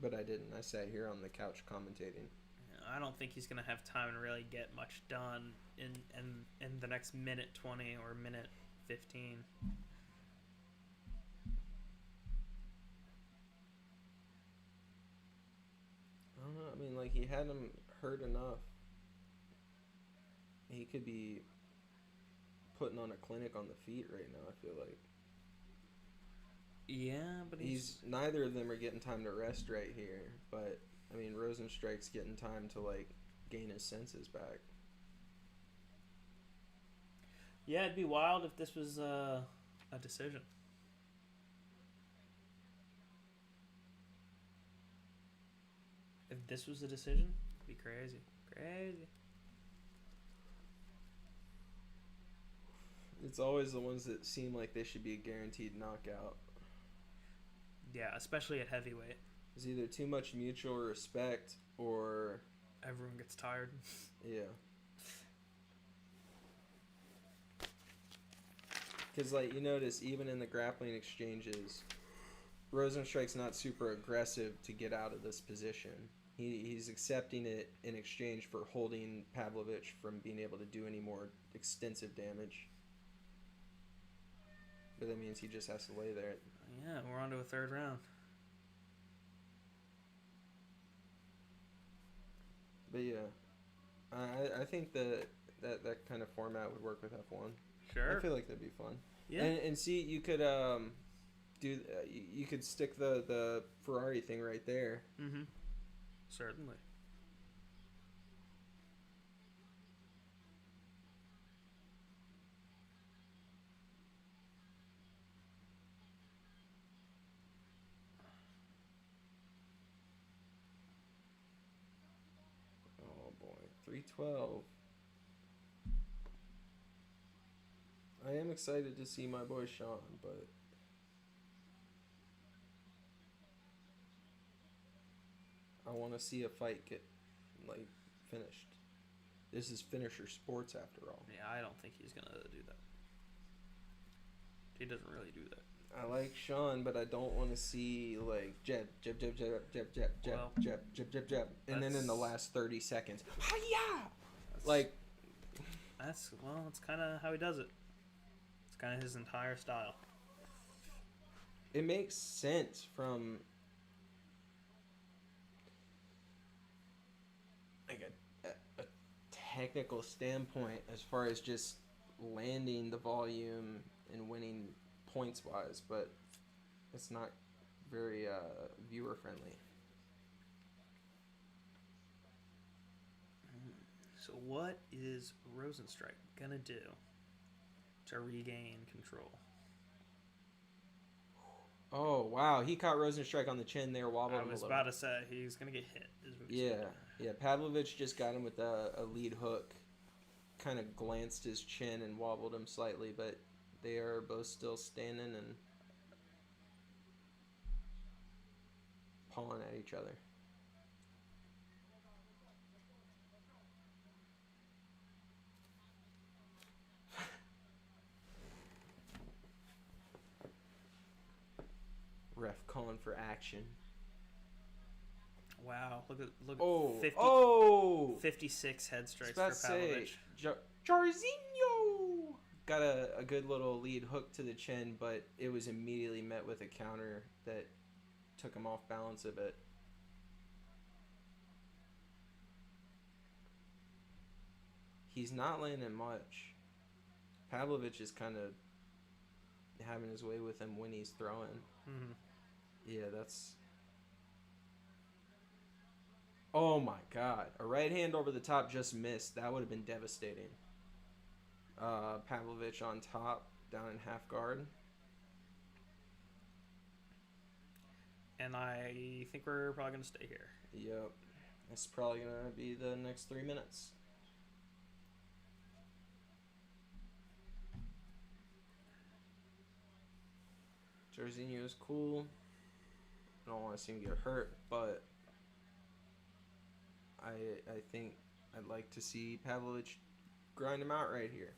But I didn't. I sat here on the couch commentating. I don't think he's gonna have time to really get much done in the next minute 20 or minute 15. I don't know. I mean, he had him hurt enough. He could be putting on a clinic on the feet right now, I feel like. Yeah, but he's Neither of them are getting time to rest right here, but I mean, Rosenstrike's getting time to gain his senses back. Yeah, it'd be wild if this was a decision. If this was a decision, it'd be crazy. Crazy. It's always the ones that seem like they should be a guaranteed knockout. Yeah, especially at heavyweight. There's either too much mutual respect or... Everyone gets tired. Yeah. Because, you notice, even in the grappling exchanges, Rosenstrike's not super aggressive to get out of this position. He's accepting it in exchange for holding Pavlovich from being able to do any more extensive damage. But that means he just has to lay there. Yeah, we're on to a third round. But yeah, I think that kind of format would work with F1. Sure. I feel like that'd be fun. Yeah. And see, you could you could stick the Ferrari thing right there. Mm-hmm. Certainly. Oh boy, 312. I am excited to see my boy Sean, but I want to see a fight get like finished. This is finisher sports after all. Yeah, I don't think he's gonna do that. He doesn't really do that. I like Sean, but I don't want to see like jab, jab, jab, jab, jab, jab, jab, Well, jab, jab, jab, jab, and then in the last 30 seconds, hi-ya! That's, Like, that's kind of how he does it. It's kind of his entire style. it makes sense from like a technical standpoint as far as just landing the volume and winning points wise, but it's not very viewer friendly. So what is Rosenstrike gonna do to regain control? Oh wow, he caught Rosenstrike on the chin there, wobbled him I was a little. about to say he's gonna get hit. Is what he's Yeah, gonna do. yeah. Pavlovich just got him with a lead hook, kind of glanced his chin and wobbled him slightly, but they are both still standing and pawing at each other. Ref calling for action. Wow, look at Oh, 50, 56 head strikes for about to say, Pavlovich. Jarzinho got a good little lead hook to the chin, but it was immediately met with a counter that took him off balance a bit. He's not landing much. Pavlovich is kind of having his way with him when he's throwing. Mm-hmm. Yeah, that's... Oh my god. A right hand over the top just missed. That would have been devastating. Pavlovich on top, down in half guard. And I think we're probably going to stay here. Yep. It's probably going to be the next 3 minutes. Jarzinho is cool. I don't want to see him get hurt, but I think I'd like to see Pavlovich grind him out right here.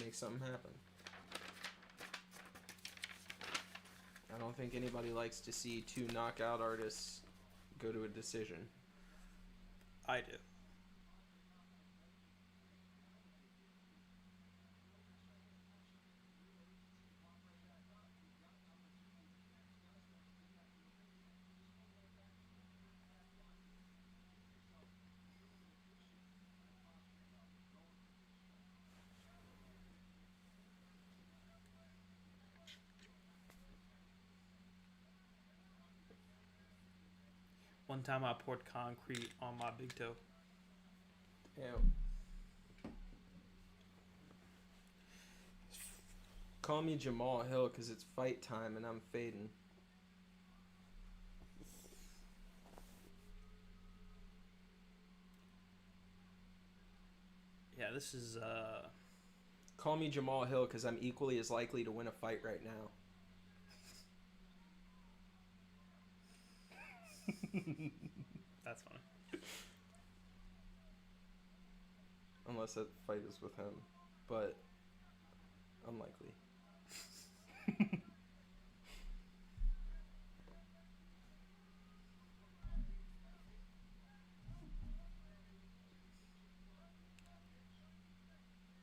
Make something happen. I don't think anybody likes to see two knockout artists go to a decision. I do. One time I poured concrete on my big toe. Damn. Call me Jamal Hill because it's fight time and I'm fading. Yeah, this is Call me Jamal Hill because I'm equally as likely to win a fight right now. that's funny. Unless that fight is with him. But unlikely.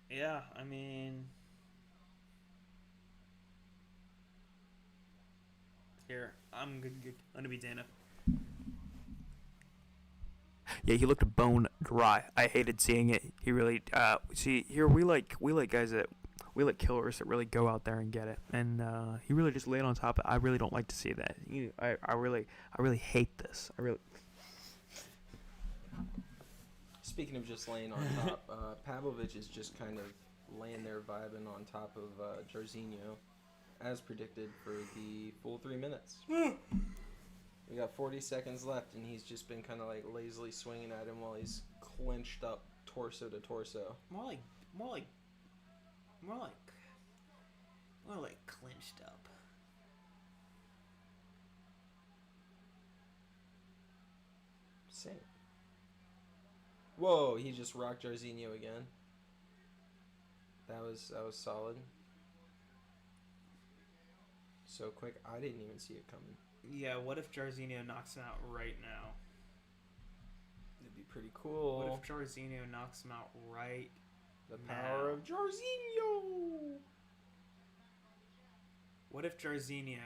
Yeah, I mean, Here, I'm gonna be Dana. Yeah, he looked bone dry. I hated seeing it. He really. See, here we like guys that we like killers that really go out there and get it. And he really just laid on top. I really don't like to see that. I really hate this. I really. Speaking of just laying on top, Pavlovich is just kind of laying there vibing on top of Jairzinho, as predicted for the full 3 minutes. We got 40 seconds left, and he's just been kind of like lazily swinging at him while he's clenched up torso to torso. More like clenched up. Same. Whoa, he just rocked Jairzinho again. That was solid. So quick, I didn't even see it coming. Yeah, what if Jairzinho knocks him out right now? It'd be pretty cool. What if Jairzinho knocks him out right The power of Jairzinho. What if Jairzinho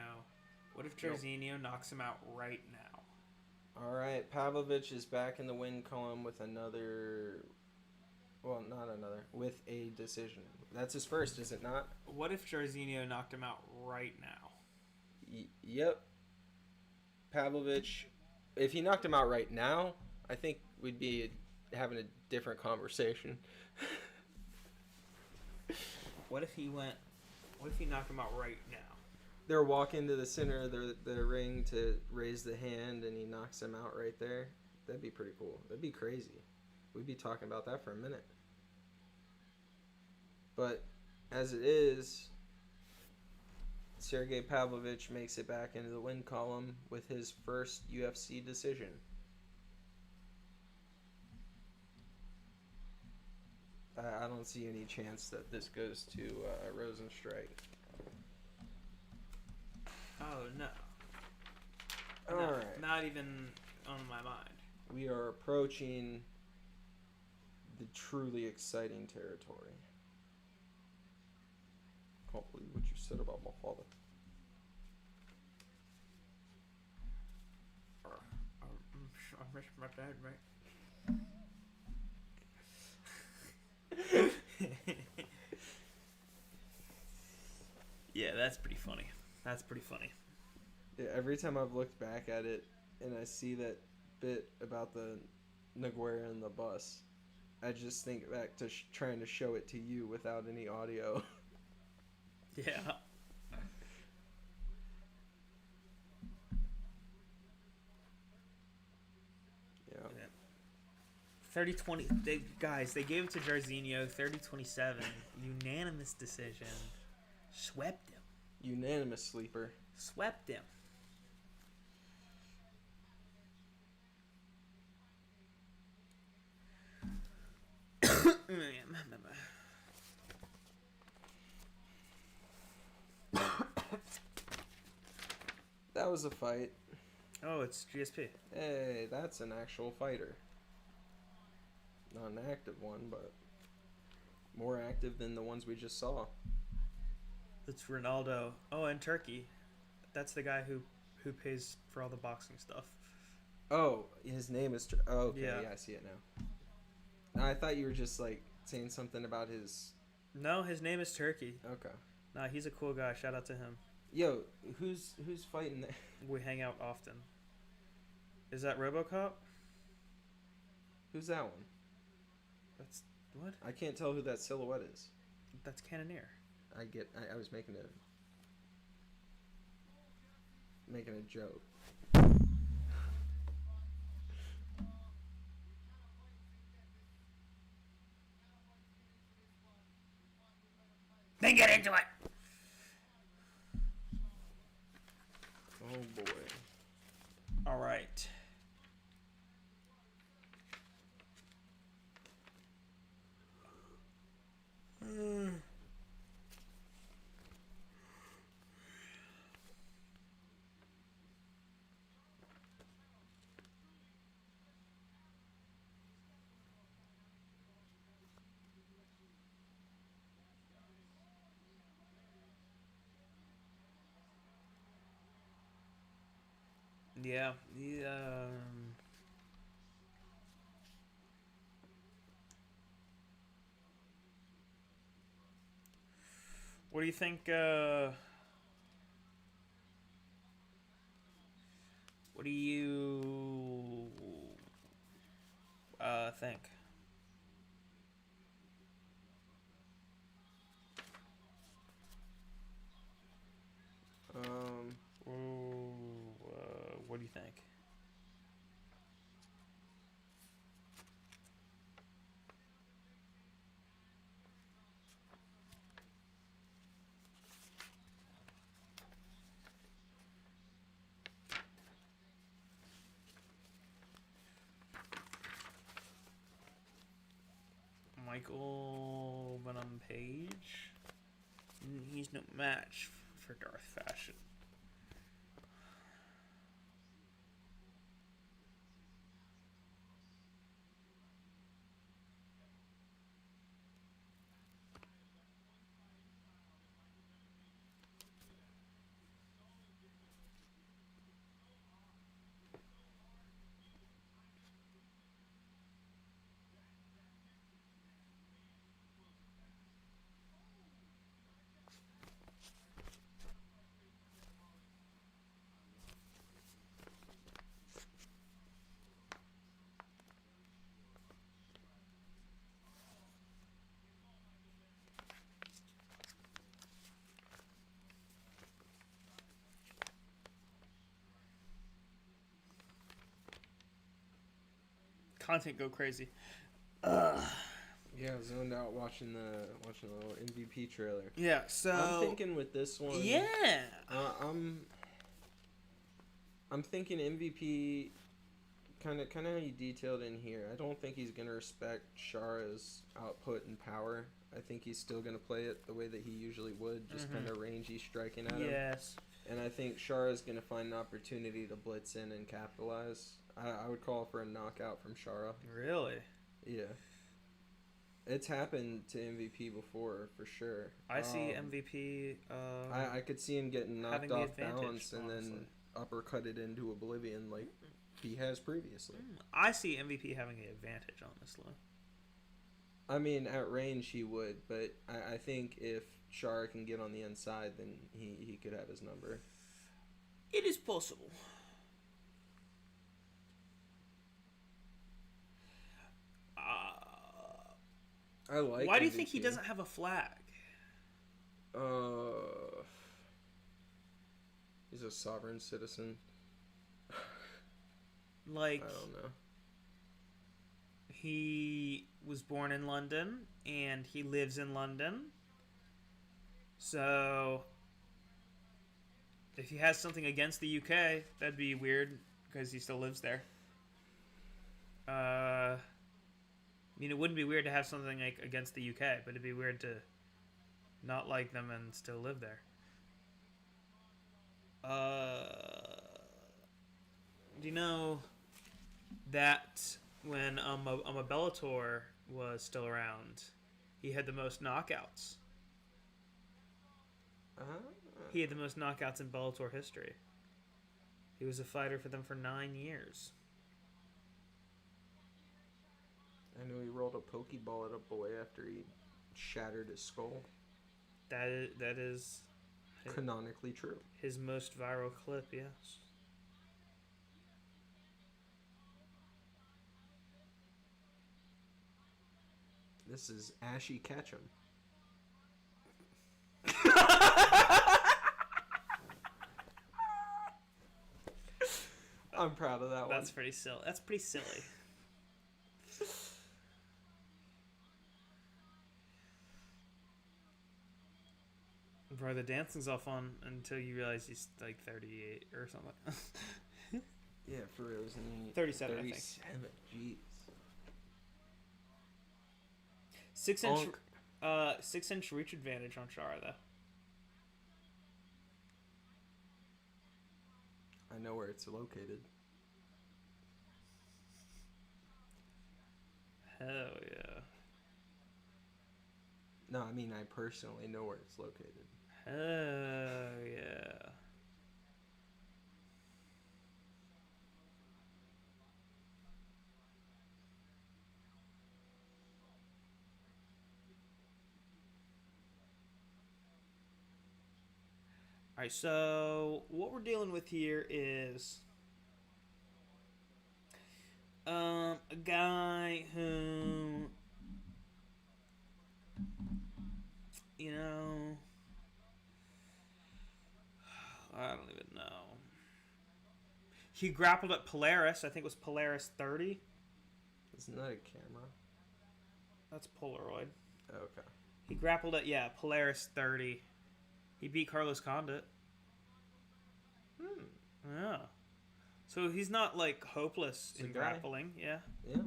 knocks him out right now? All right, Pavlovich is back in the win column with another. Well, not another. With a decision. That's his first, is it not? What if Jairzinho knocked him out right now? Yep. Pavlovich, if he knocked him out right now, I think we'd be having a different conversation. What if he knocked him out right now? They're walking to the center of the ring to raise the hand, and he knocks him out right there. That'd be pretty cool. That'd be crazy. We'd be talking about that for a minute. But as it is, Sergey Pavlovich makes it back into the win column with his first UFC decision. I don't see any chance that this goes to Rosenstrike. Oh no. All right. Not even on my mind. We are approaching the truly exciting territory. Can't believe what you said about my father. I miss my dad, right? Yeah, that's pretty funny. Yeah, every time I've looked back at it and I see that bit about the Naguera and the bus, I just think back to trying to show it to you without any audio. Yeah. Yeah. 30-20. They gave it to Jairzinho. 30-27. Unanimous decision. Swept him. Unanimous sleeper. Swept him. That was a fight. Oh, it's GSP. Hey, that's an actual fighter. Not an active one, but more active than the ones we just saw. It's Ronaldo. Oh, and Turkey. That's the guy who pays for all the boxing stuff. Oh, his name is... Oh, okay, Yeah. I see it now. No, I thought you were just, like, saying something about his... No, his name is Turkey. Okay. Nah, he's a cool guy. Shout out to him. Yo, who's fighting there? We hang out often. Is that RoboCop? Who's that one? That's... What? I can't tell who that silhouette is. That's Cannoneer. I was making a joke. Then get into it! Oh boy. Alright. Yeah. What do you think? What do you think? What do you think? Michael Venom Page. He's no match for Darth Fashion. Content go crazy. Yeah, zoned out watching the little MVP trailer. Yeah, so I'm thinking with this one. Yeah. I'm thinking MVP. Kind of how you detailed in here. I don't think he's gonna respect Shara's output and power. I think he's still gonna play it the way that he usually would, just kind of rangy striking at him. Yes. And I think Shara's gonna find an opportunity to blitz in and capitalize. I would call for a knockout from Shara. Really? Yeah. It's happened to MVP before, for sure. I see MVP. I could see him getting knocked having the off advantage, balance and then uppercutted into oblivion like he has previously. I see MVP having the advantage, honestly. I mean, at range he would, but I think if Shara can get on the inside, then he could have his number. It is possible. I like. Why do you MVP. think he doesn't have a flag? He's a sovereign citizen. Like, I don't know. He was born in London and he lives in London. So if he has something against the UK, that'd be weird because he still lives there. I mean, it wouldn't be weird to have something like against the UK, but it'd be weird to not like them and still live there. Do you know that when Bellator was still around, he had the most knockouts? He had the most knockouts in Bellator history. He was a fighter for them for 9 years. I know he rolled a pokeball at a boy after he shattered his skull. That is Canonically true. His most viral clip, yes. This is Ashy Ketchum. I'm proud of that one. That's pretty silly. That's pretty silly. Bro, the dancing's all fun until you realize he's like 38 or something. Yeah, for real. Isn't he 37, I think. 37, jeez. 6-inch reach advantage on Shara, though. I know where it's located. Hell yeah. No, I mean I personally know where it's located. Hell yeah. All right, so what we're dealing with here is a guy who, you know, I don't even know. He grappled at Polaris. I think it was Polaris 30. Isn't that a camera? That's Polaroid. Okay. He grappled at, Polaris 30. He beat Carlos Condit. Yeah. So he's not, like, hopeless in grappling. Yeah. Yeah.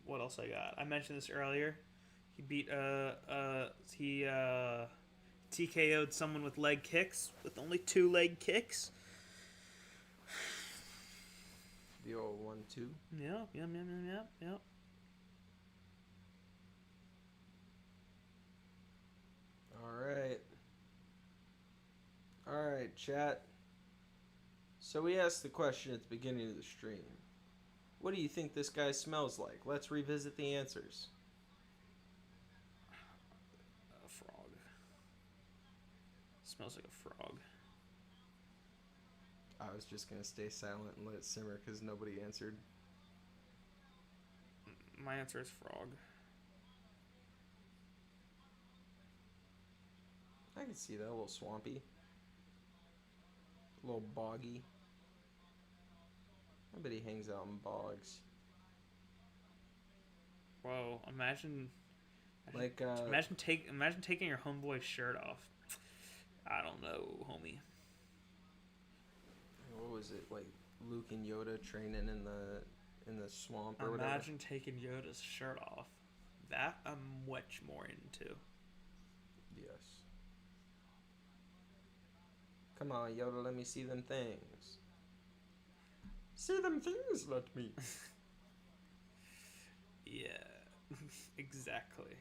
What else I got? I mentioned this earlier. He beat, TKO'd someone with leg kicks, with only 2 leg kicks. The old 1-2. Yep. All right, chat. So we asked the question at the beginning of the stream. What do you think this guy smells like? Let's revisit the answers. A frog. Smells like a frog. I was just going to stay silent and let it simmer because nobody answered. My answer is frog. I can see that. A little swampy. A little boggy. I bet he hangs out in bogs. Whoa! Imagine taking your homeboy's shirt off. I don't know, homie. What was it, like Luke and Yoda training in the swamp or whatever? Imagine taking Yoda's shirt off. That I'm much more into. Yes. Come on, Yoda, let me see them things. See them things, let me. Yeah, exactly.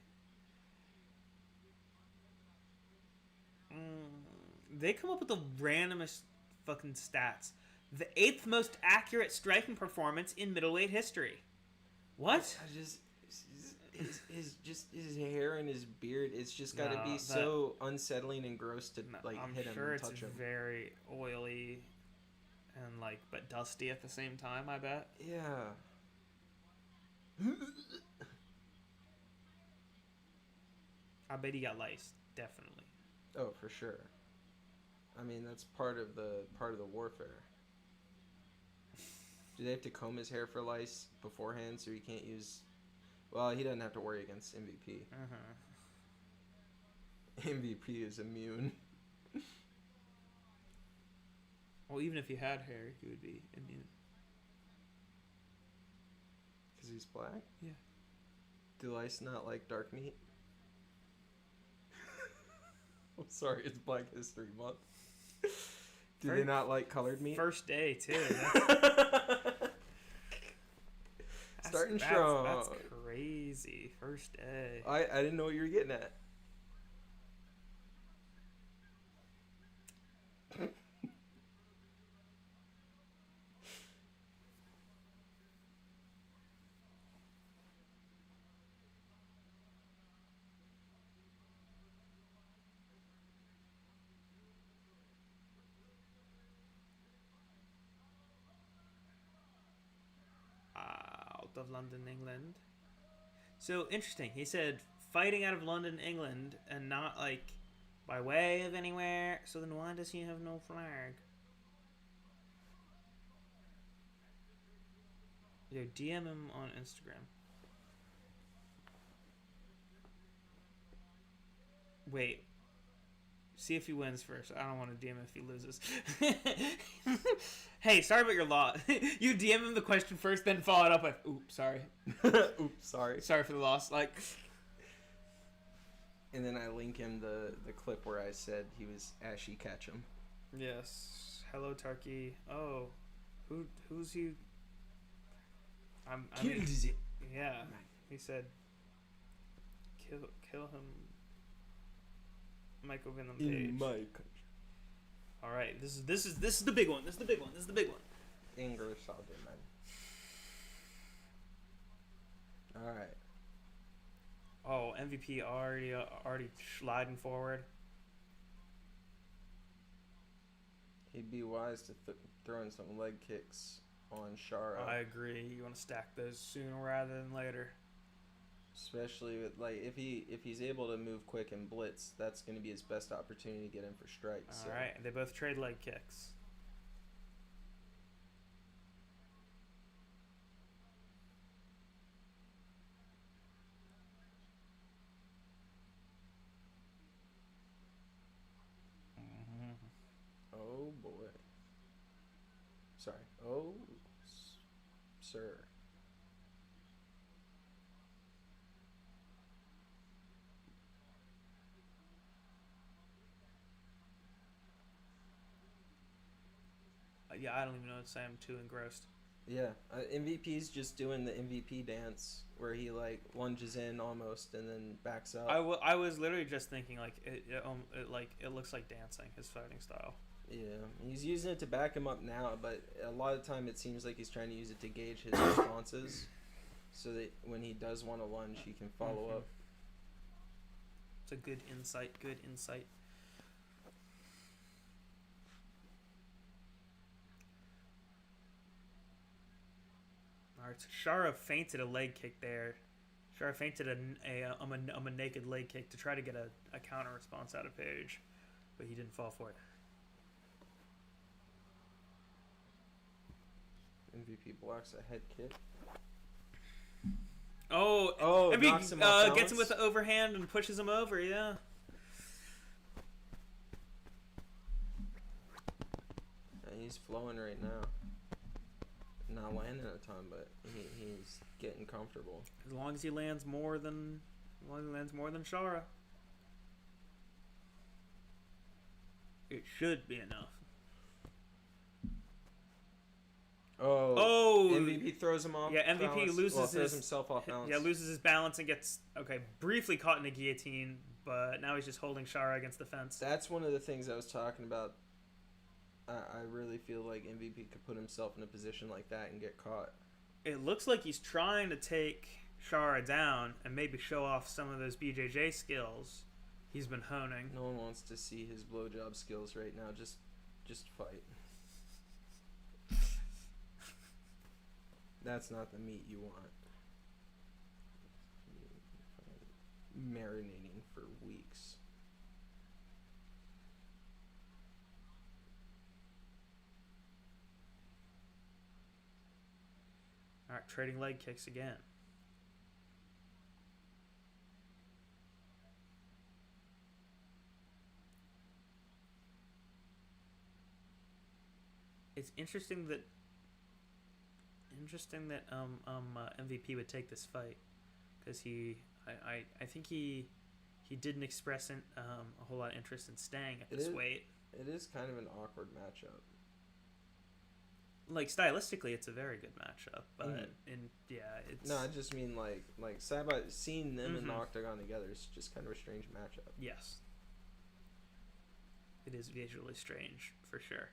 They come up with the randomest fucking stats. The 8th most accurate striking performance in middleweight history. What? I just his hair and his beard. It's just got to be so unsettling and gross to hit him and touch him. I'm sure it's very oily and but dusty at the same time. I bet. Yeah. I bet he got laced. Definitely. Oh, for sure. I mean, that's part of the warfare. Do they have to comb his hair for lice beforehand so he can't use? Well, he doesn't have to worry against MVP. MVP is immune. Well, even if he had hair, he would be immune. Because he's black? Yeah. Do lice not like dark meat? I'm sorry, it's Black History Month. Do they not like colored meat? First day, too. Starting strong. That's crazy. First day. I didn't know what you were getting at. Of London, England. So interesting. He said fighting out of London, England, and not by way of anywhere. So then why does he have no flag? Yo, DM him on Instagram. Wait. See if he wins first. I don't want to DM him if he loses. Hey, sorry about your loss. You DM him the question first, then follow it up with, oops, sorry. Oops, sorry. Sorry for the loss. And then I link him the clip where I said he was Ashy Ketchum. Yes. Hello, Turkey. Oh, who's he? Yeah. He said, kill him. Michael Venom Page. In my country. All right, this is the big one. This is the big one. English all day, man. All right. Oh, MVP already sliding forward. He'd be wise to throw in some leg kicks on Shara. I agree. You want to stack those sooner rather than later. Especially with, like, if he's able to move quick and blitz, that's going to be his best opportunity to get in for strikes. All right, they both trade leg kicks. Oh boy. Sorry. Oh, sir. Yeah, I don't even know what to say. I'm too engrossed. Yeah, MVP's just doing the MVP dance where he like lunges in almost and then backs up. I was literally just thinking like it looks like dancing, his fighting style. Yeah, he's using it to back him up now, but a lot of the time it seems like he's trying to use it to gauge his responses, so that when he does want to lunge, he can follow up. It's a good insight. Good insight. All right, so Shara feinted a leg kick there. Shara feinted a naked leg kick to try to get a counter response out of Page, but he didn't fall for it. MVP blocks a head kick. Oh, knocks him off gets him balance? with the overhand and pushes him over. Yeah. He's flowing right now. Not landing a ton, but he's getting comfortable. As long as he lands more than Shara, it should be enough. Oh, MVP throws him off. Yeah, MVP balance. Throws himself off balance. Yeah, loses his balance and gets briefly caught in a guillotine, but now he's just holding Shara against the fence. That's one of the things I was talking about. I really feel like MVP could put himself in a position like that and get caught. It looks like he's trying to take Shara down and maybe show off some of those BJJ skills he's been honing. No one wants to see his blowjob skills right now. Just fight. That's not the meat you want. Marinating for weeks. All right, trading leg kicks again. It's interesting that MVP would take this fight because I think he didn't express a whole lot of interest in staying at this weight. It is kind of an awkward matchup. Like stylistically, it's a very good matchup, but it's no. I just mean like side by seeing them in the octagon together is just kind of a strange matchup. Yes, it is visually strange for sure.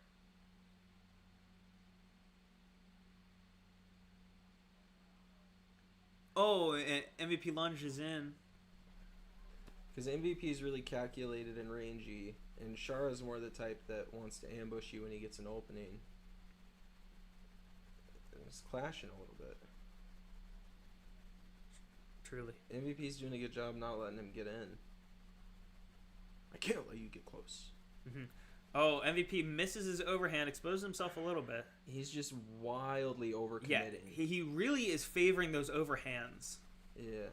Oh, and MVP lunges in. Because MVP is really calculated and rangy, and Shara is more the type that wants to ambush you when he gets an opening. It's clashing a little bit. Truly. MVP's doing a good job not letting him get in. I can't let you get close. Mm-hmm. Oh, MVP misses his overhand, exposes himself a little bit. He's just wildly overcommitting. Yeah, he really is favoring those overhands. Yeah.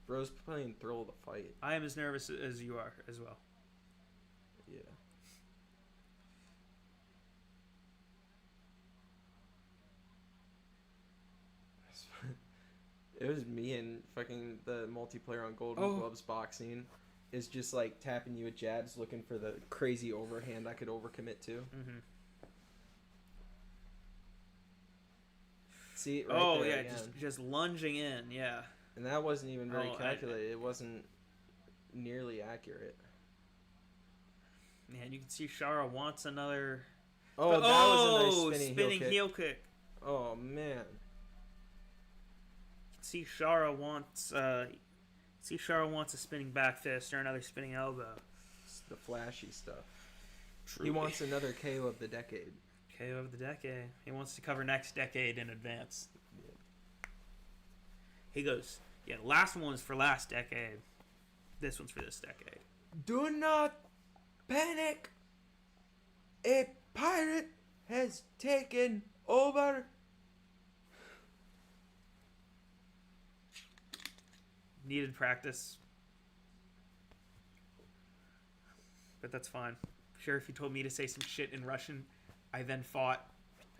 Bro's playing thrill of the fight. I am as nervous as you are as well. Yeah. It was me and fucking the multiplayer on Golden Gloves boxing is just like tapping you with jabs looking for the crazy overhand I could overcommit to. Mm-hmm. See, right there again. just lunging in, yeah. And that wasn't even very calculated. It wasn't nearly accurate. Man, you can see Shara wants another. Oh, that was a nice spinning heel kick. Oh man. You can see Shara wants a spinning back fist or another spinning elbow. It's the flashy stuff. Truly. He wants another KO of the decade. KO of the decade. He wants to cover next decade in advance. He goes, yeah, the last one was for last decade. This one's for this decade. Do not panic. A pirate has taken over. Needed practice. But that's fine. Sure, if you told me to say some shit in Russian, I then fought,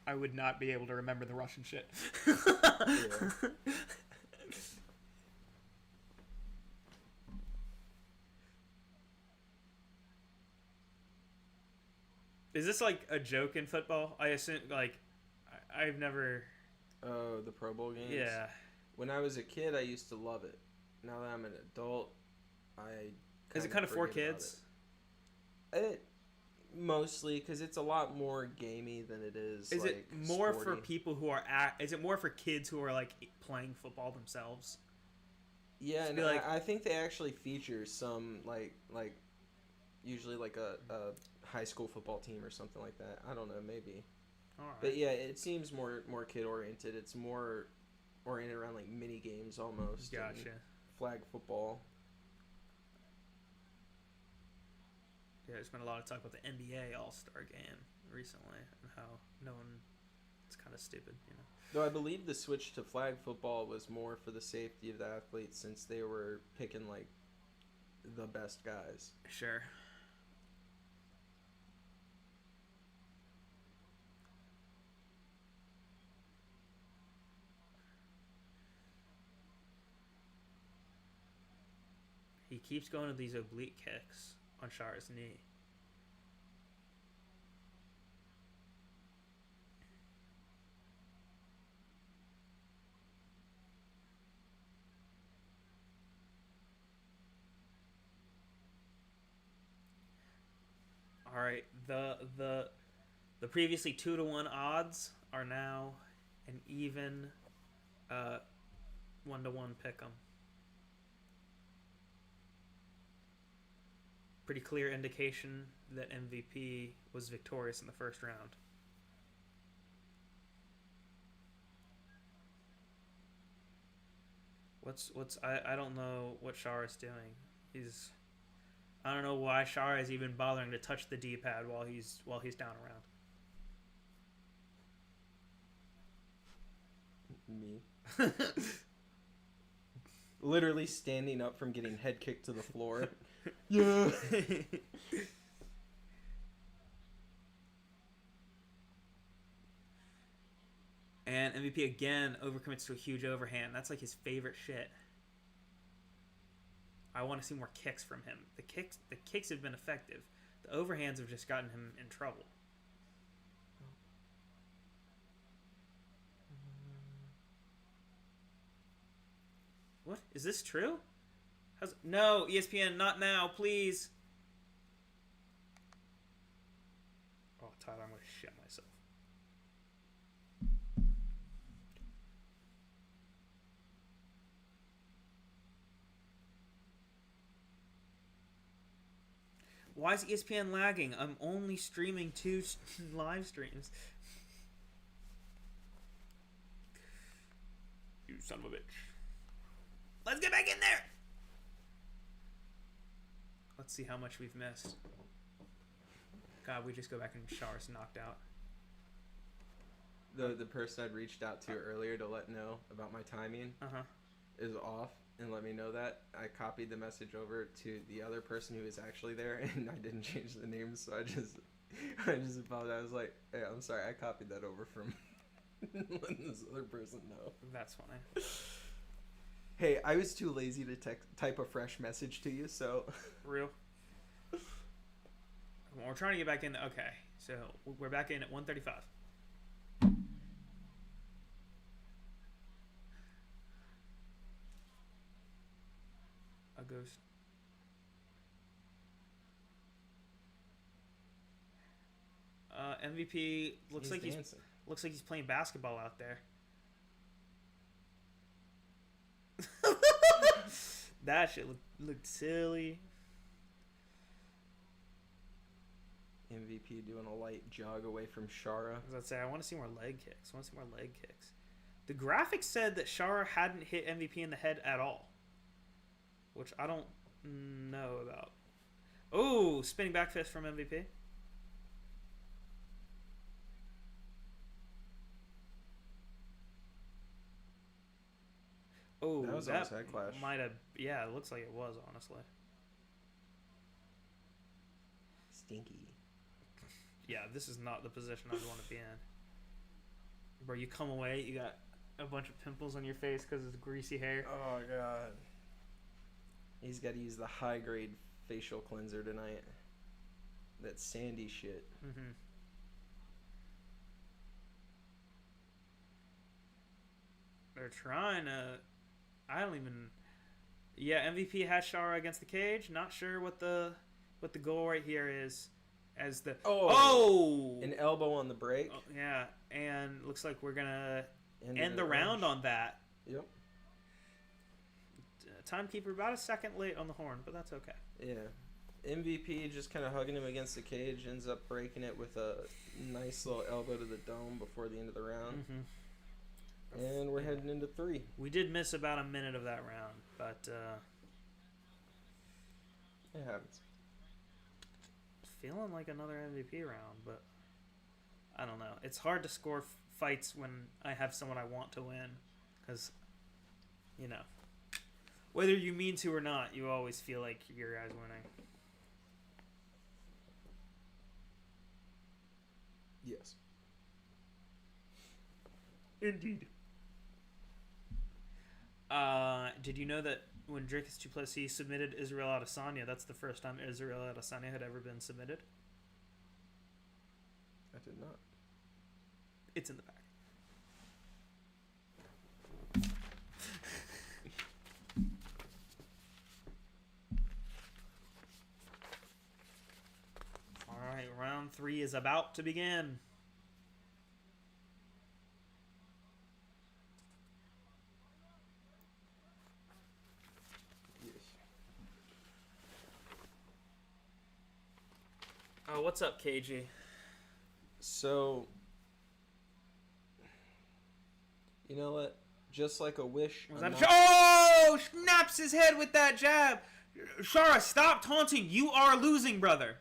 I would not be able to remember the Russian shit. Yeah. Is this like a joke in football? I assume, like, I've never... Oh, the Pro Bowl games? Yeah. When I was a kid, I used to love it. Now that I'm an adult, Is it kind of for kids? It mostly, because it's a lot more gamey than it is. Is like, it more sporty. for people who are is it more for kids who are like playing football themselves? Yeah, and like, I think they actually feature some like usually like a high school football team or something like that. I don't know, maybe. All right. But yeah, it seems more kid oriented. It's more oriented around like mini games almost. Gotcha. And flag football. Yeah, there's been a lot of talk about the NBA All-Star Game recently and how it's kind of stupid, you know. Though I believe the switch to flag football was more for the safety of the athletes since they were picking like the best guys. Sure. He keeps going to these oblique kicks on Shara's knee. All right, the previously 2-1 odds are now an even 1-1 pick'em. Pretty clear indication that MVP was victorious in the first round. I don't know what Shara's doing. I don't know why Shara is even bothering to touch the D-pad while he's down around. Me. Literally standing up from getting head kicked to the floor. Yeah. And MVP again overcommits to a huge overhand. That's like his favorite shit. I want to see more kicks from him. The kicks have been effective. The overhands have just gotten him in trouble. What? Is this true? No, ESPN, not now, please. Oh, Tyler, I'm going to shit myself. Why is ESPN lagging? I'm only streaming 2 live streams. You son of a bitch. Let's get back in there! Let's see how much we've missed. God, we just go back and Shara's knocked out. The person I'd reached out to earlier to let know about my timing is off and let me know that. I copied the message over to the other person who was actually there and I didn't change the name, so I just apologized. I was like, hey, I'm sorry, I copied that over from letting this other person know. That's funny. Hey, I was too lazy to type a fresh message to you, so... Real? Well, we're trying to get back in. Okay, so we're back in at 1:35. A ghost. MVP looks like he's playing basketball out there. That shit looked silly. MVP doing a light jog away from Shara. As I say, I want to see more leg kicks. The graphics said that Shara hadn't hit MVP in the head at all, which I don't know about. Oh, spinning back fist from MVP. Oh, That was almost head clash. Might have. Yeah, it looks like it was, honestly. Stinky. Yeah, this is not the position I'd want to be in. Bro, you come away, you got a bunch of pimples on your face because it's greasy hair. Oh, God. He's got to use the high-grade facial cleanser tonight. That sandy shit. Mm-hmm. They're trying to... I don't even... Yeah, MVP has Shara against the cage. Not sure what the goal right here is. As the... Oh! An elbow on the break. Oh, yeah, and looks like we're going to end the round on that. Yep. Timekeeper about a second late on the horn, but that's okay. Yeah. MVP just kind of hugging him against the cage, ends up breaking it with a nice little elbow to the dome before the end of the round. Mm-hmm. And we're heading into 3. We did miss about a minute of that round, but It happens. feeling like another MVP round, but I don't know. It's hard to score fights when I have someone I want to win, because, you know, whether you mean to or not, you always feel like your guy's winning. Yes. Indeed. Did you know that when Dricus Duplessis submitted Israel Adesanya, that's the first time Israel Adesanya had ever been submitted? I did not. It's in the back. All right, round 3 is about to begin. Yes. Oh, what's up, KG? So, you know what? Just like a wish. Was that oh! Snaps his head with that jab. Shara, stop taunting. You are losing, brother.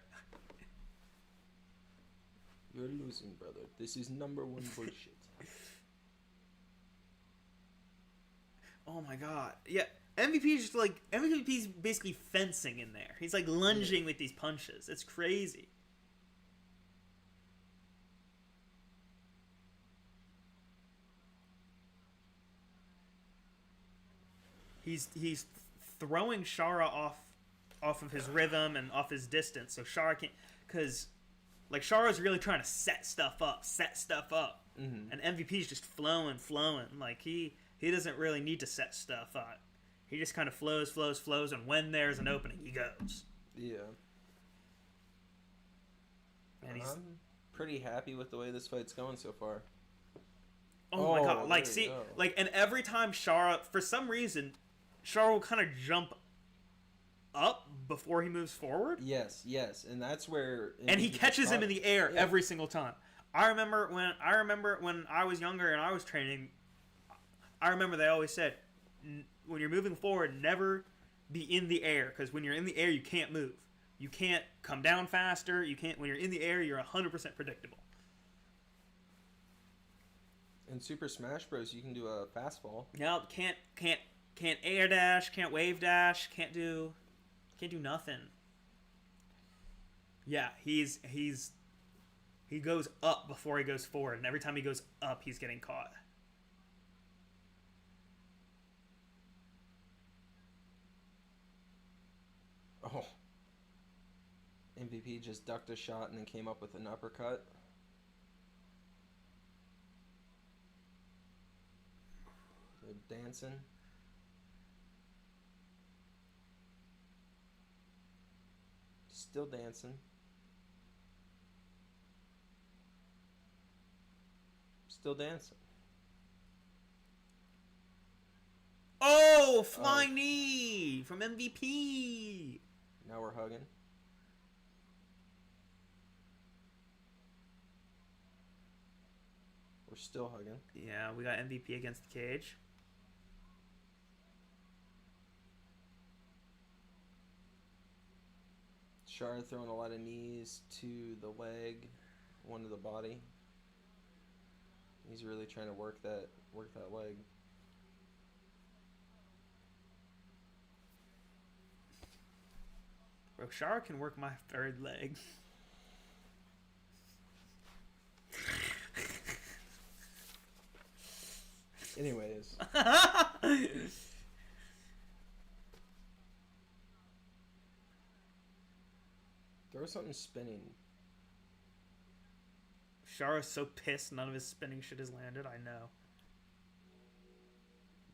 You're losing, brother. This is number 1 bullshit. Oh my god. Yeah, MVP's basically fencing in there. He's like lunging with these punches. It's crazy. He's throwing Shara off of his rhythm and off his distance, so Shara can't, because like Shara's really trying to set stuff up, Mm-hmm. and MVP's just flowing. Like he doesn't really need to set stuff up. He just kind of flows, and when there's an opening, he goes. Yeah. And I'm pretty happy with the way this fight's going so far. Oh my god! Like, there see, you go. like, and every time Shara, for some reason, Shara will kind of jump up before he moves forward. Yes, and that's where. And he catches him in the air Yeah. every single time. I remember when I was younger and I was training. I remember they always said, when you're moving forward, never be in the air, because when you're in the air, you can't move. You can't come down faster. You can't. When you're in the air, you're 100% predictable. In Super Smash Bros, you can do a fastball. No, can't air dash, can't wave dash, can't do nothing. Yeah, he goes up before he goes forward, and every time he goes up, he's getting caught. Oh. MVP just ducked a shot and then came up with an uppercut. They're dancing. Still dancing. Still dancing. Oh! Oh, flying knee from MVP. Now we're hugging. We're still hugging. Yeah, we got MVP against the cage. Shara throwing a lot of knees to the leg, one to the body. He's really trying to work that leg. Bro, Shara can work my third leg. Anyways. Throw something spinning. Shara's so pissed none of his spinning shit has landed, I know.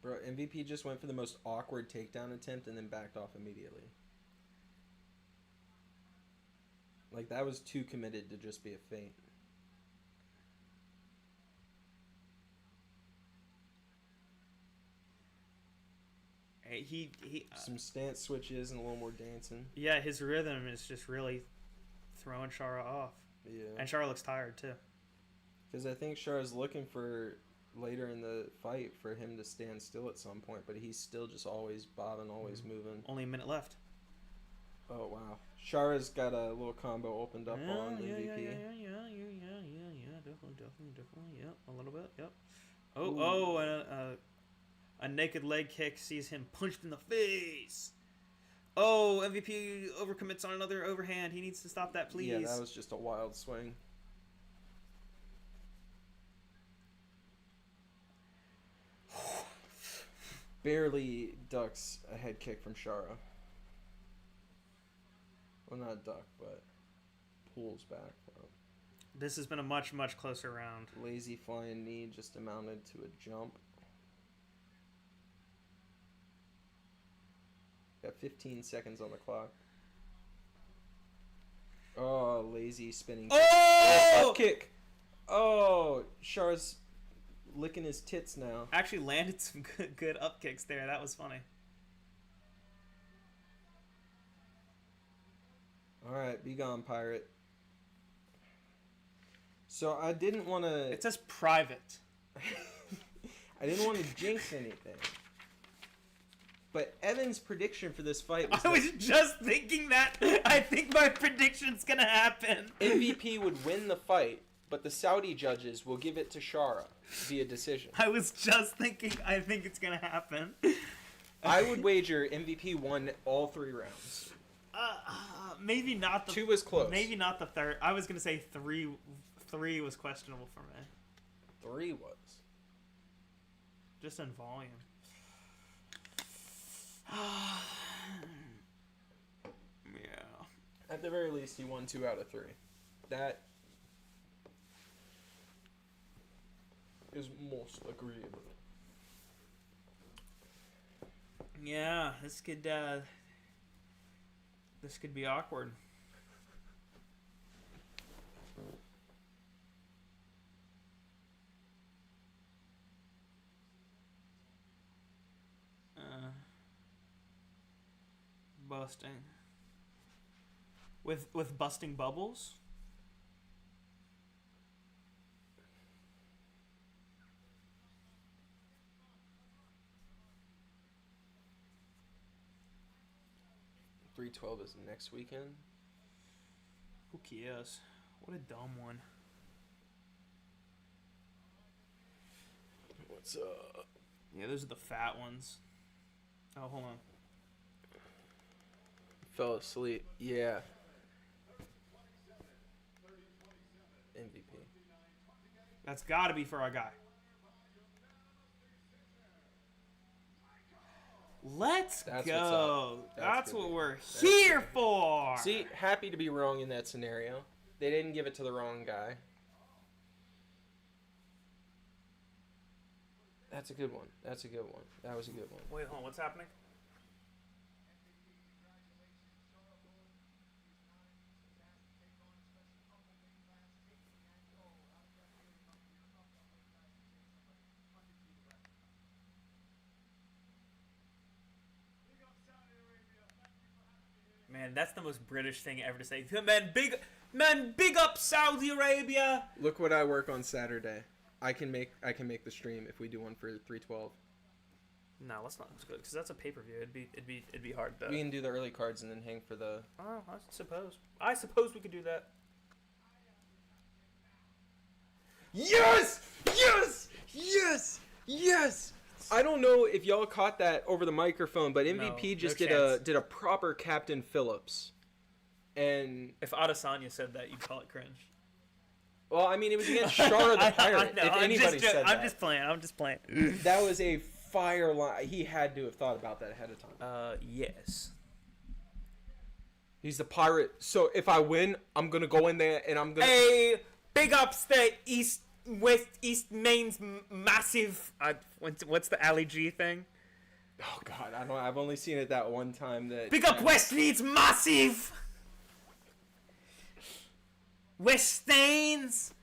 Bro, MVP just went for the most awkward takedown attempt and then backed off immediately. Like, that was too committed to just be a feint. He Some stance switches and a little more dancing. yeah, his rhythm is just really throwing Shara off. Yeah. And Shara looks tired, too. Because I think Shara's looking for, later in the fight, for him to stand still at some point, but he's still just always bobbing, always moving. Only a minute left. Oh, wow. Shara's got a little combo opened up on MVP. Definitely, yep, a little bit, yep. Oh, and a naked leg kick sees him punched in the face. Oh, MVP overcommits on another overhand. He needs to stop that, please. Yeah, that was just a wild swing. Barely ducks a head kick from Shara. Well, not duck, but pulls back from. This has been a much, much closer round. Lazy flying knee just amounted to a jump. Got 15 seconds on the clock. Oh, lazy spinning kick. Oh! Up kick. Oh, Shara's licking his tits now. Actually landed some good up kicks there. That was funny. All right, be gone, pirate. So I didn't want to. It says private. I didn't want to jinx anything. But Evan's prediction for this fight was I was just thinking that. I think my prediction's gonna happen. MVP would win the fight, but the Saudi judges will give it to Shara via decision. I was just thinking. I think it's gonna happen. I would wager MVP won all 3 rounds. Maybe not the 2 was close. Maybe not the third. I was gonna say three was questionable for me. 3 was. Just in volume. Yeah. At the very least, he won 2 out of 3. That is most agreeable. Yeah, this could be awkward. Busting. With busting bubbles? .312 is next weekend. Who cares? What a dumb one. What's up? Yeah, those are the fat ones. Oh, hold on. Fell asleep. Yeah. MVP. That's got to be for our guy. Let's That's go. what's up. That's good. what we're That's here good. for. See, happy to be wrong in that scenario. They didn't give it to the wrong guy. That's a good one. That's a good one. That was a good one. Wait, hold on. What's happening? Man, that's the most British thing ever to say. Big up Saudi Arabia. Look what I work on Saturday. I can make the stream if we do one for 312. No, let's not go because that's a pay-per-view. It'd be hard. We can do the early cards and then hang for the. Oh, I suppose we could do that. Yes! Yes! Yes! Yes! I don't know if y'all caught that over the microphone, but MVP just did a proper Captain Phillips. And if Adesanya said that, you'd call it cringe. Well, I mean, it was against Shara the Pirate. I know, if anybody said that. I'm just playing. That was a fire line. He had to have thought about that ahead of time. Yes. He's the pirate. So if I win, I'm gonna go in there and I'm gonna. Hey, big ups the East Main's massive. What's the Ali G thing? Oh God, I don't. I've only seen it that one time. That big up West Leeds massive. West Stains.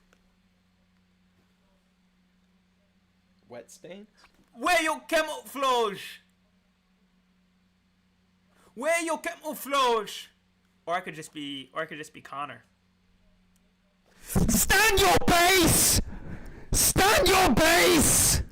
Wet stains. Where your camouflage? Where your camouflage? Or I could just be Connor. Stand your base! Stand your base!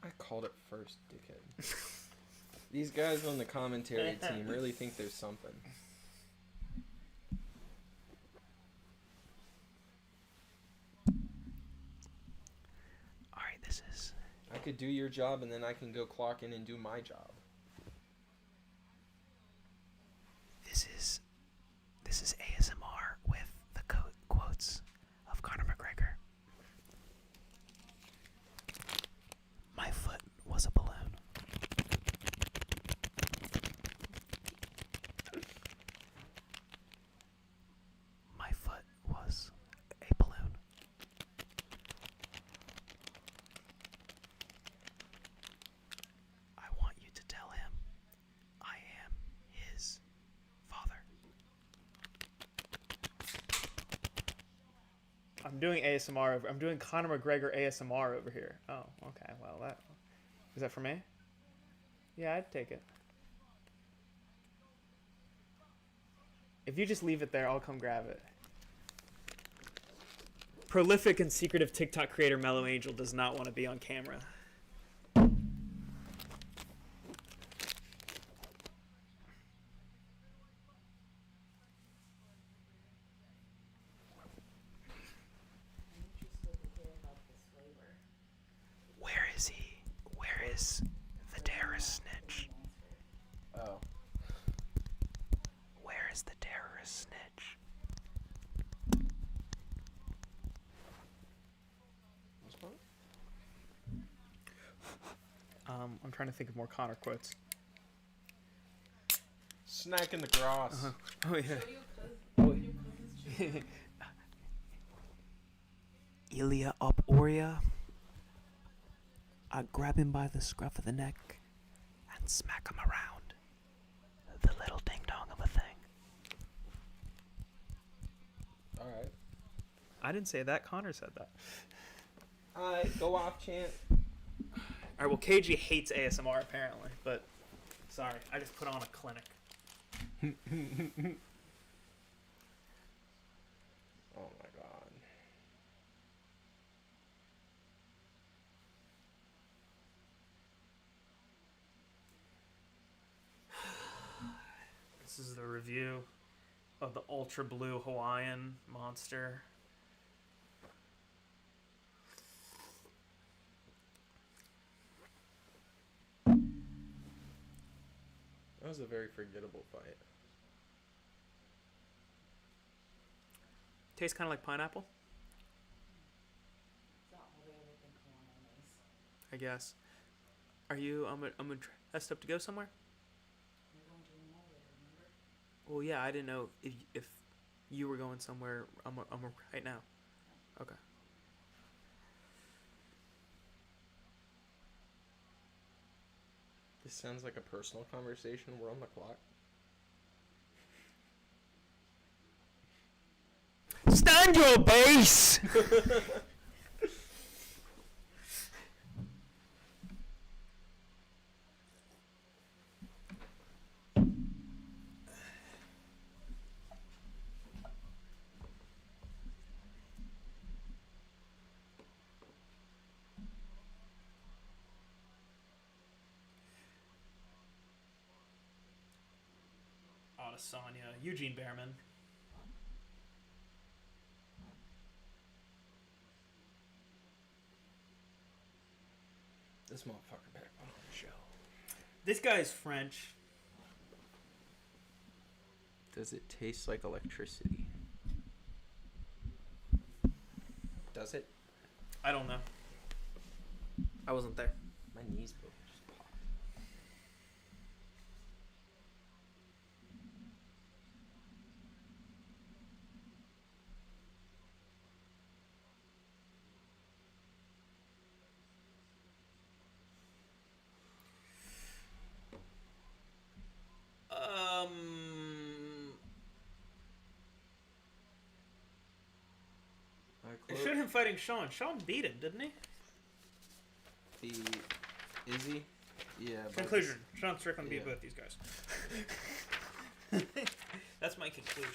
I called it first, dickhead. These guys on the commentary team really think there's something. Alright, this is... I could do your job and then I can go clock in and do my job. This is ASMR with the quotes of Conor McGregor. My foot was a balloon. My foot was a balloon. I want you to tell him I am his father. I'm doing ASMR I'm doing Conor McGregor ASMR over here. Oh, okay. Well, is that for me? Yeah, I'd take it. If you just leave it there, I'll come grab it. Prolific and secretive TikTok creator Mellow Angel does not want to be on camera. Where is he? Where is the terrorist snitch? Oh. Where is the terrorist snitch? I'm trying to think of more Connor quotes. Snack in the grass. Oh yeah. Ilya up Oria. I grab him by the scruff of the neck and smack him around. The little ding dong of a thing. Alright. I didn't say that. Connor said that. Alright, go off, champ. All right. Well, KG hates ASMR apparently, but sorry, I just put on a clinic. Oh my god. This is the review of the Ultra Blue Hawaiian Monster. That was a very forgettable fight. Tastes kind of like pineapple, I guess. Are you? I'm gonna test up to go somewhere. Well, yeah, I didn't know if you were going somewhere. I'm right now. Okay. This sounds like a personal conversation. We're on the clock. Stand your base! Adesanya, Eugene Behrman. This motherfucker better put on a show. This guy's French. Does it taste like electricity? Does it? I don't know. I wasn't there. My knees both just popped. It showed him fighting Sean. Sean beat him, didn't he? Izzy? Yeah. Conclusion. Sean Strickland beat Yeah. both these guys. That's my conclusion.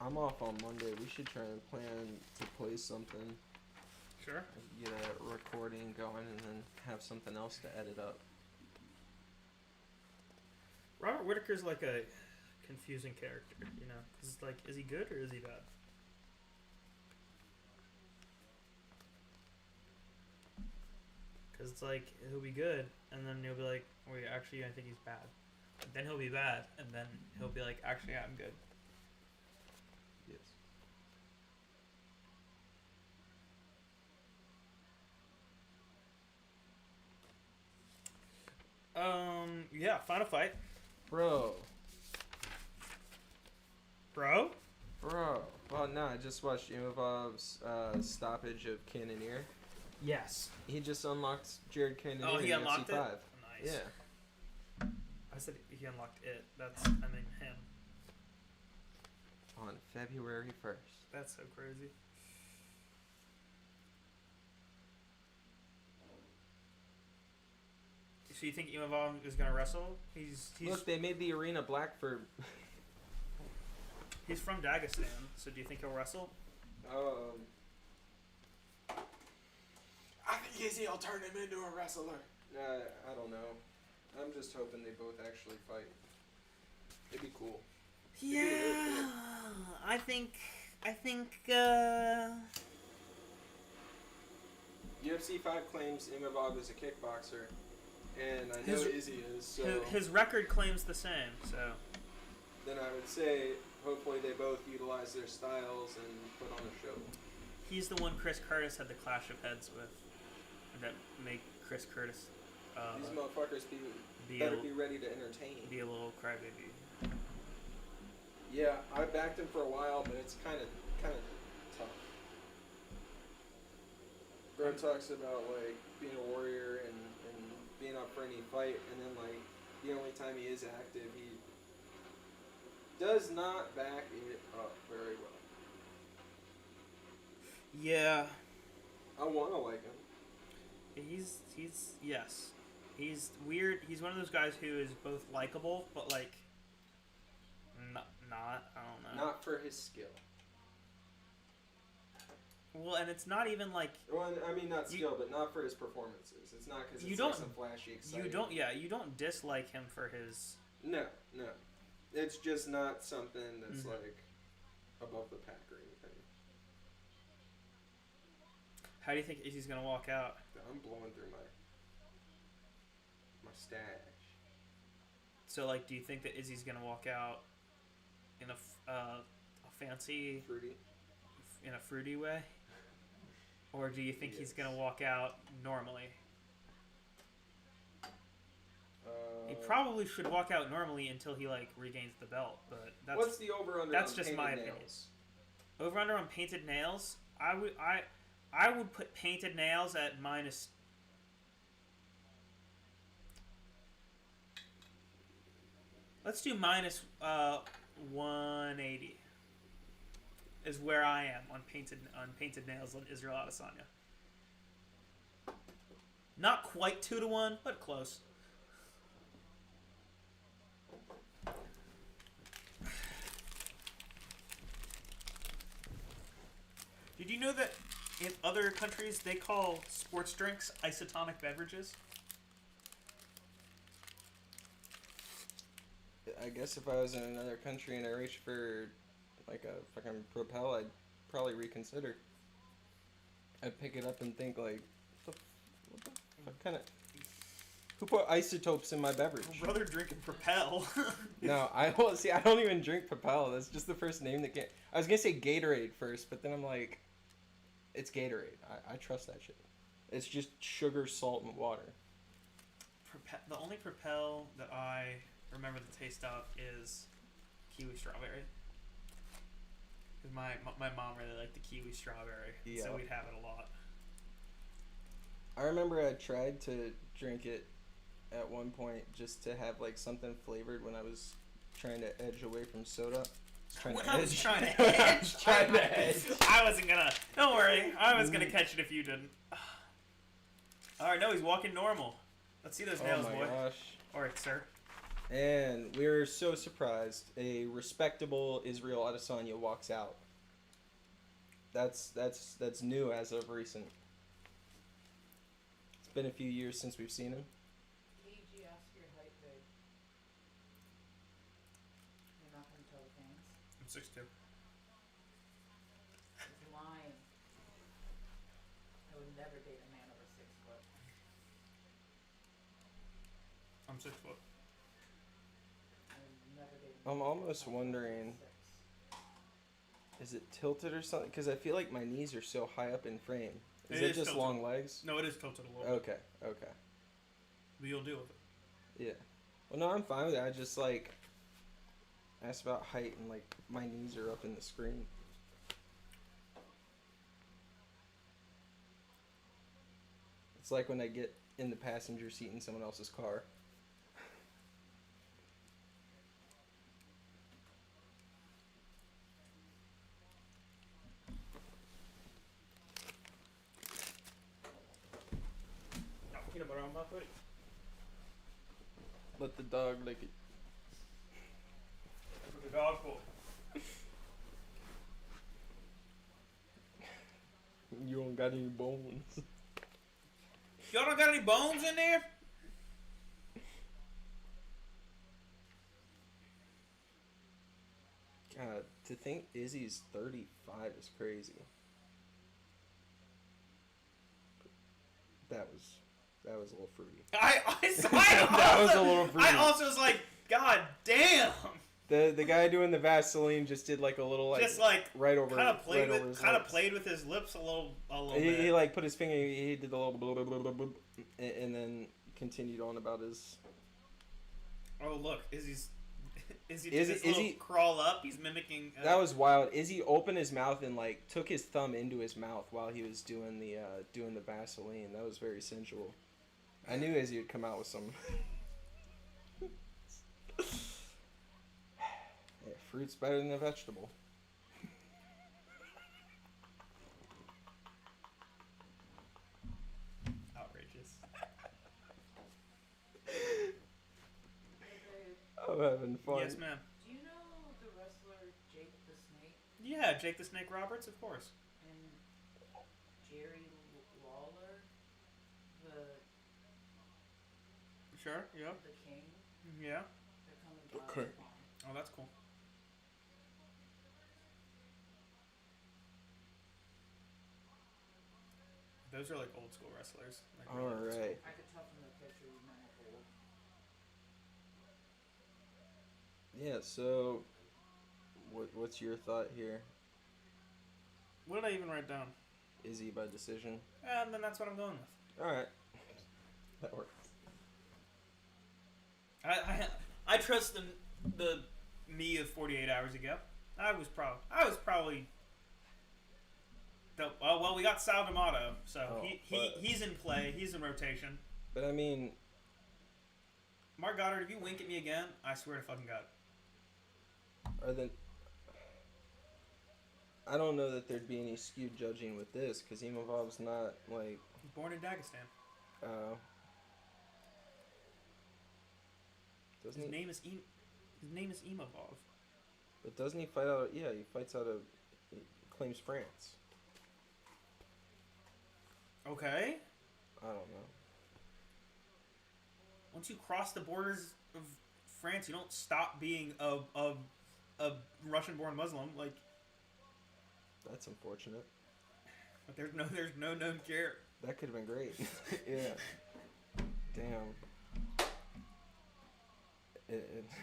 I'm off on Monday. We should try and plan to play something. Sure. Get a recording going and then have something else to edit up. Robert Whittaker's like a confusing character, you know? 'Cause it's like, is he good or is he bad? Because it's like, he'll be good, and then he'll be like, wait, actually, I think he's bad. Then he'll be bad, and then he'll be like, actually, I'm good. Yes. Yeah, final fight. Bro. Bro? Well, no, I just watched Imavov's stoppage of Cannonier. Yes. He just unlocked Jared Cannonier Oh, he in unlocked UFC 5. it? Nice. Yeah. I said he unlocked it. That's, I mean, him. On February 1st. That's so crazy. So you think Imavov is gonna wrestle? He's Look, they made the arena black for... he's from Dagestan, so do you think he'll wrestle? I think Izzy will turn him into a wrestler. I don't know. I'm just hoping they both actually fight. It'd be cool. Yeah, really cool. I think UFC 5 claims Imavov is a kickboxer, and I know His- Izzy is, so his record claims the same. So then I would say hopefully they both utilize their styles and put on a show. he's the one Chris Curtis had the clash of heads with, that make Chris Curtis These motherfuckers be better a, be ready to entertain. be a little crybaby. Yeah, I backed him for a while, but it's kind of tough. Bro talks about like being a warrior and being up for any fight, and then like the only time he is active, he does not back it up very well. Yeah, I want to like him. he's yes, he's weird. He's one of those guys who is both likable, but like not. I don't know. Not for his skill. Well, and it's not even like Well, I mean not skill, but not for his performances. It's not because You it's like don't- some flashy, exciting. you don't dislike him for his. No. It's just not something that's Mhm. like above the pack or anything. How do you think Izzy's gonna walk out? I'm blowing through my stash. So like, do you think that Izzy's gonna walk out in a fancy, Fruity. in a fruity way, or do you think he's Yes. gonna walk out normally? He probably should walk out normally until he like regains the belt, but What's the over-under that's on just painted my opinion. nails? Over under on painted nails. I would put painted nails at minus. Let's do minus 180. Is where I am on painted nails on Israel Adesanya. Not quite 2-1, but close. Did you know that in other countries they call sports drinks isotonic beverages? I guess if I was in another country and I reached for like a fucking Propel, I'd probably reconsider. I'd pick it up and think like, what the fuck kind of... Who put isotopes in my beverage? I'd rather drinking Propel. No, I don't even drink Propel. That's just the first name that came. I was gonna say Gatorade first, but then I'm like, it's Gatorade. I trust that shit. It's just sugar, salt, and water. The only Propel that I remember the taste of is kiwi strawberry. Because my mom really liked the kiwi strawberry, Yeah. so we'd have it a lot. I remember I tried to drink it at one point just to have like something flavored when I was trying to edge away from soda. I was trying to edge. I wasn't gonna. Don't worry. I was gonna catch it if you didn't. All right, no, he's walking normal. Let's see those nails, oh my boy. gosh. All right, sir. And we're so surprised. A respectable Israel Adesanya walks out. That's new as of recent. It's been a few years since we've seen him. AG, ask your height, babe. You're not gonna tell the fans. I'm 6'2". He's lying. I would never date a man over 6 foot. I'm 6 foot. I would never date a man I'm almost over wondering, 6. is it tilted or something? Because I feel like my knees are so high up in frame. Is It it is just tilted. long legs? No, it is tilted a little bit. Okay, okay. But you'll deal with it. Yeah. Well, no, I'm fine with it. I just, like, asked about height and, like, my knees are up in the screen. It's like when I get in the passenger seat in someone else's car. Peanut butter on my hoodie. Let the dog lick it. The dog pool. You don't got any bones. Y'all don't got any bones in there? God, to think Izzy's 35 is crazy. That was a little fruity. That was a little fruity. I also was like, God damn. The guy doing the Vaseline just did like a little like Just like right over kind of played right over with his lips. played with his lips a little He bit. like put his finger. He did the little blah, blah, blah, blah, blah, and then continued on about his. Oh look, Izzy's Izzy crawl up. He's mimicking. That was wild. Izzy opened his mouth and like took his thumb into his mouth while he was doing the Vaseline. That was very sensual. I knew Izzy would come out with some. Yeah, fruit's better than a vegetable. outrageous. Hey, babe, I'm having fun. Yes, ma'am. do you know the wrestler Jake the Snake Yeah, Jake the Snake Roberts, of course. and Jerry Lawler, the Sure. Yeah. king? Yeah. They're coming to Okay. Iron. Oh, that's cool. Those are like old school wrestlers. Like really All old school. right. I could tell from the picture you might have old. Yeah. So, what's your thought here? What did I even write down? Izzy by decision. And then that's what I'm going with. All right. That works. I trust the me of 48 hours ago. I was probably. Well, we got Sal D'Amato, so he's in play. He's in rotation. But I mean, Mark Goddard, if you wink at me again, I swear to fucking God. I don't know that there'd be any skewed judging with this because Imavov's not like. He's born in Dagestan. His name is Imavov. But doesn't he fight out? Yeah, he fights out of. He claims France. Okay. I don't know. Once you cross the borders of France, you don't stop being a Russian-born Muslim. Like, That's unfortunate. but there's no known cure. That could have been great. Yeah. Damn.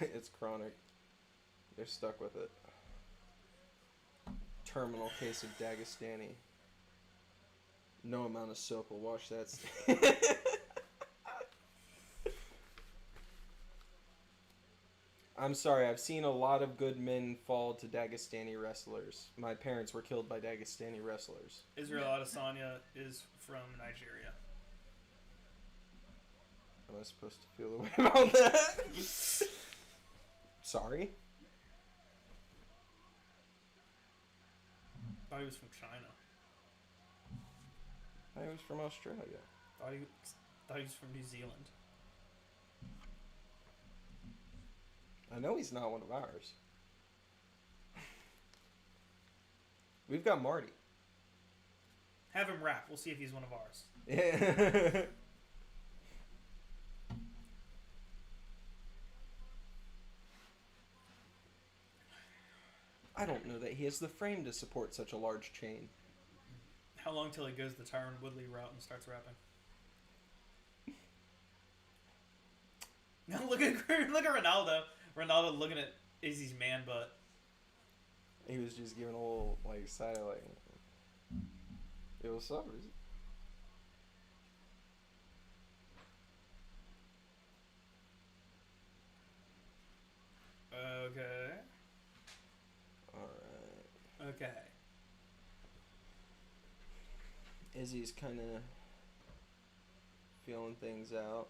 It's chronic. They're stuck with it. Terminal case of Dagestani. No amount of soap will wash that. I'm sorry, I've seen a lot of good men fall to Dagestani wrestlers. My parents were killed by Dagestani wrestlers. Israel Adesanya is from Nigeria. Am I supposed to feel the way about that? Sorry? Thought he was from China. I was from Australia. Thought he was from New Zealand. I know he's not one of ours. We've got Marty. Have him rap. We'll see if he's one of ours. Yeah. I don't know that he has the frame to support such a large chain. How long till he goes the Tyron Woodley route and starts rapping? Now look at Ronaldo. Ronaldo looking at Izzy's man butt. He was just giving a little like side like, "Yo, what's up, Izzy?" Okay. Alright. Okay. Izzy's kind of feeling things out.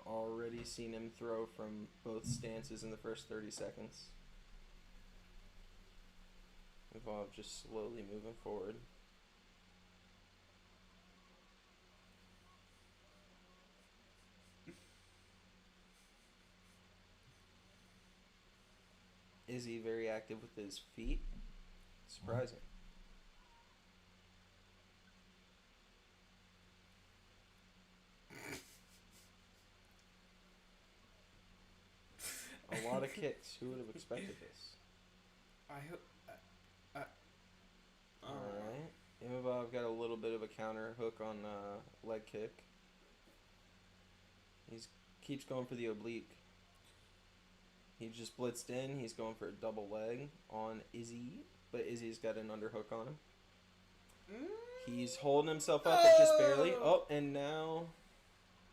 Already seen him throw from both stances in the first 30 seconds. Imavov just slowly moving forward. Izzy very active with his feet. Surprising. A lot of kicks. Who would have expected this? I hope. Alright. Imavov got a little bit of a counter hook on leg kick. He's keeps going for the oblique. He just blitzed in. He's going for a double leg on Izzy, but Izzy's got an underhook on him. He's holding himself up, but just barely. Oh, and now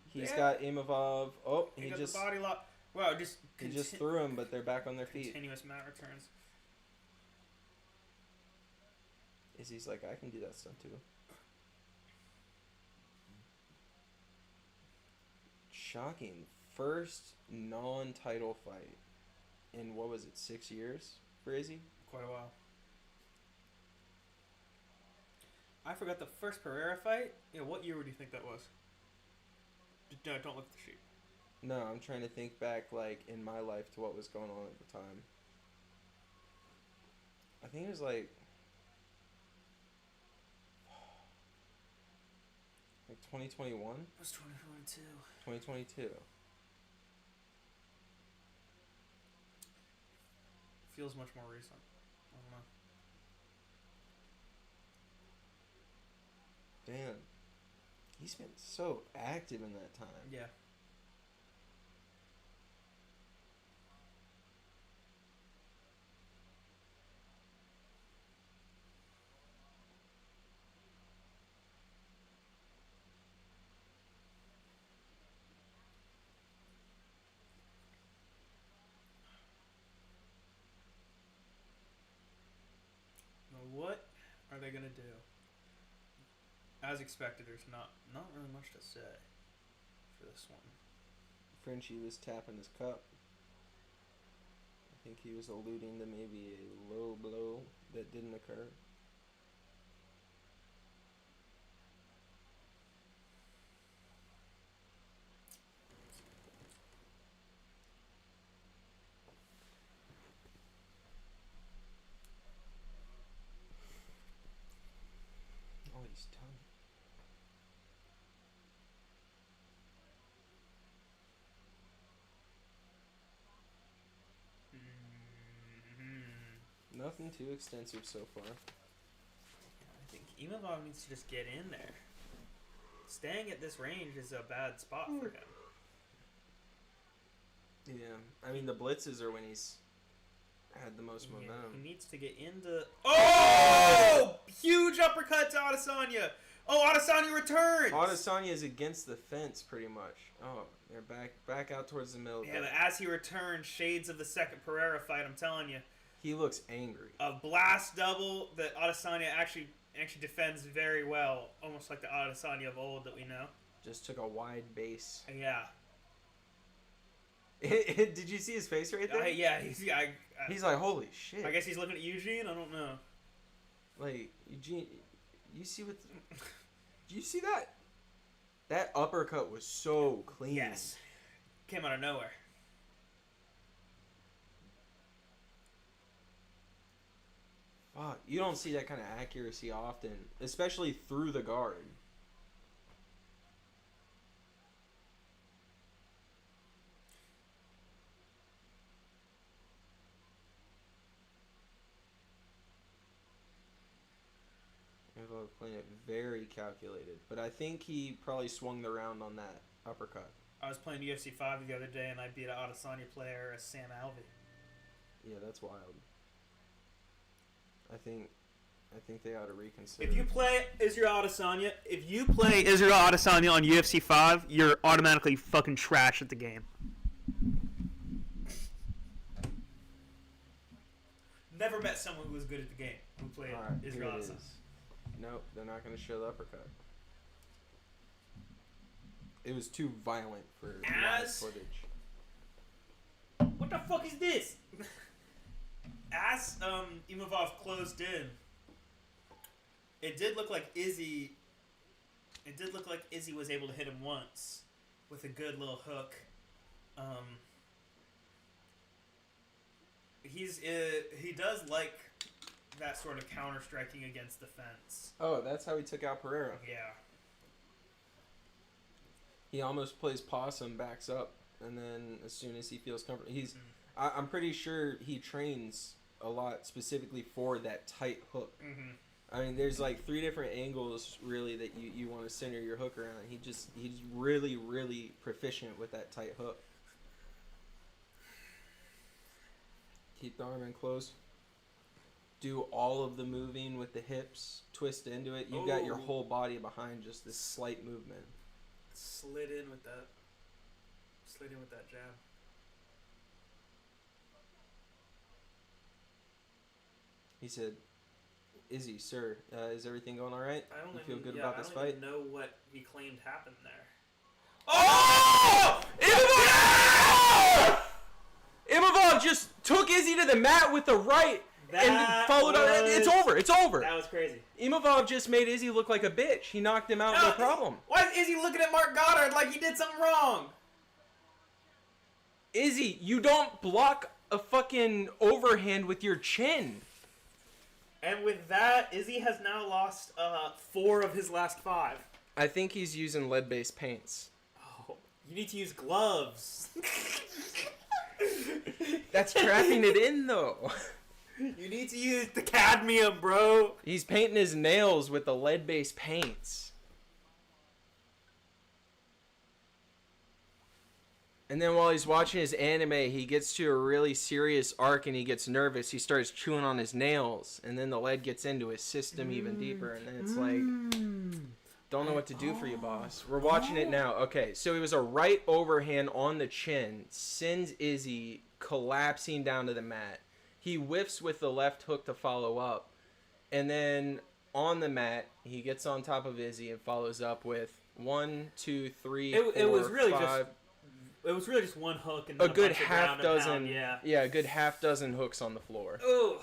he's got Imavov. Oh, he got just the body lock. Wow, he just threw him, but they're back on their feet. Continuous mat returns. Izzy's like, I can do that stuff too. Shocking. First non-title fight in, what was it, 6 years for Izzy? Quite a while. I forgot the first Pereira fight. Yeah, what year would you think that was? Don't look at the sheet. No, I'm trying to think back, like, in my life to what was going on at the time. I think it was like 2021? It was 2022. 2022. Feels much more recent. I don't know. Damn. He's been so active in that time. Yeah. are they gonna do? As expected, there's not really much to say for this one. Frenchie was tapping his cup. I think he was alluding to maybe a low blow that didn't occur. Oh, he's tongue. Nothing too extensive so far. I think Imavov needs to just get in there. Staying at this range is a bad spot for him. Yeah, I mean the blitzes are when he's had the most momentum. He needs to get into. Oh! Huge uppercut to Adesanya. Oh, Adesanya returns. Adesanya is against the fence pretty much. Oh, they're back out towards the middle. Yeah, but as he returns, shades of the second Pereira fight. I'm telling you. He looks angry. A blast double that Adesanya actually defends very well, almost like the Adesanya of old that we know. Just took a wide base. Yeah. Did you see his face right there? Yeah, he's like, holy shit. I guess he's looking at Eugene. I don't know. Like, Eugene, you see what? Do you see that? That uppercut was so clean. Yes. Came out of nowhere. Fuck, you don't see that kind of accuracy often, especially through the guard. Imavov playing it very calculated, but I think he probably swung the round on that uppercut. I was playing UFC 5 the other day, and I beat an Adesanya player, Sam Alvey. Yeah, that's wild. I think they ought to reconsider. If you play Israel Adesanya on UFC 5, you're automatically fucking trash at the game. Never met someone who was good at the game who played Israel Adesanya. Nope, they're not going to show the uppercut. It was too violent for live footage. What the fuck is this? As Imavov closed in, it did look like Izzy was able to hit him once with a good little hook. He does like that sort of counter striking against the fence. Oh, that's how he took out Pereira. Yeah. He almost plays possum, backs up, and then as soon as he feels comfortable, I'm pretty sure he trains a lot specifically for that tight hook. Mm-hmm. I mean, there's like 3 different angles really that you want to center your hook around. He's really, really proficient with that tight hook. Keep the arm in close. Do all of the moving with the hips. Twist into it. You've got your whole body behind just this slight movement. Slid in with that jab. He said, "Izzy, sir, is everything going all right? You feel good about this fight?" I don't even know what he claimed happened there. Oh! Imavov just took Izzy to the mat with the right and followed on. It's over. It's over. That was crazy. Imavov just made Izzy look like a bitch. He knocked him out, no problem. Why is Izzy looking at Mark Goddard like he did something wrong? Izzy, you don't block a fucking overhand with your chin. And with that, Izzy has now lost 4 of his last 5. I think he's using lead-based paints. Oh, you need to use gloves. That's trapping it in, though. You need to use the cadmium, bro. He's painting his nails with the lead-based paints. And then while he's watching his anime, he gets to a really serious arc and he gets nervous. He starts chewing on his nails. And then the lead gets into his system even deeper. And then it's like, don't know what to do for you, boss. We're watching it now. Okay, so it was a right overhand on the chin. Sends Izzy collapsing down to the mat. He whiffs with the left hook to follow up. And then on the mat, he gets on top of Izzy and follows up with 1, 2, 3, It was 4, really 5. It was really just one hook and A then good bunch of half ground and dozen. pound, yeah. Yeah, a good half dozen hooks on the floor. Oh.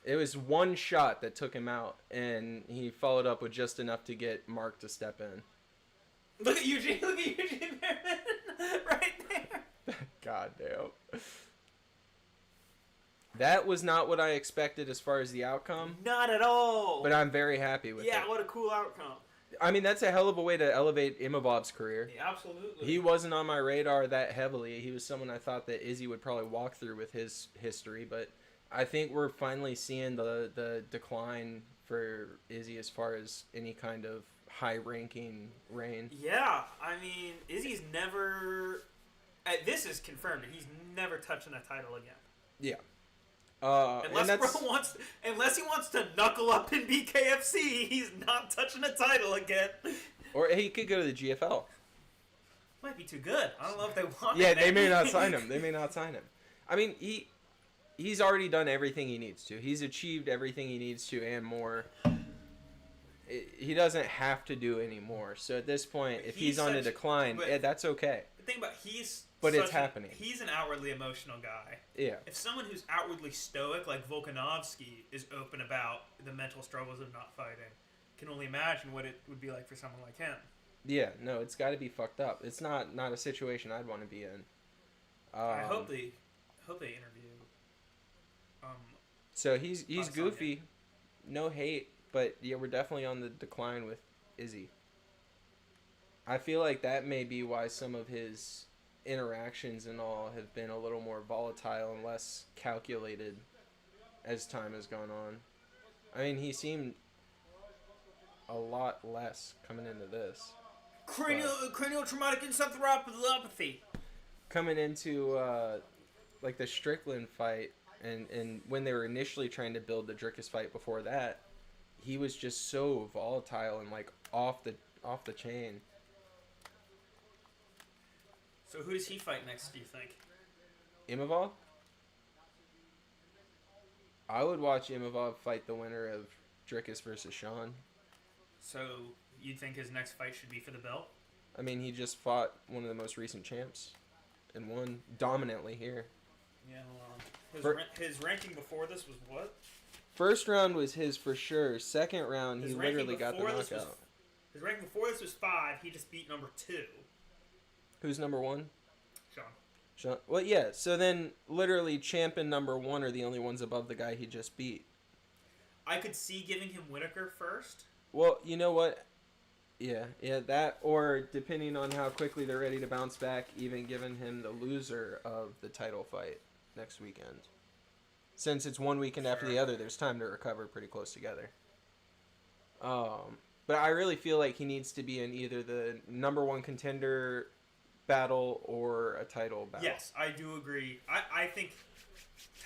It was one shot that took him out, and he followed up with just enough to get Mark to step in. Look at Eugene Merriman right there. God damn. That was not what I expected as far as the outcome, Not at all. but I'm very happy with it. Yeah, what a cool outcome. I mean, that's a hell of a way to elevate Imavov's career. Yeah, absolutely. He wasn't on my radar that heavily. He was someone I thought that Izzy would probably walk through with his history, but I think we're finally seeing the decline for Izzy as far as any kind of high-ranking reign. Yeah, I mean, Izzy's never... this is confirmed. He's never touching a title again. Yeah. Unless he wants to knuckle up in BKFC, he's not touching a title again. Or he could go to the GFL. Might be too good. I don't know if they want Yeah, him they may there. not sign him. They may not sign him. I mean, he's already done everything he needs to. He's achieved everything he needs to and more. He doesn't have to do any more. So at this point, if he's on a decline, that's okay. The thing about it's happening. He's an outwardly emotional guy. Yeah. If someone who's outwardly stoic, like Volkanovski, is open about the mental struggles of not fighting, can only imagine what it would be like for someone like him. Yeah, no, it's got to be fucked up. It's not a situation I'd want to be in. I hope they interview. So he's Adesanya. goofy, no hate, but yeah, we're definitely on the decline with Izzy. I feel like that may be why some of his interactions and all have been a little more volatile and less calculated as time has gone on. I mean, he seemed a lot less coming into this. Cranial traumatic encephalopathy. Coming into like the Strickland fight and when they were initially trying to build the Dricus fight before that, he was just so volatile and like off the chain. So who does he fight next, do you think? Imavov? I would watch Imavov fight the winner of Dricus versus Sean. So you think his next fight should be for the belt? I mean, he just fought one of the most recent champs and won dominantly here. Yeah, hold on. His ranking before this was what? First round was his for sure. Second round, he literally got the knockout. His ranking before this was 5. He just beat number 2. Who's number 1? Sean. Well, yeah. So then, literally, champ and number 1 are the only ones above the guy he just beat. I could see giving him Whitaker first. Well, you know what? Yeah, that, or depending on how quickly they're ready to bounce back, even giving him the loser of the title fight next weekend. Since it's one weekend after the other, there's time to recover pretty close together. But I really feel like he needs to be in either the number 1 contender battle or a title battle. Yes, I do agree. I think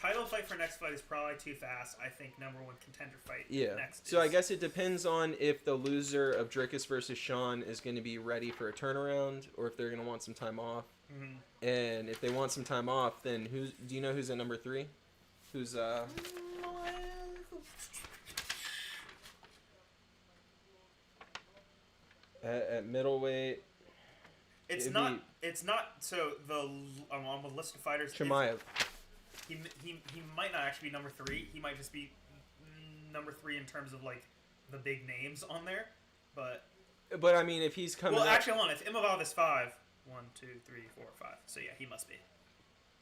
title fight for next fight is probably too fast. I think number 1 contender fight next. So I guess it depends on if the loser of Dricus versus Sean is going to be ready for a turnaround or if they're going to want some time off. Mm-hmm. And if they want some time off, then do you know who's at number 3? Who's at middleweight? It's not. So on the list of fighters, Chimaev. He might not actually be number 3. He might just be number 3 in terms of like the big names on there. But I mean, if he's coming. Well, actually, hold on. If Imavov is 5, 1, 2, 3, 4, 5. So yeah, he must be.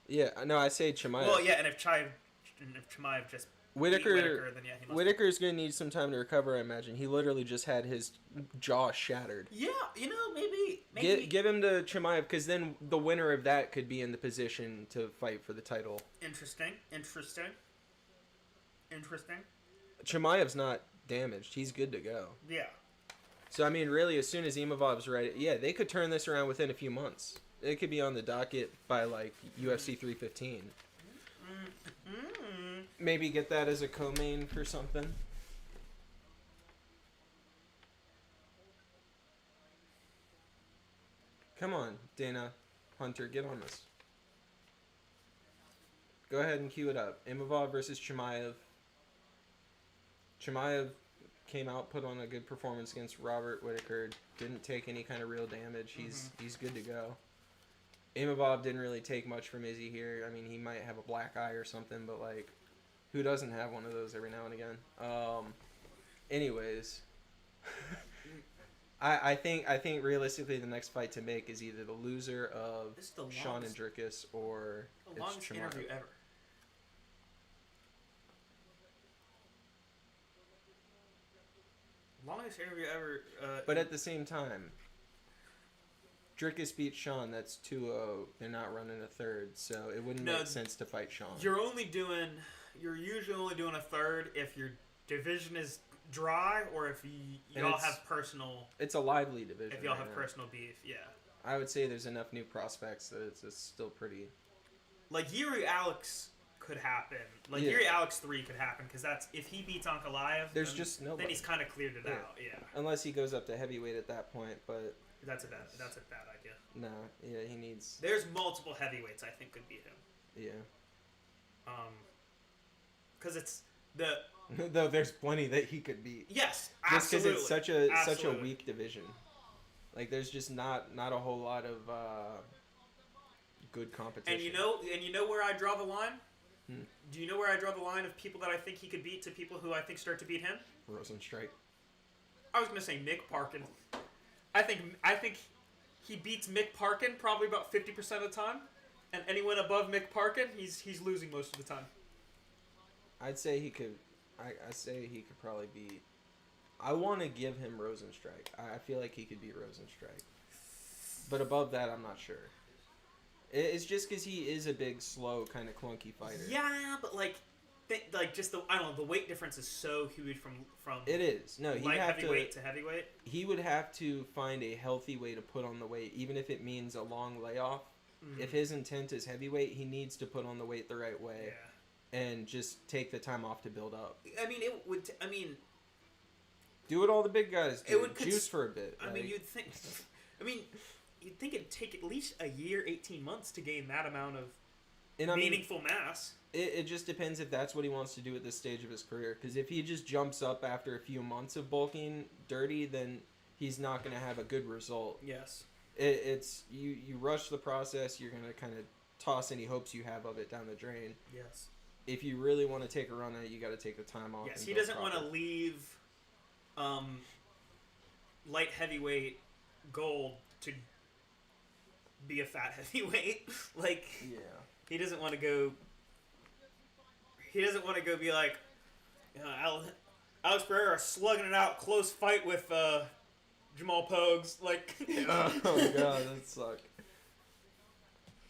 Yeah, no, I say Chimaev. Well, yeah, and if Chimaev just Whitaker, then yeah, he must. Whitaker's gonna need some time to recover. I imagine he literally just had his jaw shattered. Yeah, maybe Give him to Chimaev, because then the winner of that could be in the position to fight for the title. Interesting. Chimaev's not damaged; he's good to go. Yeah. So I mean, really, as soon as Imavov's ready, yeah, they could turn this around within a few months. It could be on the docket by like UFC 315. Maybe get that as a co-main for something. Come on, Dana Hunter, get on this. Go ahead and cue it up. Imavov versus Chimaev. Chimaev came out, put on a good performance against Robert Whitaker. Didn't take any kind of real damage. He's good to go. Imavov didn't really take much from Izzy here. I mean, he might have a black eye or something, but like, who doesn't have one of those every now and again? Anyways, I think realistically the next fight to make is either the loser of This is the Sean longest- Andrikis or The it's longest Chimaev. interview ever. Longest interview ever. But at the same time, Drickus beat Sean. That's 2-0. They're not running a third, so it wouldn't No, make sense to fight Sean. You're usually only doing a third if your division is dry or if And y'all it's- have personal. It's a lively division. If y'all right have now. personal beef, yeah. I would say there's enough new prospects that it's still pretty. Like Yuri Alex could happen. Like Yeah. Yuri Alex 3 could happen because that's if he beats Ankalaev. There's then, just nobody. Then he's kind of cleared it Yeah. out. Yeah, Unless he goes up to heavyweight at that point, but that's a bad idea. no, yeah, he needs. There's multiple heavyweights I think could beat him. Yeah. Because it's the Though there's plenty that he could beat. yes, Just because absolutely. it's such a Absolutely. weak division. Like there's just not a whole lot of good competition. And you know where I draw the line? Hmm. Do you know where I draw the line of people that I think he could beat to people who I think start to beat him? Rosenstrike. I was gonna say Mick Parkin. I think he beats Mick Parkin probably about 50% of the time, and anyone above Mick Parkin, he's losing most of the time. I'd say he could. I say he could probably beat. I want to give him Rosenstrike. I feel like he could beat Rosenstrike. But above that, I'm not sure. It's just because he is a big, slow, kind of clunky fighter. Yeah, but just the weight difference is so huge from It is. No, he'd light have heavyweight to. to heavyweight. He would have to find a healthy way to put on the weight, even if it means a long layoff. Mhm. If his intent is heavyweight, he needs to put on the weight the right way and just take the time off to build up. I mean, it would. I mean, Do what all the big guys do. It would Juice for a bit. I mean, you'd think. I mean, you'd think it'd take at least a year, 18 months to gain that amount of and I mean, meaningful mass. it just depends if that's what he wants to do at this stage of his career. Because if he just jumps up after a few months of bulking dirty, then he's not going to have a good result. Yes. It's you rush the process, you're going to kind of toss any hopes you have of it down the drain. Yes. If you really want to take a run at it, you got to take the time off. Yes, and he build doesn't want to proper. leave light heavyweight gold to be a fat heavyweight. Like, Yeah. he doesn't want to go. He doesn't want to go be like, Alex Pereira slugging it out, close fight with Jamal Pogues. Like, Oh god, that sucked.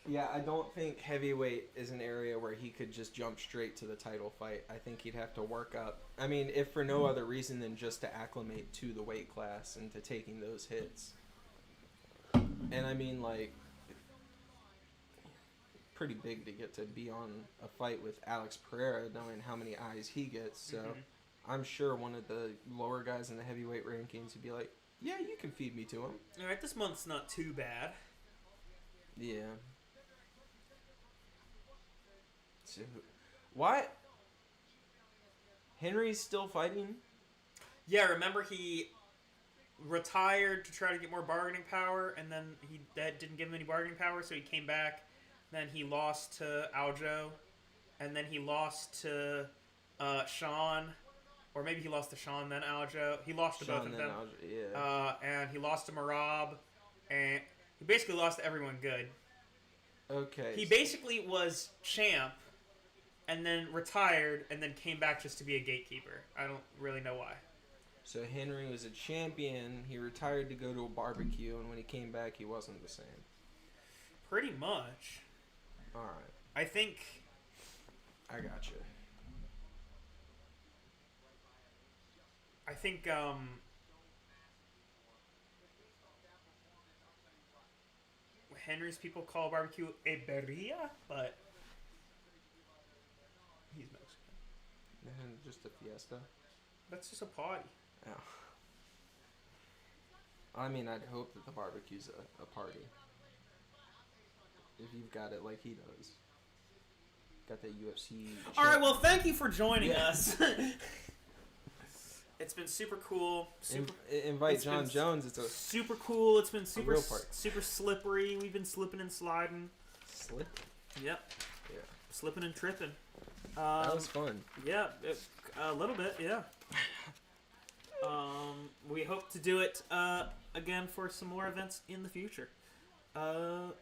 Yeah, I don't think heavyweight is an area where he could just jump straight to the title fight. I think he'd have to work up. I mean, if for no other reason than just to acclimate to the weight class and to taking those hits. And I mean, like, pretty big to get to be on a fight with Alex Pereira, knowing how many eyes he gets. So I'm sure one of the lower guys in the heavyweight rankings would be like, yeah, you can feed me to him. all right, this month's not too bad. Yeah. So, what? Henry's still fighting? Yeah, remember he retired to try to get more bargaining power, and then that didn't give him any bargaining power, so he came back. Then he lost to Aljo, and then he lost to Sean, or maybe he lost to Sean then Aljo. He lost to both of them. Yeah. And he lost to Marab, and he basically lost to everyone good. Okay. He basically was champ, and then retired, and then came back just to be a gatekeeper. I don't really know why. So Henry was a champion. He retired to go to a barbecue, and when he came back, he wasn't the same. Pretty much. All right. I think... I got you. I think, Henry's people call barbecue a birria, but he's Mexican. And just a fiesta. That's just a party. Oh. I mean, I'd hope that the barbecue's a party. If you've got it like he does. Got that UFC. All right, well, thank you for joining Yeah. us. It's been super cool. Invite it's John been Jones. It's a super cool. It's been super real part. super slippery. We've been slipping and sliding. slip. Yep. Yeah. Slipping and tripping. That was fun. Yeah, a little bit. Yeah. We hope to do it again for some more events in the future. Farewell.